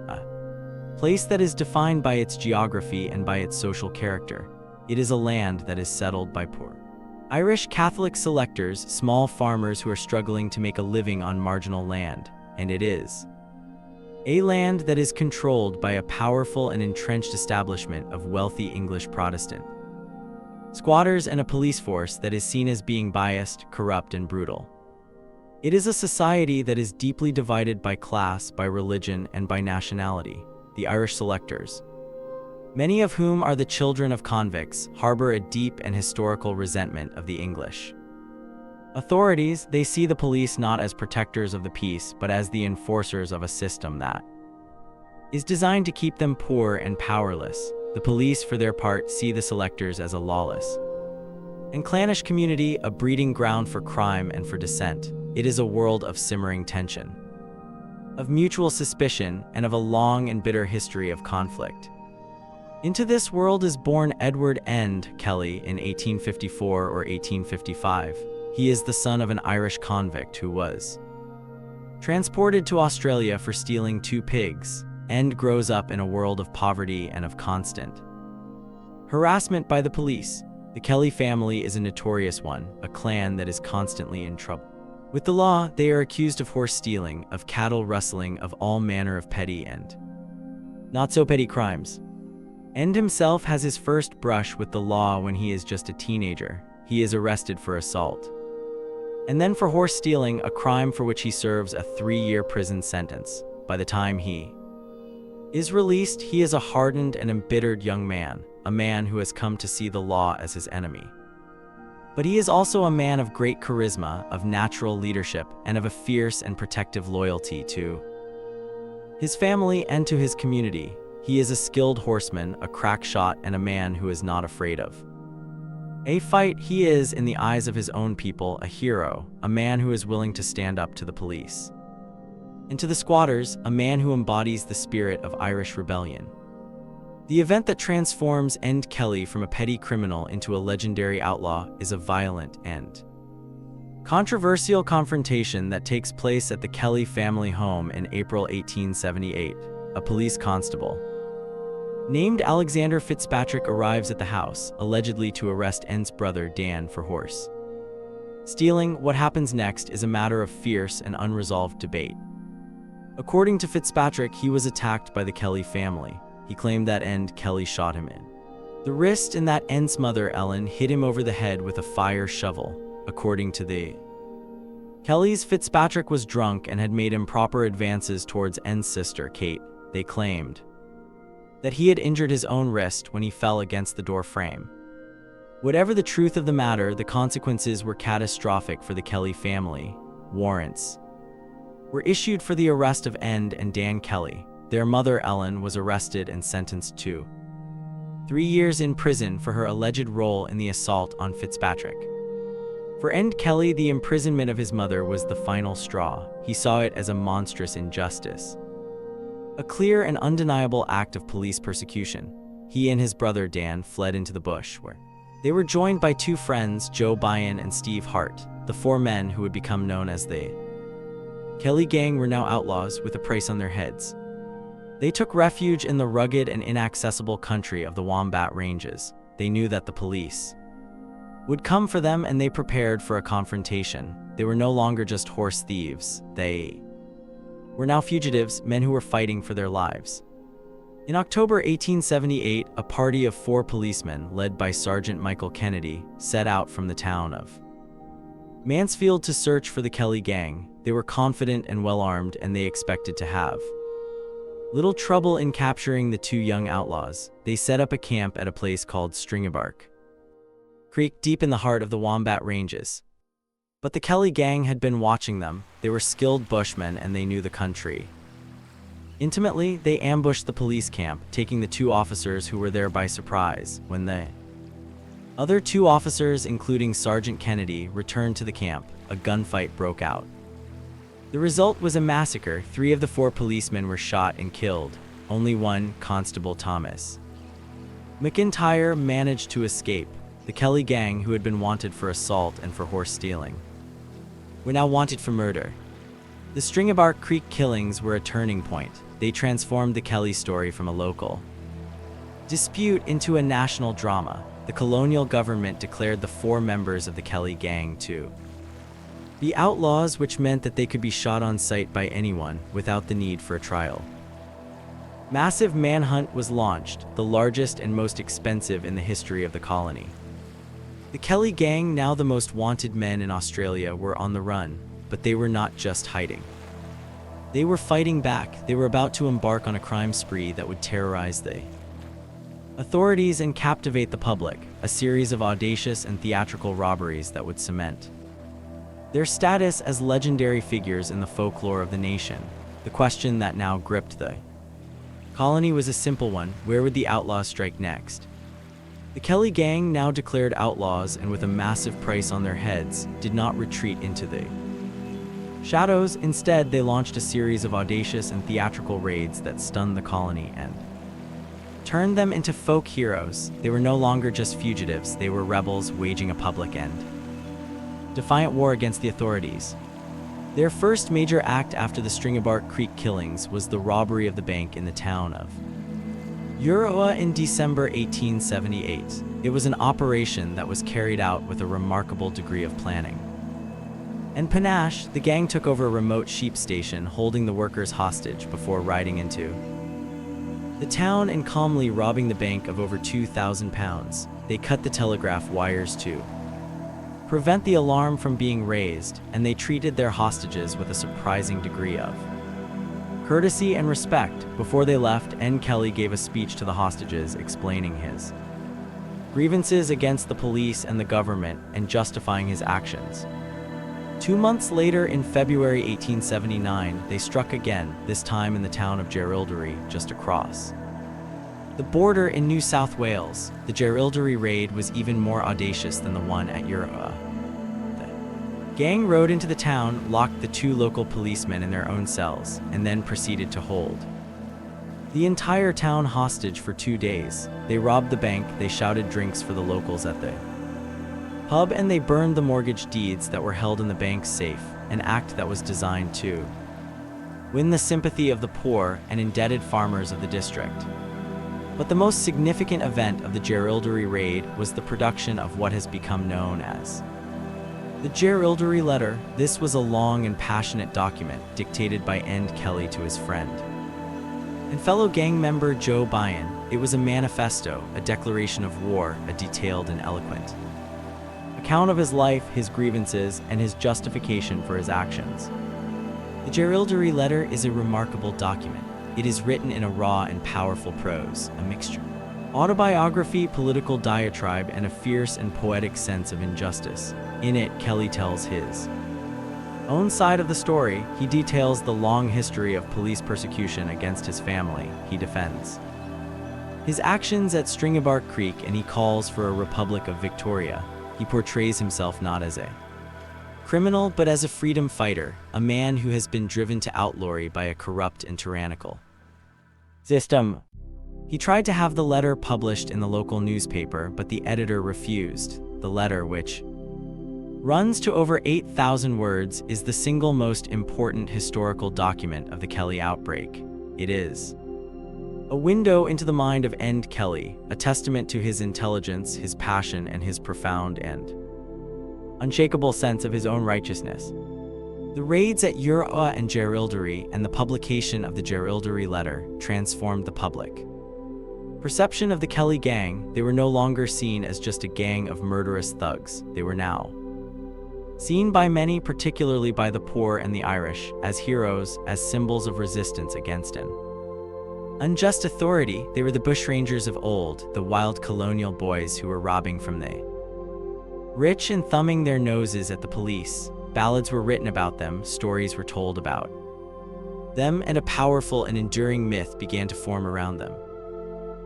a place that is defined by its geography and by its social character. It is a land that is settled by poor Irish Catholic selectors, small farmers who are struggling to make a living on marginal land, and it is a land that is controlled by a powerful and entrenched establishment of wealthy English Protestant squatters and a police force that is seen as being biased, corrupt, and brutal. It is a society that is deeply divided by class, by religion, and by nationality. The Irish selectors, many of whom are the children of convicts, harbor a deep and historical resentment of the English authorities. They see the police not as protectors of the peace, but as the enforcers of a system that is designed to keep them poor and powerless. The police, for their part, see the selectors as a lawless and clannish community, a breeding ground for crime and for dissent. It is a world of simmering tension, of mutual suspicion, and of a long and bitter history of conflict. Into this world is born Edward End Kelly in 1854 or 1855. He is the son of an Irish convict who was transported to Australia for stealing 2 pigs. End grows up in a world of poverty and of constant harassment by the police. The Kelly family is a notorious one, a clan that is constantly in trouble with the law. They are accused of horse stealing, of cattle rustling, of all manner of petty and not so petty crimes. End himself has his first brush with the law when he is just a teenager. He is arrested for assault, and then for horse stealing, a crime for which he serves a 3-year prison sentence. By the time he is released, he is a hardened and embittered young man, a man who has come to see the law as his enemy. But he is also a man of great charisma, of natural leadership, and of a fierce and protective loyalty to his family and to his community. He is a skilled horseman, a crack shot, and a man who is not afraid of a fight. He is, in the eyes of his own people, a hero, a man who is willing to stand up to the police and to the squatters, a man who embodies the spirit of Irish rebellion. The event that transforms End Kelly from a petty criminal into a legendary outlaw is a violent and controversial confrontation that takes place at the Kelly family home in April 1878. A police constable named Alexander Fitzpatrick arrives at the house, allegedly to arrest End's brother Dan for horse stealing. What happens next is a matter of fierce and unresolved debate. According to Fitzpatrick, he was attacked by the Kelly family. He claimed that End Kelly shot him in the wrist and that End's mother, Ellen, hit him over the head with a fire shovel. According to the Kellys, Fitzpatrick was drunk and had made improper advances towards End's sister, Kate. They claimed that he had injured his own wrist when he fell against the door frame. Whatever the truth of the matter, the consequences were catastrophic for the Kelly family. Warrants were issued for the arrest of End and Dan Kelly. Their mother, Ellen, was arrested and sentenced to 3 years in prison for her alleged role in the assault on Fitzpatrick. For End Kelly, the imprisonment of his mother was the final straw. He saw it as a monstrous injustice. A clear and undeniable act of police persecution. He and his brother Dan fled into the bush, where they were joined by two friends, Joe Byan and Steve Hart. The four men who would become known as the Kelly Gang were now outlaws with a price on their heads. They took refuge in the rugged and inaccessible country of the Wombat Ranges. They knew that the police would come for them, and they prepared for a confrontation. They were no longer just horse thieves. They were now fugitives, men who were fighting for their lives. In October 1878, a party of 4 policemen, led by Sergeant Michael Kennedy, set out from the town of Mansfield to search for the Kelly Gang. They were confident and well-armed, and they expected to have little trouble in capturing the 2 young outlaws. They set up a camp at a place called Stringabark Creek, deep in the heart of the Wombat Ranges. But the Kelly Gang had been watching them. They were skilled bushmen, and they knew the country intimately. They ambushed the police camp, taking the 2 officers who were there by surprise. When the other 2 officers, including Sergeant Kennedy, returned to the camp, a gunfight broke out. The result was a massacre. 3 of the 4 policemen were shot and killed. Only one, Constable Thomas McIntyre, managed to escape. The Kelly Gang, who had been wanted for assault and for horse stealing, were now wanted for murder. The Stringabark Creek killings were a turning point. They transformed the Kelly story from a local dispute into a national drama. The colonial government declared the 4 members of the Kelly Gang to be outlaws, which meant that they could be shot on sight by anyone without the need for a trial. Massive manhunt was launched, the largest and most expensive in the history of the colony. The Kelly Gang, now the most wanted men in Australia, were on the run, but they were not just hiding. They were fighting back. They were about to embark on a crime spree that would terrorize the authorities and captivate the public, a series of audacious and theatrical robberies that would cement their status as legendary figures in the folklore of the nation. The question that now gripped the colony was a simple one: where would the outlaws strike next? The Kelly Gang, now declared outlaws and with a massive price on their heads, did not retreat into the shadows. Instead, they launched a series of audacious and theatrical raids that stunned the colony and turned them into folk heroes. They were no longer just fugitives. They were rebels waging a public and defiant war against the authorities. Their first major act after the Stringabark Creek killings was the robbery of the bank in the town of Euroa in December 1878. It was an operation that was carried out with a remarkable degree of planning and panache. The gang took over a remote sheep station, holding the workers hostage before riding into the town and calmly robbing the bank of over £2,000. They cut the telegraph wires to prevent the alarm from being raised, and they treated their hostages with a surprising degree of courtesy and respect. Before they left, N. Kelly gave a speech to the hostages explaining his grievances against the police and the government and justifying his actions. 2 months later, in February 1879, they struck again, this time in the town of Jerilderie, just across the border in New South Wales. The Jerilderie raid was even more audacious than the one at Euroa. The gang rode into the town, locked the 2 local policemen in their own cells, and then proceeded to hold the entire town hostage for 2 days. They robbed the bank, they shouted drinks for the locals at the pub, and they burned the mortgage deeds that were held in the bank's safe, an act that was designed to win the sympathy of the poor and indebted farmers of the district. But the most significant event of the Jerilderie raid was the production of what has become known as the Jerilderie Letter. This was a long and passionate document dictated by N. Kelly to his friend and fellow gang member Joe Byan. It was a manifesto, a declaration of war, a detailed and eloquent account of his life, his grievances, and his justification for his actions. The Jerilderie Letter is a remarkable document. It is written in a raw and powerful prose, a mixture autobiography, political diatribe, and a fierce and poetic sense of injustice. In it, Kelly tells his own side of the story. He details the long history of police persecution against his family. He defends his actions at Stringabark Creek, and he calls for a Republic of Victoria. He portrays himself not as a criminal, but as a freedom fighter, a man who has been driven to outlawry by a corrupt and tyrannical system. He tried to have the letter published in the local newspaper, but the editor refused. The letter, which runs to over 8,000 words, is the single most important historical document of the Kelly outbreak. It is a window into the mind of End Kelly, a testament to his intelligence, his passion, and his profound and unshakable sense of his own righteousness. The raids at Ura and Jerilderie and the publication of the Jerilderie letter transformed the public perception of the Kelly gang. They were no longer seen as just a gang of murderous thugs. They were now seen by many, particularly by the poor and the Irish, as heroes, as symbols of resistance against an unjust authority. They were the bushrangers of old, the wild colonial boys who were robbing from the rich and thumbing their noses at the police. Ballads were written about them, stories were told about them, and a powerful and enduring myth began to form around them.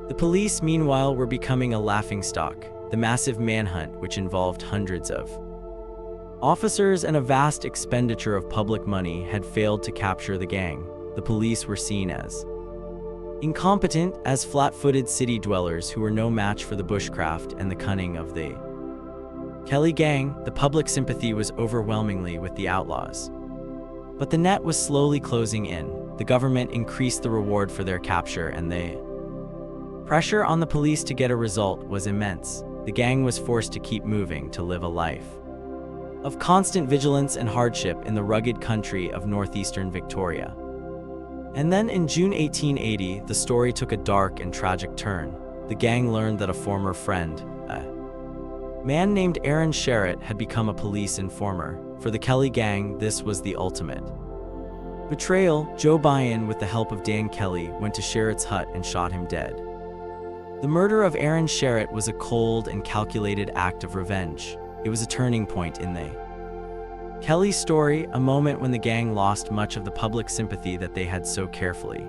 The police, meanwhile, were becoming a laughingstock. The massive manhunt, which involved hundreds of officers and a vast expenditure of public money, had failed to capture the gang. The police were seen as incompetent, as flat-footed city dwellers who were no match for the bushcraft and the cunning of the Kelly gang. The public sympathy was overwhelmingly with the outlaws. But the net was slowly closing in. The government increased the reward for their capture, and the pressure on the police to get a result was immense. The gang was forced to keep moving, to live a life of constant vigilance and hardship in the rugged country of northeastern Victoria. And then in June 1880, the story took a dark and tragic turn. The gang learned that a former friend, a man named Aaron Sherritt, had become a police informer. For the Kelly gang, this was the ultimate betrayal. Joe Byon, with the help of Dan Kelly, went to Sherritt's hut and shot him dead. The murder of Aaron Sherritt was a cold and calculated act of revenge. It was a turning point in the Kelly story, a moment when the gang lost much of the public sympathy that they had so carefully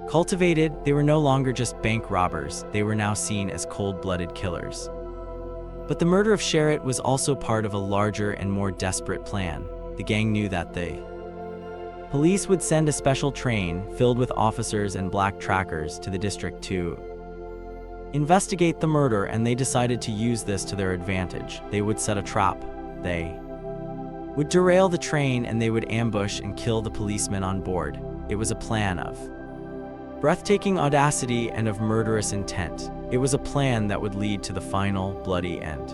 cultivated. They were no longer just bank robbers, they were now seen as cold-blooded killers. But the murder of Sherritt was also part of a larger and more desperate plan. The gang knew that the police would send a special train filled with officers and black trackers to the district to investigate the murder, and they decided to use this to their advantage. They would set a trap. They would derail the train, and they would ambush and kill the policemen on board. It was a plan of breathtaking audacity and of murderous intent. It was a plan that would lead to the final, bloody, and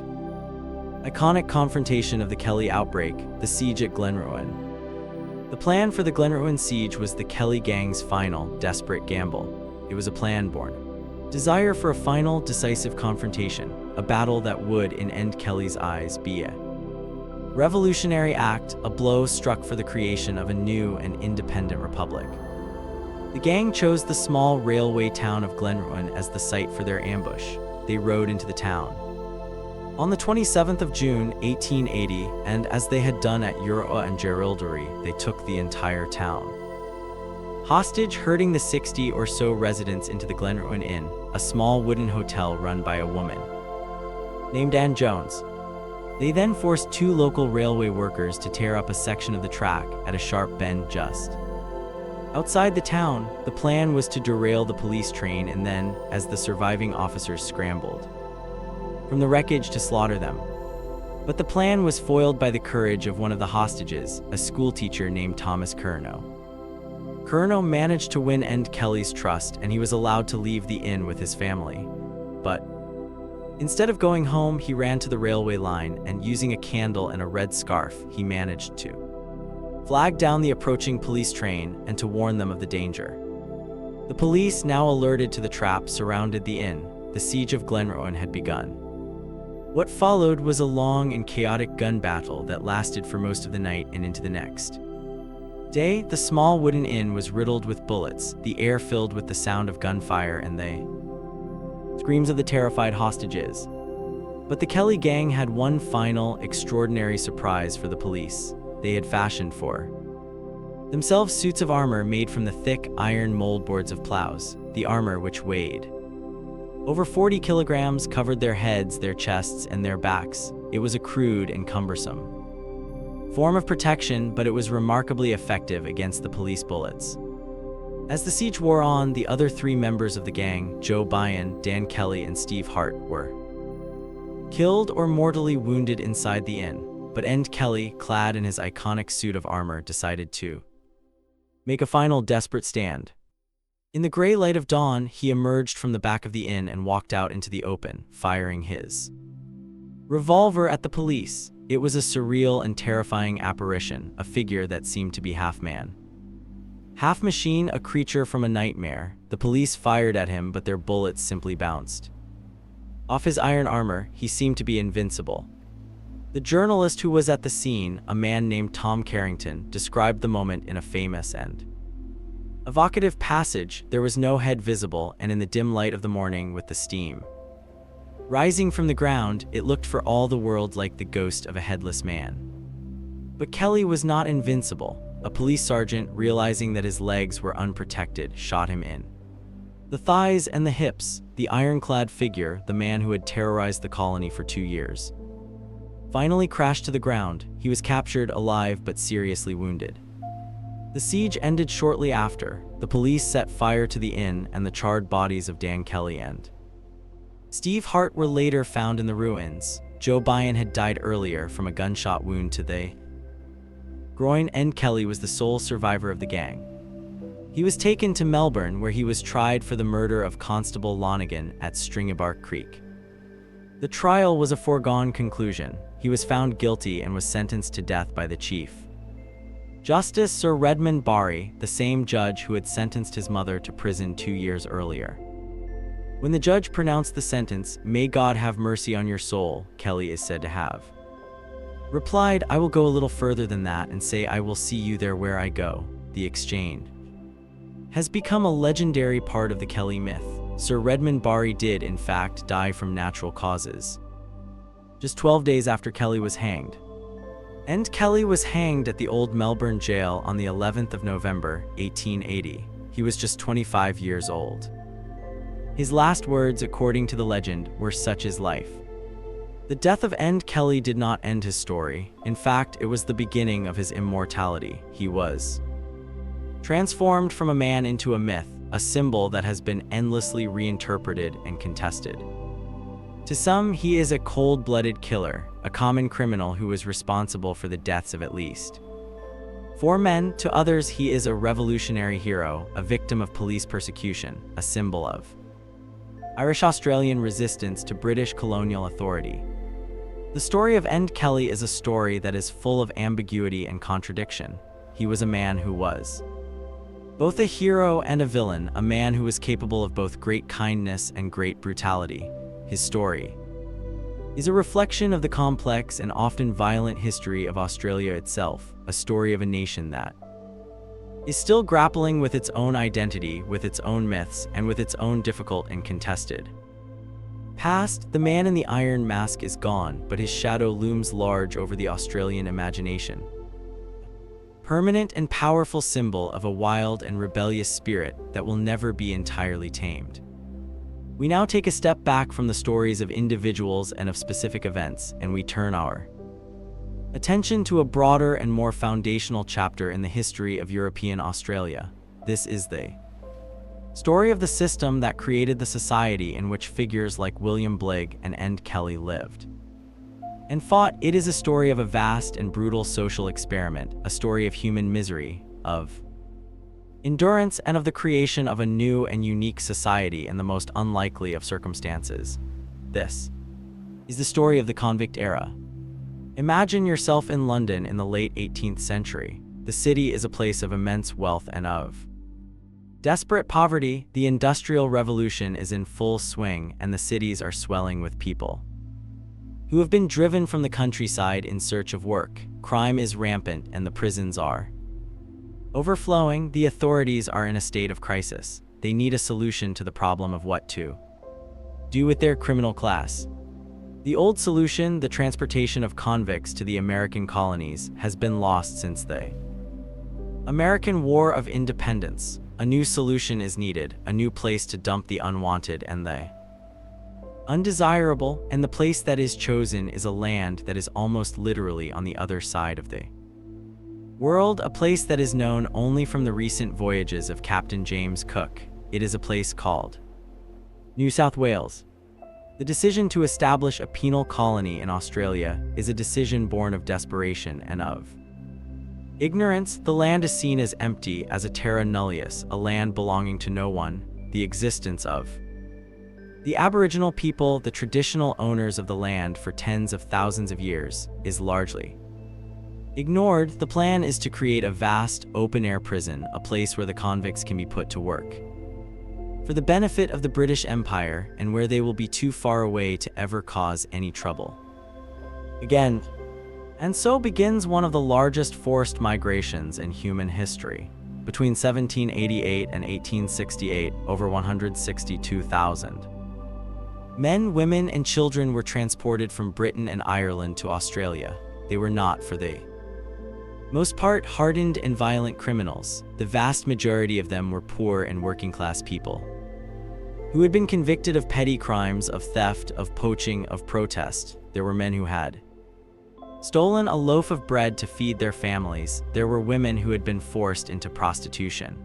iconic confrontation of the Kelly outbreak, the siege at Glenruin. The plan for the Glenruin siege was the Kelly gang's final, desperate gamble. It was a plan born desire for a final, decisive confrontation, a battle that would, in End Kelly's eyes, be a revolutionary act, a blow struck for the creation of a new and independent republic. The gang chose the small railway town of Glenruin as the site for their ambush. They rode into the town on the 27th of June, 1880, and as they had done at Ura and Jerilderie, they took the entire town hostage, herding the 60 or so residents into the Glenruin Inn, a small wooden hotel run by a woman named Ann Jones. They then forced 2 local railway workers to tear up a section of the track at a sharp bend just outside the town. The plan was to derail the police train and then, as the surviving officers scrambled from the wreckage, to slaughter them. But the plan was foiled by the courage of one of the hostages, a schoolteacher named Thomas Curnow. Curnow managed to win End Kelly's trust, and he was allowed to leave the inn with his family. But instead of going home, he ran to the railway line, and using a candle and a red scarf, he managed to flag down the approaching police train and to warn them of the danger. The police, now alerted to the trap, surrounded the inn. The siege of Glenruin had begun. What followed was a long and chaotic gun battle that lasted for most of the night and into the next day. The small wooden inn was riddled with bullets, the air filled with the sound of gunfire and the screams of the terrified hostages. But the Kelly gang had one final, extraordinary surprise for the police. They had fashioned for themselves suits of armor made from the thick iron moldboards of plows. The armor, which weighed over 40 kilograms, covered their heads, their chests, and their backs. It was a crude and cumbersome form of protection, but it was remarkably effective against the police bullets. As the siege wore on, the other three members of the gang, Joe Biden, Dan Kelly, and Steve Hart, were killed or mortally wounded inside the inn. But End Kelly, clad in his iconic suit of armor, decided to make a final desperate stand. In the gray light of dawn, he emerged from the back of the inn and walked out into the open, firing his revolver at the police. It was a surreal and terrifying apparition, a figure that seemed to be half man, half machine, a creature from a nightmare. The police fired at him, but their bullets simply bounced off his iron armor. He seemed to be invincible. The journalist who was at the scene, a man named Tom Carrington, described the moment in a famous and evocative passage. There was no head visible, and in the dim light of the morning, with the steam rising from the ground, it looked for all the world like the ghost of a headless man. But Kelly was not invincible. A police sergeant, realizing that his legs were unprotected, shot him in the thighs and the hips. The ironclad figure, the man who had terrorized the colony for 2 years, finally crashed to the ground. He was captured alive but seriously wounded. The siege ended shortly after. The police set fire to the inn, and the charred bodies of Dan Kelly and Steve Hart were later found in the ruins. Joe Biden had died earlier from a gunshot wound to the groin. End Kelly was the sole survivor of the gang. He was taken to Melbourne, where he was tried for the murder of Constable Lonigan at Stringybark Creek. The trial was a foregone conclusion. He was found guilty and was sentenced to death by the Chief Justice Sir Redmond Barry, the same judge who had sentenced his mother to prison 2 years earlier. When the judge pronounced the sentence, "May God have mercy on your soul," Kelly is said to have replied, "I will go a little further than that and say I will see you there where I go." The exchange has become a legendary part of the Kelly myth. Sir Redmond Barry did, in fact, die from natural causes just 12 days after Kelly was hanged. End Kelly was hanged at the old Melbourne jail on the 11th of November, 1880. He was just 25 years old. His last words, according to the legend, were, "Such is life." The death of End Kelly did not end his story. In fact, it was the beginning of his immortality. He was transformed from a man into a myth, a symbol that has been endlessly reinterpreted and contested. To some, he is a cold-blooded killer, a common criminal who was responsible for the deaths of at least 4 men. To others, he is a revolutionary hero, a victim of police persecution, a symbol of Irish-Australian resistance to British colonial authority. The story of End Kelly is a story that is full of ambiguity and contradiction. He was a man who was both a hero and a villain, a man who was capable of both great kindness and great brutality. His story is a reflection of the complex and often violent history of Australia itself, a story of a nation that is still grappling with its own identity, with its own myths, and with its own difficult and contested past. The man in the iron mask is gone, but his shadow looms large over the Australian imagination. Permanent and powerful symbol of a wild and rebellious spirit that will never be entirely tamed. We now take a step back from the stories of individuals and of specific events, and we turn our attention to a broader and more foundational chapter in the history of European Australia. This is the story of the system that created the society in which figures like William Blake and End Kelly lived and fought. It is a story of a vast and brutal social experiment, a story of human misery, of endurance, and of the creation of a new and unique society in the most unlikely of circumstances. This is the story of the convict era. Imagine yourself in London in the late 18th century. The city is a place of immense wealth and of desperate poverty. The Industrial Revolution is in full swing, and the cities are swelling with people who have been driven from the countryside in search of work. Crime is rampant, and the prisons are overflowing. The authorities are in a state of crisis. They need a solution to the problem of what to do with their criminal class. The old solution, the transportation of convicts to the American colonies, has been lost since the American War of Independence. A new solution is needed, a new place to dump the unwanted and the undesirable, and the place that is chosen is a land that is almost literally on the other side of the World, a place that is known only from the recent voyages of Captain James Cook. It is a place called New South Wales. The decision to establish a penal colony in Australia is a decision born of desperation and of ignorance. The land is seen as empty, as a terra nullius, a land belonging to no one. The existence of the Aboriginal people, the traditional owners of the land for tens of thousands of years, is largely ignored. The plan is to create a vast, open-air prison, a place where the convicts can be put to work for the benefit of the British Empire, and where they will be too far away to ever cause any trouble again. And so begins one of the largest forced migrations in human history. Between 1788 and 1868, over 162,000 men, women, and children were transported from Britain and Ireland to Australia. They were not, for the most part, hardened and violent criminals. The vast majority of them were poor and working-class people who had been convicted of petty crimes, of theft, of poaching, of protest. There were men who had stolen a loaf of bread to feed their families. There were women who had been forced into prostitution.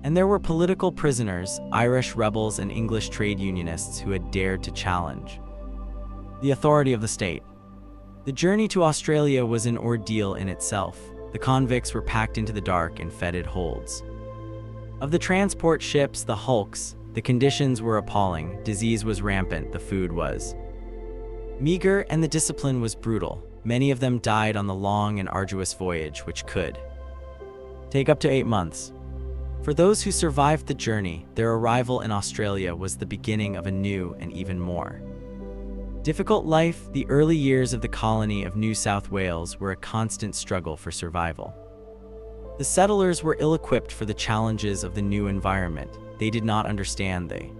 And there were political prisoners, Irish rebels and English trade unionists who had dared to challenge the authority of the state. The journey to Australia was an ordeal in itself. The convicts were packed into the dark and fetid holds of the transport ships, the hulks. The conditions were appalling. Disease was rampant, the food was meager, and the discipline was brutal. Many of them died on the long and arduous voyage, which could take up to 8 months. For those who survived the journey, their arrival in Australia was the beginning of a new and even more difficult life. The early years of the colony of New South Wales were a constant struggle for survival. The settlers were ill-equipped for the challenges of the new environment. They did not understand the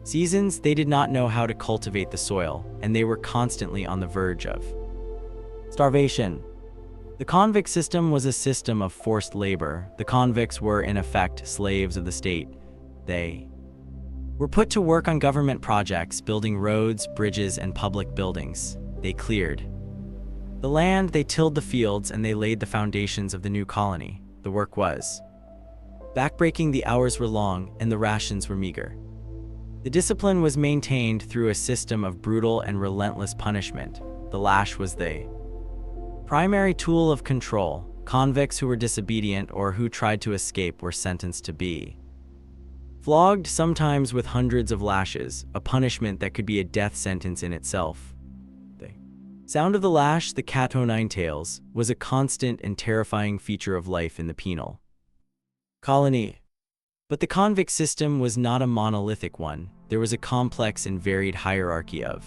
seasons, they did not know how to cultivate the soil, and they were constantly on the verge of starvation. The convict system was a system of forced labor. The convicts were, in effect, slaves of the state. They were put to work on government projects, building roads, bridges, and public buildings. They cleared the land, they tilled the fields, and they laid the foundations of the new colony. The work was backbreaking, the hours were long, and the rations were meager. The discipline was maintained through a system of brutal and relentless punishment. The lash was the primary tool of control. Convicts who were disobedient or who tried to escape were sentenced to be flogged, sometimes with hundreds of lashes, a punishment that could be a death sentence in itself. The sound of the lash, the cat o' nine tails, was a constant and terrifying feature of life in the penal colony. But the convict system was not a monolithic one. There was a complex and varied hierarchy of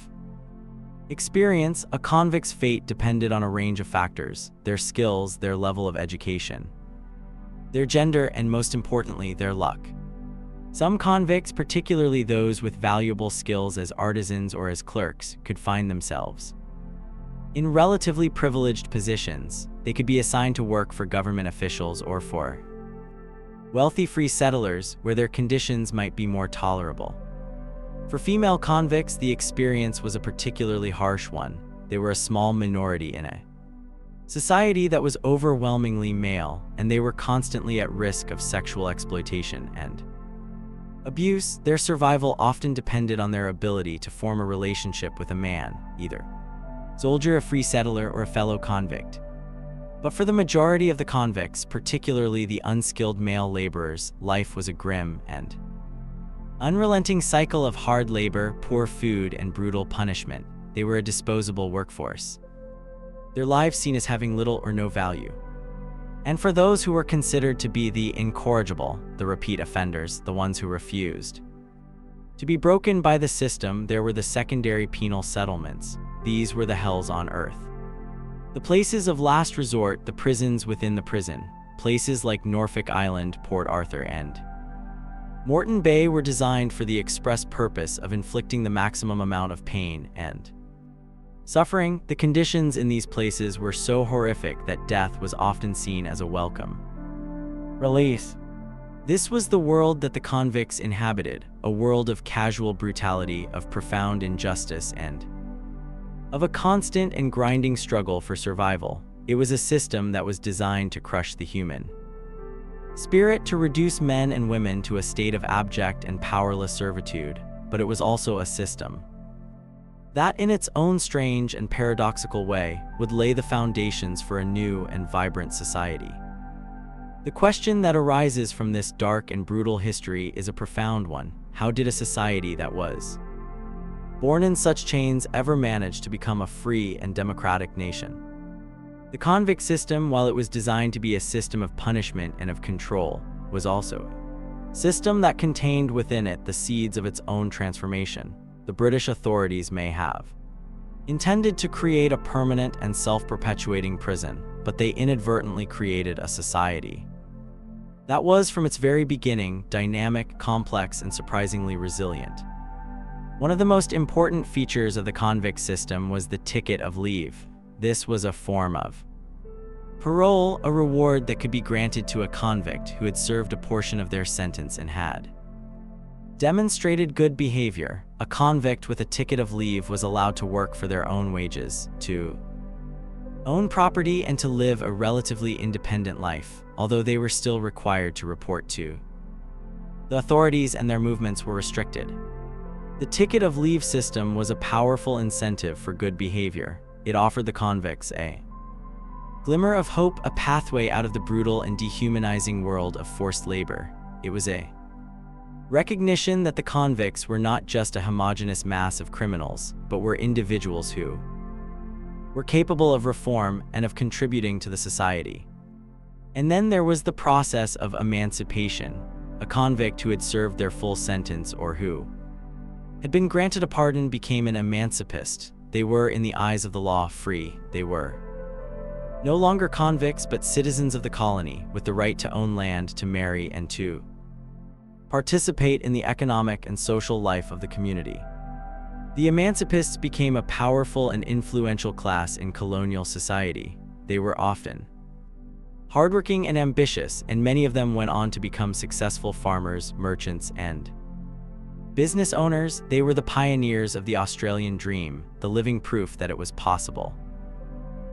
experience. A convict's fate depended on a range of factors: their skills, their level of education, their gender, and most importantly, their luck. Some convicts, particularly those with valuable skills as artisans or as clerks, could find themselves in relatively privileged positions. They could be assigned to work for government officials or for wealthy free settlers, where their conditions might be more tolerable. For female convicts, the experience was a particularly harsh one. They were a small minority in a society that was overwhelmingly male, and they were constantly at risk of sexual exploitation and abuse. Their survival often depended on their ability to form a relationship with a man, either soldier, a free settler, or a fellow convict. But for the majority of the convicts, particularly the unskilled male laborers, life was a grim and unrelenting cycle of hard labor, poor food, and brutal punishment. They were a disposable workforce, their lives seen as having little or no value. And for those who were considered to be the incorrigible, the repeat offenders, the ones who refused to be broken by the system, there were the secondary penal settlements. These were the hells on earth, the places of last resort, the prisons within the prison. Places like Norfolk Island, Port Arthur, and Moreton Bay were designed for the express purpose of inflicting the maximum amount of pain and suffering. The conditions in these places were so horrific that death was often seen as a welcome release. This was the world that the convicts inhabited, a world of casual brutality, of profound injustice, and of a constant and grinding struggle for survival. It was a system that was designed to crush the human spirit, to reduce men and women to a state of abject and powerless servitude, but it was also a system that, in its own strange and paradoxical way, would lay the foundations for a new and vibrant society. The question that arises from this dark and brutal history is a profound one. How did a society that was born in such chains ever manage to become a free and democratic nation? The convict system, while it was designed to be a system of punishment and of control, was also a system that contained within it the seeds of its own transformation. The British authorities may have intended to create a permanent and self-perpetuating prison, but they inadvertently created a society that was, from its very beginning, dynamic, complex, and surprisingly resilient. One of the most important features of the convict system was the ticket of leave. This was a form of parole, a reward that could be granted to a convict who had served a portion of their sentence and had demonstrated good behavior. A convict with a ticket of leave was allowed to work for their own wages, to own property, and to live a relatively independent life, although they were still required to report to the authorities and their movements were restricted. The ticket of leave system was a powerful incentive for good behavior. It offered the convicts a glimmer of hope, a pathway out of the brutal and dehumanizing world of forced labor. It was a recognition that the convicts were not just a homogeneous mass of criminals, but were individuals who were capable of reform and of contributing to the society. And then there was the process of emancipation. A convict who had served their full sentence or who had been granted a pardon became an emancipist. They were, in the eyes of the law, free. They were no longer convicts, but citizens of the colony, with the right to own land, to marry, and to participate in the economic and social life of the community. The emancipists became a powerful and influential class in colonial society. They were often hardworking and ambitious, and many of them went on to become successful farmers, merchants, and business owners. They were the pioneers of the Australian dream, the living proof that it was possible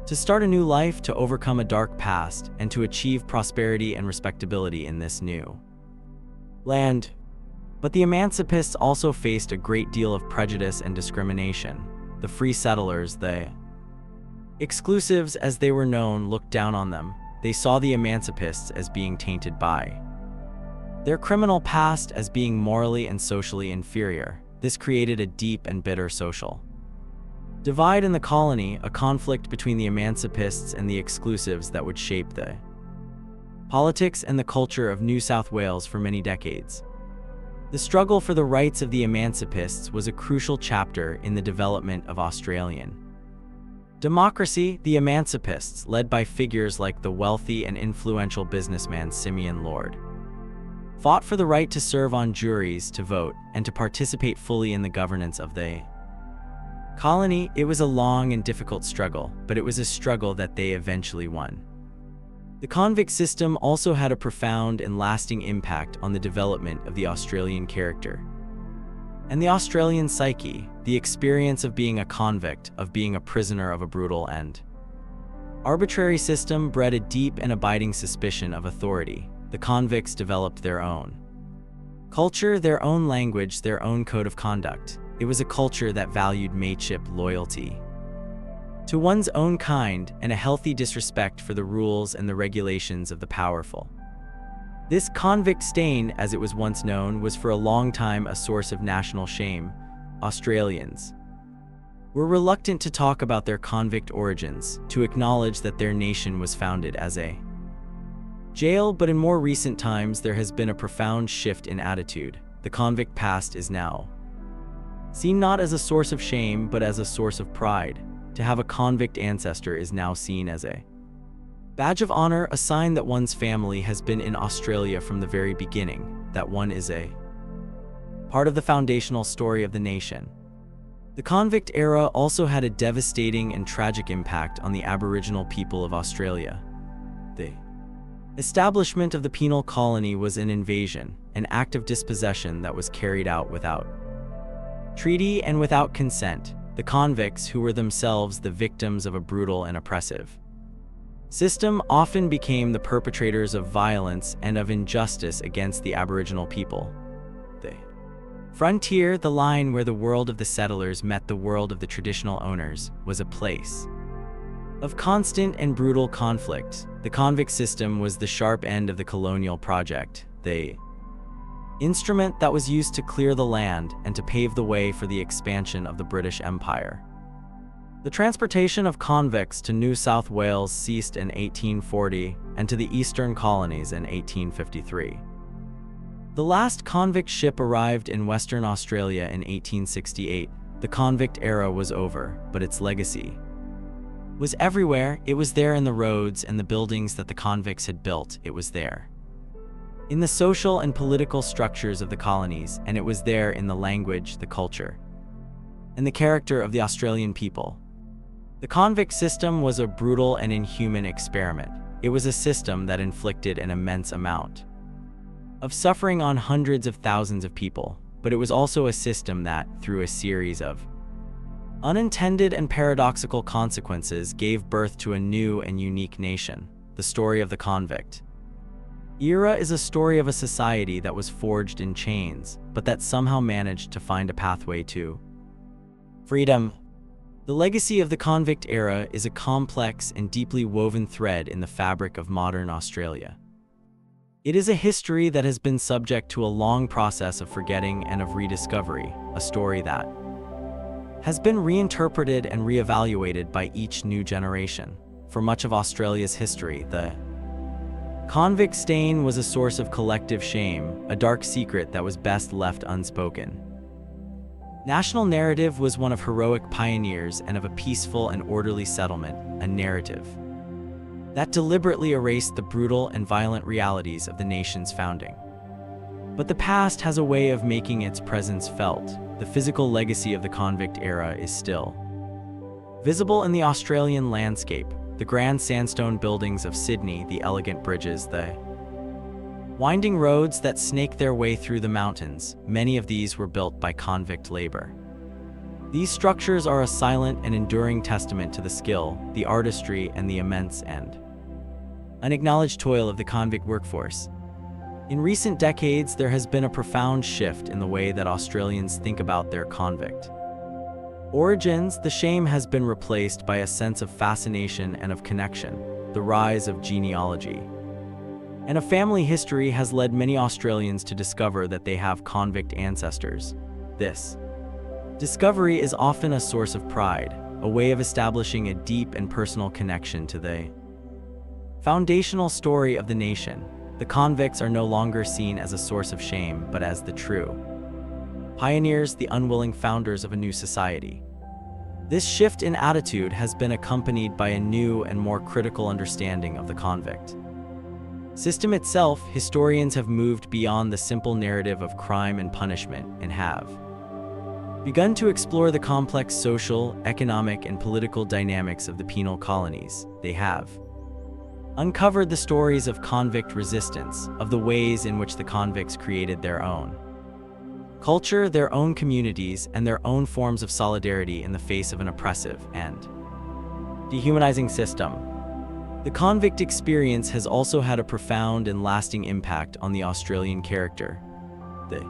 to start a new life, to overcome a dark past, and to achieve prosperity and respectability in this new land. But the emancipists also faced a great deal of prejudice and discrimination. The free settlers, the exclusives as they were known, looked down on them. They saw the emancipists as being tainted by their criminal past, as being morally and socially inferior. This created a deep and bitter social divide in the colony, a conflict between the emancipists and the exclusives that would shape the politics and the culture of New South Wales for many decades. The struggle for the rights of the emancipists was a crucial chapter in the development of Australian democracy. The emancipists, led by figures like the wealthy and influential businessman Simeon Lord, fought for the right to serve on juries, to vote, and to participate fully in the governance of the colony. It was a long and difficult struggle, but it was a struggle that they eventually won. The convict system also had a profound and lasting impact on the development of the Australian character and the Australian psyche. The experience of being a convict, of being a prisoner of a brutal and arbitrary system, bred a deep and abiding suspicion of authority. The convicts developed their own culture, their own language, their own code of conduct. It was a culture that valued mateship, loyalty to one's own kind, and a healthy disrespect for the rules and the regulations of the powerful. This convict stain, as it was once known, was for a long time a source of national shame. Australians were reluctant to talk about their convict origins, to acknowledge that their nation was founded as a jail, but in more recent times there has been a profound shift in attitude. The convict past is now seen not as a source of shame, but as a source of pride. To have a convict ancestor is now seen as a badge of honor, a sign that one's family has been in Australia from the very beginning, that one is a part of the foundational story of the nation. The convict era also had a devastating and tragic impact on the Aboriginal people of Australia. The establishment of the penal colony was an invasion, an act of dispossession that was carried out without treaty and without consent. The convicts, who were themselves the victims of a brutal and oppressive system often became the perpetrators of violence and of injustice against the Aboriginal people. The frontier, the line where the world of the settlers met the world of the traditional owners, was a place of constant and brutal conflict. The convict system was the sharp end of the colonial project, the instrument that was used to clear the land and to pave the way for the expansion of the British Empire. The transportation of convicts to New South Wales ceased in 1840 and to the eastern colonies in 1853. The last convict ship arrived in Western Australia in 1868. The convict era was over, but its legacy was everywhere. It was there in the roads and the buildings that the convicts had built. It was there in the social and political structures of the colonies, and it was there in the language, the culture, and the character of the Australian people. The convict system was a brutal and inhuman experiment. It was a system that inflicted an immense amount of suffering on hundreds of thousands of people, but it was also a system that, through a series of unintended and paradoxical consequences, gave birth to a new and unique nation. The story of the convict era is a story of a society that was forged in chains, but that somehow managed to find a pathway to freedom. The legacy of the convict era is a complex and deeply woven thread in the fabric of modern Australia. It is a history that has been subject to a long process of forgetting and of rediscovery, a story that has been reinterpreted and reevaluated by each new generation. For much of Australia's history, the convict stain was a source of collective shame, a dark secret that was best left unspoken. National narrative was one of heroic pioneers and of a peaceful and orderly settlement, a narrative that deliberately erased the brutal and violent realities of the nation's founding. But the past has a way of making its presence felt. The physical legacy of the convict era is still visible in the Australian landscape: the grand sandstone buildings of Sydney, the elegant bridges, the winding roads that snake their way through the mountains. Many of these were built by convict labor. These structures are a silent and enduring testament to the skill, the artistry, and the immense and unacknowledged toil of the convict workforce. In recent decades, there has been a profound shift in the way that Australians think about their convict origins. The shame has been replaced by a sense of fascination and of connection. The rise of genealogy and a family history has led many Australians to discover that they have convict ancestors. This discovery is often a source of pride, a way of establishing a deep and personal connection to the foundational story of the nation. The convicts are no longer seen as a source of shame, but as the true pioneers, the unwilling founders of a new society. This shift in attitude has been accompanied by a new and more critical understanding of the convict system itself. Historians have moved beyond the simple narrative of crime and punishment and have begun to explore the complex social, economic, and political dynamics of the penal colonies. They have uncovered the stories of convict resistance, of the ways in which the convicts created their own culture, their own communities, and their own forms of solidarity in the face of an oppressive and dehumanizing system. The convict experience has also had a profound and lasting impact on the Australian character. The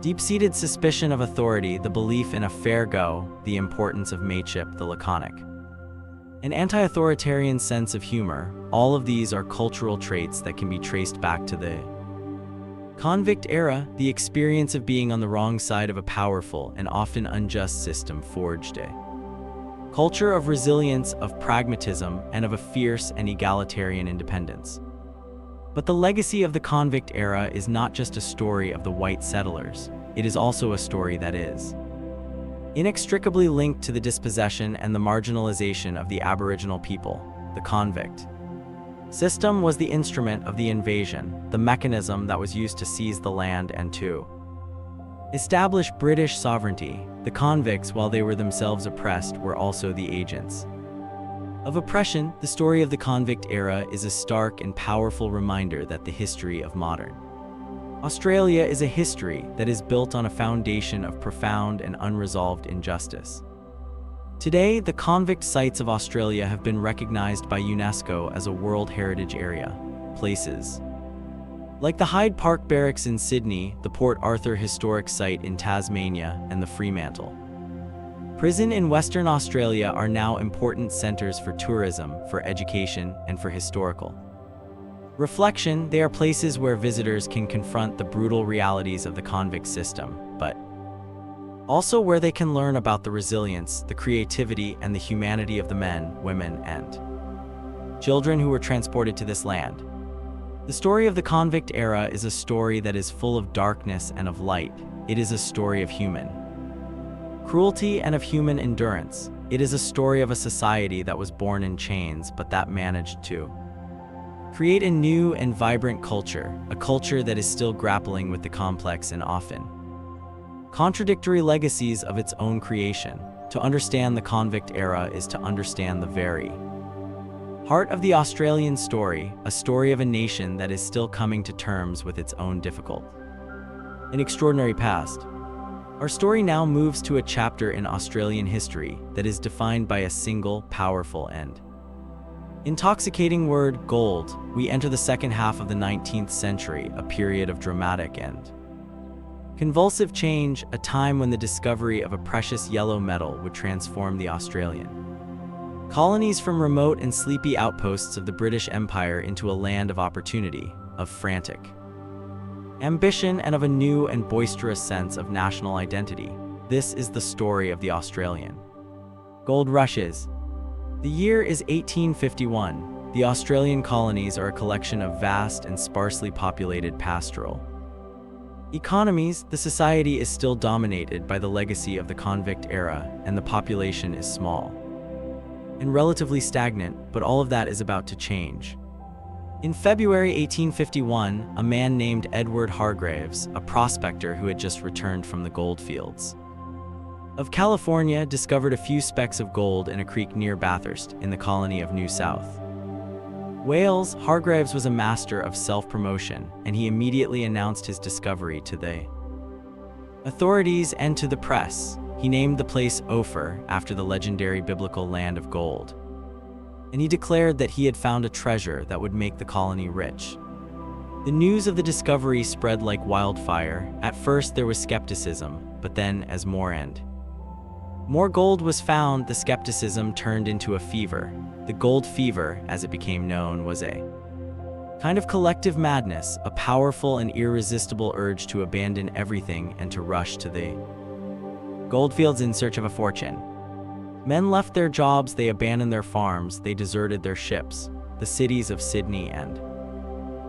deep-seated suspicion of authority, the belief in a fair go, the importance of mateship, the laconic an anti-authoritarian sense of humor, all of these are cultural traits that can be traced back to the convict era. The experience of being on the wrong side of a powerful and often unjust system forged a culture of resilience, of pragmatism, and of a fierce and egalitarian independence. But the legacy of the convict era is not just a story of the white settlers, it is also a story that is inextricably linked to the dispossession and the marginalization of the Aboriginal people. The convict system was the instrument of the invasion, the mechanism that was used to seize the land and to establish British sovereignty. The convicts, while they were themselves oppressed, were also the agents of oppression. The story of the convict era is a stark and powerful reminder that the history of modern Australia is a history that is built on a foundation of profound and unresolved injustice. Today, the convict sites of Australia have been recognized by UNESCO as a World Heritage Area. Places like the Hyde Park Barracks in Sydney, the Port Arthur Historic Site in Tasmania, and the Fremantle Prison in Western Australia are now important centers for tourism, for education, and for historical reflection. They are places where visitors can confront the brutal realities of the convict system, but also where they can learn about the resilience, the creativity, and the humanity of the men, women, and children who were transported to this land. The story of the convict era is a story that is full of darkness and of light. It is a story of human cruelty and of human endurance. It is a story of a society that was born in chains, but that managed to create a new and vibrant culture, a culture that is still grappling with the complex and often contradictory legacies of its own creation. To understand the convict era is to understand the very heart of the Australian story, a story of a nation that is still coming to terms with its own difficult and extraordinary past. Our story now moves to a chapter in Australian history that is defined by a single, powerful, and intoxicating word: gold. We enter the second half of the 19th century, a period of dramatic and convulsive change, a time when the discovery of a precious yellow metal would transform the Australian colonies from remote and sleepy outposts of the British Empire into a land of opportunity, of frantic ambition, and of a new and boisterous sense of national identity. This is the story of the Australian gold rushes. The year is 1851. The Australian colonies are a collection of vast and sparsely populated pastoral economies. The society is still dominated by the legacy of the convict era, and the population is small and relatively stagnant, but all of that is about to change. In February 1851, a man named Edward Hargreaves, a prospector who had just returned from the goldfields of California, discovered a few specks of gold in a creek near Bathurst in the colony of New South Wales. Hargreaves was a master of self-promotion, and he immediately announced his discovery to the authorities and to the press. He named the place Ophir, after the legendary biblical land of gold, and he declared that he had found a treasure that would make the colony rich. The news of the discovery spread like wildfire. At first there was skepticism, but then, as more gold was found, the skepticism turned into a fever. The gold fever, as it became known, was a kind of collective madness, a powerful and irresistible urge to abandon everything and to rush to the goldfields in search of a fortune. Men left their jobs, they abandoned their farms, they deserted their ships. The cities of Sydney and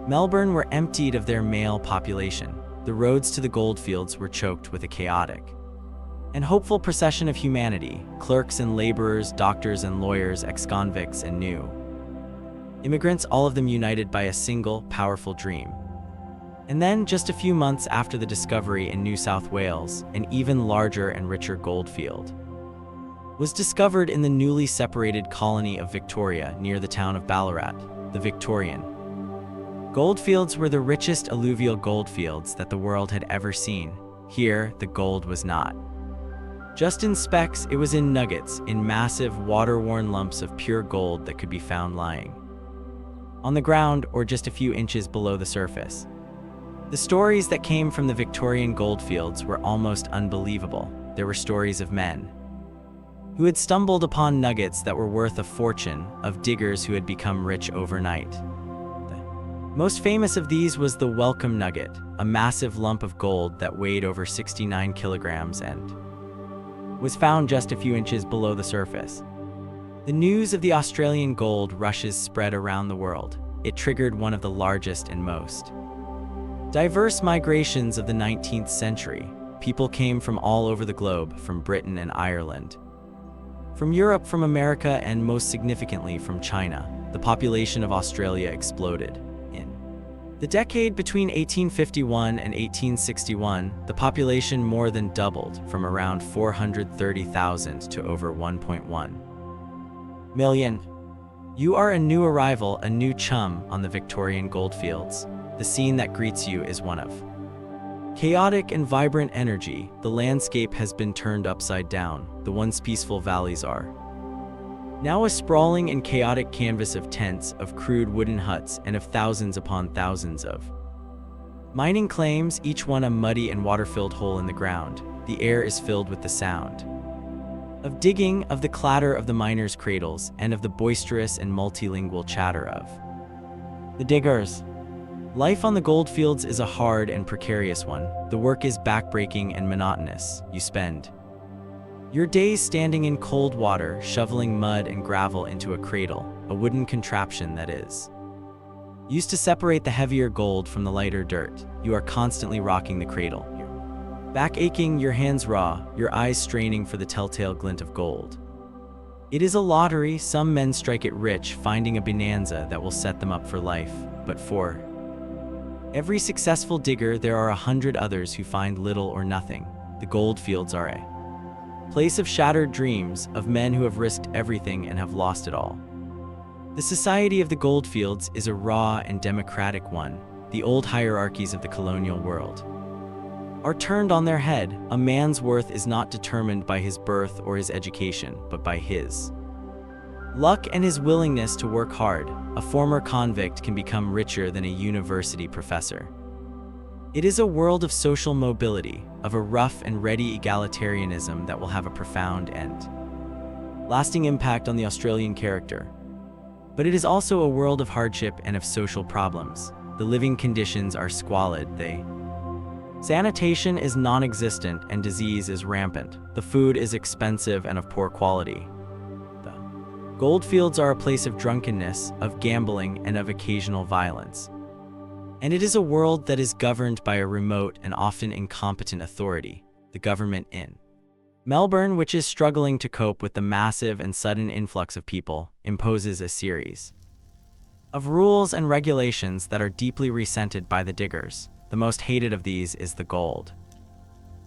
Melbourne were emptied of their male population. The roads to the goldfields were choked with a chaotic and hopeful procession of humanity: clerks and laborers, doctors and lawyers, ex-convicts and new immigrants, all of them united by a single, powerful dream. And then, just a few months after the discovery in New South Wales, an even larger and richer goldfield was discovered in the newly separated colony of Victoria near the town of Ballarat. The Victorian goldfields were the richest alluvial goldfields that the world had ever seen. Here, the gold was not just in specks, it was in nuggets, in massive, water-worn lumps of pure gold that could be found lying on the ground or just a few inches below the surface. The stories that came from the Victorian goldfields were almost unbelievable. There were stories of men who had stumbled upon nuggets that were worth a fortune, of diggers who had become rich overnight. The most famous of these was the Welcome Nugget, a massive lump of gold that weighed over 69 kilograms and was found just a few inches below the surface. The news of the Australian gold rushes spread around the world. It triggered one of the largest and most diverse migrations of the 19th century. People came from all over the globe, from Britain and Ireland, from Europe, from America, and most significantly from China. The population of Australia exploded. In the decade between 1851 and 1861, the population more than doubled, from around 430,000 to over 1.1 million. You are a new arrival, a new chum on the Victorian goldfields. The scene that greets you is one of Chaotic and vibrant energy, the landscape has been turned upside down. The once peaceful valleys are now a sprawling and chaotic canvas of tents, of crude wooden huts, and of thousands upon thousands of mining claims, each one a muddy and water-filled hole in the ground. The air is filled with the sound of digging, of the clatter of the miners' cradles, and of the boisterous and multilingual chatter of the diggers. Life on the goldfields is a hard and precarious one. The work is backbreaking and monotonous. You spend your days standing in cold water, shoveling mud and gravel into a cradle, a wooden contraption that is used to separate the heavier gold from the lighter dirt. You are constantly rocking the cradle, back aching, your hands raw, your eyes straining for the telltale glint of gold. It is a lottery. Some men strike it rich, finding a bonanza that will set them up for life. But for every successful digger, there are 100 others who find little or nothing. The goldfields are a place of shattered dreams, of men who have risked everything and have lost it all. The society of the goldfields is a raw and democratic one. The old hierarchies of the colonial world are turned on their head. A man's worth is not determined by his birth or his education, but by his luck and his willingness to work hard. A former convict can become richer than a university professor. It is a world of social mobility, of a rough and ready egalitarianism that will have a profound and lasting impact on the Australian character. But it is also a world of hardship and of social problems. The living conditions are squalid. Sanitation is non-existent and disease is rampant. The food is expensive and of poor quality. The goldfields are a place of drunkenness, of gambling, and of occasional violence. And it is a world that is governed by a remote and often incompetent authority, the government in Melbourne, which is struggling to cope with the massive and sudden influx of people, imposes a series of rules and regulations that are deeply resented by the diggers. The most hated of these is the gold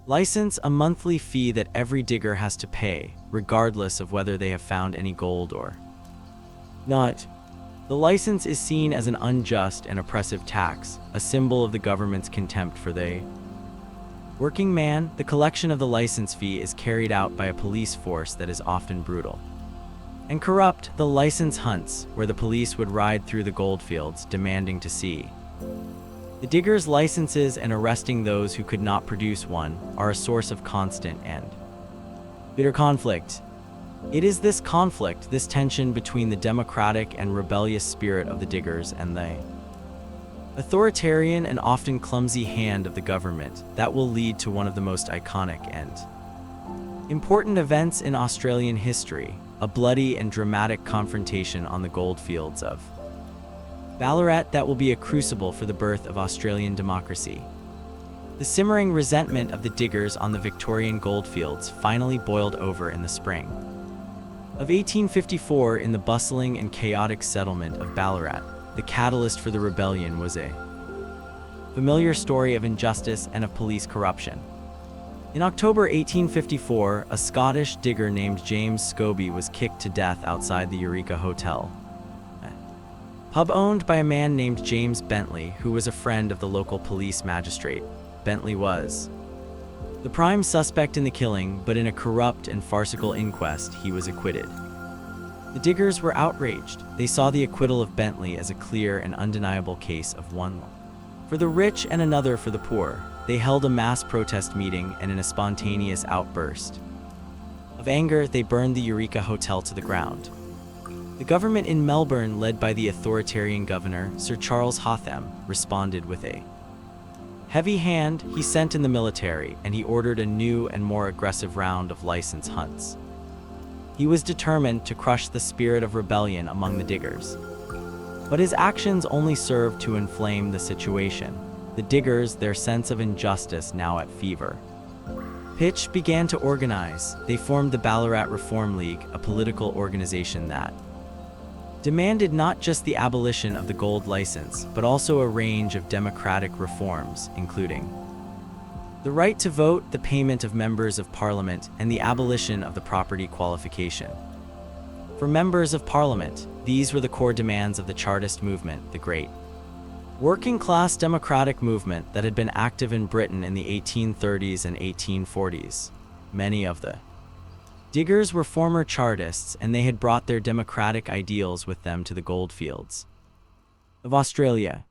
license, a monthly fee that every digger has to pay, regardless of whether they have found any gold or not. The license is seen as an unjust and oppressive tax, a symbol of the government's contempt for the working man. The collection of the license fee is carried out by a police force that is often brutal and corrupt. The license hunts, where the police would ride through the goldfields demanding to see the diggers' licenses and arresting those who could not produce one, are a source of constant and bitter conflict. It is this conflict, this tension between the democratic and rebellious spirit of the diggers and the authoritarian and often clumsy hand of the government, that will lead to one of the most iconic and important events in Australian history, a bloody and dramatic confrontation on the goldfields of Ballarat that will be a crucible for the birth of Australian democracy. The simmering resentment of the diggers on the Victorian goldfields finally boiled over in the spring of 1854 in the bustling and chaotic settlement of Ballarat. The catalyst for the rebellion was a familiar story of injustice and of police corruption. In October 1854, a Scottish digger named James Scobie was kicked to death outside the Eureka Hotel, pub owned by a man named James Bentley, who was a friend of the local police magistrate. Bentley was the prime suspect in the killing, but in a corrupt and farcical inquest, he was acquitted. The diggers were outraged. They saw the acquittal of Bentley as a clear and undeniable case of one for the rich and another for the poor. They held a mass protest meeting, and in a spontaneous outburst of anger, they burned the Eureka Hotel to the ground. The government in Melbourne, led by the authoritarian governor, Sir Charles Hotham, responded with a heavy hand. He sent in the military, and he ordered a new and more aggressive round of license hunts. He was determined to crush the spirit of rebellion among the diggers. But his actions only served to inflame the situation. The diggers, their sense of injustice now at fever pitch, began to organize. They formed the Ballarat Reform League, a political organization that demanded not just the abolition of the gold license, but also a range of democratic reforms, including the right to vote, the payment of members of parliament, and the abolition of the property qualification for members of parliament. These were the core demands of the Chartist movement, the Great working-class democratic movement that had been active in Britain in the 1830s and 1840s. Many of the diggers were former Chartists, and they had brought their democratic ideals with them to the goldfields of Australia.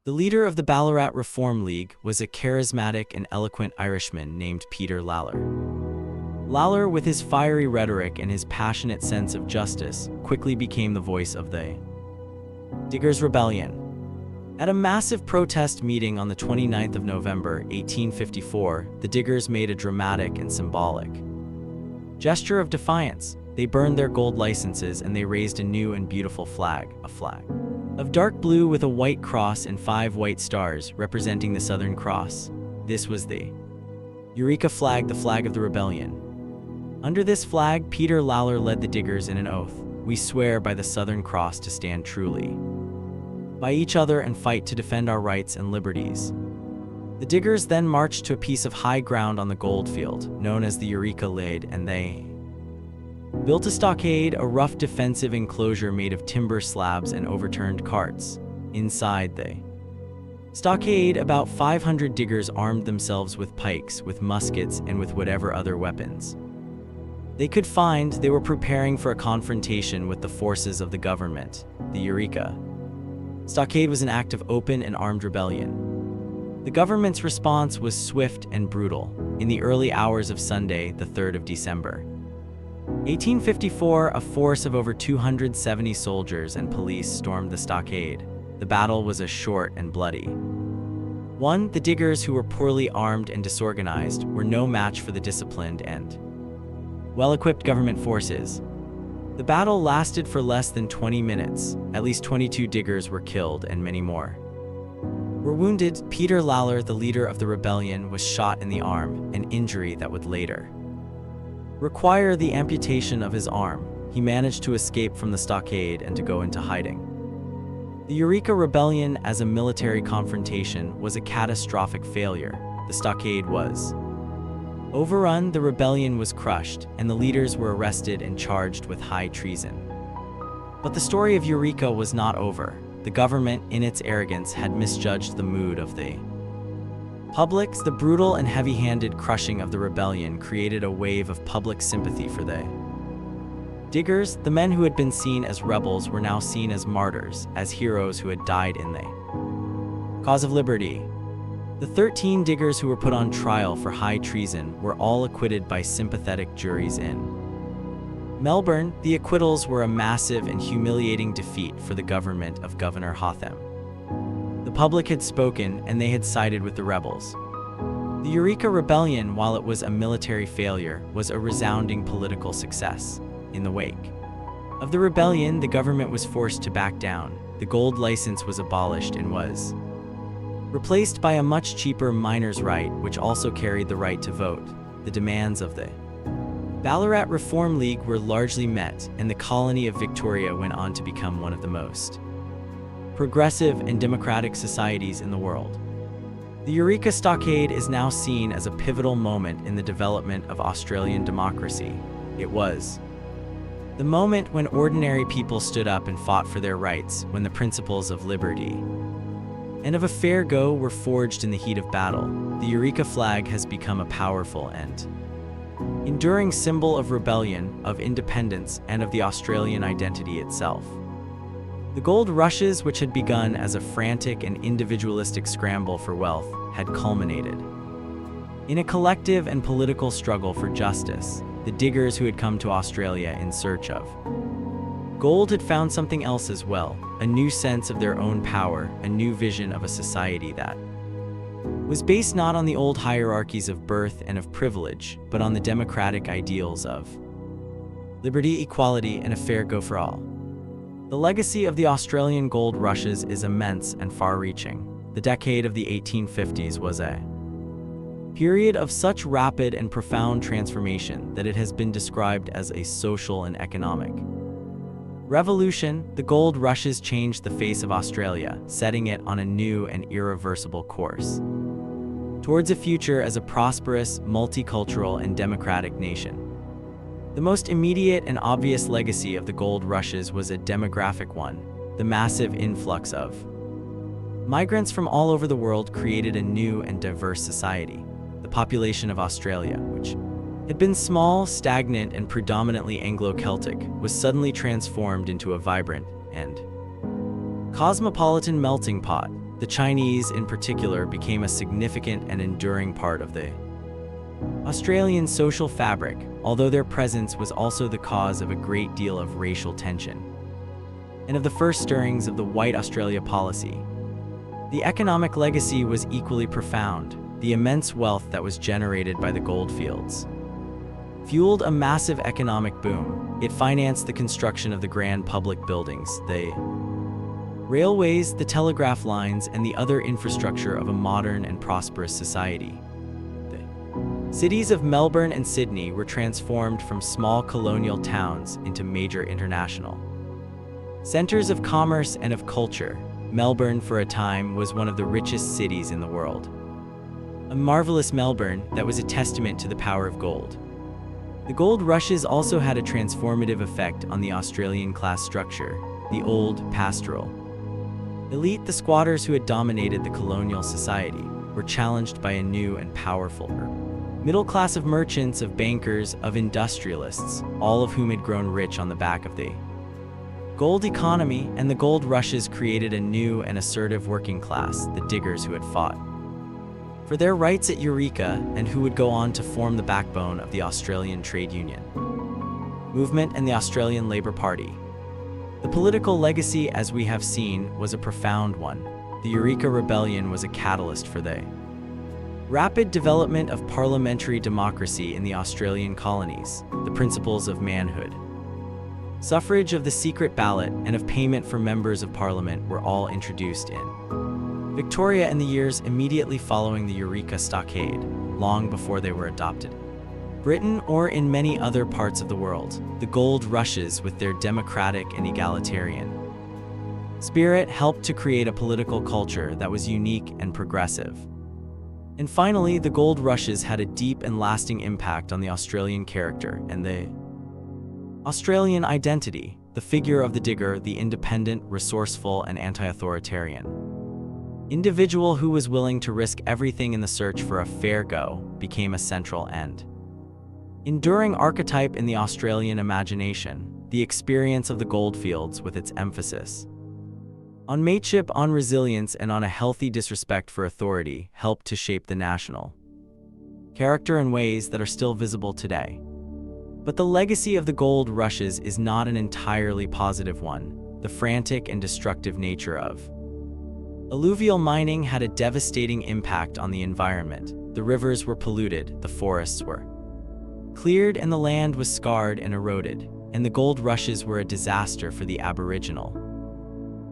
The leader of the Ballarat Reform League was a charismatic and eloquent Irishman named Peter Lalor. Lalor, with his fiery rhetoric and his passionate sense of justice, quickly became the voice of the Diggers' Rebellion. At a massive protest meeting on the 29th of November, 1854, the Diggers made a dramatic and symbolic gesture of defiance. They burned their gold licenses and they raised a new and beautiful flag, a flag of dark blue with a white cross and 5 white stars representing the Southern Cross. This was the Eureka flag, the flag of the rebellion. Under this flag, Peter Lalor led the Diggers in an oath. We swear by the Southern Cross to stand truly by each other and fight to defend our rights and liberties. The Diggers then marched to a piece of high ground on the goldfield, known as the Eureka Lade, and they built a stockade, a rough defensive enclosure made of timber slabs and overturned carts. Inside the stockade, about 500 diggers armed themselves with pikes, with muskets, and with whatever other weapons they could find. They were preparing for a confrontation with the forces of the government. The Eureka stockade was an act of open and armed rebellion. The government's response was swift and brutal. In the early hours of Sunday, the 3rd of December, 1854, a force of over 270 soldiers and police stormed the stockade. The battle was a short and bloody one. The Diggers, who were poorly armed and disorganized, were no match for the disciplined and well-equipped government forces. The battle lasted for less than 20 minutes. At least 22 diggers were killed and many more were wounded. Peter Lalor, the leader of the rebellion, was shot in the arm, an injury that would later require the amputation of his arm. He managed to escape from the stockade and to go into hiding. The Eureka Rebellion as a military confrontation was a catastrophic failure. The stockade was overrun, the rebellion was crushed, and the leaders were arrested and charged with high treason. But the story of Eureka was not over. The government, in its arrogance, had misjudged the mood of the public. The brutal and heavy-handed crushing of the rebellion created a wave of public sympathy for the Diggers. The men who had been seen as rebels were now seen as martyrs, as heroes who had died in the cause of liberty. The 13 diggers who were put on trial for high treason were all acquitted by sympathetic juries in Melbourne. The acquittals were a massive and humiliating defeat for the government of Governor Hotham. The public had spoken, and they had sided with the rebels. The Eureka Rebellion, while it was a military failure, was a resounding political success. In the wake of the rebellion, the government was forced to back down. The gold license was abolished and was replaced by a much cheaper miner's right, which also carried the right to vote. The demands of the Ballarat Reform League were largely met, and the colony of Victoria went on to become one of the most progressive and democratic societies in the world. The Eureka Stockade is now seen as a pivotal moment in the development of Australian democracy. It was the moment when ordinary people stood up and fought for their rights, when the principles of liberty and of a fair go were forged in the heat of battle. The Eureka flag has become a powerful and enduring symbol of rebellion, of independence, and of the Australian identity itself. The gold rushes, which had begun as a frantic and individualistic scramble for wealth, had culminated in a collective and political struggle for justice. The diggers who had come to Australia in search of gold had found something else as well, a new sense of their own power, a new vision of a society that was based not on the old hierarchies of birth and of privilege, but on the democratic ideals of liberty, equality, and a fair go for all. The legacy of the Australian gold rushes is immense and far-reaching. The decade of the 1850s was a period of such rapid and profound transformation that it has been described as a social and economic revolution. The gold rushes changed the face of Australia, setting it on a new and irreversible course towards a future as a prosperous, multicultural, and democratic nation. The most immediate and obvious legacy of the gold rushes was a demographic one: the massive influx of Migrants from all over the world created a new and diverse society. The population of Australia, which had been small, stagnant, and predominantly Anglo-Celtic, was suddenly transformed into a vibrant and cosmopolitan melting pot. The Chinese, in particular, became a significant and enduring part of the Australian social fabric, although their presence was also the cause of a great deal of racial tension and of the first stirrings of the White Australia policy. The economic legacy was equally profound. The immense wealth that was generated by the goldfields fueled a massive economic boom. It financed the construction of the grand public buildings, the railways, the telegraph lines, and the other infrastructure of a modern and prosperous society. The cities of Melbourne and Sydney were transformed from small colonial towns into major international centers of commerce and of culture. Melbourne, for a time, was one of the richest cities in the world. A marvelous Melbourne that was a testament to the power of gold. The gold rushes also had a transformative effect on the Australian class structure, the old, pastoral elite. The squatters who had dominated the colonial society were challenged by a new and powerful middle class of merchants, of bankers, of industrialists, all of whom had grown rich on the back of the gold economy, and the gold rushes created a new and assertive working class, the diggers who had fought for their rights at Eureka and who would go on to form the backbone of the Australian Trade Union movement and the Australian Labor Party. The political legacy, as we have seen, was a profound one. The Eureka Rebellion was a catalyst for the rapid development of parliamentary democracy in the Australian colonies, the principles of manhood, suffrage, of the secret ballot, and of payment for members of parliament were all introduced in Victoria in the years immediately following the Eureka Stockade, long before they were adopted in Britain or in many other parts of the world. The gold rushes, with their democratic and egalitarian spirit, helped to create a political culture that was unique and progressive. And finally, the gold rushes had a deep and lasting impact on the Australian character and the Australian identity. The figure of the digger, the independent, resourceful, and anti-authoritarian individual who was willing to risk everything in the search for a fair go, became a central and enduring archetype in the Australian imagination. The experience of the goldfields, with its emphasis on mateship, on resilience, and on a healthy disrespect for authority, helped to shape the national character in ways that are still visible today. But the legacy of the gold rushes is not an entirely positive one. The frantic and destructive nature of alluvial mining had a devastating impact on the environment. The rivers were polluted, the forests were cleared, and the land was scarred and eroded. And the gold rushes were a disaster for the Aboriginal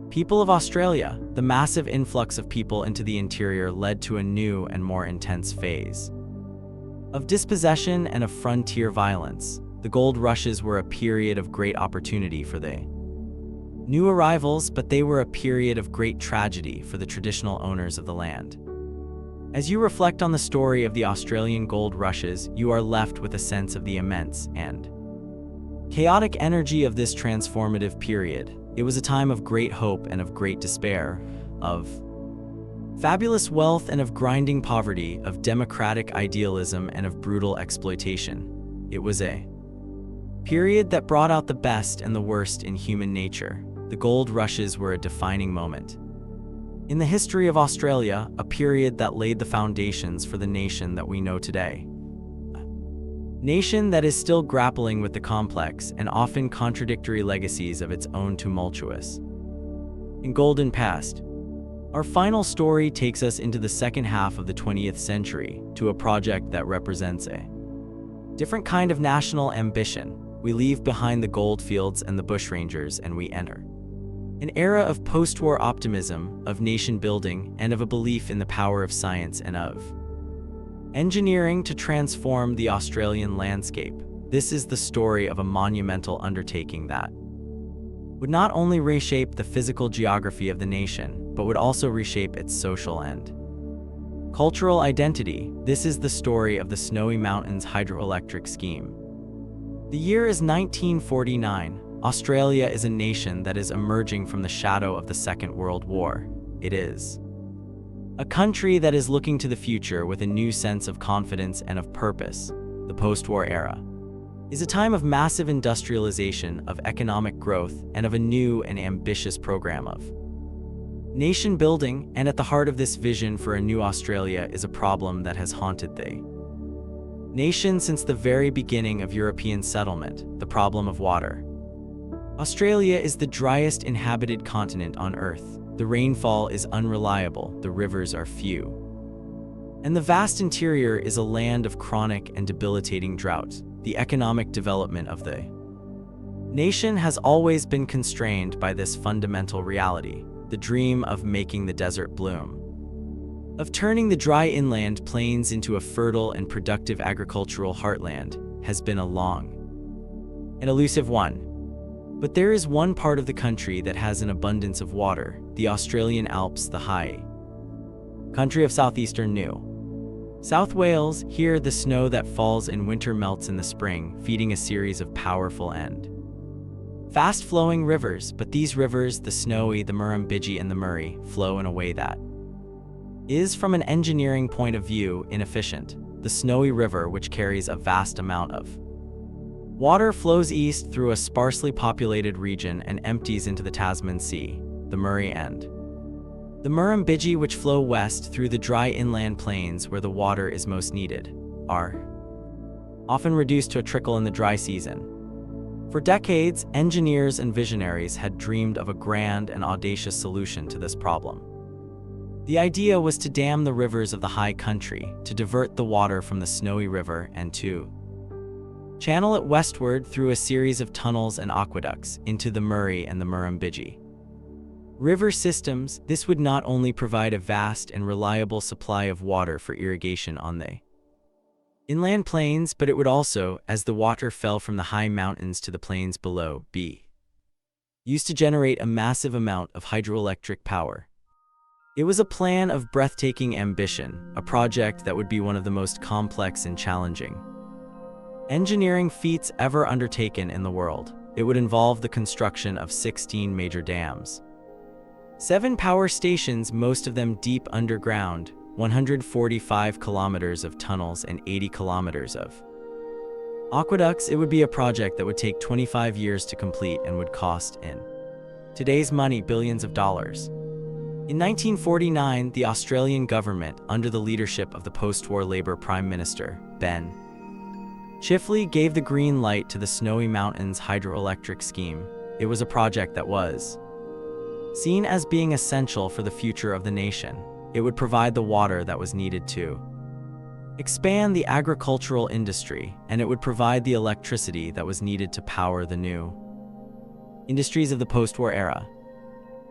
people of Australia. The massive influx of people into the interior led to a new and more intense phase of dispossession and of frontier violence. The gold rushes were a period of great opportunity for the new arrivals, but they were a period of great tragedy for the traditional owners of the land. As you reflect on the story of the Australian gold rushes, you are left with a sense of the immense and chaotic energy of this transformative period. It was a time of great hope and of great despair, of fabulous wealth and of grinding poverty, of democratic idealism and of brutal exploitation. It was a period that brought out the best and the worst in human nature. The gold rushes were a defining moment in the history of Australia, a period that laid the foundations for the nation that we know today. A nation that is still grappling with the complex and often contradictory legacies of its own tumultuous and golden past. Our final story takes us into the second half of the 20th century, to a project that represents a different kind of national ambition. We leave behind the goldfields and the bushrangers, and we enter an era of post-war optimism, of nation-building, and of a belief in the power of science and of engineering to transform the Australian landscape. This is the story of a monumental undertaking that would not only reshape the physical geography of the nation, but would also reshape its social and cultural identity. This is the story of the Snowy Mountains hydroelectric scheme. The year is 1949. Australia is a nation that is emerging from the shadow of the Second World War. it is. A country that is looking to the future with a new sense of confidence and of purpose. The post-war era is a time of massive industrialization, of economic growth, and of a new and ambitious program of nation building, and at the heart of this vision for a new Australia is a problem that has haunted the nation since the very beginning of European settlement, the problem of water. Australia is the driest inhabited continent on Earth. The rainfall is unreliable, the rivers are few, and the vast interior is a land of chronic and debilitating drought. The economic development of the nation has always been constrained by this fundamental reality. The dream of making the desert bloom, of turning the dry inland plains into a fertile and productive agricultural heartland, has been a long and elusive one. But there is one part of the country that has an abundance of water, the Australian Alps, the high country of southeastern New South Wales. Here, the snow that falls in winter melts in the spring, feeding a series of powerful and fast-flowing rivers, but these rivers, the Snowy, the Murrumbidgee, and the Murray, flow in a way that is, from an engineering point of view, inefficient. The Snowy River, which carries a vast amount of water, flows east through a sparsely populated region and empties into the Tasman Sea. The Murray and the Murrumbidgee, which flow west through the dry inland plains where the water is most needed, are often reduced to a trickle in the dry season. For decades, engineers and visionaries had dreamed of a grand and audacious solution to this problem. The idea was to dam the rivers of the high country, to divert the water from the Snowy River and to channel it westward through a series of tunnels and aqueducts into the Murray and the Murrumbidgee river systems. This would not only provide a vast and reliable supply of water for irrigation on the inland plains, but it would also, as the water fell from the high mountains to the plains below, be used to generate a massive amount of hydroelectric power. It was a plan of breathtaking ambition, a project that would be one of the most complex and challenging engineering feats ever undertaken in the world. It would involve the construction of 16 major dams, 7 power stations, most of them deep underground, 145 kilometers of tunnels, and 80 kilometers of aqueducts. It would be a project that would take 25 years to complete and would cost, in today's money, billions of dollars. In 1949, the Australian government, under the leadership of the post-war Labor Prime Minister, Ben Chifley, gave the green light to the Snowy Mountains hydroelectric scheme. It was a project that was seen as being essential for the future of the nation. It would provide the water that was needed to expand the agricultural industry, and it would provide the electricity that was needed to power the new industries of the post-war era.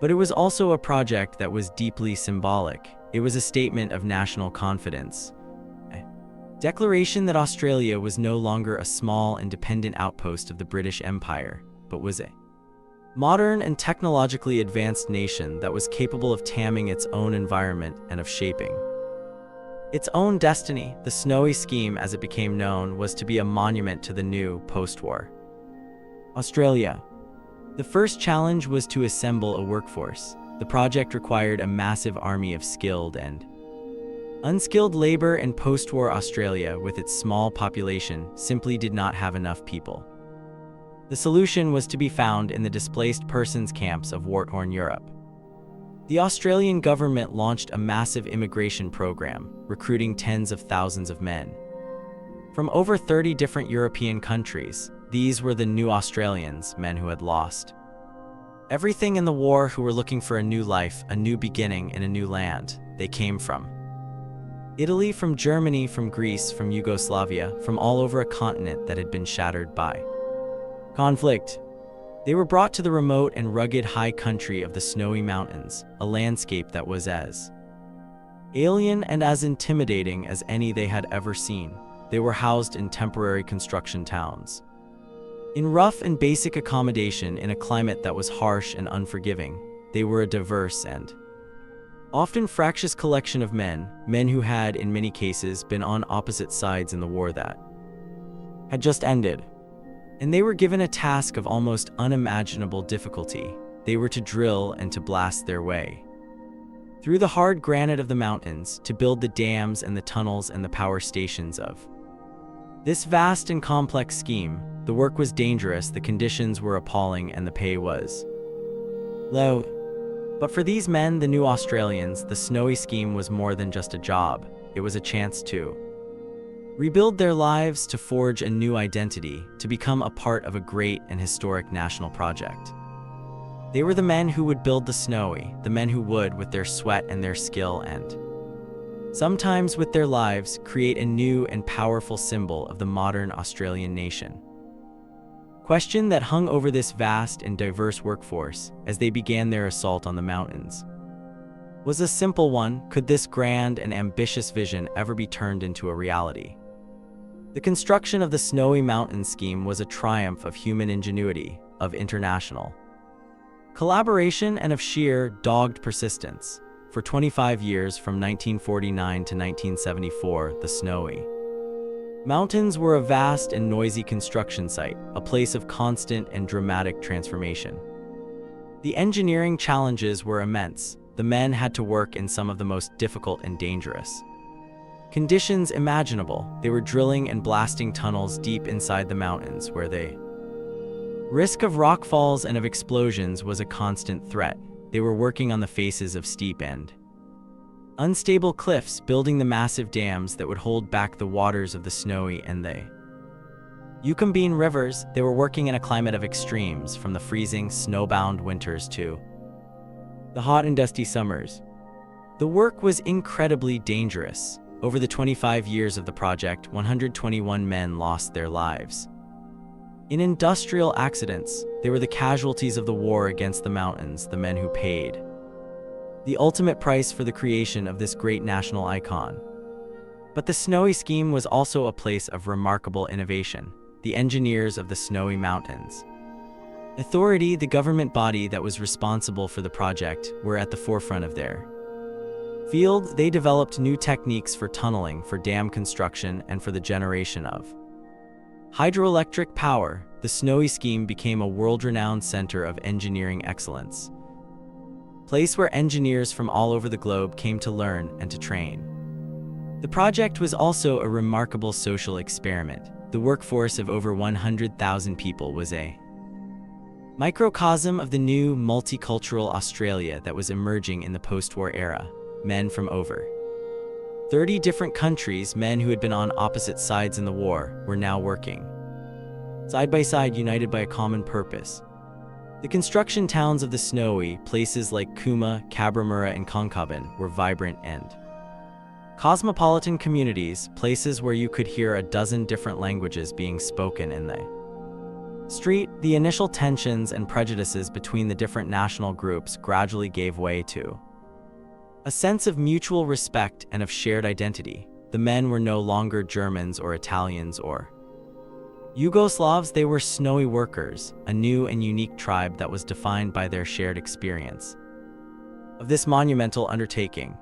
But it was also a project that was deeply symbolic. It was a statement of national confidence, a declaration that Australia was no longer a small, independent outpost of the British Empire, but was a modern and technologically advanced nation that was capable of taming its own environment and of shaping its own destiny. The Snowy Scheme, as it became known, was to be a monument to the new post-war Australia. The first challenge was to assemble a workforce. The project required a massive army of skilled and unskilled labor, and post-war Australia, with its small population, simply did not have enough people. The solution was to be found in the displaced persons camps of war-torn Europe. The Australian government launched a massive immigration program, recruiting tens of thousands of men from over 30 different European countries. These were the new Australians, men who had lost everything in the war, who were looking for a new life, a new beginning in a new land. They came from Italy, from Germany, from Greece, from Yugoslavia, from all over a continent that had been shattered by conflict. They were brought to the remote and rugged high country of the Snowy Mountains, a landscape that was as alien and as intimidating as any they had ever seen. They were housed in temporary construction towns, in rough and basic accommodation, in a climate that was harsh and unforgiving. They were a diverse and often fractious collection of men who had, in many cases, been on opposite sides in the war that had just ended. And they were given a task of almost unimaginable difficulty. They were to drill and to blast their way through the hard granite of the mountains to build the dams and the tunnels and the power stations of this vast and complex scheme. The work was dangerous, the conditions were appalling, and the pay was low. But for these men, the new Australians, the snowy scheme was more than just a job. It was a chance to rebuild their lives, to forge a new identity, to become a part of a great and historic national project. They were the men who would build the snowy, the men who would, with their sweat and their skill and sometimes with their lives, create a new and powerful symbol of the modern Australian nation. Question that hung over this vast and diverse workforce as they began their assault on the mountains was a simple one: could this grand and ambitious vision ever be turned into a reality? The construction of the Snowy Mountain scheme was a triumph of human ingenuity, of international collaboration, and of sheer, dogged persistence. For 25 years, from 1949 to 1974, the Snowy Mountains were a vast and noisy construction site, a place of constant and dramatic transformation. The engineering challenges were immense. The men had to work in some of the most difficult and dangerous conditions imaginable. They were drilling and blasting tunnels deep inside the mountains where the risk of rockfalls and of explosions was a constant threat. They were working on the faces of steep and unstable cliffs, building the massive dams that would hold back the waters of the Snowy and the Yucumbene rivers. They were working in a climate of extremes, from the freezing, snowbound winters to the hot and dusty summers. The work was incredibly dangerous. Over the 25 years of the project, 121 men lost their lives in industrial accidents. They were the casualties of the war against the mountains, the men who paid the ultimate price for the creation of this great national icon. But the Snowy scheme was also a place of remarkable innovation. The engineers of the Snowy Mountains Authority, the government body that was responsible for the project, were at the forefront of their field. They developed new techniques for tunneling, for dam construction, and for the generation of hydroelectric power. The Snowy scheme became a world-renowned center of engineering excellence, a place where engineers from all over the globe came to learn and to train. The project was also a remarkable social experiment. The workforce of over 100,000 people was a microcosm of the new multicultural Australia that was emerging in the post-war era. Men from over 30 different countries, men who had been on opposite sides in the war, were now working side by side, united by a common purpose. The construction towns of the Snowy, places like Cooma, Cabramurra, and Concobin, were vibrant and cosmopolitan communities, places where you could hear a dozen different languages being spoken in the street. The initial tensions and prejudices between the different national groups gradually gave way to a sense of mutual respect and of shared identity. The men were no longer Germans or Italians or Yugoslavs. They were Snowy workers, a new and unique tribe that was defined by their shared experience of this monumental undertaking.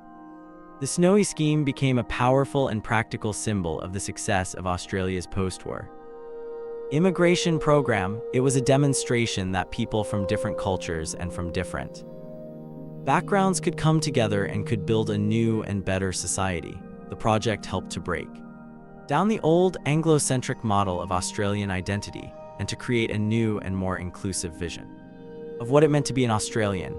The Snowy scheme became a powerful and practical symbol of the success of Australia's post-war immigration program. It was a demonstration that people from different cultures and from different backgrounds could come together and could build a new and better society. The project helped to break down the old Anglo-centric model of Australian identity and to create a new and more inclusive vision of what it meant to be an Australian.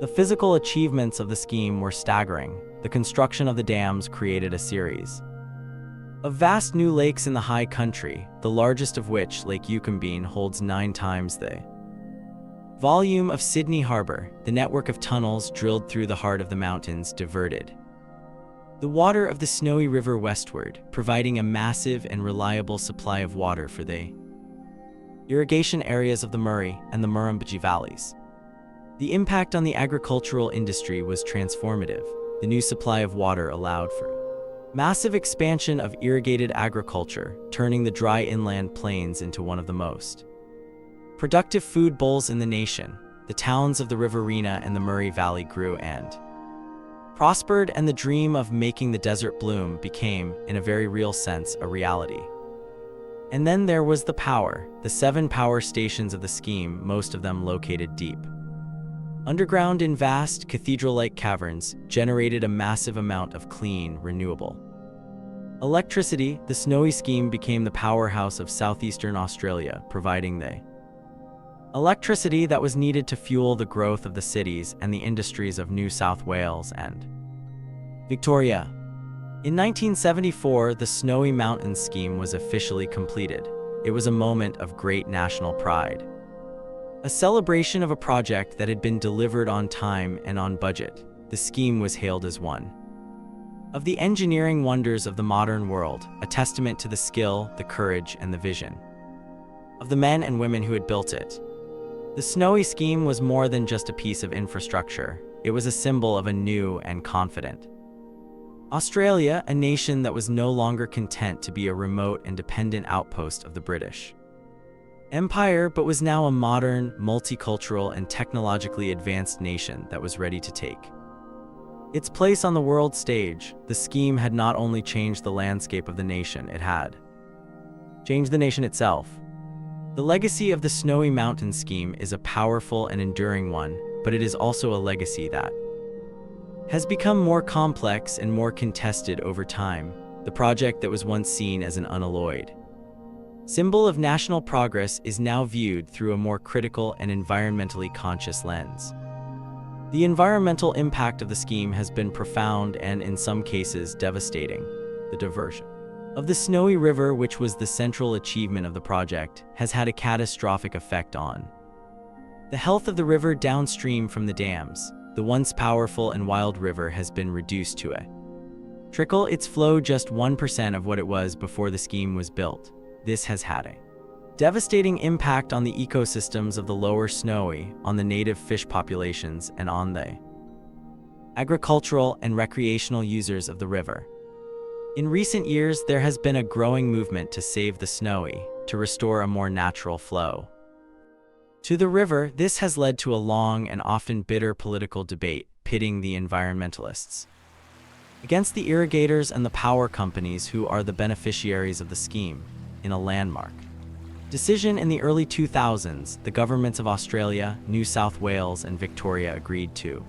The physical achievements of the scheme were staggering. The construction of the dams created a series of vast new lakes in the high country, the largest of which, Lake Yucumbene, holds 9 times the volume of Sydney Harbour. The network of tunnels drilled through the heart of the mountains diverted the water of the Snowy River westward, providing a massive and reliable supply of water for the irrigation areas of the Murray and the Murrumbidgee valleys. The impact on the agricultural industry was transformative. The new supply of water allowed for massive expansion of irrigated agriculture, turning the dry inland plains into one of the most productive food bowls in the nation. The towns of the Riverina and the Murray Valley grew and prospered, and the dream of making the desert bloom became, in a very real sense, a reality. And then there was the power, the 7 power stations of the scheme, most of them located deep Underground in vast, cathedral-like caverns, generated a massive amount of clean, renewable electricity. The Snowy scheme became the powerhouse of southeastern Australia, providing the electricity that was needed to fuel the growth of the cities and the industries of New South Wales and Victoria. In 1974, the Snowy Mountains scheme was officially completed. It was a moment of great national pride, a celebration of a project that had been delivered on time and on budget. The scheme was hailed as one of the engineering wonders of the modern world, a testament to the skill, the courage, and the vision of the men and women who had built it. The Snowy scheme was more than just a piece of infrastructure. It was a symbol of a new and confident Australia, a nation that was no longer content to be a remote and dependent outpost of the British Empire, but was now a modern, multicultural, and technologically advanced nation that was ready to take its place on the world stage. The scheme had not only changed the landscape of the nation, it had changed the nation itself. The legacy of the Snowy Mountains scheme is a powerful and enduring one, but it is also a legacy that has become more complex and more contested over time. The project that was once seen as an unalloyed symbol of national progress is now viewed through a more critical and environmentally conscious lens. The environmental impact of the scheme has been profound and, in some cases, devastating. The diversion of the Snowy River, which was the central achievement of the project, has had a catastrophic effect on the health of the river downstream from the dams. The once powerful and wild river has been reduced to a trickle. Its flow just 1% of what it was before the scheme was built. This has had a devastating impact on the ecosystems of the lower Snowy, on the native fish populations, and on the agricultural and recreational users of the river. In recent years, there has been a growing movement to save the Snowy, to restore a more natural flow to the river. This has led to a long and often bitter political debate, pitting the environmentalists against the irrigators and the power companies who are the beneficiaries of the scheme. In a landmark decision in the early 2000s, the governments of Australia, New South Wales, and Victoria agreed to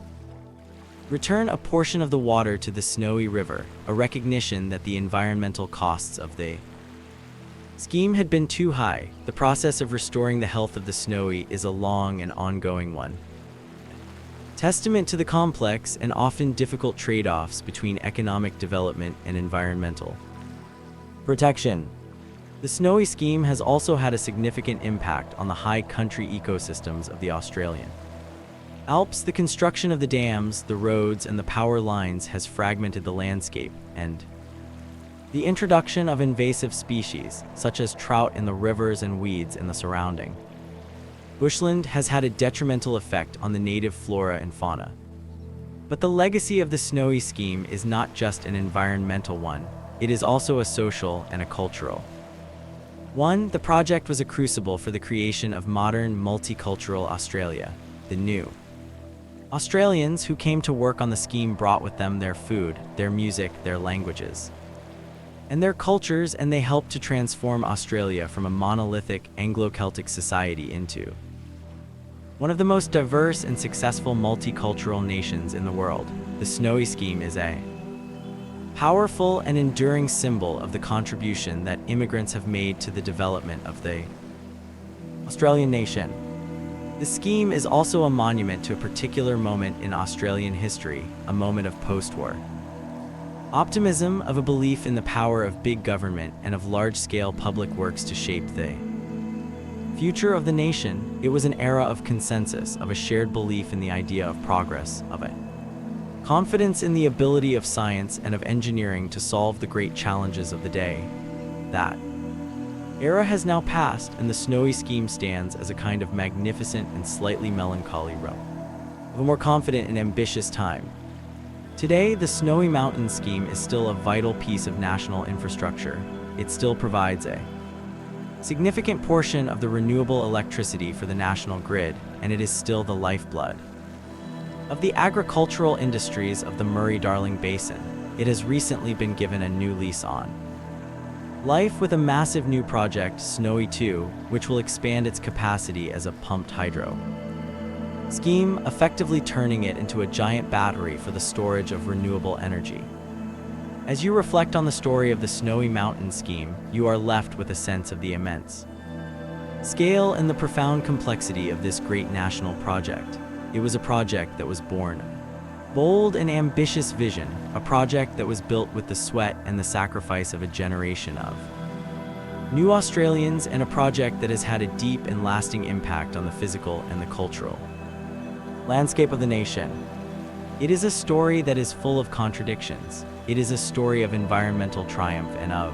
return a portion of the water to the Snowy River, a recognition that the environmental costs of the scheme had been too high. The process of restoring the health of the Snowy is a long and ongoing one, testament to the complex and often difficult trade-offs between economic development and environmental protection. The Snowy scheme has also had a significant impact on the high country ecosystems of the Australian Alps. The construction of the dams, the roads, and the power lines has fragmented the landscape, and the introduction of invasive species, such as trout in the rivers and weeds in the surrounding bushland, has had a detrimental effect on the native flora and fauna. But the legacy of the Snowy scheme is not just an environmental one, it is also a social and a cultural one. The project was a crucible for the creation of modern, multicultural Australia. The new Australians who came to work on the scheme brought with them their food, their music, their languages, and their cultures, and they helped to transform Australia from a monolithic Anglo-Celtic society into one of the most diverse and successful multicultural nations in the world. The Snowy scheme is a powerful and enduring symbol of the contribution that immigrants have made to the development of the Australian nation. The scheme is also a monument to a particular moment in Australian history, a moment of post-war optimism, of a belief in the power of big government and of large-scale public works to shape the future of the nation. It was an era of consensus, of a shared belief in the idea of progress, of a confidence in the ability of science and of engineering to solve the great challenges of the day. That era has now passed, and the Snowy scheme stands as a kind of magnificent and slightly melancholy relic of a more confident and ambitious time. Today, the Snowy Mountains scheme is still a vital piece of national infrastructure. It still provides a significant portion of the renewable electricity for the national grid, and it is still the lifeblood of the agricultural industries of the Murray-Darling Basin. It has recently been given a new lease on life with a massive new project, Snowy 2, which will expand its capacity as a pumped hydro scheme, effectively turning it into a giant battery for the storage of renewable energy. As you reflect on the story of the Snowy Mountain scheme, you are left with a sense of the immense scale and the profound complexity of this great national project. It was a project that was born bold and ambitious vision, a project that was built with the sweat and the sacrifice of a generation of new Australians, and a project that has had a deep and lasting impact on the physical and the cultural landscape of the nation. It is a story that is full of contradictions. It is a story of environmental triumph and of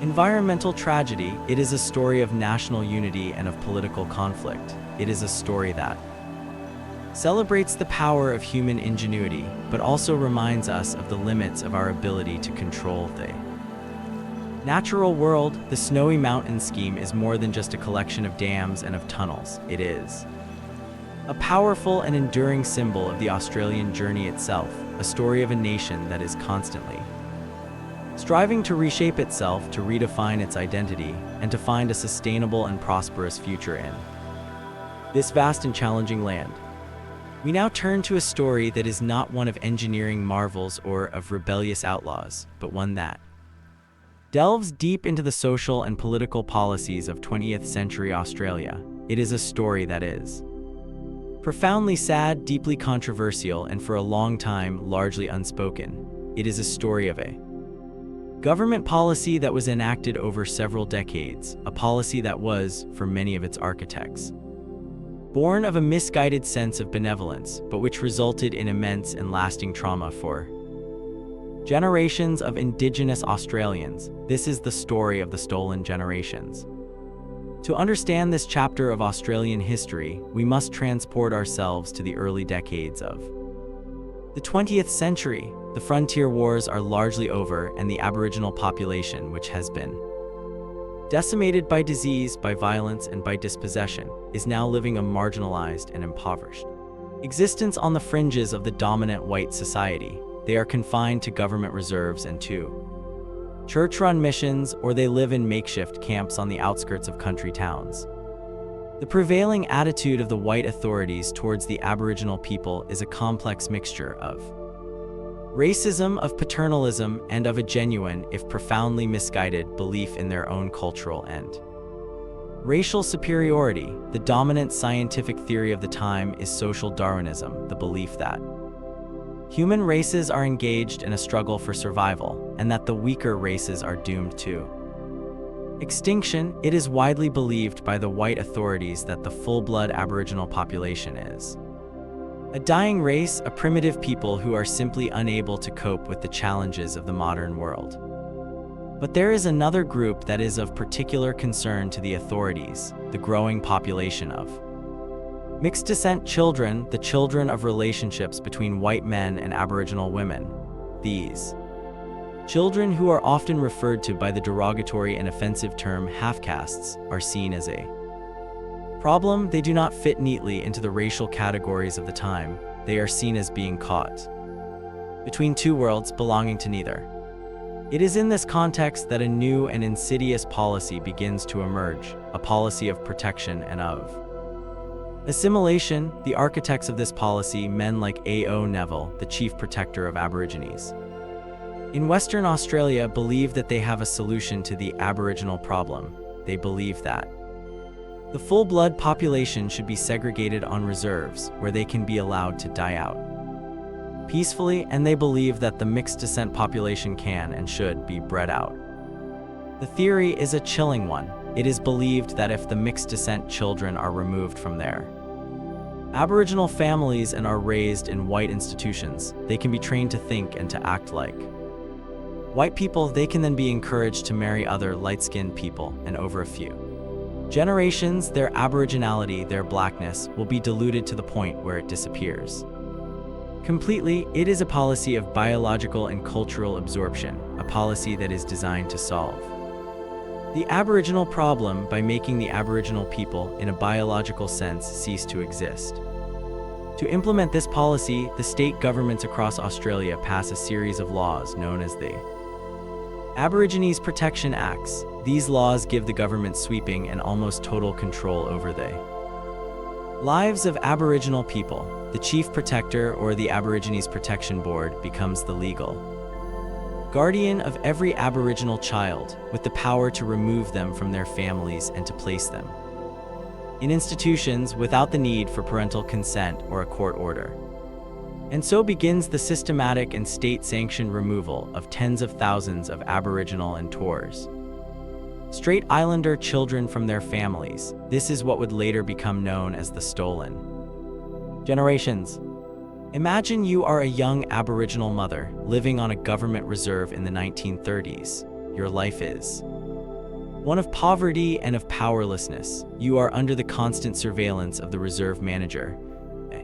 environmental tragedy. It is a story of national unity and of political conflict. It is a story that celebrates the power of human ingenuity, but also reminds us of the limits of our ability to control the natural world. The Snowy Mountain scheme is more than just a collection of dams and of tunnels. It is a powerful and enduring symbol of the Australian journey itself, a story of a nation that is constantly striving to reshape itself, to redefine its identity, and to find a sustainable and prosperous future in this vast and challenging land. We now turn to a story that is not one of engineering marvels or of rebellious outlaws, but one that delves deep into the social and political policies of 20th century Australia. It is a story that is profoundly sad, deeply controversial, and for a long time largely unspoken. It is a story of a government policy that was enacted over several decades, a policy that was, for many of its architects, born of a misguided sense of benevolence, but which resulted in immense and lasting trauma for generations of Indigenous Australians. This is the story of the stolen generations. To understand this chapter of Australian history, we must transport ourselves to the early decades of the 20th century. The frontier wars are largely over, and the Aboriginal population, which has been decimated by disease, by violence, and by dispossession, is now living a marginalized and impoverished existence on the fringes of the dominant white society. They are confined to government reserves and to church-run missions, or they live in makeshift camps on the outskirts of country towns. The prevailing attitude of the white authorities towards the Aboriginal people is a complex mixture of racism, of paternalism, and of a genuine, if profoundly misguided, belief in their own cultural and racial superiority. The dominant scientific theory of the time is social Darwinism, the belief that human races are engaged in a struggle for survival, and that the weaker races are doomed to extinction. It is widely believed by the white authorities that the full-blood Aboriginal population is a dying race, a primitive people who are simply unable to cope with the challenges of the modern world. But there is another group that is of particular concern to the authorities: the growing population of mixed descent children, the children of relationships between white men and Aboriginal women. These children, who are often referred to by the derogatory and offensive term half-castes, are seen as a problem. They do not fit neatly into the racial categories of the time. They are seen as being caught between two worlds, belonging to neither. It is in this context that a new and insidious policy begins to emerge, a policy of protection and of assimilation. The architects of this policy, men like A.O. Neville, the chief protector of Aborigines in Western Australia, believe that they have a solution to the Aboriginal problem. They believe that the full-blood population should be segregated on reserves, where they can be allowed to die out peacefully, and they believe that the mixed descent population can and should be bred out. The theory is a chilling one. It is believed that if the mixed descent children are removed from their Aboriginal families and are raised in white institutions, they can be trained to think and to act like white people. They can then be encouraged to marry other light-skinned people, and over a few generations, their Aboriginality, their blackness, will be diluted to the point where it disappears completely. It is a policy of biological and cultural absorption, a policy that is designed to solve the Aboriginal problem by making the Aboriginal people, in a biological sense, cease to exist. To implement this policy, the state governments across Australia pass a series of laws known as the Aborigines Protection Acts. These laws give the government sweeping and almost total control over the Lives of Aboriginal people. The Chief Protector or the Aborigines Protection Board becomes the legal guardian of every Aboriginal child, with the power to remove them from their families and to place them in institutions without the need for parental consent or a court order. And so begins the systematic and state-sanctioned removal of tens of thousands of Aboriginal and Torres Strait Islander children from their families. This is what would later become known as the stolen generations. Imagine you are a young Aboriginal mother living on a government reserve in the 1930s. Your life is one of poverty and of powerlessness. You are under the constant surveillance of the reserve manager, a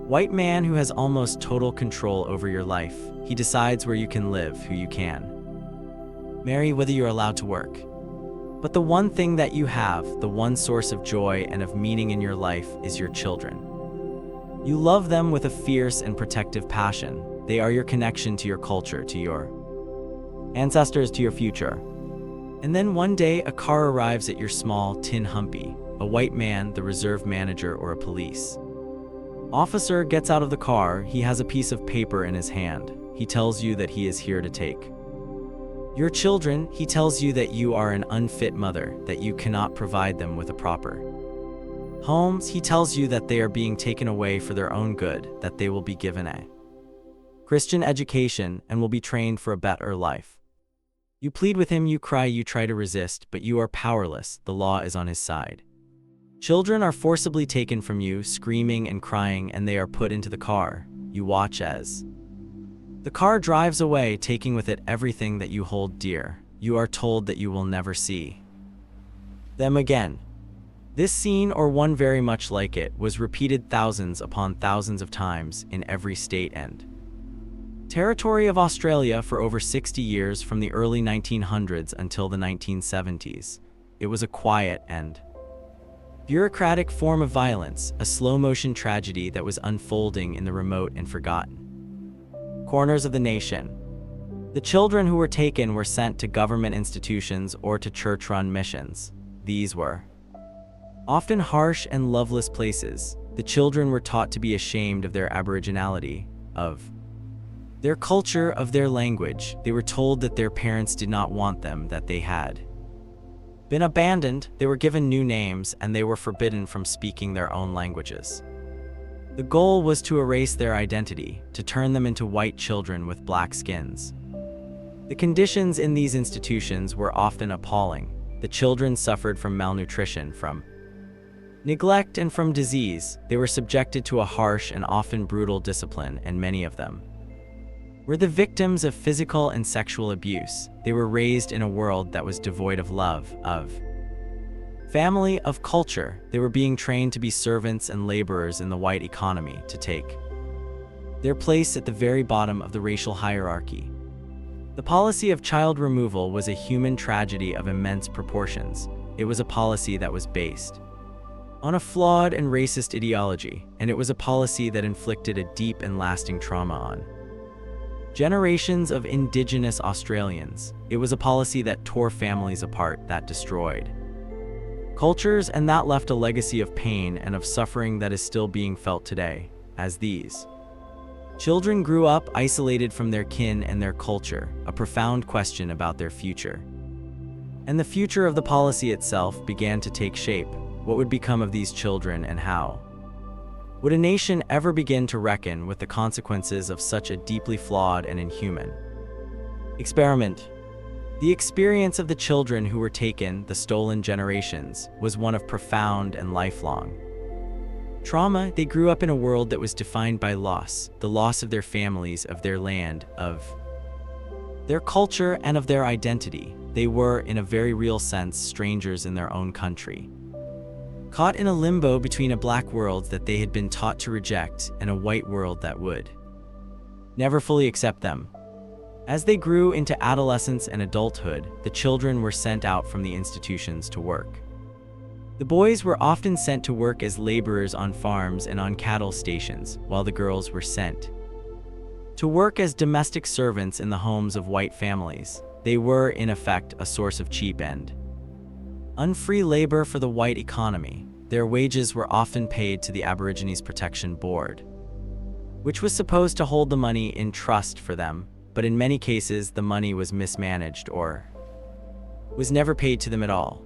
white man who has almost total control over your life. He decides where you can live, who you can marry, whether you're allowed to work. But the one thing that you have, the one source of joy and of meaning in your life, is your children. You love them with a fierce and protective passion. They are your connection to your culture, to your ancestors, to your future. And then one day, a car arrives at your small tin humpy. A white man, the reserve manager, or a police officer gets out of the car. He has a piece of paper in his hand. He tells you that he is here to take your children. He tells you that you are an unfit mother, that you cannot provide them with a proper home. He tells you that they are being taken away for their own good, that they will be given a Christian education and will be trained for a better life. You plead with him, you cry, you try to resist, but you are powerless. The law is on his side. Children are forcibly taken from you, screaming and crying, and they are put into the car. You watch as the car drives away, taking with it everything that you hold dear. You are told that you will never see them again. This scene, or one very much like it, was repeated thousands upon thousands of times in every state and territory of Australia for over 60 years, from the early 1900s until the 1970s. It was a quiet and bureaucratic form of violence, a slow-motion tragedy that was unfolding in the remote and forgotten corners of the nation. The children who were taken were sent to government institutions or to church-run missions. These were often harsh and loveless places. The children were taught to be ashamed of their aboriginality, of their culture, of their language. They were told that their parents did not want them, that they had been abandoned. They were given new names, and they were forbidden from speaking their own languages. The goal was to erase their identity, to turn them into white children with black skins. The conditions in these institutions were often appalling. The children suffered from malnutrition, from neglect, and from disease. They were subjected to a harsh and often brutal discipline, and many of them were the victims of physical and sexual abuse. They were raised in a world that was devoid of love, of family, of culture. They were being trained to be servants and laborers in the white economy, to take their place at the very bottom of the racial hierarchy. The policy of child removal was a human tragedy of immense proportions. It was a policy that was based on a flawed and racist ideology, and it was a policy that inflicted a deep and lasting trauma on generations of Indigenous Australians. It was a policy that tore families apart, that destroyed cultures, and that left a legacy of pain and of suffering that is still being felt today, as these children grew up isolated from their kin and their culture, a profound question about their future. And the future of the policy itself began to take shape. What would become of these children, and how would a nation ever begin to reckon with the consequences of such a deeply flawed and inhuman experiment? The experience of the children who were taken, the stolen generations, was one of profound and lifelong trauma. They grew up in a world that was defined by loss, the loss of their families, of their land, of their culture, and of their identity. They were, in a very real sense, strangers in their own country, caught in a limbo between a black world that they had been taught to reject and a white world that would never fully accept them. As they grew into adolescence and adulthood, the children were sent out from the institutions to work. The boys were often sent to work as laborers on farms and on cattle stations, while the girls were sent to work as domestic servants in the homes of white families. They were, in effect, a source of cheap and unfree labor for the white economy. their wages were often paid to the Aborigines Protection Board, which was supposed to hold the money in trust for them, but in many cases the money was mismanaged or was never paid to them at all.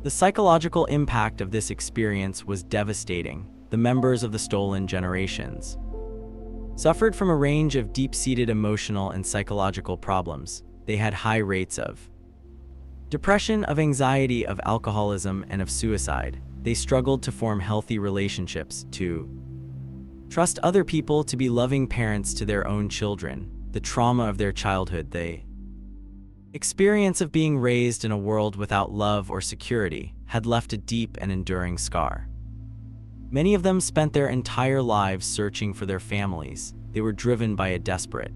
The psychological impact of this experience was devastating. The members of the stolen generations suffered from a range of deep-seated emotional and psychological problems. They had high rates of depression, of anxiety, of alcoholism, and of suicide. They struggled to form healthy relationships, to trust other people, to be loving parents to their own children. The trauma of their childhood, the experience of being raised in a world without love or security, had left a deep and enduring scar. Many of them spent their entire lives searching for their families. They were driven by a desperate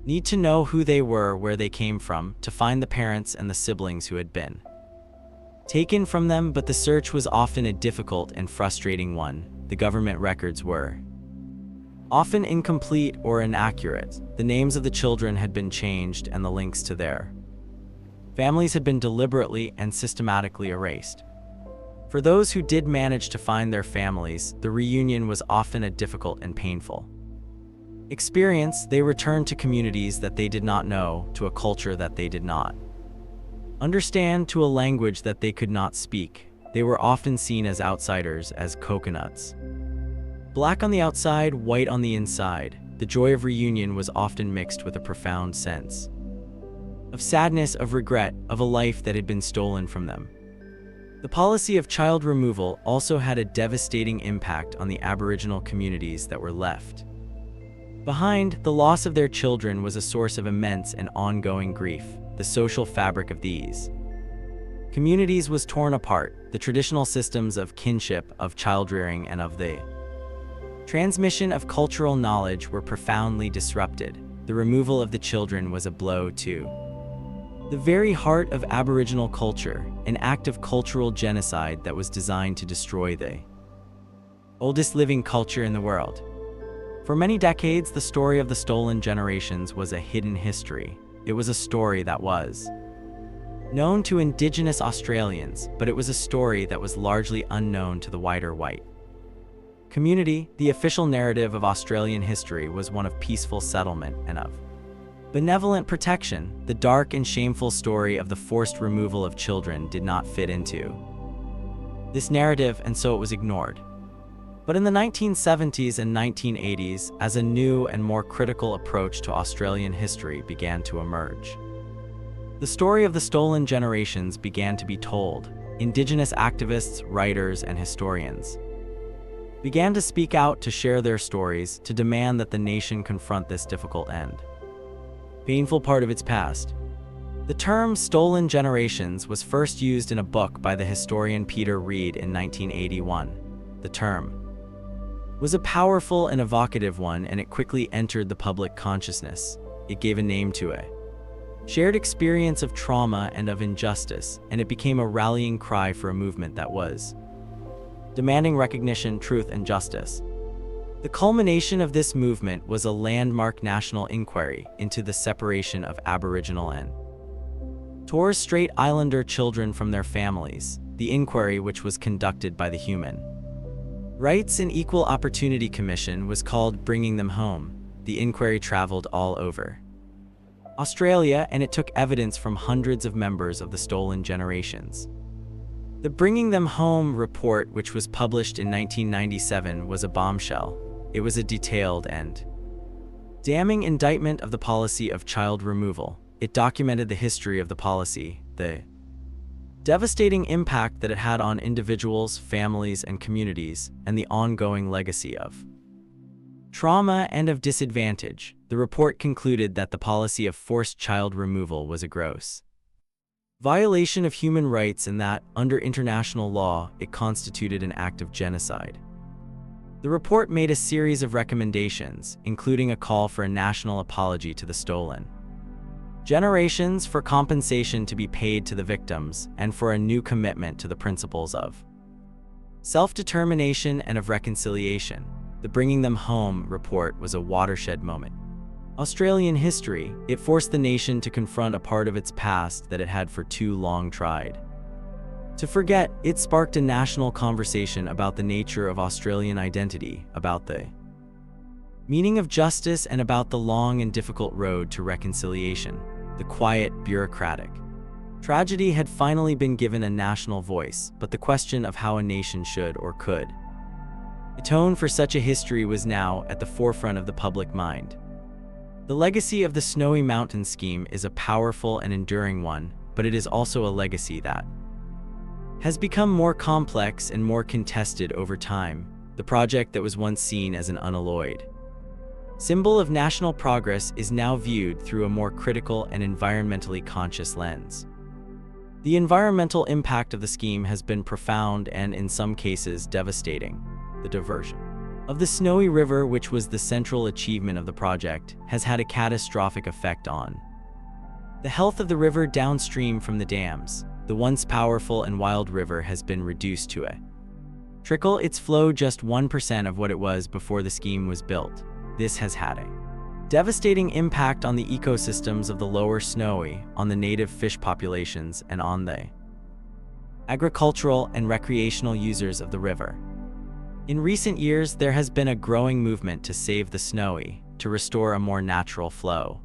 need to know who they were, where they came from, to find the parents and the siblings who had been taken from them, but the search was often a difficult and frustrating one. The government records were often incomplete or inaccurate. The names of the children had been changed and the links to their families had been deliberately and systematically erased. For those who did manage to find their families, the reunion was often a difficult and painful experience. They returned to communities that they did not know, to a culture that they did not understand, to a language that they could not speak. They were often seen as outsiders, as coconuts, black on the outside, white on the inside. The joy of reunion was often mixed with a profound sense of sadness, of regret, of a life that had been stolen from them. The policy of child removal also had a devastating impact on the Aboriginal communities that were left behind. The loss of their children was a source of immense and ongoing grief. The social fabric of these communities was torn apart. The traditional systems of kinship, of child-rearing, and of the transmission of cultural knowledge were profoundly disrupted. The removal of the children was a blow to the very heart of Aboriginal culture, an act of cultural genocide that was designed to destroy the oldest living culture in the world. For many decades, the story of the stolen generations was a hidden history. It was a story that was known to Indigenous Australians, but it was a story that was largely unknown to the wider white community. The official narrative of Australian history was one of peaceful settlement and of benevolent protection. The dark and shameful story of the forced removal of children did not fit into this narrative, and so it was ignored. But in the 1970s and 1980s, as a new and more critical approach to Australian history began to emerge, the story of the stolen generations began to be told. Indigenous activists, writers, and historians began to speak out, to share their stories, to demand that the nation confront this difficult and painful part of its past. The term stolen generations was first used in a book by the historian Peter Reid in 1981. The term was a powerful and evocative one, and it quickly entered the public consciousness. It gave a name to a shared experience of trauma and of injustice, and it became a rallying cry for a movement that was demanding recognition, truth, and justice. The culmination of this movement was a landmark national inquiry into the separation of Aboriginal and Torres Strait Islander children from their families. The inquiry, which was conducted by the Human Rights and Equal Opportunity Commission, was called Bringing Them Home. The inquiry traveled all over Australia, and it took evidence from hundreds of members of the stolen generations. The Bringing Them Home report, which was published in 1997, was a bombshell. It was a detailed and damning indictment of the policy of child removal. It documented the history of the policy, the devastating impact that it had on individuals, families, and communities, and the ongoing legacy of trauma and of disadvantage. The report concluded that the policy of forced child removal was a gross violation of human rights, and that, under international law, it constituted an act of genocide. The report made a series of recommendations, including a call for a national apology to the stolen generations, for compensation to be paid to the victims, and for a new commitment to the principles of self-determination and of reconciliation. The Bringing Them Home report was a watershed moment. Australian history, it forced the nation to confront a part of its past that it had for too long tried To forget, it sparked a national conversation about the nature of Australian identity, about the meaning of justice, and about the long and difficult road to reconciliation. The quiet, bureaucratic tragedy had finally been given a national voice, but the question of how a nation should or could atone for such a history was now at the forefront of the public mind. The legacy of the Snowy Mountain scheme is a powerful and enduring one, but it is also a legacy that has become more complex and more contested over time. The project that was once seen as an unalloyed symbol of national progress is now viewed through a more critical and environmentally conscious lens. The environmental impact of the scheme has been profound and, in some cases, devastating. The diversion of the Snowy River, which was the central achievement of the project, has had a catastrophic effect on the health of the river downstream from the dams. The once powerful and wild river has been reduced to a trickle, its flow just 1% of what it was before the scheme was built. This has had a devastating impact on the ecosystems of the lower Snowy, on the native fish populations, and on the agricultural and recreational users of the river. In recent years, there has been a growing movement to save the Snowy, to restore a more natural flow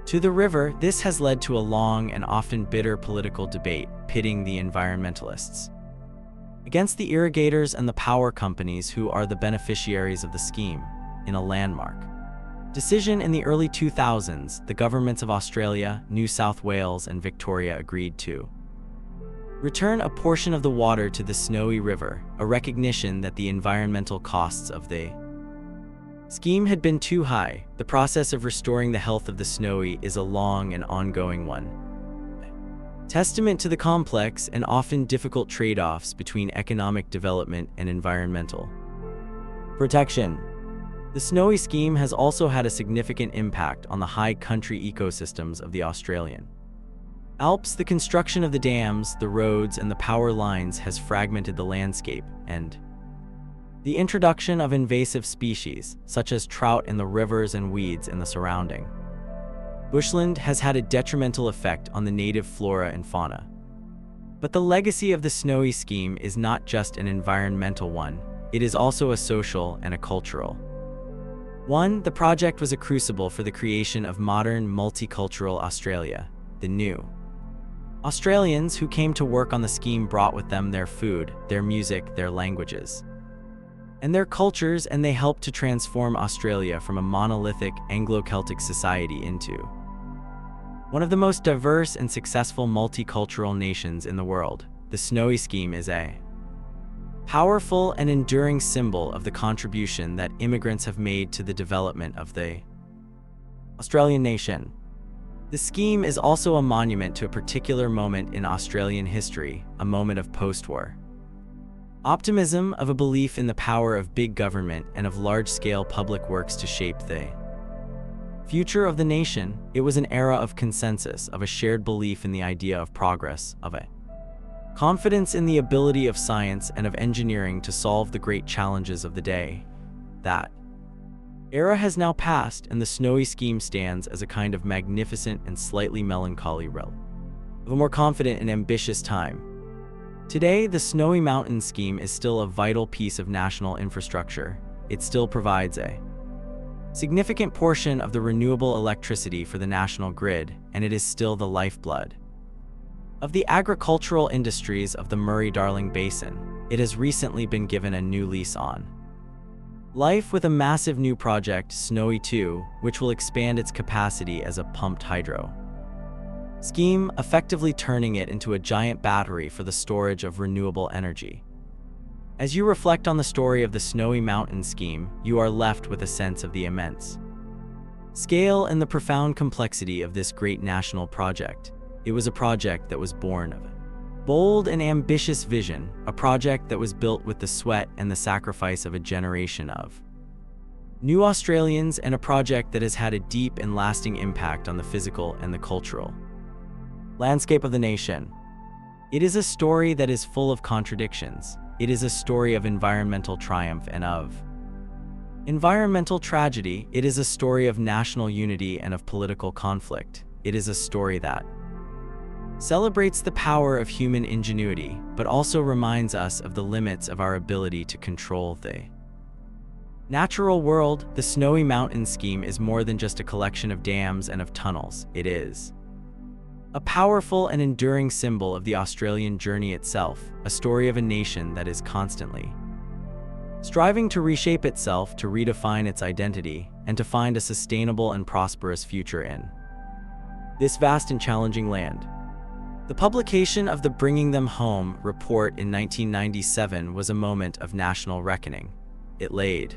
to the river. This has led to a long and often bitter political debate, pitting the environmentalists against the irrigators and the power companies who are the beneficiaries of the scheme. In a landmark decision in the early 2000s, the governments of Australia, New South Wales, and Victoria agreed to return a portion of the water to the Snowy River, a recognition that the environmental costs of the scheme had been too high. The process of restoring the health of the Snowy is a long and ongoing one, testament to the complex and often difficult trade-offs between economic development and environmental protection. The Snowy scheme has also had a significant impact on the high country ecosystems of the Australian Alps. The construction of the dams, the roads, and the power lines has fragmented the landscape, and the introduction of invasive species, such as trout in the rivers and weeds in the surrounding bushland, has had a detrimental effect on the native flora and fauna. But the legacy of the Snowy scheme is not just an environmental one, it is also a social and a cultural one. The project was a crucible for the creation of modern, multicultural Australia. The new Australians who came to work on the scheme brought with them their food, their music, their languages, and their cultures, and they helped to transform Australia from a monolithic Anglo-Celtic society into one of the most diverse and successful multicultural nations in the world. The Snowy scheme is a powerful and enduring symbol of the contribution that immigrants have made to the development of the Australian nation. The scheme is also a monument to a particular moment in Australian history, a moment of post-war optimism, of a belief in the power of big government and of large-scale public works to shape the future of the nation. It was an era of consensus, of a shared belief in the idea of progress, of a confidence in the ability of science and of engineering to solve the great challenges of the day. That era has now passed, and the Snowy scheme stands as a kind of magnificent and slightly melancholy relic of a more confident and ambitious time. Today, the Snowy Mountain scheme is still a vital piece of national infrastructure. It still provides a significant portion of the renewable electricity for the national grid, and it is still the lifeblood of the agricultural industries of the Murray-Darling Basin. It has recently been given a new lease on life with a massive new project, Snowy 2, which will expand its capacity as a pumped hydro scheme, effectively turning it into a giant battery for the storage of renewable energy. As you reflect on the story of the Snowy Mountain scheme, you are left with a sense of the immense scale and the profound complexity of this great national project. It was a project that was born of a bold and ambitious vision, a project that was built with the sweat and the sacrifice of a generation of new Australians, and a project that has had a deep and lasting impact on the physical and the cultural landscape of the nation. It is a story that is full of contradictions. It is a story of environmental triumph and of environmental tragedy. It is a story of national unity and of political conflict. It is a story that celebrates the power of human ingenuity, but also reminds us of the limits of our ability to control the natural world. The Snowy Mountain scheme is more than just a collection of dams and of tunnels. It is a powerful and enduring symbol of the Australian journey itself, a story of a nation that is constantly striving to reshape itself, to redefine its identity, and to find a sustainable and prosperous future in this vast and challenging land. The publication of the Bringing Them Home report in 1997 was a moment of national reckoning. It laid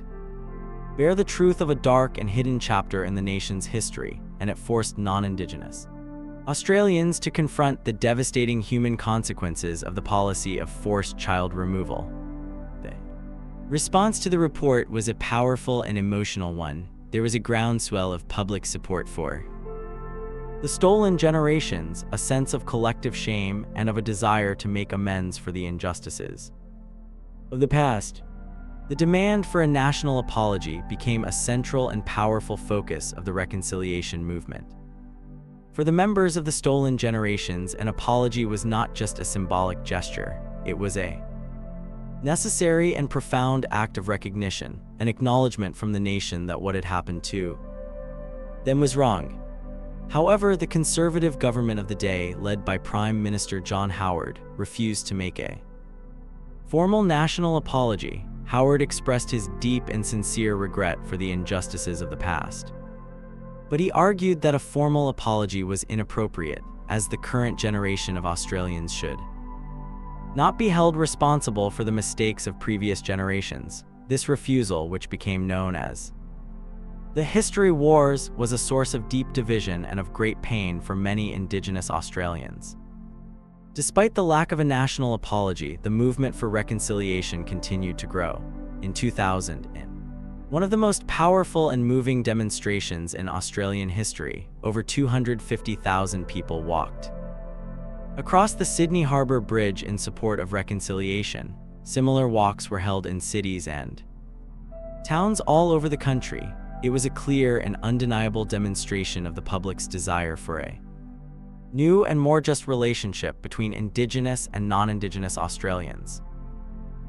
bare the truth of a dark and hidden chapter in the nation's history, and it forced non-Indigenous Australians to confront the devastating human consequences of the policy of forced child removal. The response to the report was a powerful and emotional one. There was a groundswell of public support for the stolen generations, a sense of collective shame, and of a desire to make amends for the injustices of the past. The demand for a national apology became a central and powerful focus of the reconciliation movement. For the members of the stolen generations, an apology was not just a symbolic gesture, it was a necessary and profound act of recognition, an acknowledgement from the nation that what had happened to them was wrong. However, the Conservative government of the day, led by Prime Minister John Howard, refused to make a formal national apology. Howard expressed his deep and sincere regret for the injustices of the past, but he argued that a formal apology was inappropriate, as the current generation of Australians should not be held responsible for the mistakes of previous generations. This refusal, which became known as the History Wars, was a source of deep division and of great pain for many Indigenous Australians. Despite the lack of a national apology, the movement for reconciliation continued to grow. In 2000, one of the most powerful and moving demonstrations in Australian history, over 250,000 people walked across the Sydney Harbour Bridge in support of reconciliation. Similar walks were held in cities and towns all over the country. It was a clear and undeniable demonstration of the public's desire for a new and more just relationship between Indigenous and non-Indigenous Australians.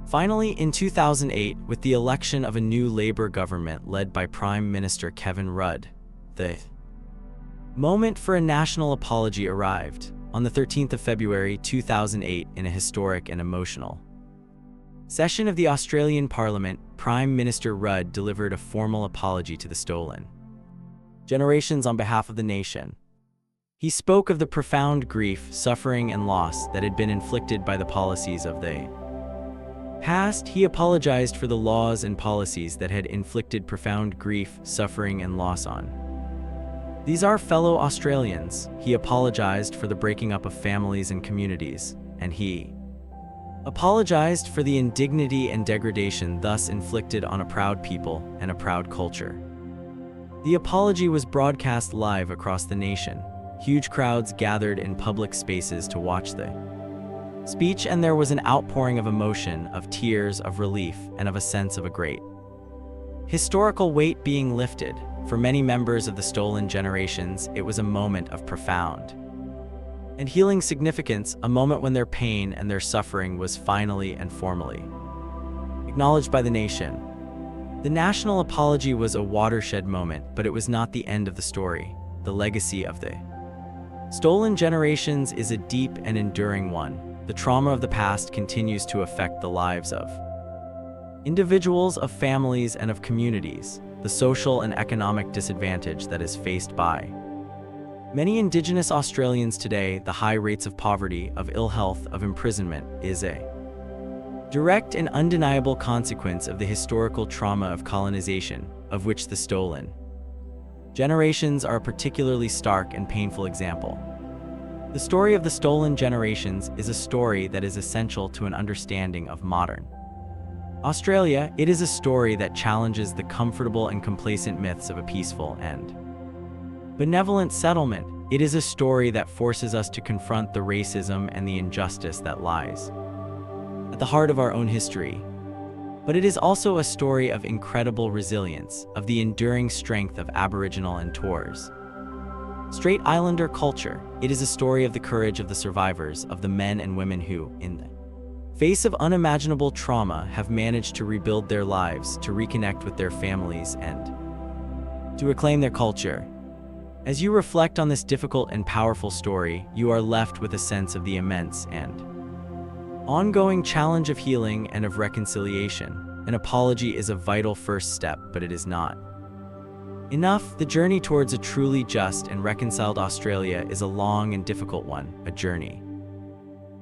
Finally, in 2008, with the election of a new Labour government led by Prime Minister Kevin Rudd, the moment for a national apology arrived. On the 13th of February 2008, in a historic and emotional session of the Australian Parliament, Prime Minister Rudd delivered a formal apology to the stolen generations on behalf of the nation. He spoke of the profound grief, suffering, and loss that had been inflicted by the policies of the past. He apologized for the laws and policies that had inflicted profound grief, suffering, and loss on these our fellow Australians. He apologized for the breaking up of families and communities, and he apologized for the indignity and degradation thus inflicted on a proud people and a proud culture. The apology was broadcast live across the nation. Huge crowds gathered in public spaces to watch the speech, and there was an outpouring of emotion, of tears, of relief, and of a sense of a great historical weight being lifted. For many members of the stolen generations, it was a moment of profound and healing significance, a moment when their pain and their suffering was finally and formally acknowledged by the nation. The national apology was a watershed moment, but it was not the end of the story. The legacy of the stolen generations is a deep and enduring one. The trauma of the past continues to affect the lives of individuals, of families, and of communities. The social and economic disadvantage that is faced by many Indigenous Australians today, the high rates of poverty, of ill health, of imprisonment, is a direct and undeniable consequence of the historical trauma of colonization, of which the stolen generations are a particularly stark and painful example. The story of the stolen generations is a story that is essential to an understanding of modern Australia. It is a story that challenges the comfortable and complacent myths of a peaceful and benevolent settlement. It is a story that forces us to confront the racism and the injustice that lies at the heart of our own history. But it is also a story of incredible resilience, of the enduring strength of Aboriginal and Torres Strait Islander culture. It is a story of the courage of the survivors, of the men and women who, in the face of unimaginable trauma, have managed to rebuild their lives, to reconnect with their families, and to reclaim their culture. As you reflect on this difficult and powerful story, you are left with a sense of the immense and ongoing challenge of healing and of reconciliation. An apology is a vital first step, but it is not enough. The journey towards a truly just and reconciled Australia is a long and difficult one, a journey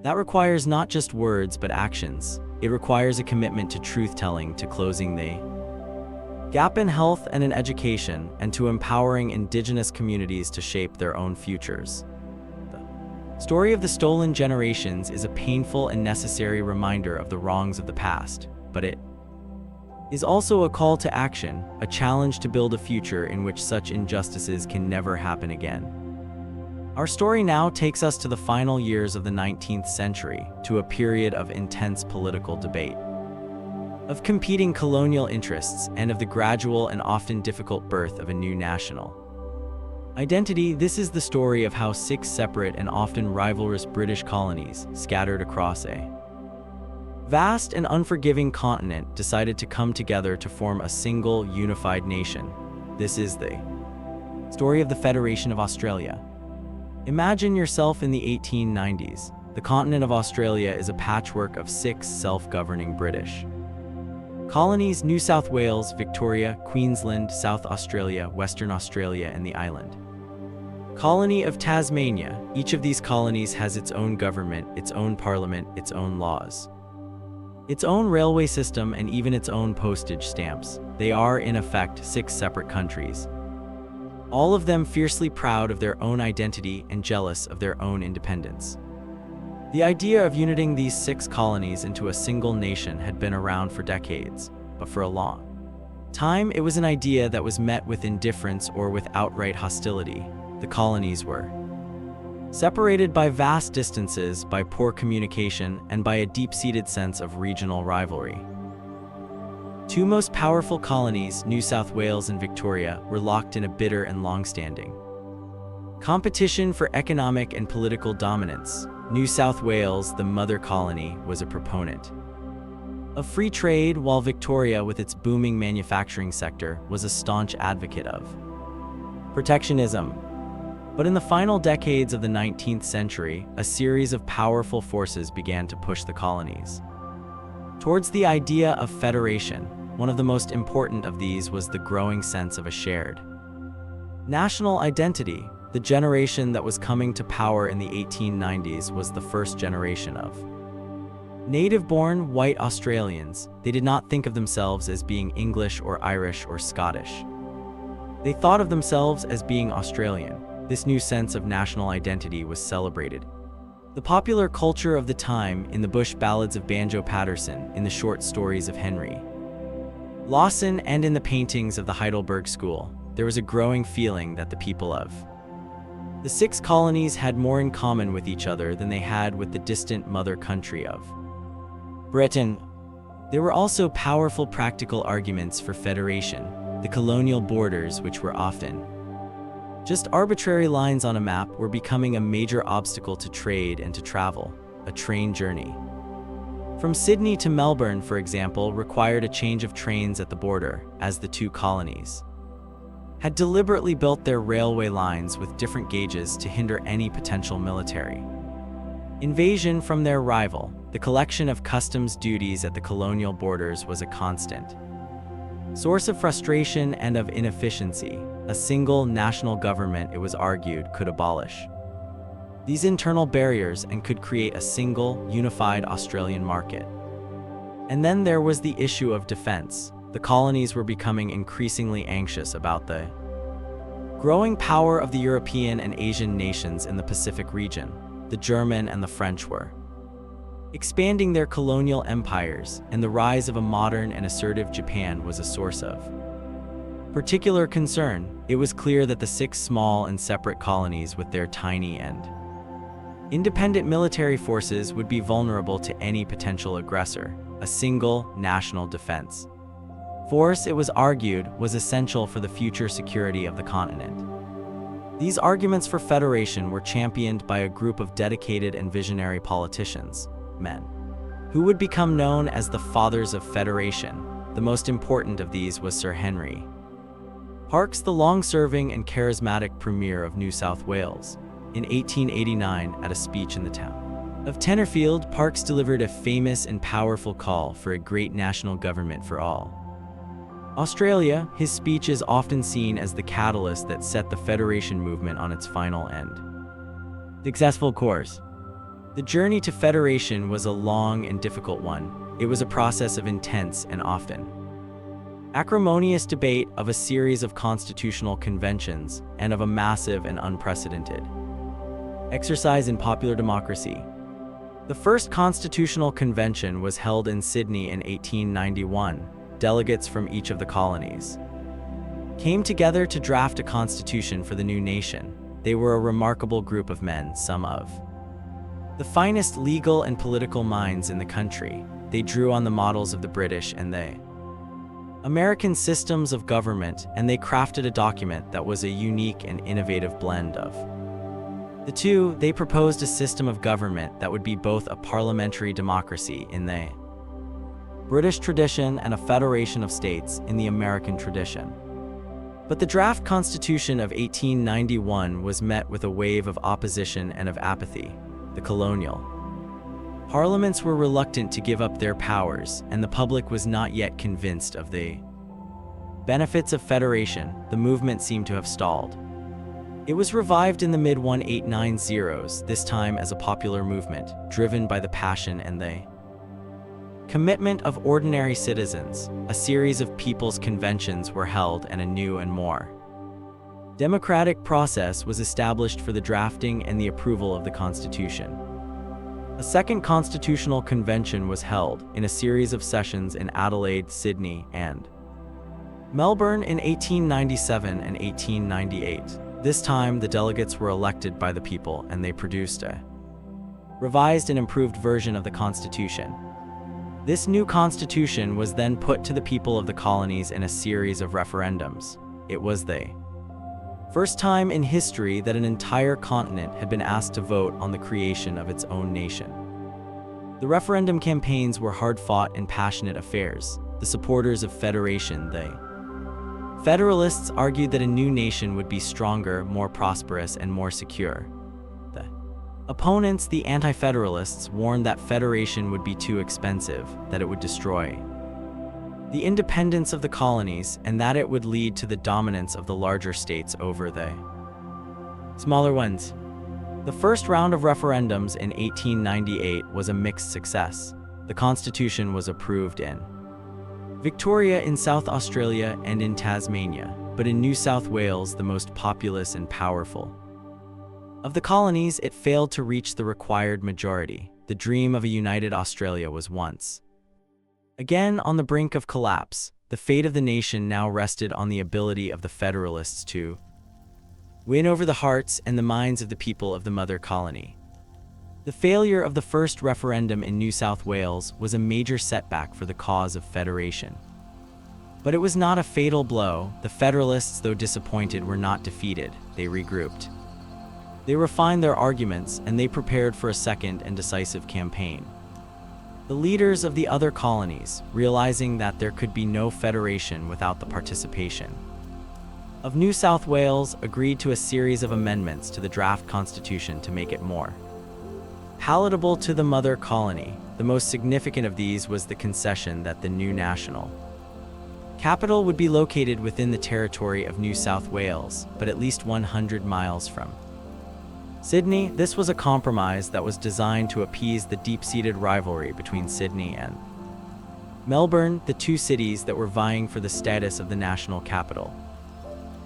that requires not just words but actions. It requires a commitment to truth-telling, to closing the gap in health and in education, and to empowering Indigenous communities to shape their own futures. The story of the stolen generations is a painful and necessary reminder of the wrongs of the past, but it is also a call to action, a challenge to build a future in which such injustices can never happen again. Our story now takes us to the final years of the 19th century, to a period of intense political debate, of competing colonial interests, and of the gradual and often difficult birth of a new national identity. This is the story of how 6 separate and often rivalrous British colonies, scattered across a vast and unforgiving continent, decided to come together to form a single, unified nation. This is the story of the Federation of Australia. Imagine yourself in the 1890s. The continent of Australia is a patchwork of 6 self-governing British colonies: New South Wales, Victoria, Queensland, South Australia, Western Australia, and the island colony of Tasmania. Each of these colonies has its own government, its own parliament, its own laws, its own railway system, and even its own postage stamps. They are, in effect, 6 separate countries, all of them fiercely proud of their own identity and jealous of their own independence. The idea of uniting these 6 colonies into a single nation had been around for decades, but for a long time it was an idea that was met with indifference or with outright hostility. The colonies were separated by vast distances, by poor communication, and by a deep-seated sense of regional rivalry. 2 most powerful colonies, New South Wales and Victoria, were locked in a bitter and long-standing competition for economic and political dominance. New South Wales, the mother colony, was a proponent of free trade, while Victoria, with its booming manufacturing sector, was a staunch advocate of protectionism. But in the final decades of the 19th century, a series of powerful forces began to push the colonies towards the idea of federation. One of the most important of these was the growing sense of a shared national identity. The generation that was coming to power in the 1890s was the first generation of native-born white Australians. They did not think of themselves as being English or Irish or Scottish. They thought of themselves as being Australian. This new sense of national identity was celebrated. The popular culture of the time, in the bush ballads of Banjo Patterson, in the short stories of Henry Lawson, and in the paintings of the Heidelberg School, there was a growing feeling that the people of the 6 colonies had more in common with each other than they had with the distant mother country of Britain. There were also powerful practical arguments for federation. The colonial borders, which were often just arbitrary lines on a map, were becoming a major obstacle to trade and to travel. A train journey from Sydney to Melbourne, for example, required a change of trains at the border, as the 2 colonies had deliberately built their railway lines with different gauges to hinder any potential military invasion from their rival. The collection of customs duties at the colonial borders was a constant source of frustration and of inefficiency. A single national government, it was argued, could abolish these internal barriers and could create a single, unified Australian market. And then there was the issue of defense. The colonies were becoming increasingly anxious about the growing power of the European and Asian nations in the Pacific region. The German and the French were expanding their colonial empires, and the rise of a modern and assertive Japan was a source of particular concern. It was clear that the 6 small and separate colonies, with their tiny and independent military forces, would be vulnerable to any potential aggressor. A single national defense force, it was argued, was essential for the future security of the continent. These arguments for federation were championed by a group of dedicated and visionary politicians, men, who would become known as the Fathers of Federation. The most important of these was Sir Henry Parkes, the long-serving and charismatic Premier of New South Wales. In 1889, at a speech in the town of Tenterfield, Parkes delivered a famous and powerful call for a great national government for all Australia. His speech is often seen as the catalyst that set the federation movement on its final end. Successful course. The journey to federation was a long and difficult one. It was a process of intense and often acrimonious debate, of a series of constitutional conventions, and of a massive and unprecedented exercise in popular democracy. The first constitutional convention was held in Sydney in 1891. Delegates from each of the colonies came together to draft a constitution for the new nation. They were a remarkable group of men, some of the finest legal and political minds in the country. They drew on the models of the British and the American systems of government, and they crafted a document that was a unique and innovative blend of the two. They proposed a system of government that would be both a parliamentary democracy in the British tradition and a federation of states in the American tradition. But the draft constitution of 1891 was met with a wave of opposition and of apathy. The colonial parliaments were reluctant to give up their powers, and the public was not yet convinced of the benefits of federation. The movement seemed to have stalled. It was revived in the mid-1890s, this time as a popular movement, driven by the passion and the commitment of ordinary citizens. A series of people's conventions were held, and a new and more democratic process was established for the drafting and the approval of the Constitution. A second constitutional convention was held, in a series of sessions in Adelaide, Sydney, and Melbourne in 1897 and 1898. This time, the delegates were elected by the people, and they produced a revised and improved version of the Constitution. This new constitution was then put to the people of the colonies in a series of referendums. It was the first time in history that an entire continent had been asked to vote on the creation of its own nation. The referendum campaigns were hard-fought and passionate affairs. The supporters of federation, the Federalists, argued that a new nation would be stronger, more prosperous, and more secure. The opponents, the anti-federalists, warned that federation would be too expensive, that it would destroy the independence of the colonies, and that it would lead to the dominance of the larger states over the smaller ones. The first round of referendums in 1898 was a mixed success. The Constitution was approved in Victoria, in South Australia, and in Tasmania, but in New South Wales, the most populous and powerful of the colonies, it failed to reach the required majority. The dream of a united Australia was once again on the brink of collapse. The fate of the nation now rested on the ability of the Federalists to win over the hearts and the minds of the people of the mother colony. The failure of the first referendum in New South Wales was a major setback for the cause of federation. But it was not a fatal blow. The Federalists, though disappointed, were not defeated. They regrouped. They refined their arguments, and they prepared for a second and decisive campaign. The leaders of the other colonies, realizing that there could be no federation without the participation of New South Wales, agreed to a series of amendments to the draft constitution to make it more palatable to the mother colony. The most significant of these was the concession that the new national capital would be located within the territory of New South Wales, but at least 100 miles from Sydney. This was a compromise that was designed to appease the deep-seated rivalry between Sydney and Melbourne, the two cities that were vying for the status of the national capital.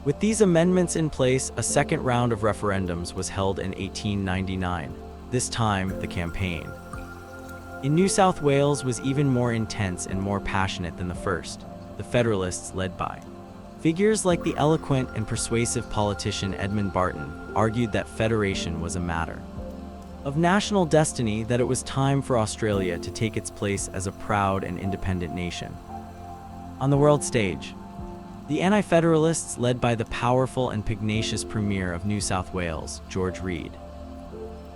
With these amendments in place, a second round of referendums was held in 1899. This time, the campaign in New South Wales was even more intense and more passionate than the first. The Federalists, led by figures like the eloquent and persuasive politician Edmund Barton, argued that federation was a matter of national destiny, that it was time for Australia to take its place as a proud and independent nation on the world stage. The Anti-Federalists, led by the powerful and pugnacious Premier of New South Wales, George Reid,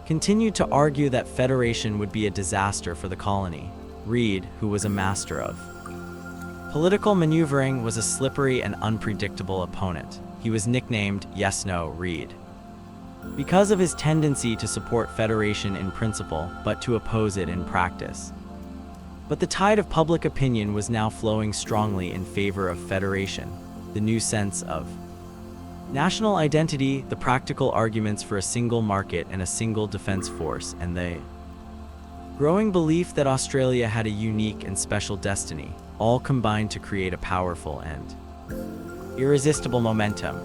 continued to argue that federation would be a disaster for the colony. Reid, who was a master of political maneuvering, was a slippery and unpredictable opponent. He was nicknamed Yes-No Reid because of his tendency to support federation in principle, but to oppose it in practice. But the tide of public opinion was now flowing strongly in favor of federation, the new sense of national identity, the practical arguments for a single market and a single defense force, and the growing belief that Australia had a unique and special destiny, all combined to create a powerful and irresistible momentum.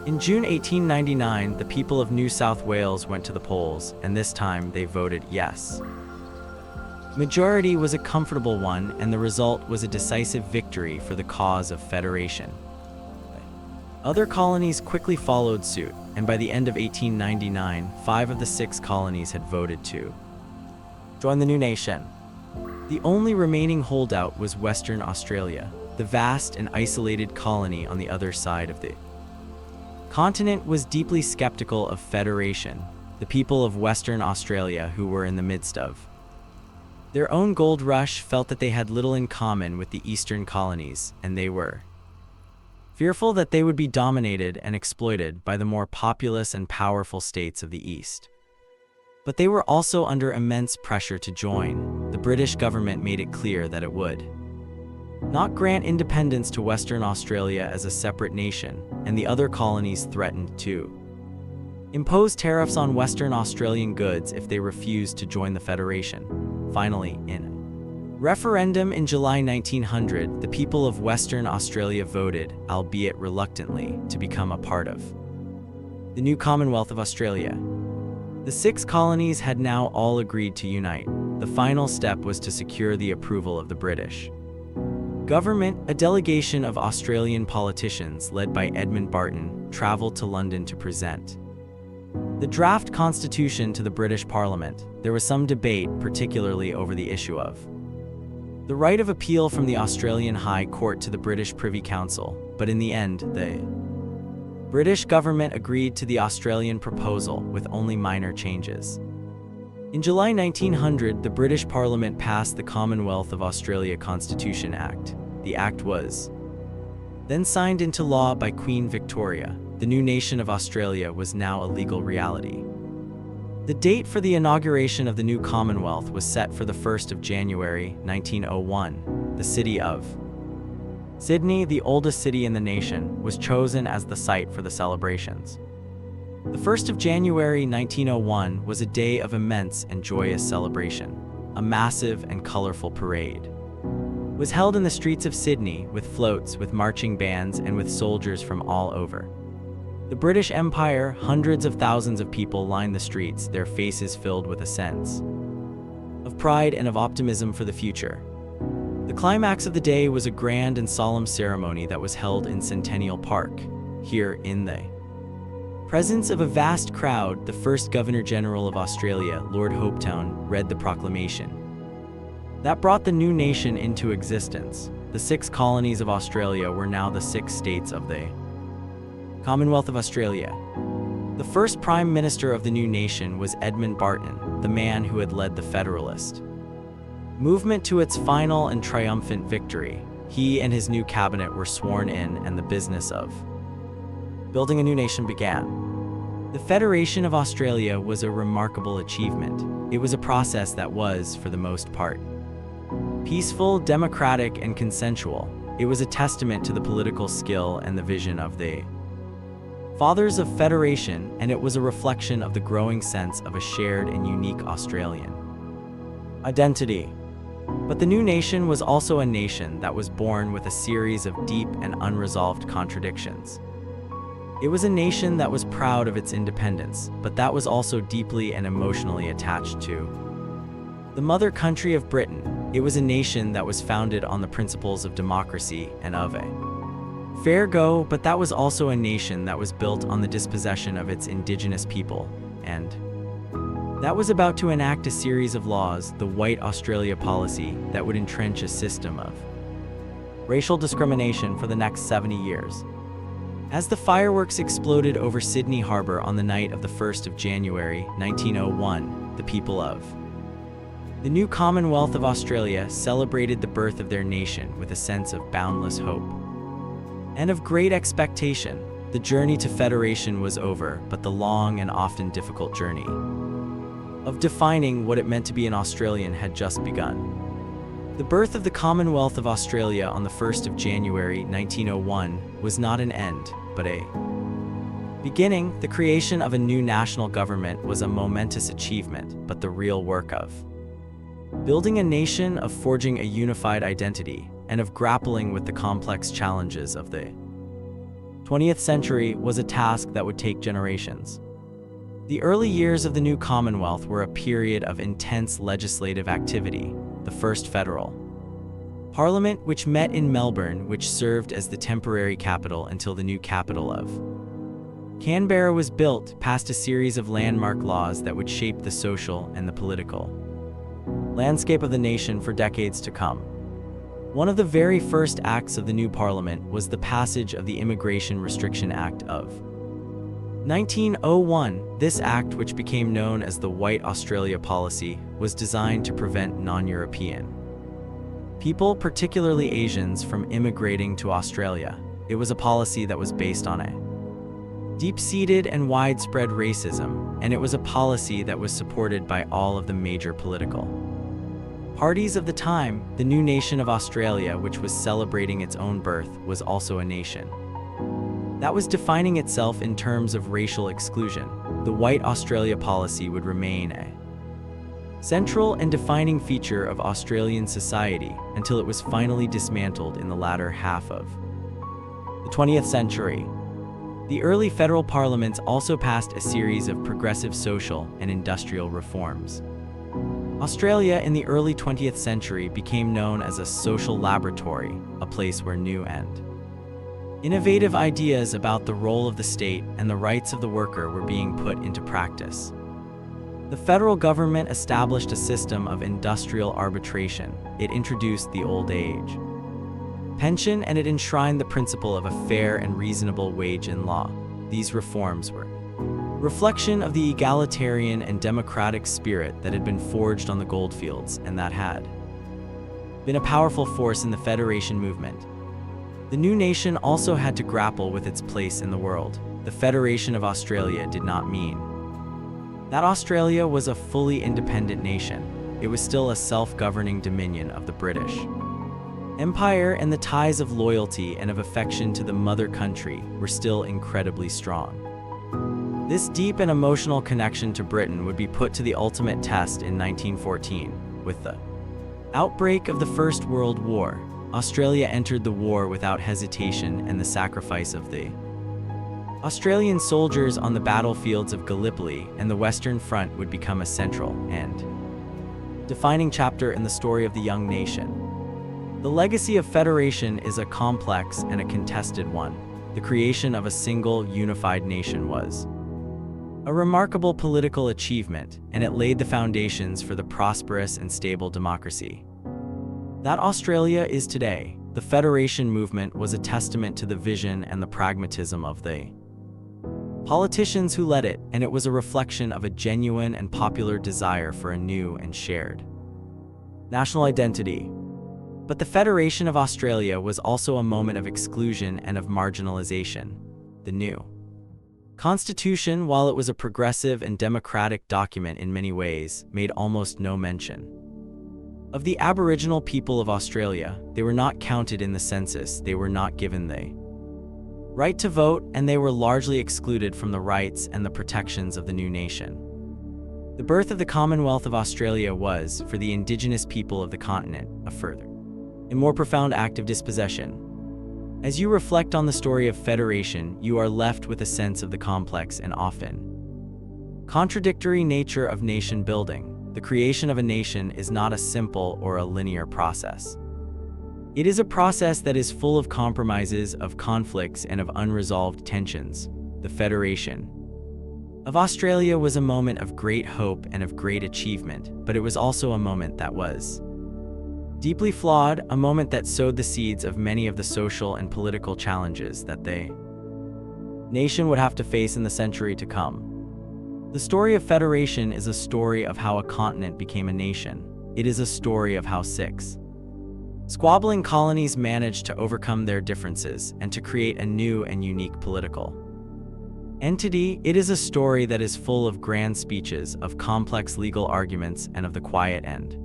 In June 1899, the people of New South Wales went to the polls, and this time they voted yes. Majority was a comfortable one, and the result was a decisive victory for the cause of federation. Other colonies quickly followed suit, and by the end of 1899, 5 of the 6 colonies had voted to join the new nation. The only remaining holdout was Western Australia, the vast and isolated colony on the other side of the continent was deeply skeptical of federation. The people of Western Australia, who were in the midst of their own gold rush, felt that they had little in common with the eastern colonies, and they were fearful that they would be dominated and exploited by the more populous and powerful states of the East. But they were also under immense pressure to join. The British government made it clear that it would not grant independence to Western Australia as a separate nation, and the other colonies threatened to impose tariffs on Western Australian goods if they refused to join the Federation. Finally, in a referendum in July 1900, the people of Western Australia voted, albeit reluctantly, to become a part of the new Commonwealth of Australia. The 6 colonies had now all agreed to unite. The final step was to secure the approval of the British government. A delegation of Australian politicians, led by Edmund Barton, travelled to London to present the draft constitution to the British Parliament. There was some debate, particularly over the issue of the right of appeal from the Australian High Court to the British Privy Council, but in the end, the British government agreed to the Australian proposal with only minor changes. In July 1900, the British Parliament passed the Commonwealth of Australia Constitution Act. The act was then signed into law by Queen Victoria. The new nation of Australia was now a legal reality. The date for the inauguration of the new Commonwealth was set for the 1st of January, 1901. The city of Sydney, the oldest city in the nation, was chosen as the site for the celebrations. The 1st of January 1901 was a day of immense and joyous celebration. A massive and colorful parade was held in the streets of Sydney, with floats, with marching bands, and with soldiers from all over the British Empire. Hundreds of thousands of people lined the streets, their faces filled with a sense of pride and of optimism for the future. The climax of the day was a grand and solemn ceremony that was held in Centennial Park. Here, in the presence of a vast crowd, the first Governor-General of Australia, Lord Hopetoun, read the proclamation that brought the new nation into existence. The 6 colonies of Australia were now the 6 states of the Commonwealth of Australia. The first Prime Minister of the new nation was Edmund Barton, the man who had led the Federalist movement to its final and triumphant victory. He and his new cabinet were sworn in, and the business of building a new nation began. The Federation of Australia was a remarkable achievement. It was a process that was, for the most part, peaceful, democratic, and consensual. It was a testament to the political skill and the vision of the fathers of federation, and it was a reflection of the growing sense of a shared and unique Australian identity. But the new nation was also a nation that was born with a series of deep and unresolved contradictions. It was a nation that was proud of its independence, but that was also deeply and emotionally attached to the mother country of Britain. It was a nation that was founded on the principles of democracy and of a fair go, but that was also a nation that was built on the dispossession of its indigenous people, and that was about to enact a series of laws, the White Australia policy, that would entrench a system of racial discrimination for the next 70 years. As the fireworks exploded over Sydney Harbour on the night of the 1st of January, 1901, the people of the new Commonwealth of Australia celebrated the birth of their nation with a sense of boundless hope and of great expectation. The journey to federation was over, but the long and often difficult journey of defining what it meant to be an Australian had just begun. The birth of the Commonwealth of Australia on the 1st of January 1901 was not an end, but a beginning. The creation of a new national government was a momentous achievement, but the real work of building a nation, of forging a unified identity, and of grappling with the complex challenges of the 20th century was a task that would take generations. The early years of the new Commonwealth were a period of intense legislative activity. The first federal Parliament, which met in Melbourne, which served as the temporary capital until the new capital of Canberra was built, passed a series of landmark laws that would shape the social and the political landscape of the nation for decades to come. One of the very first acts of the new Parliament was the passage of the Immigration Restriction Act of 1901. This act, which became known as the White Australia Policy, was designed to prevent non-European people, particularly Asians, from immigrating to Australia. It was a policy that was based on a deep-seated and widespread racism, and it was a policy that was supported by all of the major political parties of the time. The new nation of Australia, which was celebrating its own birth, was also a nation that was defining itself in terms of racial exclusion. The White Australia Policy would remain a central and defining feature of Australian society until it was finally dismantled in the latter half of the 20th century. The early federal parliaments also passed a series of progressive social and industrial reforms. Australia in the early 20th century became known as a social laboratory, a place where new and innovative ideas about the role of the state and the rights of the worker were being put into practice. The federal government established a system of industrial arbitration. It introduced the old age pension, and it enshrined the principle of a fair and reasonable wage in law. These reforms were a reflection of the egalitarian and democratic spirit that had been forged on the goldfields and that had been a powerful force in the federation movement. The new nation also had to grapple with its place in the world. The Federation of Australia did not mean that Australia was a fully independent nation. It was still a self-governing dominion of the British Empire, and the ties of loyalty and of affection to the mother country were still incredibly strong. This deep and emotional connection to Britain would be put to the ultimate test in 1914. With the outbreak of the First World War, Australia entered the war without hesitation, and the sacrifice of the Australian soldiers on the battlefields of Gallipoli and the Western Front would become a central and defining chapter in the story of the young nation. The legacy of federation is a complex and a contested one. The creation of a single, unified nation was a remarkable political achievement, and it laid the foundations for the prosperous and stable democracy that Australia is today. The federation movement was a testament to the vision and the pragmatism of the politicians who led it, and it was a reflection of a genuine and popular desire for a new and shared national identity. But the Federation of Australia was also a moment of exclusion and of marginalization. The new Constitution, while it was a progressive and democratic document in many ways, made almost no mention of the Aboriginal people of Australia. They were not counted in the census, they were not given the right to vote, and they were largely excluded from the rights and the protections of the new nation. The birth of the Commonwealth of Australia was, for the Indigenous people of the continent, a further and more profound act of dispossession. As you reflect on the story of federation, you are left with a sense of the complex and often contradictory nature of nation building. The creation of a nation is not a simple or a linear process. It is a process that is full of compromises, of conflicts, and of unresolved tensions. The Federation of Australia was a moment of great hope and of great achievement, but it was also a moment that was Deeply flawed, a moment that sowed the seeds of many of the social and political challenges that the nation would have to face in the century to come. The story of federation is a story of how a continent became a nation. It is a story of how six squabbling colonies managed to overcome their differences and to create a new and unique political entity. It is a story that is full of grand speeches, of complex legal arguments, and of the quiet and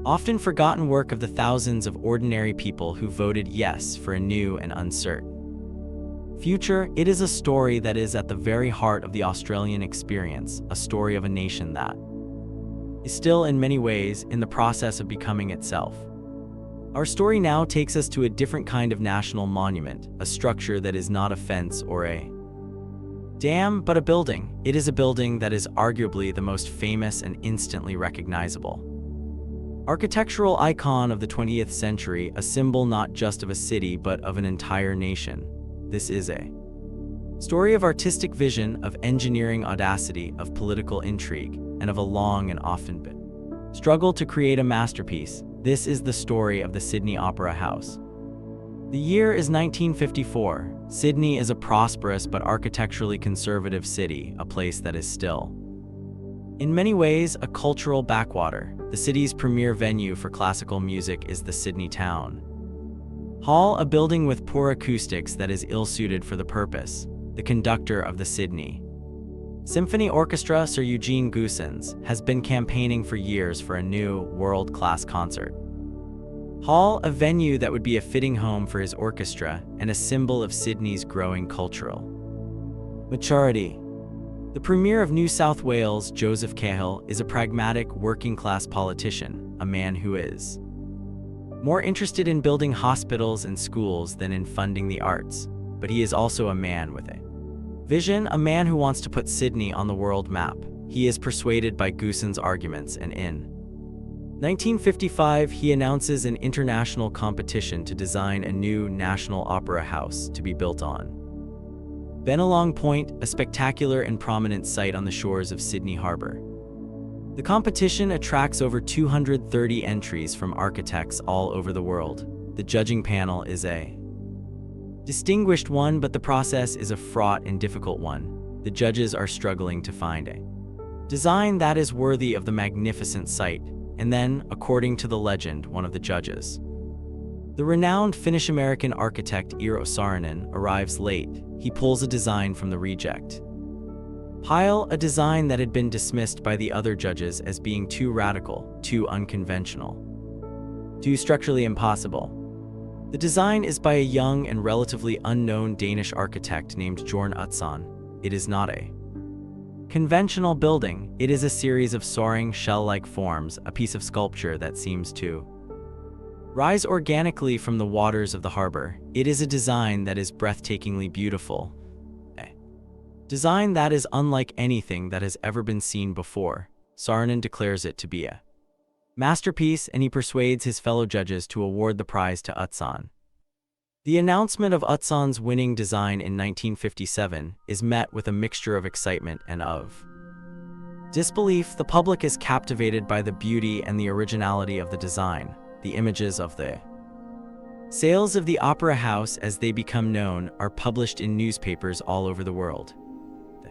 often forgotten work of the thousands of ordinary people who voted yes for a new and uncertain future. It is a story that is at the very heart of the Australian experience, a story of a nation that is still in many ways in the process of becoming itself. Our story now takes us to a different kind of national monument, a structure that is not a fence or a dam, but a building. It is a building that is arguably the most famous and instantly recognizable architectural icon of the 20th century, a symbol not just of a city but of an entire nation. This is a story of artistic vision, of engineering audacity, of political intrigue, and of a long and often struggle to create a masterpiece. This is the story of the Sydney Opera House. The year is 1954. Sydney is a prosperous but architecturally conservative city, a place that is still, in many ways, a cultural backwater. The city's premier venue for classical music is the Sydney Town Hall, a building with poor acoustics that is ill-suited for the purpose. The conductor of the Sydney Symphony Orchestra, Sir Eugene Goossens, has been campaigning for years for a new, world-class concert hall, a venue that would be a fitting home for his orchestra and a symbol of Sydney's growing cultural maturity. The Premier of New South Wales, Joseph Cahill, is a pragmatic, working-class politician, a man who is more interested in building hospitals and schools than in funding the arts. But he is also a man with a vision, a man who wants to put Sydney on the world map. He is persuaded by Goossens' arguments, and in 1955 he announces an international competition to design a new National Opera House to be built on Bennelong Point, a spectacular and prominent site on the shores of Sydney Harbour. The competition attracts over 230 entries from architects all over the world. The judging panel is a distinguished one, but the process is a fraught and difficult one. The judges are struggling to find a design that is worthy of the magnificent site. And then, according to the legend, one of the judges, the renowned Finnish-American architect Eero Saarinen, arrives late. He pulls a design from the reject pile, a design that had been dismissed by the other judges as being too radical, too unconventional, too structurally impossible. The design is by a young and relatively unknown Danish architect named Jorn Utzon. It is not a conventional building. It is a series of soaring, shell-like forms, a piece of sculpture that seems to rise organically from the waters of the harbor. It is a design that is breathtakingly beautiful, a design that is unlike anything that has ever been seen before. Saarinen declares it to be a masterpiece, and he persuades his fellow judges to award the prize to Utzon. The announcement of Utzon's winning design in 1957 is met with a mixture of excitement and of disbelief. The public is captivated by the beauty and the originality of the design. The images of the sales of the Opera House, as they become known, are published in newspapers all over the world. The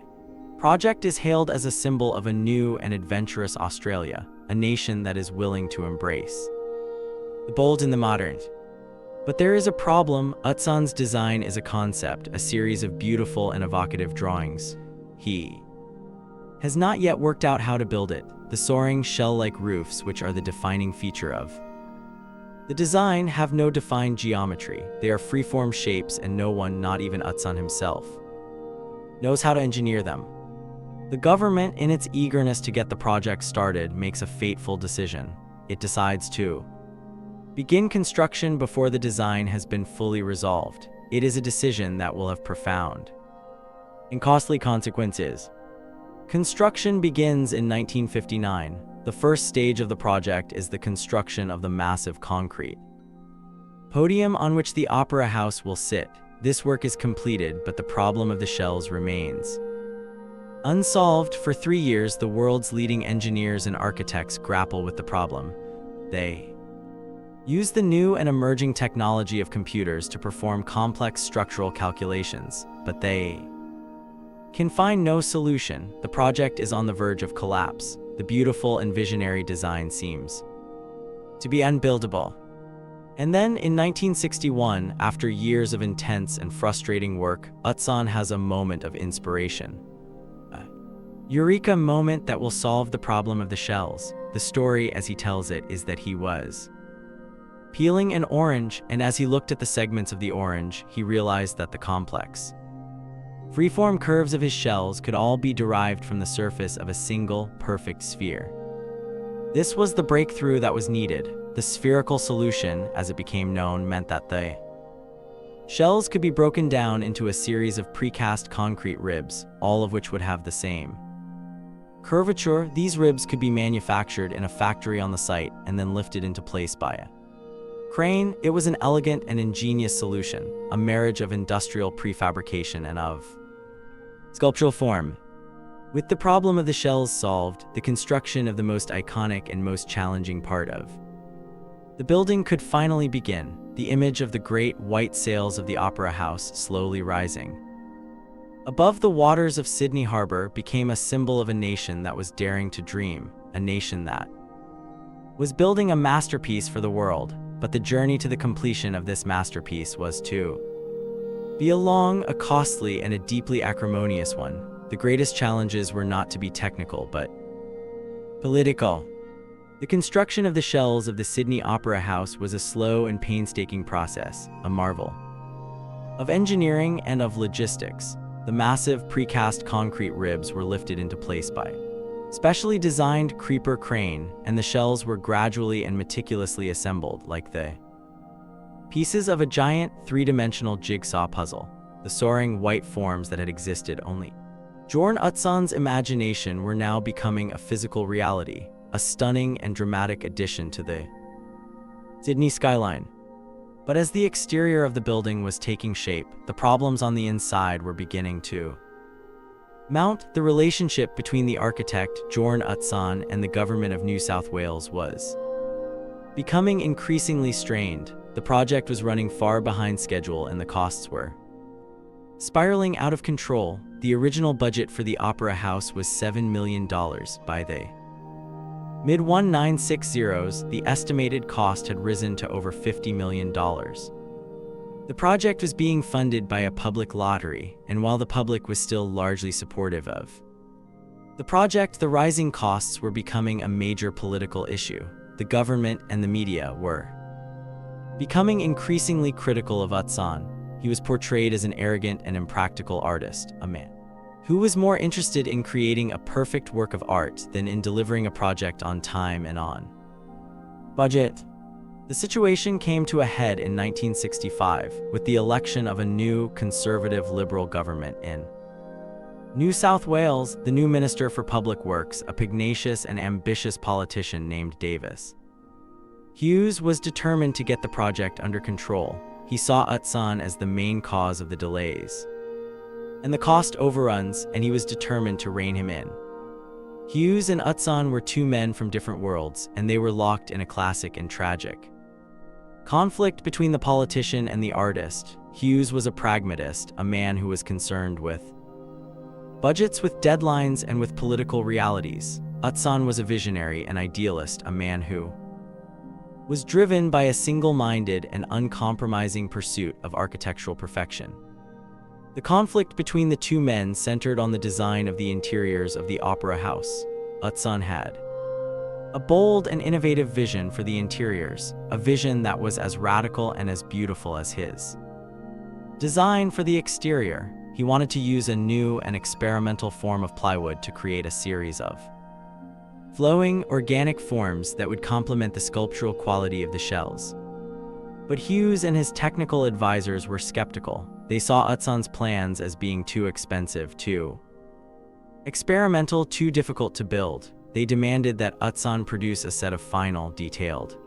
project is hailed as a symbol of a new and adventurous Australia, a nation that is willing to embrace the bold and the modern. But there is a problem. Utzon's design is a concept, a series of beautiful and evocative drawings. He has not yet worked out how to build it. The soaring, shell-like roofs, which are the defining feature of the design, have no defined geometry. They are free-form shapes, and no one, not even Utzon himself, knows how to engineer them. The government, in its eagerness to get the project started, makes a fateful decision. It decides to begin construction before the design has been fully resolved. It is a decision that will have profound and costly consequences. Construction begins in 1959. The first stage of the project is the construction of the massive concrete podium on which the Opera House will sit. This work is completed, but the problem of the shells remains unsolved. For 3 years, the world's leading engineers and architects grapple with the problem. They use the new and emerging technology of computers to perform complex structural calculations, but they can find no solution. The project is on the verge of collapse. The beautiful and visionary design seems to be unbuildable. And then in 1961, after years of intense and frustrating work, Utsan has a moment of inspiration. A eureka moment that will solve the problem of the shells. The story, as he tells it, is that he was peeling an orange, and as he looked at the segments of the orange, he realized that the complex freeform curves of his shells could all be derived from the surface of a single, perfect sphere. This was the breakthrough that was needed. The spherical solution, as it became known, meant that the shells could be broken down into a series of precast concrete ribs, all of which would have the same curvature. These ribs could be manufactured in a factory on the site and then lifted into place by a crane. It was an elegant and ingenious solution, a marriage of industrial prefabrication and of sculptural form. With the problem of the shells solved, the construction of the most iconic and most challenging part of the building could finally begin. The image of the great white sails of the Opera House slowly rising above the waters of Sydney Harbor became a symbol of a nation that was daring to dream, a nation that was building a masterpiece for the world. But the journey to the completion of this masterpiece was to be a long, a costly, and a deeply acrimonious one. The greatest challenges were not to be technical, but political. The construction of the shells of the Sydney Opera House was a slow and painstaking process, a marvel of engineering and of logistics. The massive precast concrete ribs were lifted into place by specially designed creeper crane, and the shells were gradually and meticulously assembled like the pieces of a giant three-dimensional jigsaw puzzle. The soaring white forms that had existed only during Utsan's imagination were now becoming a physical reality, a stunning and dramatic addition to the Sydney skyline. But as the exterior of the building was taking shape, the problems on the inside were beginning to mount. The relationship between the architect, Jorn Utsan, and the government of New South Wales was becoming increasingly strained. The project was running far behind schedule and the costs were spiraling out of control. The original budget for the Opera House was $7 million. By the mid-1960s, the estimated cost had risen to over $50 million. The project was being funded by a public lottery, and while the public was still largely supportive of the project, the rising costs were becoming a major political issue. The government and the media were becoming increasingly critical of Utsan. He was portrayed as an arrogant and impractical artist, a man who was more interested in creating a perfect work of art than in delivering a project on time and on budget. The situation came to a head in 1965 with the election of a new conservative liberal government in New South Wales. The new Minister for Public Works, a pugnacious and ambitious politician named Davis Hughes, was determined to get the project under control. He saw Utsan as the main cause of the delays and the cost overruns, and he was determined to rein him in. Hughes and Utsan were two men from different worlds, and they were locked in a classic and tragic conflict between the politician and the artist. Hughes was a pragmatist, a man who was concerned with budgets, with deadlines, and with political realities. Utsan was a visionary, an idealist, a man who was driven by a single-minded and uncompromising pursuit of architectural perfection. The conflict between the two men centered on the design of the interiors of the Opera House. Utsan had a bold and innovative vision for the interiors, a vision that was as radical and as beautiful as his design for the exterior. He wanted to use a new and experimental form of plywood to create a series of flowing, organic forms that would complement the sculptural quality of the shells. But Hughes and his technical advisors were skeptical. They saw Utsan's plans as being too expensive, too experimental, too difficult to build. They demanded that Utsan produce a set of final, detailed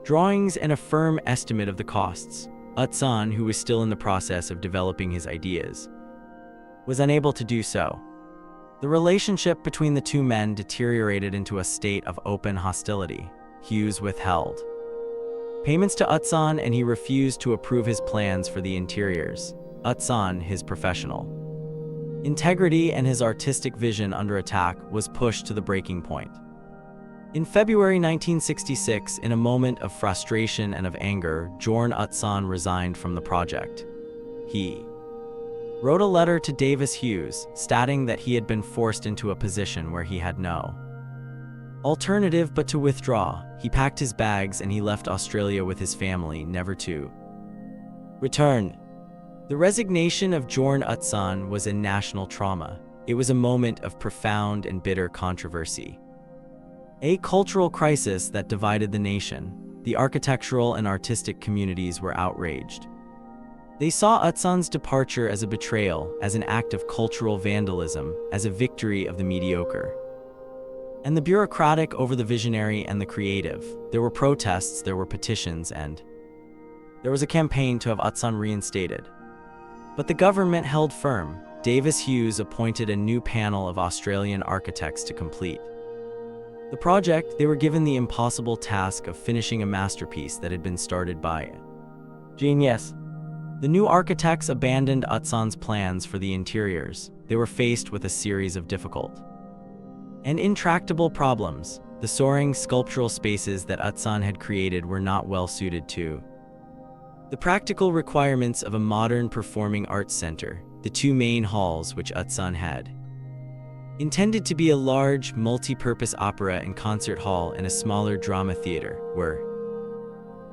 drawings and a firm estimate of the costs. Utsan, who was still in the process of developing his ideas, was unable to do so. The relationship between the two men deteriorated into a state of open hostility. Hughes withheld payments to Utsan, and he refused to approve his plans for the interiors. Utsan, his professional integrity and his artistic vision under attack, was pushed to the breaking point. In February 1966, in a moment of frustration and of anger, Bjorn Utsan resigned from the project. He wrote a letter to Davis Hughes, stating that he had been forced into a position where he had no alternative but to withdraw. He packed his bags and he left Australia with his family, never to return. The resignation of Bjorn Utsan was a national trauma. It was a moment of profound and bitter controversy. A cultural crisis that divided the nation. The architectural and artistic communities were outraged. They saw Utsan's departure as a betrayal, as an act of cultural vandalism, as a victory of the mediocre and the bureaucratic over the visionary and the creative. There were protests, there were petitions, and there was a campaign to have Utsan reinstated. But the government held firm. Davis Hughes appointed a new panel of Australian architects to complete the project. They were given the impossible task of finishing a masterpiece that had been started by genius. The new architects abandoned Utsan's plans for the interiors. They were faced with a series of difficult and intractable problems. The soaring sculptural spaces that Utsan had created were not well suited to the practical requirements of a modern performing arts center. The two main halls, which Utsan had intended to be a large, multi-purpose opera and concert hall and a smaller drama theater, were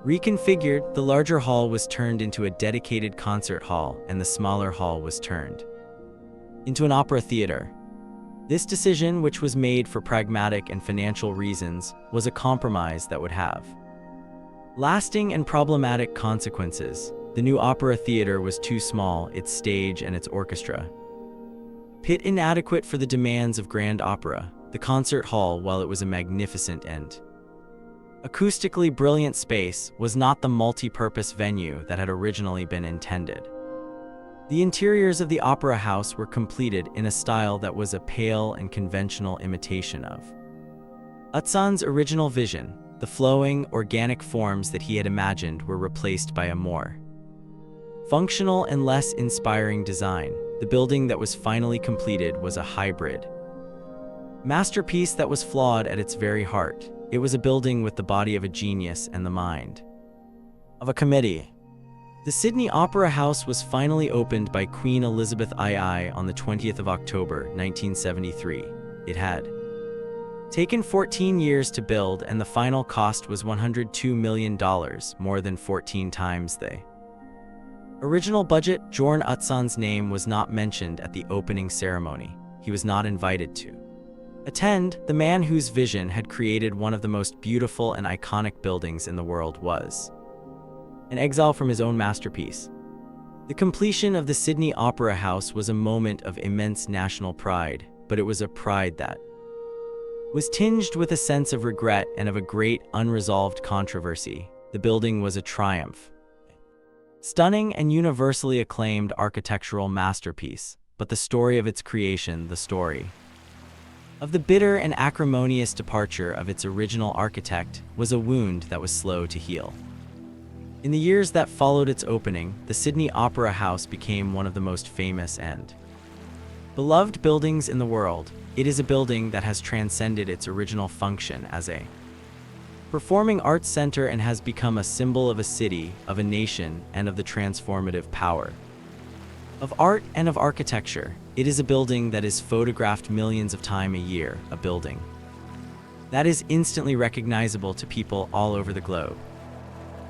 reconfigured. The larger hall was turned into a dedicated concert hall, and the smaller hall was turned into an opera theater. This decision, which was made for pragmatic and financial reasons, was a compromise that would have lasting and problematic consequences. The new opera theater was too small, its stage and its orchestra pit inadequate for the demands of grand opera. The concert hall, while it was a magnificent and acoustically brilliant space, was not the multi-purpose venue that had originally been intended. The interiors of the opera house were completed in a style that was a pale and conventional imitation of Utsan's original vision. The flowing, organic forms that he had imagined were replaced by a more functional and less inspiring design. The building that was finally completed was a hybrid masterpiece that was flawed at its very heart. It was a building with the body of a genius and the mind of a committee. The Sydney Opera House was finally opened by Queen Elizabeth II on the 20th of October, 1973. It had taken 14 years to build, and the final cost was $102 million, more than 14 times the original budget. Bjorn Utsan's name was not mentioned at the opening ceremony. He was not invited to attend. The man whose vision had created one of the most beautiful and iconic buildings in the world was an exile from his own masterpiece. The completion of the Sydney Opera House was a moment of immense national pride, but it was a pride that was tinged with a sense of regret and of a great unresolved controversy. The building was a triumph, stunning and universally acclaimed architectural masterpiece, but the story of its creation, the story of the bitter and acrimonious departure of its original architect, was a wound that was slow to heal. In the years that followed its opening, the Sydney Opera House became one of the most famous and beloved buildings in the world. It is a building that has transcended its original function as a performing arts center and has become a symbol of a city, of a nation, and of the transformative power of art and of architecture. It is a building that is photographed millions of times a year, a building that is instantly recognizable to people all over the globe.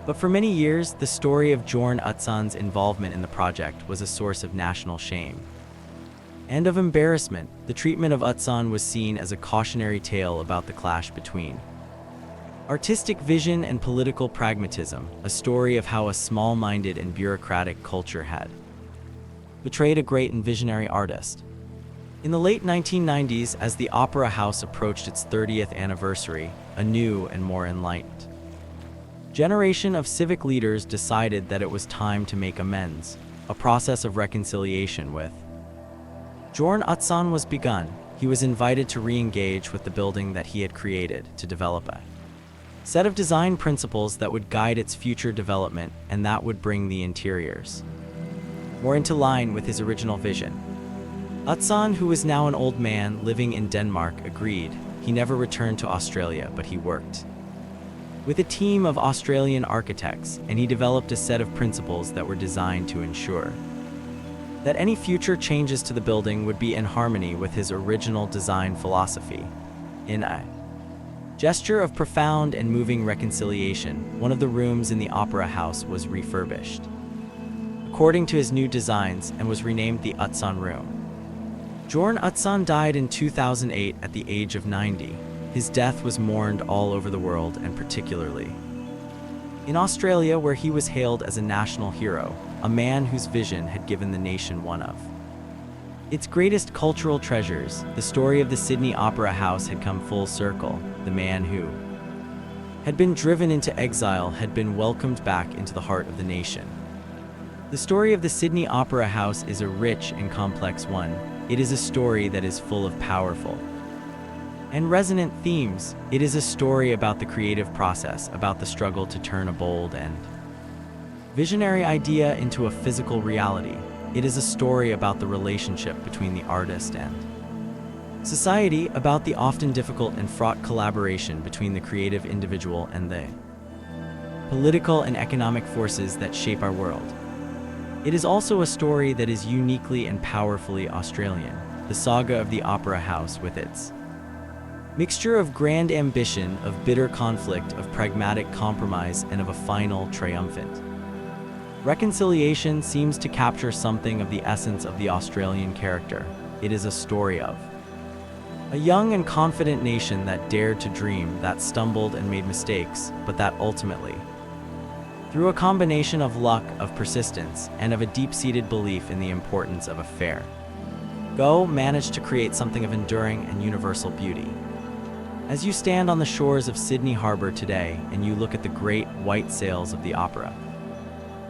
But for many years, the story of Bjorn Utsan's involvement in the project was a source of national shame and of embarrassment. The treatment of Utsan was seen as a cautionary tale about the clash between artistic vision and political pragmatism, a story of how a small-minded and bureaucratic culture had betrayed a great and visionary artist. In the late 1990s, as the Opera House approached its 30th anniversary, a new and more enlightened generation of civic leaders decided that it was time to make amends. A process of reconciliation with Bjorn Utsan was begun. He was invited to re-engage with the building that he had created, to develop a set of design principles that would guide its future development, and that would bring the interiors more into line with his original vision. Utzon, who was now an old man living in Denmark, agreed. He never returned to Australia, but he worked with a team of Australian architects, and he developed a set of principles that were designed to ensure that any future changes to the building would be in harmony with his original design philosophy. In a gesture of profound and moving reconciliation, one of the rooms in the Opera House was refurbished according to his new designs and was renamed the Utzon Room. Bjorn Utzon died in 2008 at the age of 90. His death was mourned all over the world, and particularly in Australia, where he was hailed as a national hero, a man whose vision had given the nation one of its greatest cultural treasures. The story of the Sydney Opera House had come full circle. The man who had been driven into exile had been welcomed back into the heart of the nation. The story of the Sydney Opera House is a rich and complex one. It is a story that is full of powerful and resonant themes. It is a story about the creative process, about the struggle to turn a bold and visionary idea into a physical reality. It is a story about the relationship between the artist and society, about the often difficult and fraught collaboration between the creative individual and the political and economic forces that shape our world. It is also a story that is uniquely and powerfully Australian, the saga of the Opera House, with its mixture of grand ambition, of bitter conflict, of pragmatic compromise, and of a final triumphant reconciliation, seems to capture something of the essence of the Australian character. It is a story of a young and confident nation that dared to dream, that stumbled and made mistakes, but that ultimately, through a combination of luck, of persistence, and of a deep-seated belief in the importance of a fair go, managed to create something of enduring and universal beauty. As you stand on the shores of Sydney Harbour today and you look at the great white sails of the Opera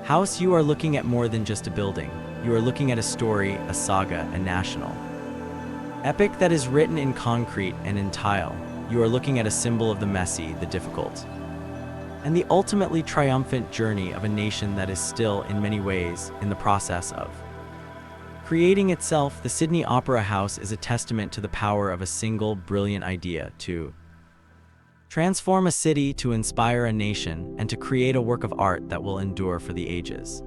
House, you are looking at more than just a building. You are looking at a story, a saga, a national epic that is written in concrete and in tile. You are looking at a symbol of the messy, the difficult, and the ultimately triumphant journey of a nation that is still, in many ways, in the process of creating itself. The Sydney Opera House is a testament to the power of a single brilliant idea to transform a city, to inspire a nation, and to create a work of art that will endure for the ages.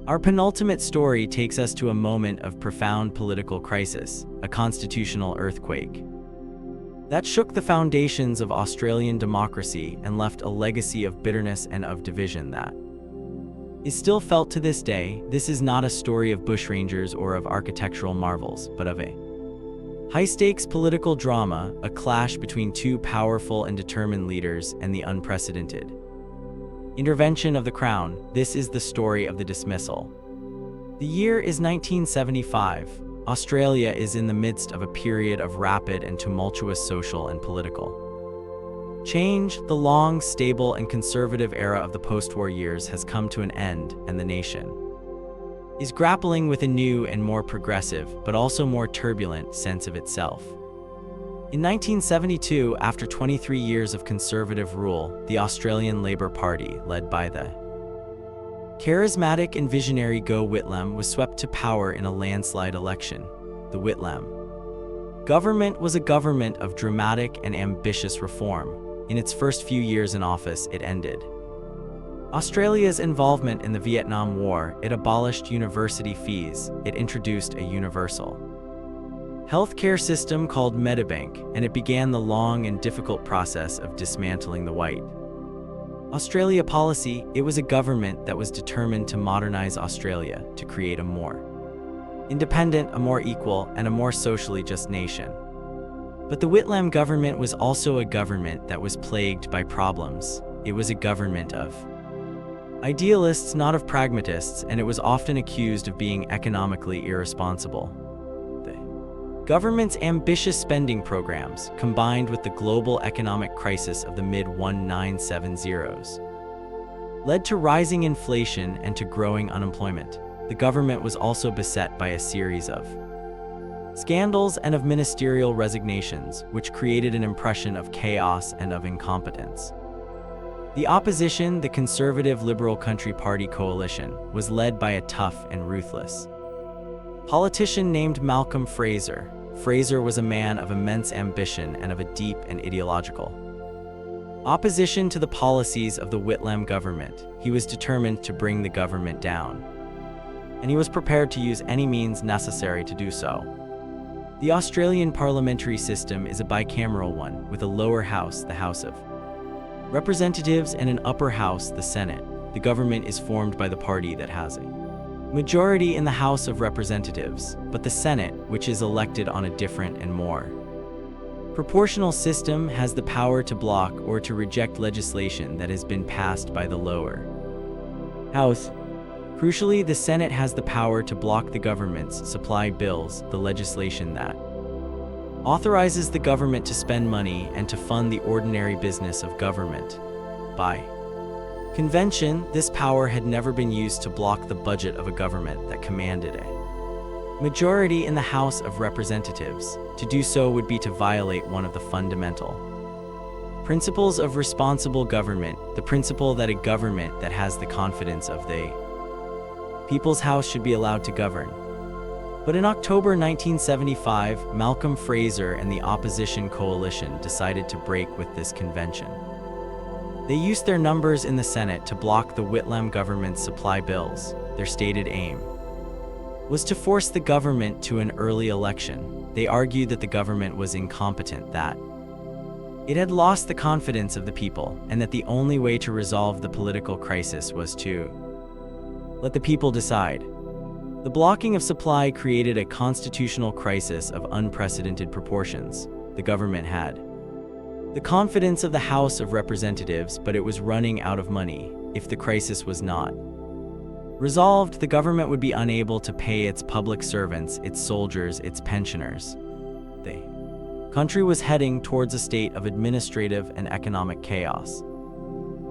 Our penultimate story takes us to a moment of profound political crisis, a constitutional earthquake that shook the foundations of Australian democracy and left a legacy of bitterness and of division that is still felt to this day. This is not a story of bushrangers or of architectural marvels, but of a high-stakes political drama, a clash between two powerful and determined leaders, and the unprecedented intervention of the Crown. This is the story of the dismissal. The year is 1975. Australia is in the midst of a period of rapid and tumultuous social and political change. The long, stable, and conservative era of the post-war years has come to an end, and the nation is grappling with a new and more progressive, but also more turbulent, sense of itself. In 1972, after 23 years of conservative rule, the Australian Labor Party, led by the charismatic and visionary Gough Whitlam, was swept to power in a landslide election. The Whitlam government was a government of dramatic and ambitious reform. In its first few years in office, it ended Australia's involvement in the Vietnam War. It abolished university fees. It introduced a universal healthcare system called Medibank, and it began the long and difficult process of dismantling the white Australia policy. It was a government that was determined to modernize Australia, to create a more independent, a more equal, and a more socially just nation. But the Whitlam government was also a government that was plagued by problems. It was a government of idealists, not of pragmatists, and it was often accused of being economically irresponsible. The government's ambitious spending programs, combined with the global economic crisis of the mid-1970s, led to rising inflation and to growing unemployment. The government was also beset by a series of scandals and of ministerial resignations, which created an impression of chaos and of incompetence. The opposition, the conservative Liberal Country Party coalition, was led by a tough and ruthless politician named Malcolm Fraser. Fraser was a man of immense ambition and of a deep and ideological opposition to the policies of the Whitlam government. He was determined to bring the government down, and he was prepared to use any means necessary to do so. The Australian parliamentary system is a bicameral one, with a lower house, the House of Representatives, and an upper house, the Senate. The government is formed by the party that has a majority in the House of Representatives, but the Senate, which is elected on a different and more proportional system, has the power to block or to reject legislation that has been passed by the lower house. Crucially, the Senate has the power to block the government's supply bills, the legislation that authorizes the government to spend money and to fund the ordinary business of government. By convention, this power had never been used to block the budget of a government that commanded a majority in the House of Representatives. To do so would be to violate one of the fundamental principles of responsible government, the principle that a government that has the confidence of the people's house should be allowed to govern. But in October 1975, Malcolm Fraser and the opposition coalition decided to break with this convention. They used their numbers in the Senate to block the Whitlam government's supply bills. Their stated aim was to force the government to an early election. They argued that the government was incompetent, that it had lost the confidence of the people, and that the only way to resolve the political crisis was to let the people decide. The blocking of supply created a constitutional crisis of unprecedented proportions. The government had the confidence of the House of Representatives, but it was running out of money. If the crisis was not resolved, the government would be unable to pay its public servants, its soldiers, its pensioners. The country was heading towards a state of administrative and economic chaos.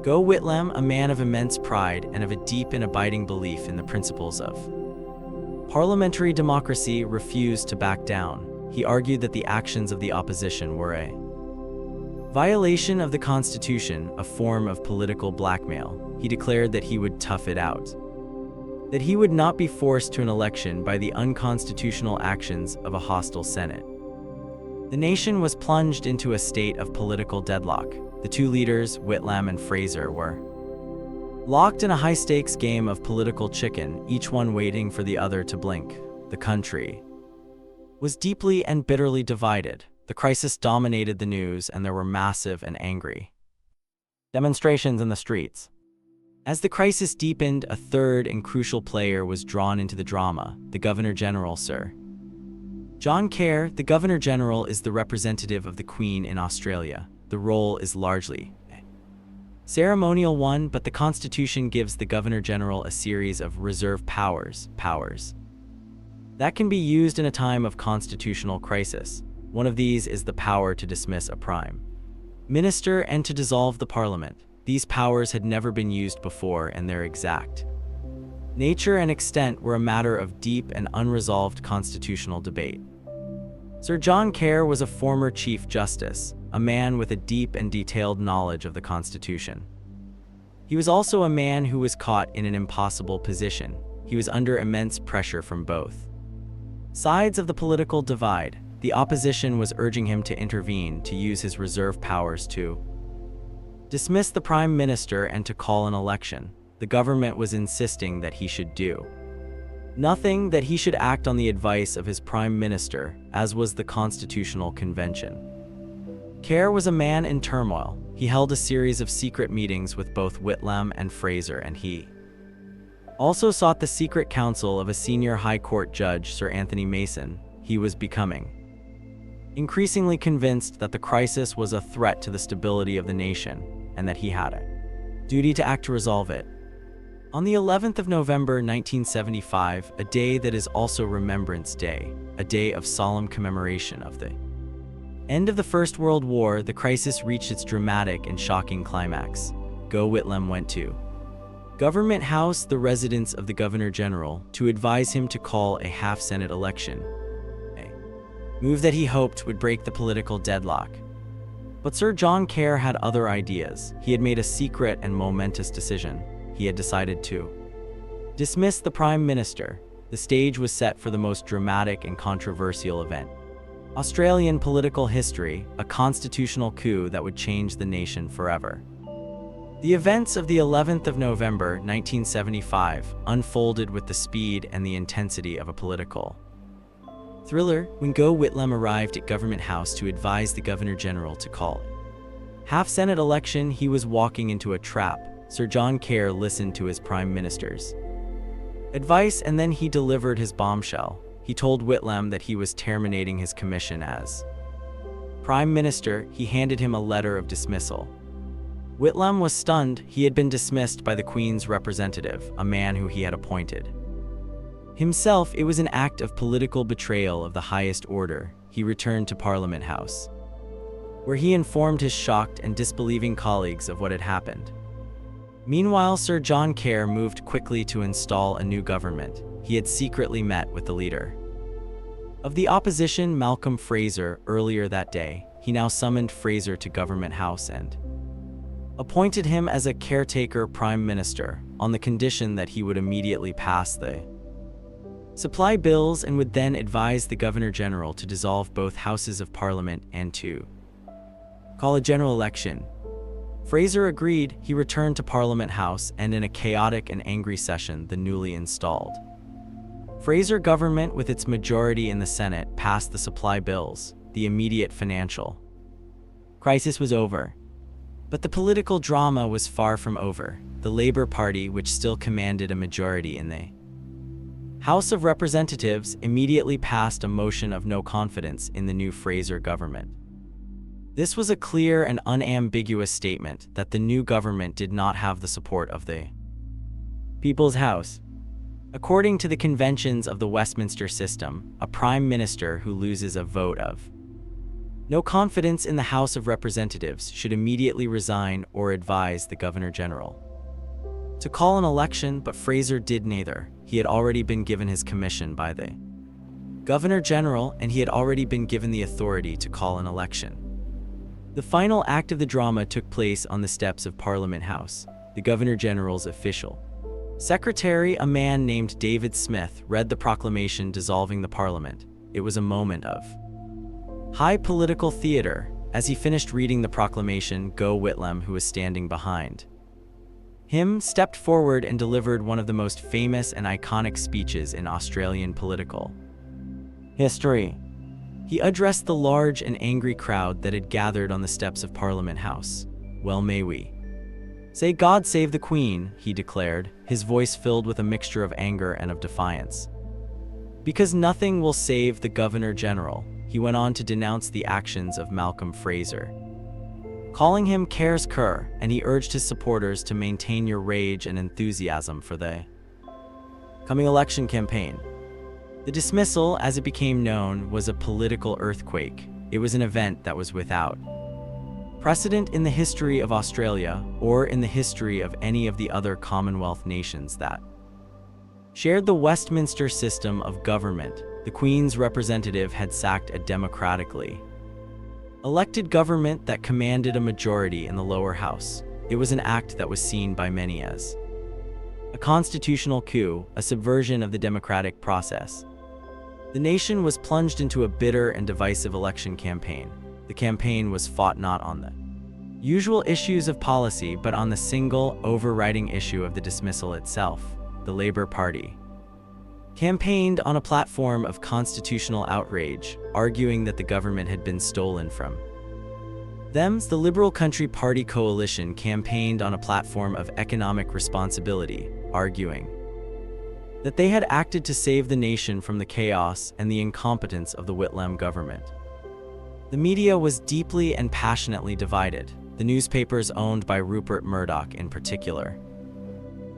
Go Whitlam, a man of immense pride and of a deep and abiding belief in the principles of parliamentary democracy, refused to back down. He argued that the actions of the opposition were a violation of the Constitution, a form of political blackmail. He declared that he would tough it out, that he would not be forced to an election by the unconstitutional actions of a hostile Senate. The nation was plunged into a state of political deadlock. The two leaders, Whitlam and Fraser, were locked in a high-stakes game of political chicken, each one waiting for the other to blink. The country was deeply and bitterly divided. The crisis dominated the news, and there were massive and angry demonstrations in the streets. As the crisis deepened, a third and crucial player was drawn into the drama, the Governor-General, Sir John Kerr. The Governor-General is the representative of the Queen in Australia. The role is largely a ceremonial one, but the Constitution gives the Governor-General a series of reserve powers that can be used in a time of constitutional crisis. One of these is the power to dismiss a prime minister and to dissolve the parliament. These powers had never been used before, and their exact nature and extent were a matter of deep and unresolved constitutional debate. Sir John Kerr was a former Chief Justice, a man with a deep and detailed knowledge of the Constitution. He was also a man who was caught in an impossible position. He was under immense pressure from both sides of the political divide. The opposition was urging him to intervene, to use his reserve powers to dismiss the Prime Minister and to call an election. The government was insisting that he should do nothing, that he should act on the advice of his Prime Minister, as was the Constitutional Convention. Kerr was a man in turmoil. He held a series of secret meetings with both Whitlam and Fraser, and he also sought the secret counsel of a senior High Court judge, Sir Anthony Mason. He was becoming increasingly convinced that the crisis was a threat to the stability of the nation, and that he had a duty to act to resolve it. On the 11th of November 1975, a day that is also Remembrance Day, a day of solemn commemoration of the end of the First World War, the crisis reached its dramatic and shocking climax. Go Whitlam went to Government House, the residence of the Governor-General, to advise him to call a half-Senate election, a move that he hoped would break the political deadlock. But Sir John Kerr had other ideas. He had made a secret and momentous decision. He had decided to dismiss the Prime Minister. The stage was set for the most dramatic and controversial event. Australian political history, a constitutional coup that would change the nation forever. The events of the 11th of November, 1975, unfolded with the speed and the intensity of a political thriller when Gough Whitlam arrived at Government House to advise the Governor-General to call half-Senate election. He was walking into a trap. Sir John Kerr listened to his Prime Minister's advice, and then he delivered his bombshell. He told Whitlam that he was terminating his commission as Prime Minister. He handed him a letter of dismissal. Whitlam was stunned. He had been dismissed by the Queen's representative, a man who he had appointed himself. It was an act of political betrayal of the highest order. He returned to Parliament House, where he informed his shocked and disbelieving colleagues of what had happened. Meanwhile, Sir John Kerr moved quickly to install a new government. He had secretly met with the leader of the opposition, Malcolm Fraser, earlier that day. He now summoned Fraser to Government House and appointed him as a caretaker Prime Minister, on the condition that he would immediately pass the supply bills and would then advise the Governor-General to dissolve both houses of Parliament and to call a general election. Fraser agreed. He returned to Parliament House, and in a chaotic and angry session, the newly installed Fraser government, with its majority in the Senate, passed the supply bills. The immediate financial crisis was over. But the political drama was far from over. The Labour Party, which still commanded a majority in the House of Representatives, immediately passed a motion of no confidence in the new Fraser government. This was a clear and unambiguous statement that the new government did not have the support of the People's House. According to the conventions of the Westminster system, a Prime Minister who loses a vote of no confidence in the House of Representatives should immediately resign or advise the Governor-General to call an election, but Fraser did neither. He had already been given his commission by the Governor-General, and he had already been given the authority to call an election. The final act of the drama took place on the steps of Parliament House. The Governor-General's official secretary, a man named David Smith, read the proclamation dissolving the Parliament. It was a moment of high political theater. As he finished reading the proclamation, Gough Whitlam, who was standing behind him, stepped forward and delivered one of the most famous and iconic speeches in Australian political history. He addressed the large and angry crowd that had gathered on the steps of Parliament House. "Well, may we say God save the Queen," he declared, his voice filled with a mixture of anger and of defiance. "Because nothing will save the Governor-General." He went on to denounce the actions of Malcolm Fraser, calling him Kerr's cur, and he urged his supporters to maintain your rage and enthusiasm for the coming election campaign. The dismissal, as it became known, was a political earthquake. It was an event that was without precedent in the history of Australia, or in the history of any of the other Commonwealth nations that shared the Westminster system of government. The Queen's representative had sacked a democratically elected government that commanded a majority in the lower house. It was an act that was seen by many as a constitutional coup, a subversion of the democratic process. The nation was plunged into a bitter and divisive election campaign. The campaign was fought not on the usual issues of policy, but on the single, overriding issue of the dismissal itself. The Labour Party campaigned on a platform of constitutional outrage, arguing that the government had been stolen from them. The Liberal Country Party coalition campaigned on a platform of economic responsibility, arguing that they had acted to save the nation from the chaos and the incompetence of the Whitlam government. The media was deeply and passionately divided. The newspapers owned by Rupert Murdoch in particular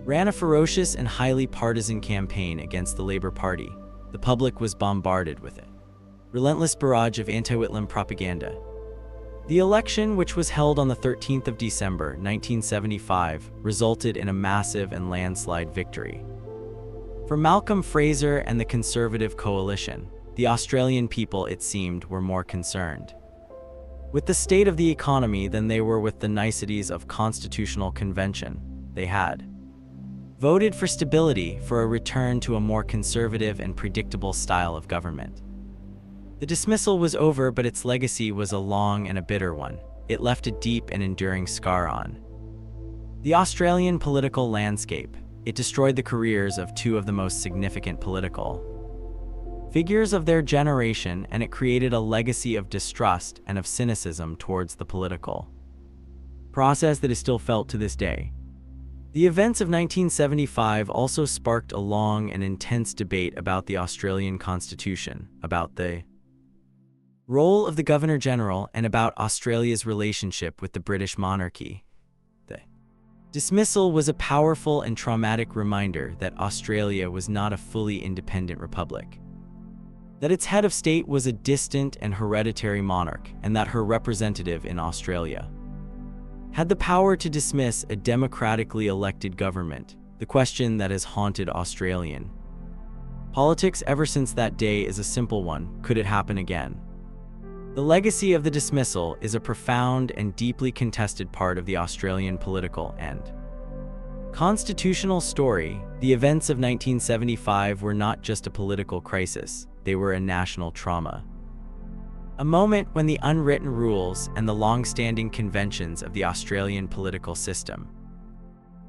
ran a ferocious and highly partisan campaign against the Labour Party. The public was bombarded with a relentless barrage of anti-Whitlam propaganda. The election, which was held on the 13th of December, 1975, resulted in a massive and landslide victory for Malcolm Fraser and the Conservative coalition. The Australian people, it seemed, were more concerned with the state of the economy than they were with the niceties of constitutional convention. They had voted for stability, for a return to a more conservative and predictable style of government. The dismissal was over, but its legacy was a long and a bitter one. It left a deep and enduring scar on the Australian political landscape. It destroyed the careers of two of the most significant political figures of their generation, and it created a legacy of distrust and of cynicism towards the political process that is still felt to this day. The events of 1975 also sparked a long and intense debate about the Australian Constitution, about the role of the Governor-General, and about Australia's relationship with the British monarchy. The dismissal was a powerful and traumatic reminder that Australia was not a fully independent republic, that its head of state was a distant and hereditary monarch, and that her representative in Australia had the power to dismiss a democratically elected government. The question that has haunted Australian politics ever since that day is a simple one: could it happen again? The legacy of the dismissal is a profound and deeply contested part of the Australian political and constitutional story. The events of 1975 were not just a political crisis, they were a national trauma. A moment when the unwritten rules and the long-standing conventions of the Australian political system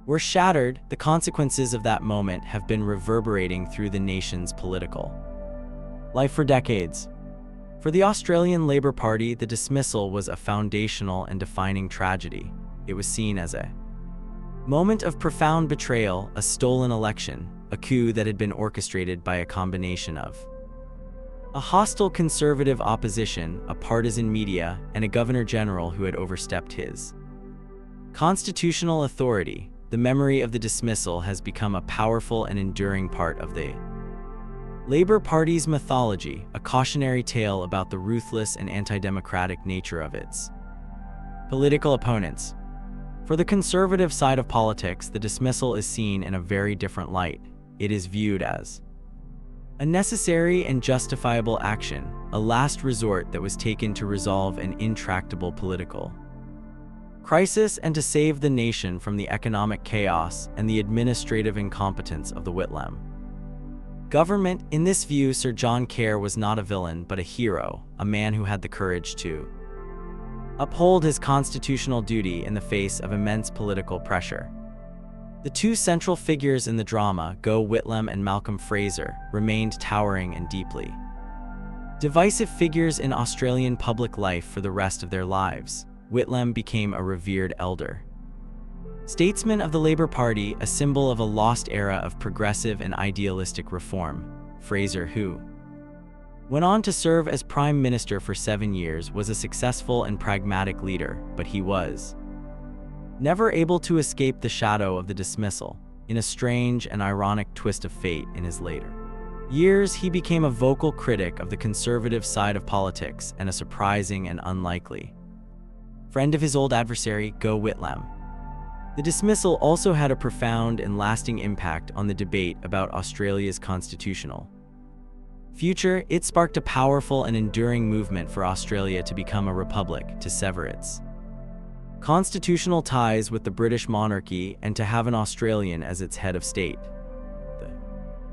were shattered. The consequences of that moment have been reverberating through the nation's political life for decades. For the Australian Labor Party, the dismissal was a foundational and defining tragedy. It was seen as a moment of profound betrayal, a stolen election, a coup that had been orchestrated by a combination of a hostile conservative opposition, a partisan media, and a Governor-General who had overstepped his constitutional authority. The memory of the dismissal has become a powerful and enduring part of the Labor Party's mythology, a cautionary tale about the ruthless and anti-democratic nature of its political opponents. For the conservative side of politics, the dismissal is seen in a very different light. It is viewed as a necessary and justifiable action, a last resort that was taken to resolve an intractable political crisis and to save the nation from the economic chaos and the administrative incompetence of the Whitlam government. In this view, Sir John Kerr was not a villain but a hero, a man who had the courage to uphold his constitutional duty in the face of immense political pressure. The two central figures in the drama, Gough Whitlam and Malcolm Fraser, remained towering and deeply divisive figures in Australian public life for the rest of their lives. Whitlam became a revered elder statesman of the Labor Party, a symbol of a lost era of progressive and idealistic reform. Fraser, who went on to serve as Prime Minister for 7 years, was a successful and pragmatic leader, but he was never able to escape the shadow of the dismissal. In a strange and ironic twist of fate, in his later years, he became a vocal critic of the conservative side of politics and a surprising and unlikely friend of his old adversary, Gough Whitlam. The dismissal also had a profound and lasting impact on the debate about Australia's constitutional future. It sparked a powerful and enduring movement for Australia to become a republic, to sever its constitutional ties with the British monarchy, and to have an Australian as its head of state. The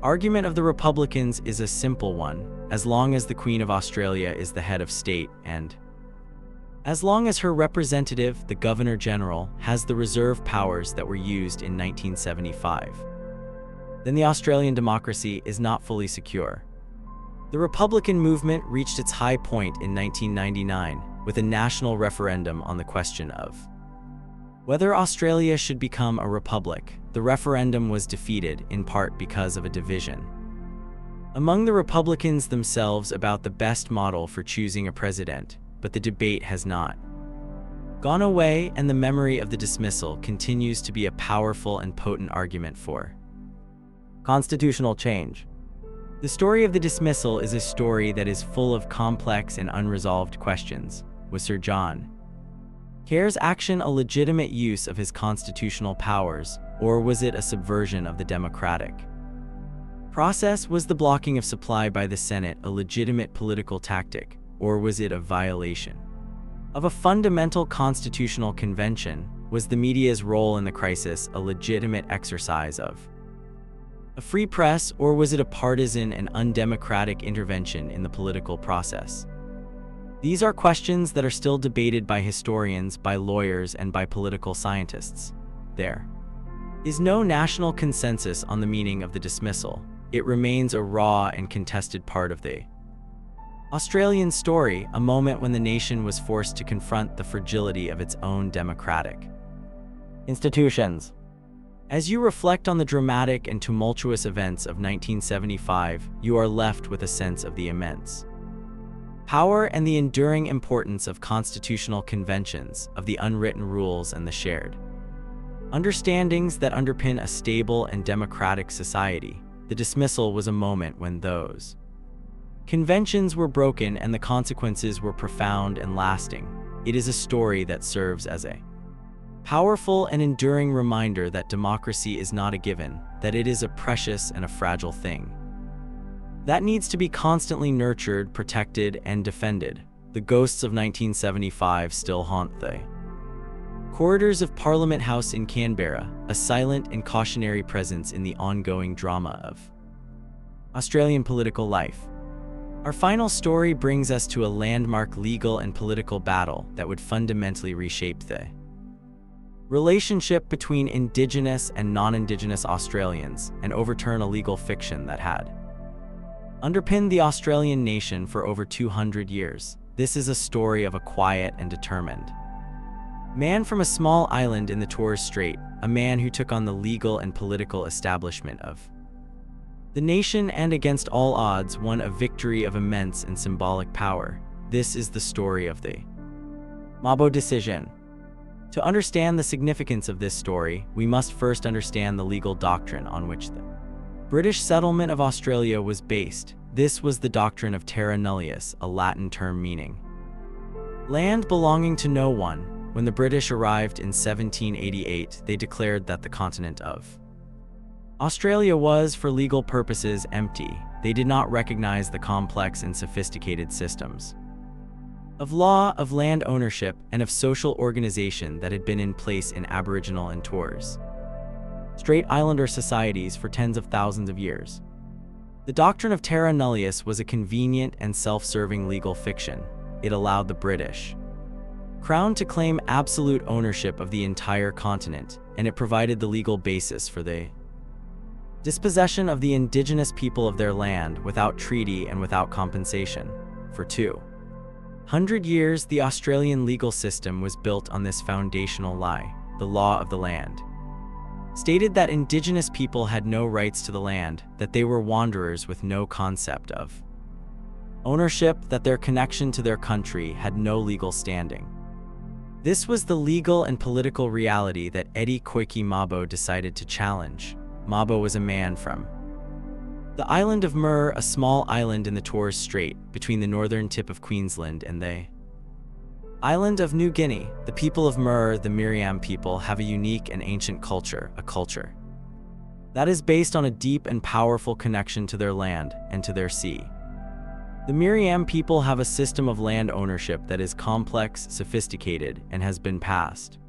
argument of the Republicans is a simple one: as long as the Queen of Australia is the head of state, and as long as her representative, the Governor-General, has the reserve powers that were used in 1975, then the Australian democracy is not fully secure. The Republican movement reached its high point in 1999 with a national referendum on the question of whether Australia should become a republic. The referendum was defeated in part because of a division among the Republicans themselves about the best model for choosing a president. But the debate has not gone away, and the memory of the dismissal continues to be a powerful and potent argument for constitutional change. The story of the dismissal is a story that is full of complex and unresolved questions. Was Sir John Kerr's action a legitimate use of his constitutional powers, or was it a subversion of the democratic process? Was the blocking of supply by the Senate a legitimate political tactic, or was it a violation of a fundamental constitutional convention? Was the media's role in the crisis a legitimate exercise of a free press, or was it a partisan and undemocratic intervention in the political process? These are questions that are still debated by historians, by lawyers, and by political scientists. There is no national consensus on the meaning of the dismissal. It remains a raw and contested part of the Australian story, a moment when the nation was forced to confront the fragility of its own democratic institutions. As you reflect on the dramatic and tumultuous events of 1975, you are left with a sense of the immense power and the enduring importance of constitutional conventions, of the unwritten rules and the shared understandings that underpin a stable and democratic society. The dismissal was a moment when those conventions were broken and the consequences were profound and lasting. It is a story that serves as a powerful and enduring reminder that democracy is not a given, that it is a precious and a fragile thing that needs to be constantly nurtured, protected, and defended. The ghosts of 1975 still haunt the corridors of Parliament House in Canberra, a silent and cautionary presence in the ongoing drama of Australian political life. Our final story brings us to a landmark legal and political battle that would fundamentally reshape the relationship between Indigenous and non-Indigenous Australians and overturn a legal fiction that had underpinned the Australian nation for over 200 years. This is a story of a quiet and determined man from a small island in the Torres Strait, a man who took on the legal and political establishment of the nation and against all odds won a victory of immense and symbolic power. This is the story of the Mabo decision. To understand the significance of this story, we must first understand the legal doctrine on which the British settlement of Australia was based. This was the doctrine of terra nullius, a Latin term meaning land belonging to no one. When the British arrived in 1788, they declared that the continent of Australia was, for legal purposes, empty. They did not recognize the complex and sophisticated systems of law, of land ownership, and of social organization that had been in place in Aboriginal and Torres Strait Islander societies for tens of thousands of years. The doctrine of terra nullius was a convenient and self-serving legal fiction. It allowed the British Crown to claim absolute ownership of the entire continent, and it provided the legal basis for the dispossession of the Indigenous people of their land without treaty and without compensation. For 200 years, the Australian legal system was built on this foundational lie. The law of the land stated that Indigenous people had no rights to the land, that they were wanderers with no concept of ownership, that their connection to their country had no legal standing. This was the legal and political reality that Eddie Koiki Mabo decided to challenge. Mabo was a man from the island of Muir, a small island in the Torres Strait between the northern tip of Queensland and the island of New Guinea. The people of Muir, the Miriam people, have a unique and ancient culture, a culture that is based on a deep and powerful connection to their land and to their sea. The Miriam people have a system of land ownership that is complex, sophisticated, and has been passed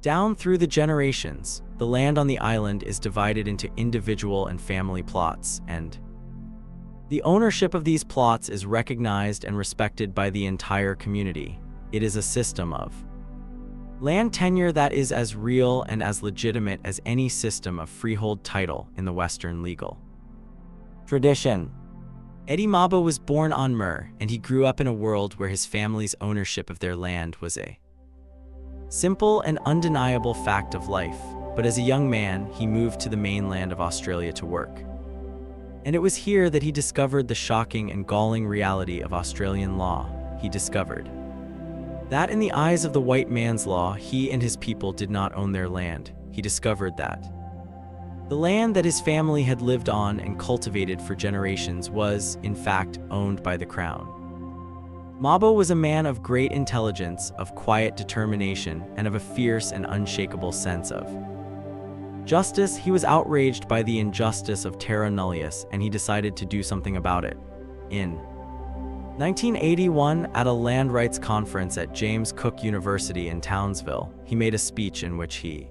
down through the generations. The land on the island is divided into individual and family plots, and the ownership of these plots is recognized and respected by the entire community. It is a system of land tenure that is as real and as legitimate as any system of freehold title in the Western legal tradition. Eddie Mabo was born on Muir, and he grew up in a world where his family's ownership of their land was a simple and undeniable fact of life. But as a young man, he moved to the mainland of Australia to work. And it was here that he discovered the shocking and galling reality of Australian law. He discovered that in the eyes of the white man's law, he and his people did not own their land. He discovered that the land that his family had lived on and cultivated for generations was, in fact, owned by the Crown. Mabo was a man of great intelligence, of quiet determination, and of a fierce and unshakable sense of justice. He was outraged by the injustice of terra nullius, and he decided to do something about it. In 1981, at a land rights conference at James Cook University in Townsville, he made a speech in which he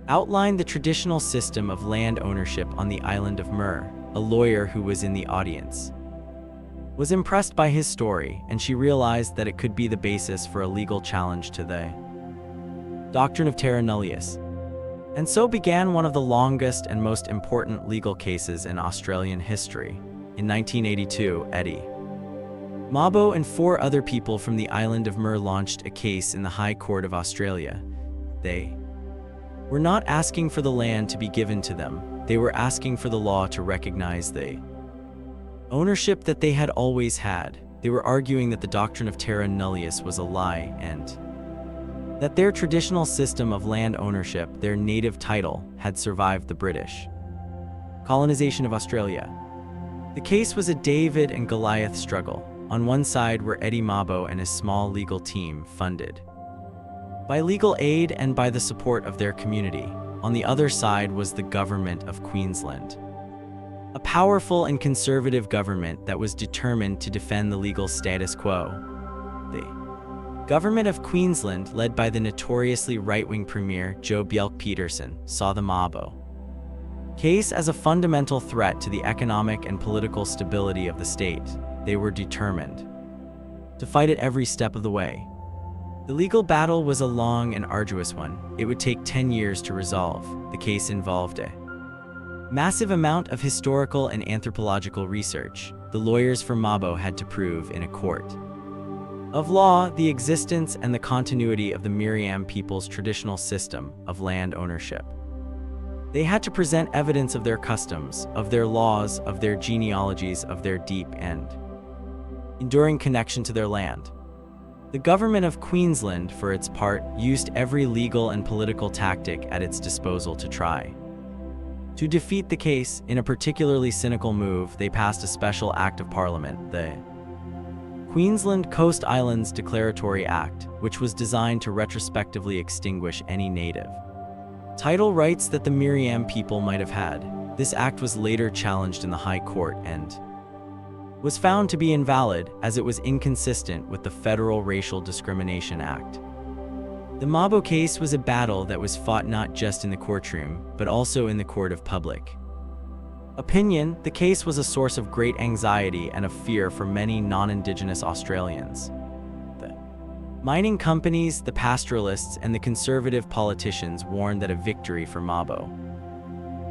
outlined the traditional system of land ownership on the island of Muir. A lawyer who was in the audience was impressed by his story, and she realized that it could be the basis for a legal challenge to the doctrine of terra nullius. And so began one of the longest and most important legal cases in Australian history. In 1982, Eddie Mabo and 4 other people from the island of Muir launched a case in the High Court of Australia. They were not asking for the land to be given to them. They were asking for the law to recognize the ownership that they had always had. They were arguing that the doctrine of terra nullius was a lie and that their traditional system of land ownership, their native title, had survived the British colonization of Australia. The case was a David and Goliath struggle. On one side were Eddie Mabo and his small legal team, funded by legal aid and by the support of their community. On the other side was the government of Queensland, a powerful and conservative government that was determined to defend the legal status quo. The government of Queensland, led by the notoriously right-wing Premier Joe Bjelke-Petersen, saw the Mabo case as a fundamental threat to the economic and political stability of the state. They were determined to fight it every step of the way. The legal battle was a long and arduous one. It would take 10 years to resolve. The case involved a massive amount of historical and anthropological research. The lawyers for Mabo had to prove in a court of law the existence and the continuity of the Miriam people's traditional system of land ownership. They had to present evidence of their customs, of their laws, of their genealogies, of their deep and enduring connection to their land. The government of Queensland, for its part, used every legal and political tactic at its disposal to try to defeat the case. In a particularly cynical move, they passed a special act of parliament, the Queensland Coast Islands Declaratory Act, which was designed to retrospectively extinguish any native title rights that the Miriam people might have had. This act was later challenged in the High Court and was found to be invalid, as it was inconsistent with the Federal Racial Discrimination Act. The Mabo case was a battle that was fought not just in the courtroom, but also in the court of public opinion. The case was a source of great anxiety and of fear for many non-Indigenous Australians. The mining companies, the pastoralists, and the conservative politicians warned that a victory for Mabo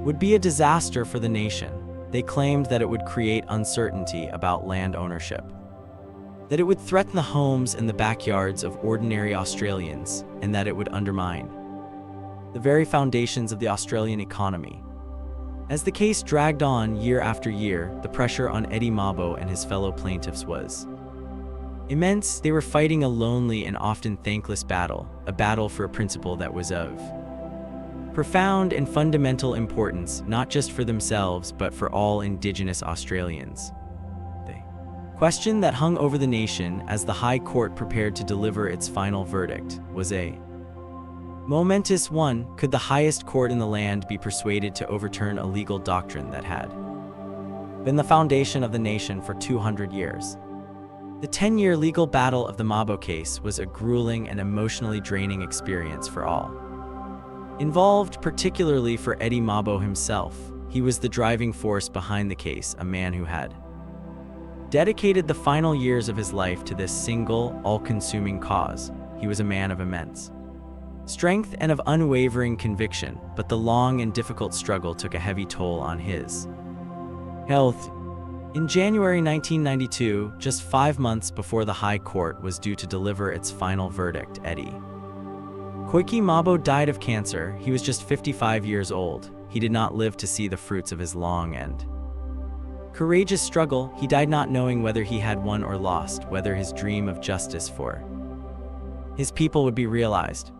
would be a disaster for the nation. They claimed that it would create uncertainty about land ownership, that it would threaten the homes and the backyards of ordinary Australians, and that it would undermine the very foundations of the Australian economy. As the case dragged on year after year, the pressure on Eddie Mabo and his fellow plaintiffs was immense. They were fighting a lonely and often thankless battle, a battle for a principle that was of profound and fundamental importance, not just for themselves, but for all Indigenous Australians. The question that hung over the nation as the High Court prepared to deliver its final verdict was a momentous one. Could the highest court in the land be persuaded to overturn a legal doctrine that had been the foundation of the nation for 200 years? The 10-year legal battle of the Mabo case was a grueling and emotionally draining experience for all involved, particularly for Eddie Mabo himself. He was the driving force behind the case, a man who had dedicated the final years of his life to this single, all-consuming cause. He was a man of immense strength and of unwavering conviction, but the long and difficult struggle took a heavy toll on his health. In January 1992, just 5 months before the High Court was due to deliver its final verdict, Eddie Koiki Mabo died of cancer. He was just 55 years old. He did not live to see the fruits of his long and courageous struggle. He died not knowing whether he had won or lost, whether his dream of justice for his people would be realized.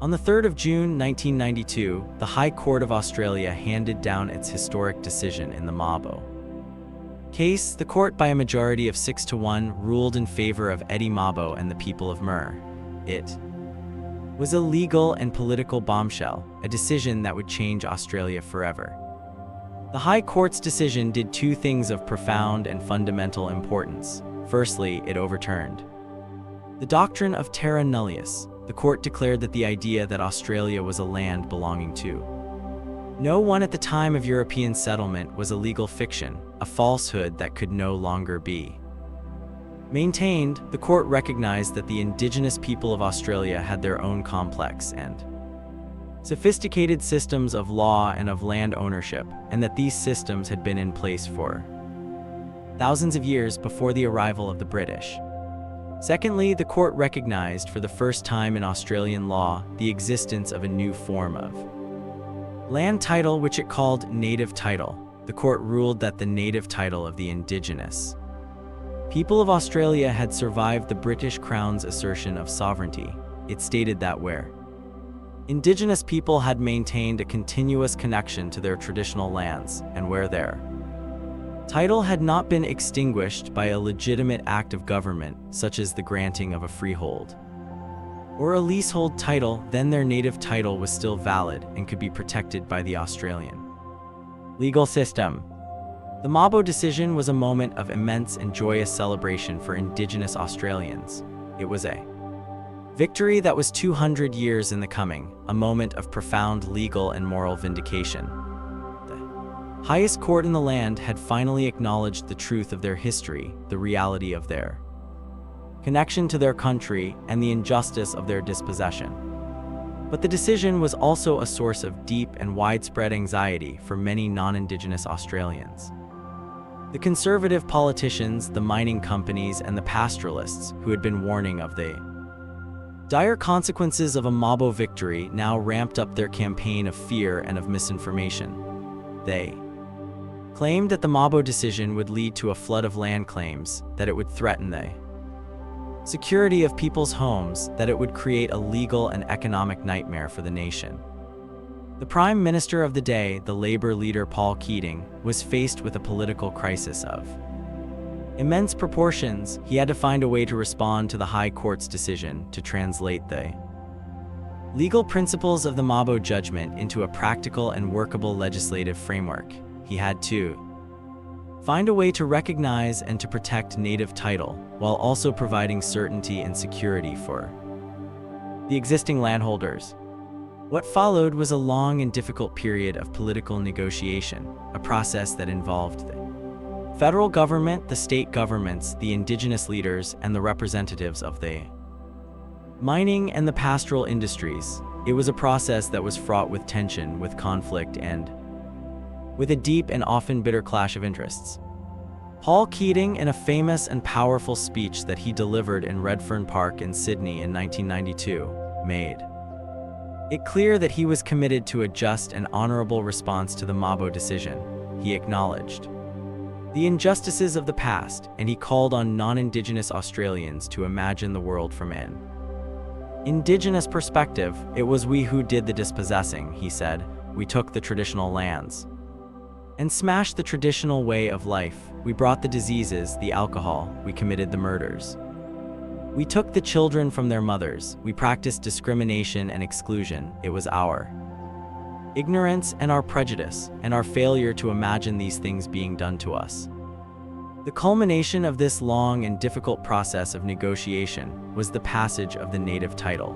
On the 3rd of June 1992, the High Court of Australia handed down its historic decision in the Mabo case. The court, by a majority of 6-1, ruled in favor of Eddie Mabo and the people of Muir. It was a legal and political bombshell, a decision that would change Australia forever. The High Court's decision did two things of profound and fundamental importance. Firstly, it overturned the doctrine of terra nullius. The court declared that the idea that Australia was a land belonging to no one at the time of European settlement was a legal fiction, a falsehood that could no longer be maintained. The court recognized that the indigenous people of Australia had their own complex and sophisticated systems of law and of land ownership, and that these systems had been in place for thousands of years before the arrival of the British. Secondly, the court recognized for the first time in Australian law the existence of a new form of land title, which it called native title. The court ruled that the native title of the indigenous people of Australia had survived the British Crown's assertion of sovereignty. It stated that where indigenous people had maintained a continuous connection to their traditional lands, and where their title had not been extinguished by a legitimate act of government, such as the granting of a freehold or a leasehold title, then their native title was still valid and could be protected by the Australian legal system. The Mabo decision was a moment of immense and joyous celebration for Indigenous Australians. It was a victory that was 200 years in the coming, a moment of profound legal and moral vindication. The highest court in the land had finally acknowledged the truth of their history, the reality of their connection to their country, and the injustice of their dispossession. But the decision was also a source of deep and widespread anxiety for many non-Indigenous Australians. The conservative politicians, the mining companies, and the pastoralists who had been warning of the dire consequences of a Mabo victory now ramped up their campaign of fear and of misinformation. They claimed that the Mabo decision would lead to a flood of land claims, that it would threaten the security of people's homes, that it would create a legal and economic nightmare for the nation. The Prime Minister of the day, the Labour leader Paul Keating, was faced with a political crisis of immense proportions. He had to find a way to respond to the High Court's decision to translate the legal principles of the Mabo judgment into a practical and workable legislative framework. He had to find a way to recognize and to protect native title, while also providing certainty and security for the existing landholders. What followed was a long and difficult period of political negotiation, a process that involved the federal government, the state governments, the indigenous leaders, and the representatives of the mining and the pastoral industries. It was a process that was fraught with tension, with conflict, and with a deep and often bitter clash of interests. Paul Keating, in a famous and powerful speech that he delivered in Redfern Park in Sydney in 1992, made it clear that he was committed to a just and honorable response to the Mabo decision. He acknowledged the injustices of the past, and he called on non-Indigenous Australians to imagine the world from an Indigenous perspective. It was we who did the dispossessing, he said. We took the traditional lands and smashed the traditional way of life. We brought the diseases, the alcohol. We committed the murders. We took the children from their mothers. We practiced discrimination and exclusion. It was our ignorance and our prejudice and our failure to imagine these things being done to us. The culmination of this long and difficult process of negotiation was the passage of the Native Title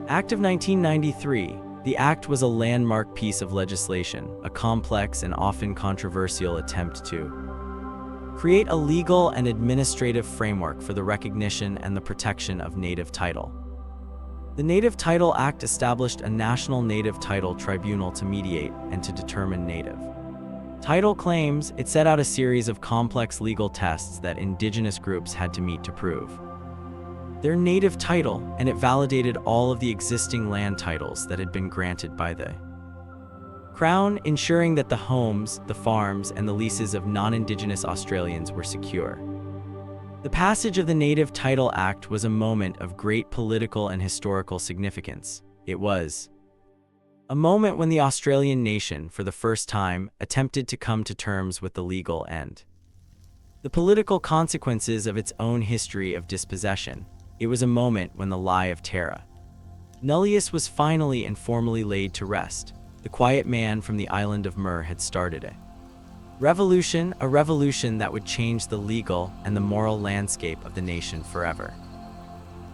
Act of 1993. The act was a landmark piece of legislation, a complex and often controversial attempt to create a legal and administrative framework for the recognition and the protection of native title. The Native Title Act established a national native title tribunal to mediate and to determine native title claims. It set out a series of complex legal tests that Indigenous groups had to meet to prove their native title, and it validated all of the existing land titles that had been granted by the Crown, ensuring that the homes, the farms, and the leases of non-Indigenous Australians were secure. The passage of the Native Title Act was a moment of great political and historical significance. It was a moment when the Australian nation, for the first time, attempted to come to terms with the legal and the political consequences of its own history of dispossession. It was a moment when the lie of terra nullius was finally and formally laid to rest. the quiet man from the island of Mur had started a revolution that would change the legal and the moral landscape of the nation forever.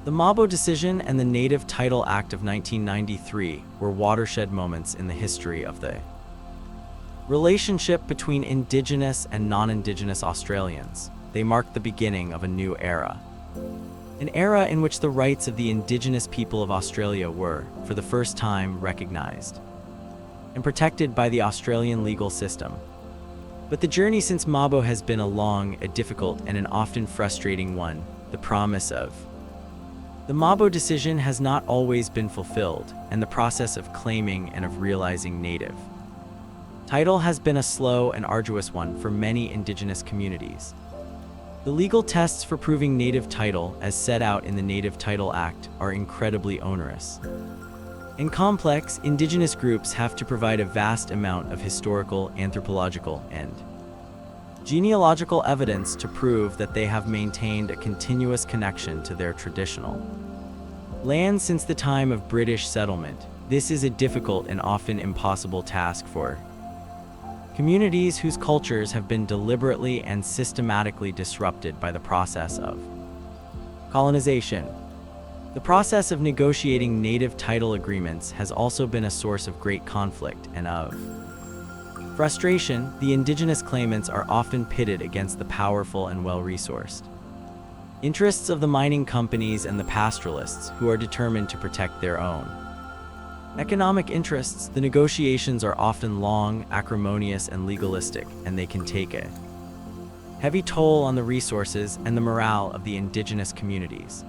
The Mabo Decision and the Native Title Act of 1993 were watershed moments in the history of the relationship between Indigenous and non-Indigenous Australians. They marked the beginning of a new era. An era in which the rights of the Indigenous people of Australia were, for the first time, recognized and protected by the Australian legal system. But the journey since Mabo has been a long, a difficult, and an often frustrating one. The promise of the Mabo Decision has not always been fulfilled, and the process of claiming and of realizing native title has been a slow and arduous one for many Indigenous communities. The legal tests for proving native title, as set out in the Native Title Act, are incredibly onerous and complex. Indigenous groups have to provide a vast amount of historical, anthropological, and genealogical evidence to prove that they have maintained a continuous connection to their traditional land since the time of British settlement. This is a difficult and often impossible task for communities whose cultures have been deliberately and systematically disrupted by the process of colonization. The process of negotiating native title agreements has also been a source of great conflict and of frustration. The Indigenous claimants are often pitted against the powerful and well-resourced interests of the mining companies and the pastoralists, who are determined to protect their own economic interests. The negotiations are often long, acrimonious, and legalistic, and they can take a heavy toll on the resources and the morale of the Indigenous communities.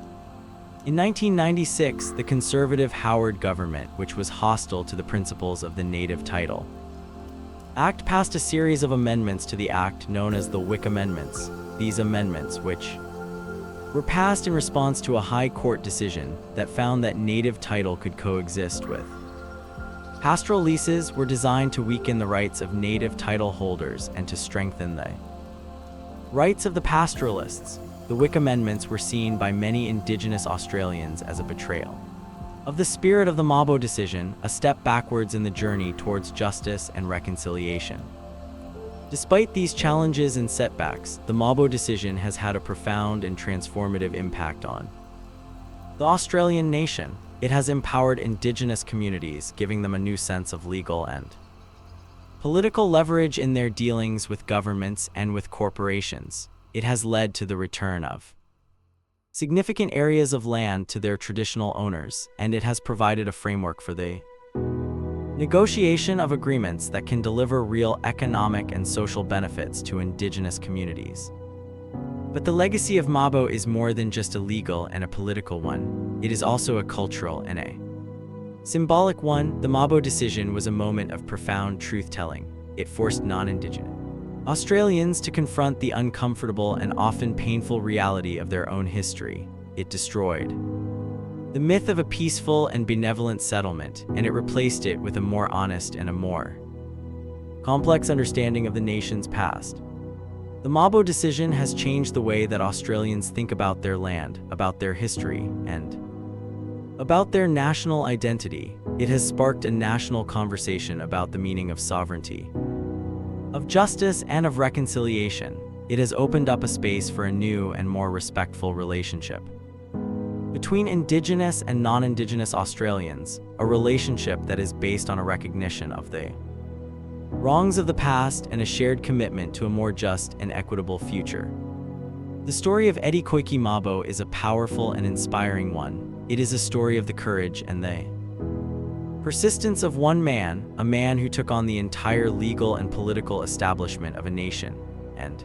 In 1996, the conservative Howard government, which was hostile to the principles of the Native Title Act, passed a series of amendments to the Act known as the Wick Amendments. These amendments, which were passed in response to a High Court decision that found that native title could coexist with pastoral leases, were designed to weaken the rights of native title holders and to strengthen the rights of the pastoralists. The Wick Amendments were seen by many Indigenous Australians as a betrayal of the spirit of the Mabo Decision, a step backwards in the journey towards justice and reconciliation. Despite these challenges and setbacks, the Mabo Decision has had a profound and transformative impact on the Australian nation. It has empowered Indigenous communities, giving them a new sense of legal and political leverage in their dealings with governments and with corporations. It has led to the return of significant areas of land to their traditional owners, and it has provided a framework for the negotiation of agreements that can deliver real economic and social benefits to Indigenous communities. But the legacy of Mabo is more than just a legal and a political one. It is also a cultural and a symbolic one. The Mabo Decision was a moment of profound truth-telling. It forced non-Indigenous Australians to confront the uncomfortable and often painful reality of their own history. It destroyed the myth of a peaceful and benevolent settlement, and it replaced it with a more honest and a more complex understanding of the nation's past. The Mabo Decision has changed the way that Australians think about their land, about their history, and about their national identity. It has sparked a national conversation about the meaning of sovereignty, of justice, and of reconciliation. It has opened up a space for a new and more respectful relationship between Indigenous and non-Indigenous Australians, a relationship that is based on a recognition of the wrongs of the past and a shared commitment to a more just and equitable future. The story of Eddie Koiki Mabo is a powerful and inspiring one. It is a story of the courage and the persistence of one man, a man who took on the entire legal and political establishment of a nation, and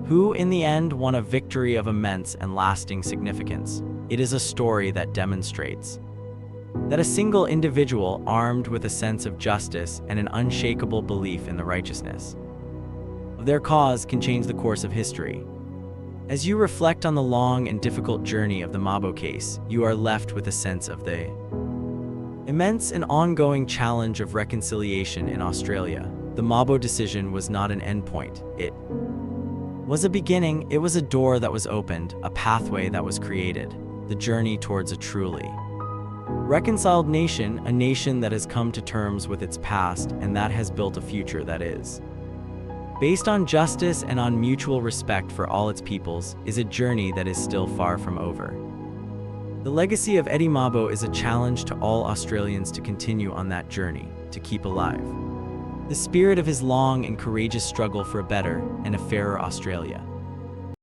who, in the end, won a victory of immense and lasting significance. It is a story that demonstrates that a single individual, armed with a sense of justice and an unshakable belief in the righteousness of their cause, can change the course of history. As you reflect on the long and difficult journey of the Mabo case, you are left with a sense of the immense and ongoing challenge of reconciliation in Australia. The Mabo Decision was not an endpoint. It was a beginning. It was a door that was opened, a pathway that was created, the journey towards a truly Reconciled nation, a nation that has come to terms with its past and that has built a future that is based on justice and on mutual respect for all its peoples, is a journey that is still far from over. The legacy of Eddie Mabo is a challenge to all Australians to continue on that journey, to keep alive the spirit of his long and courageous struggle for a better and a fairer Australia.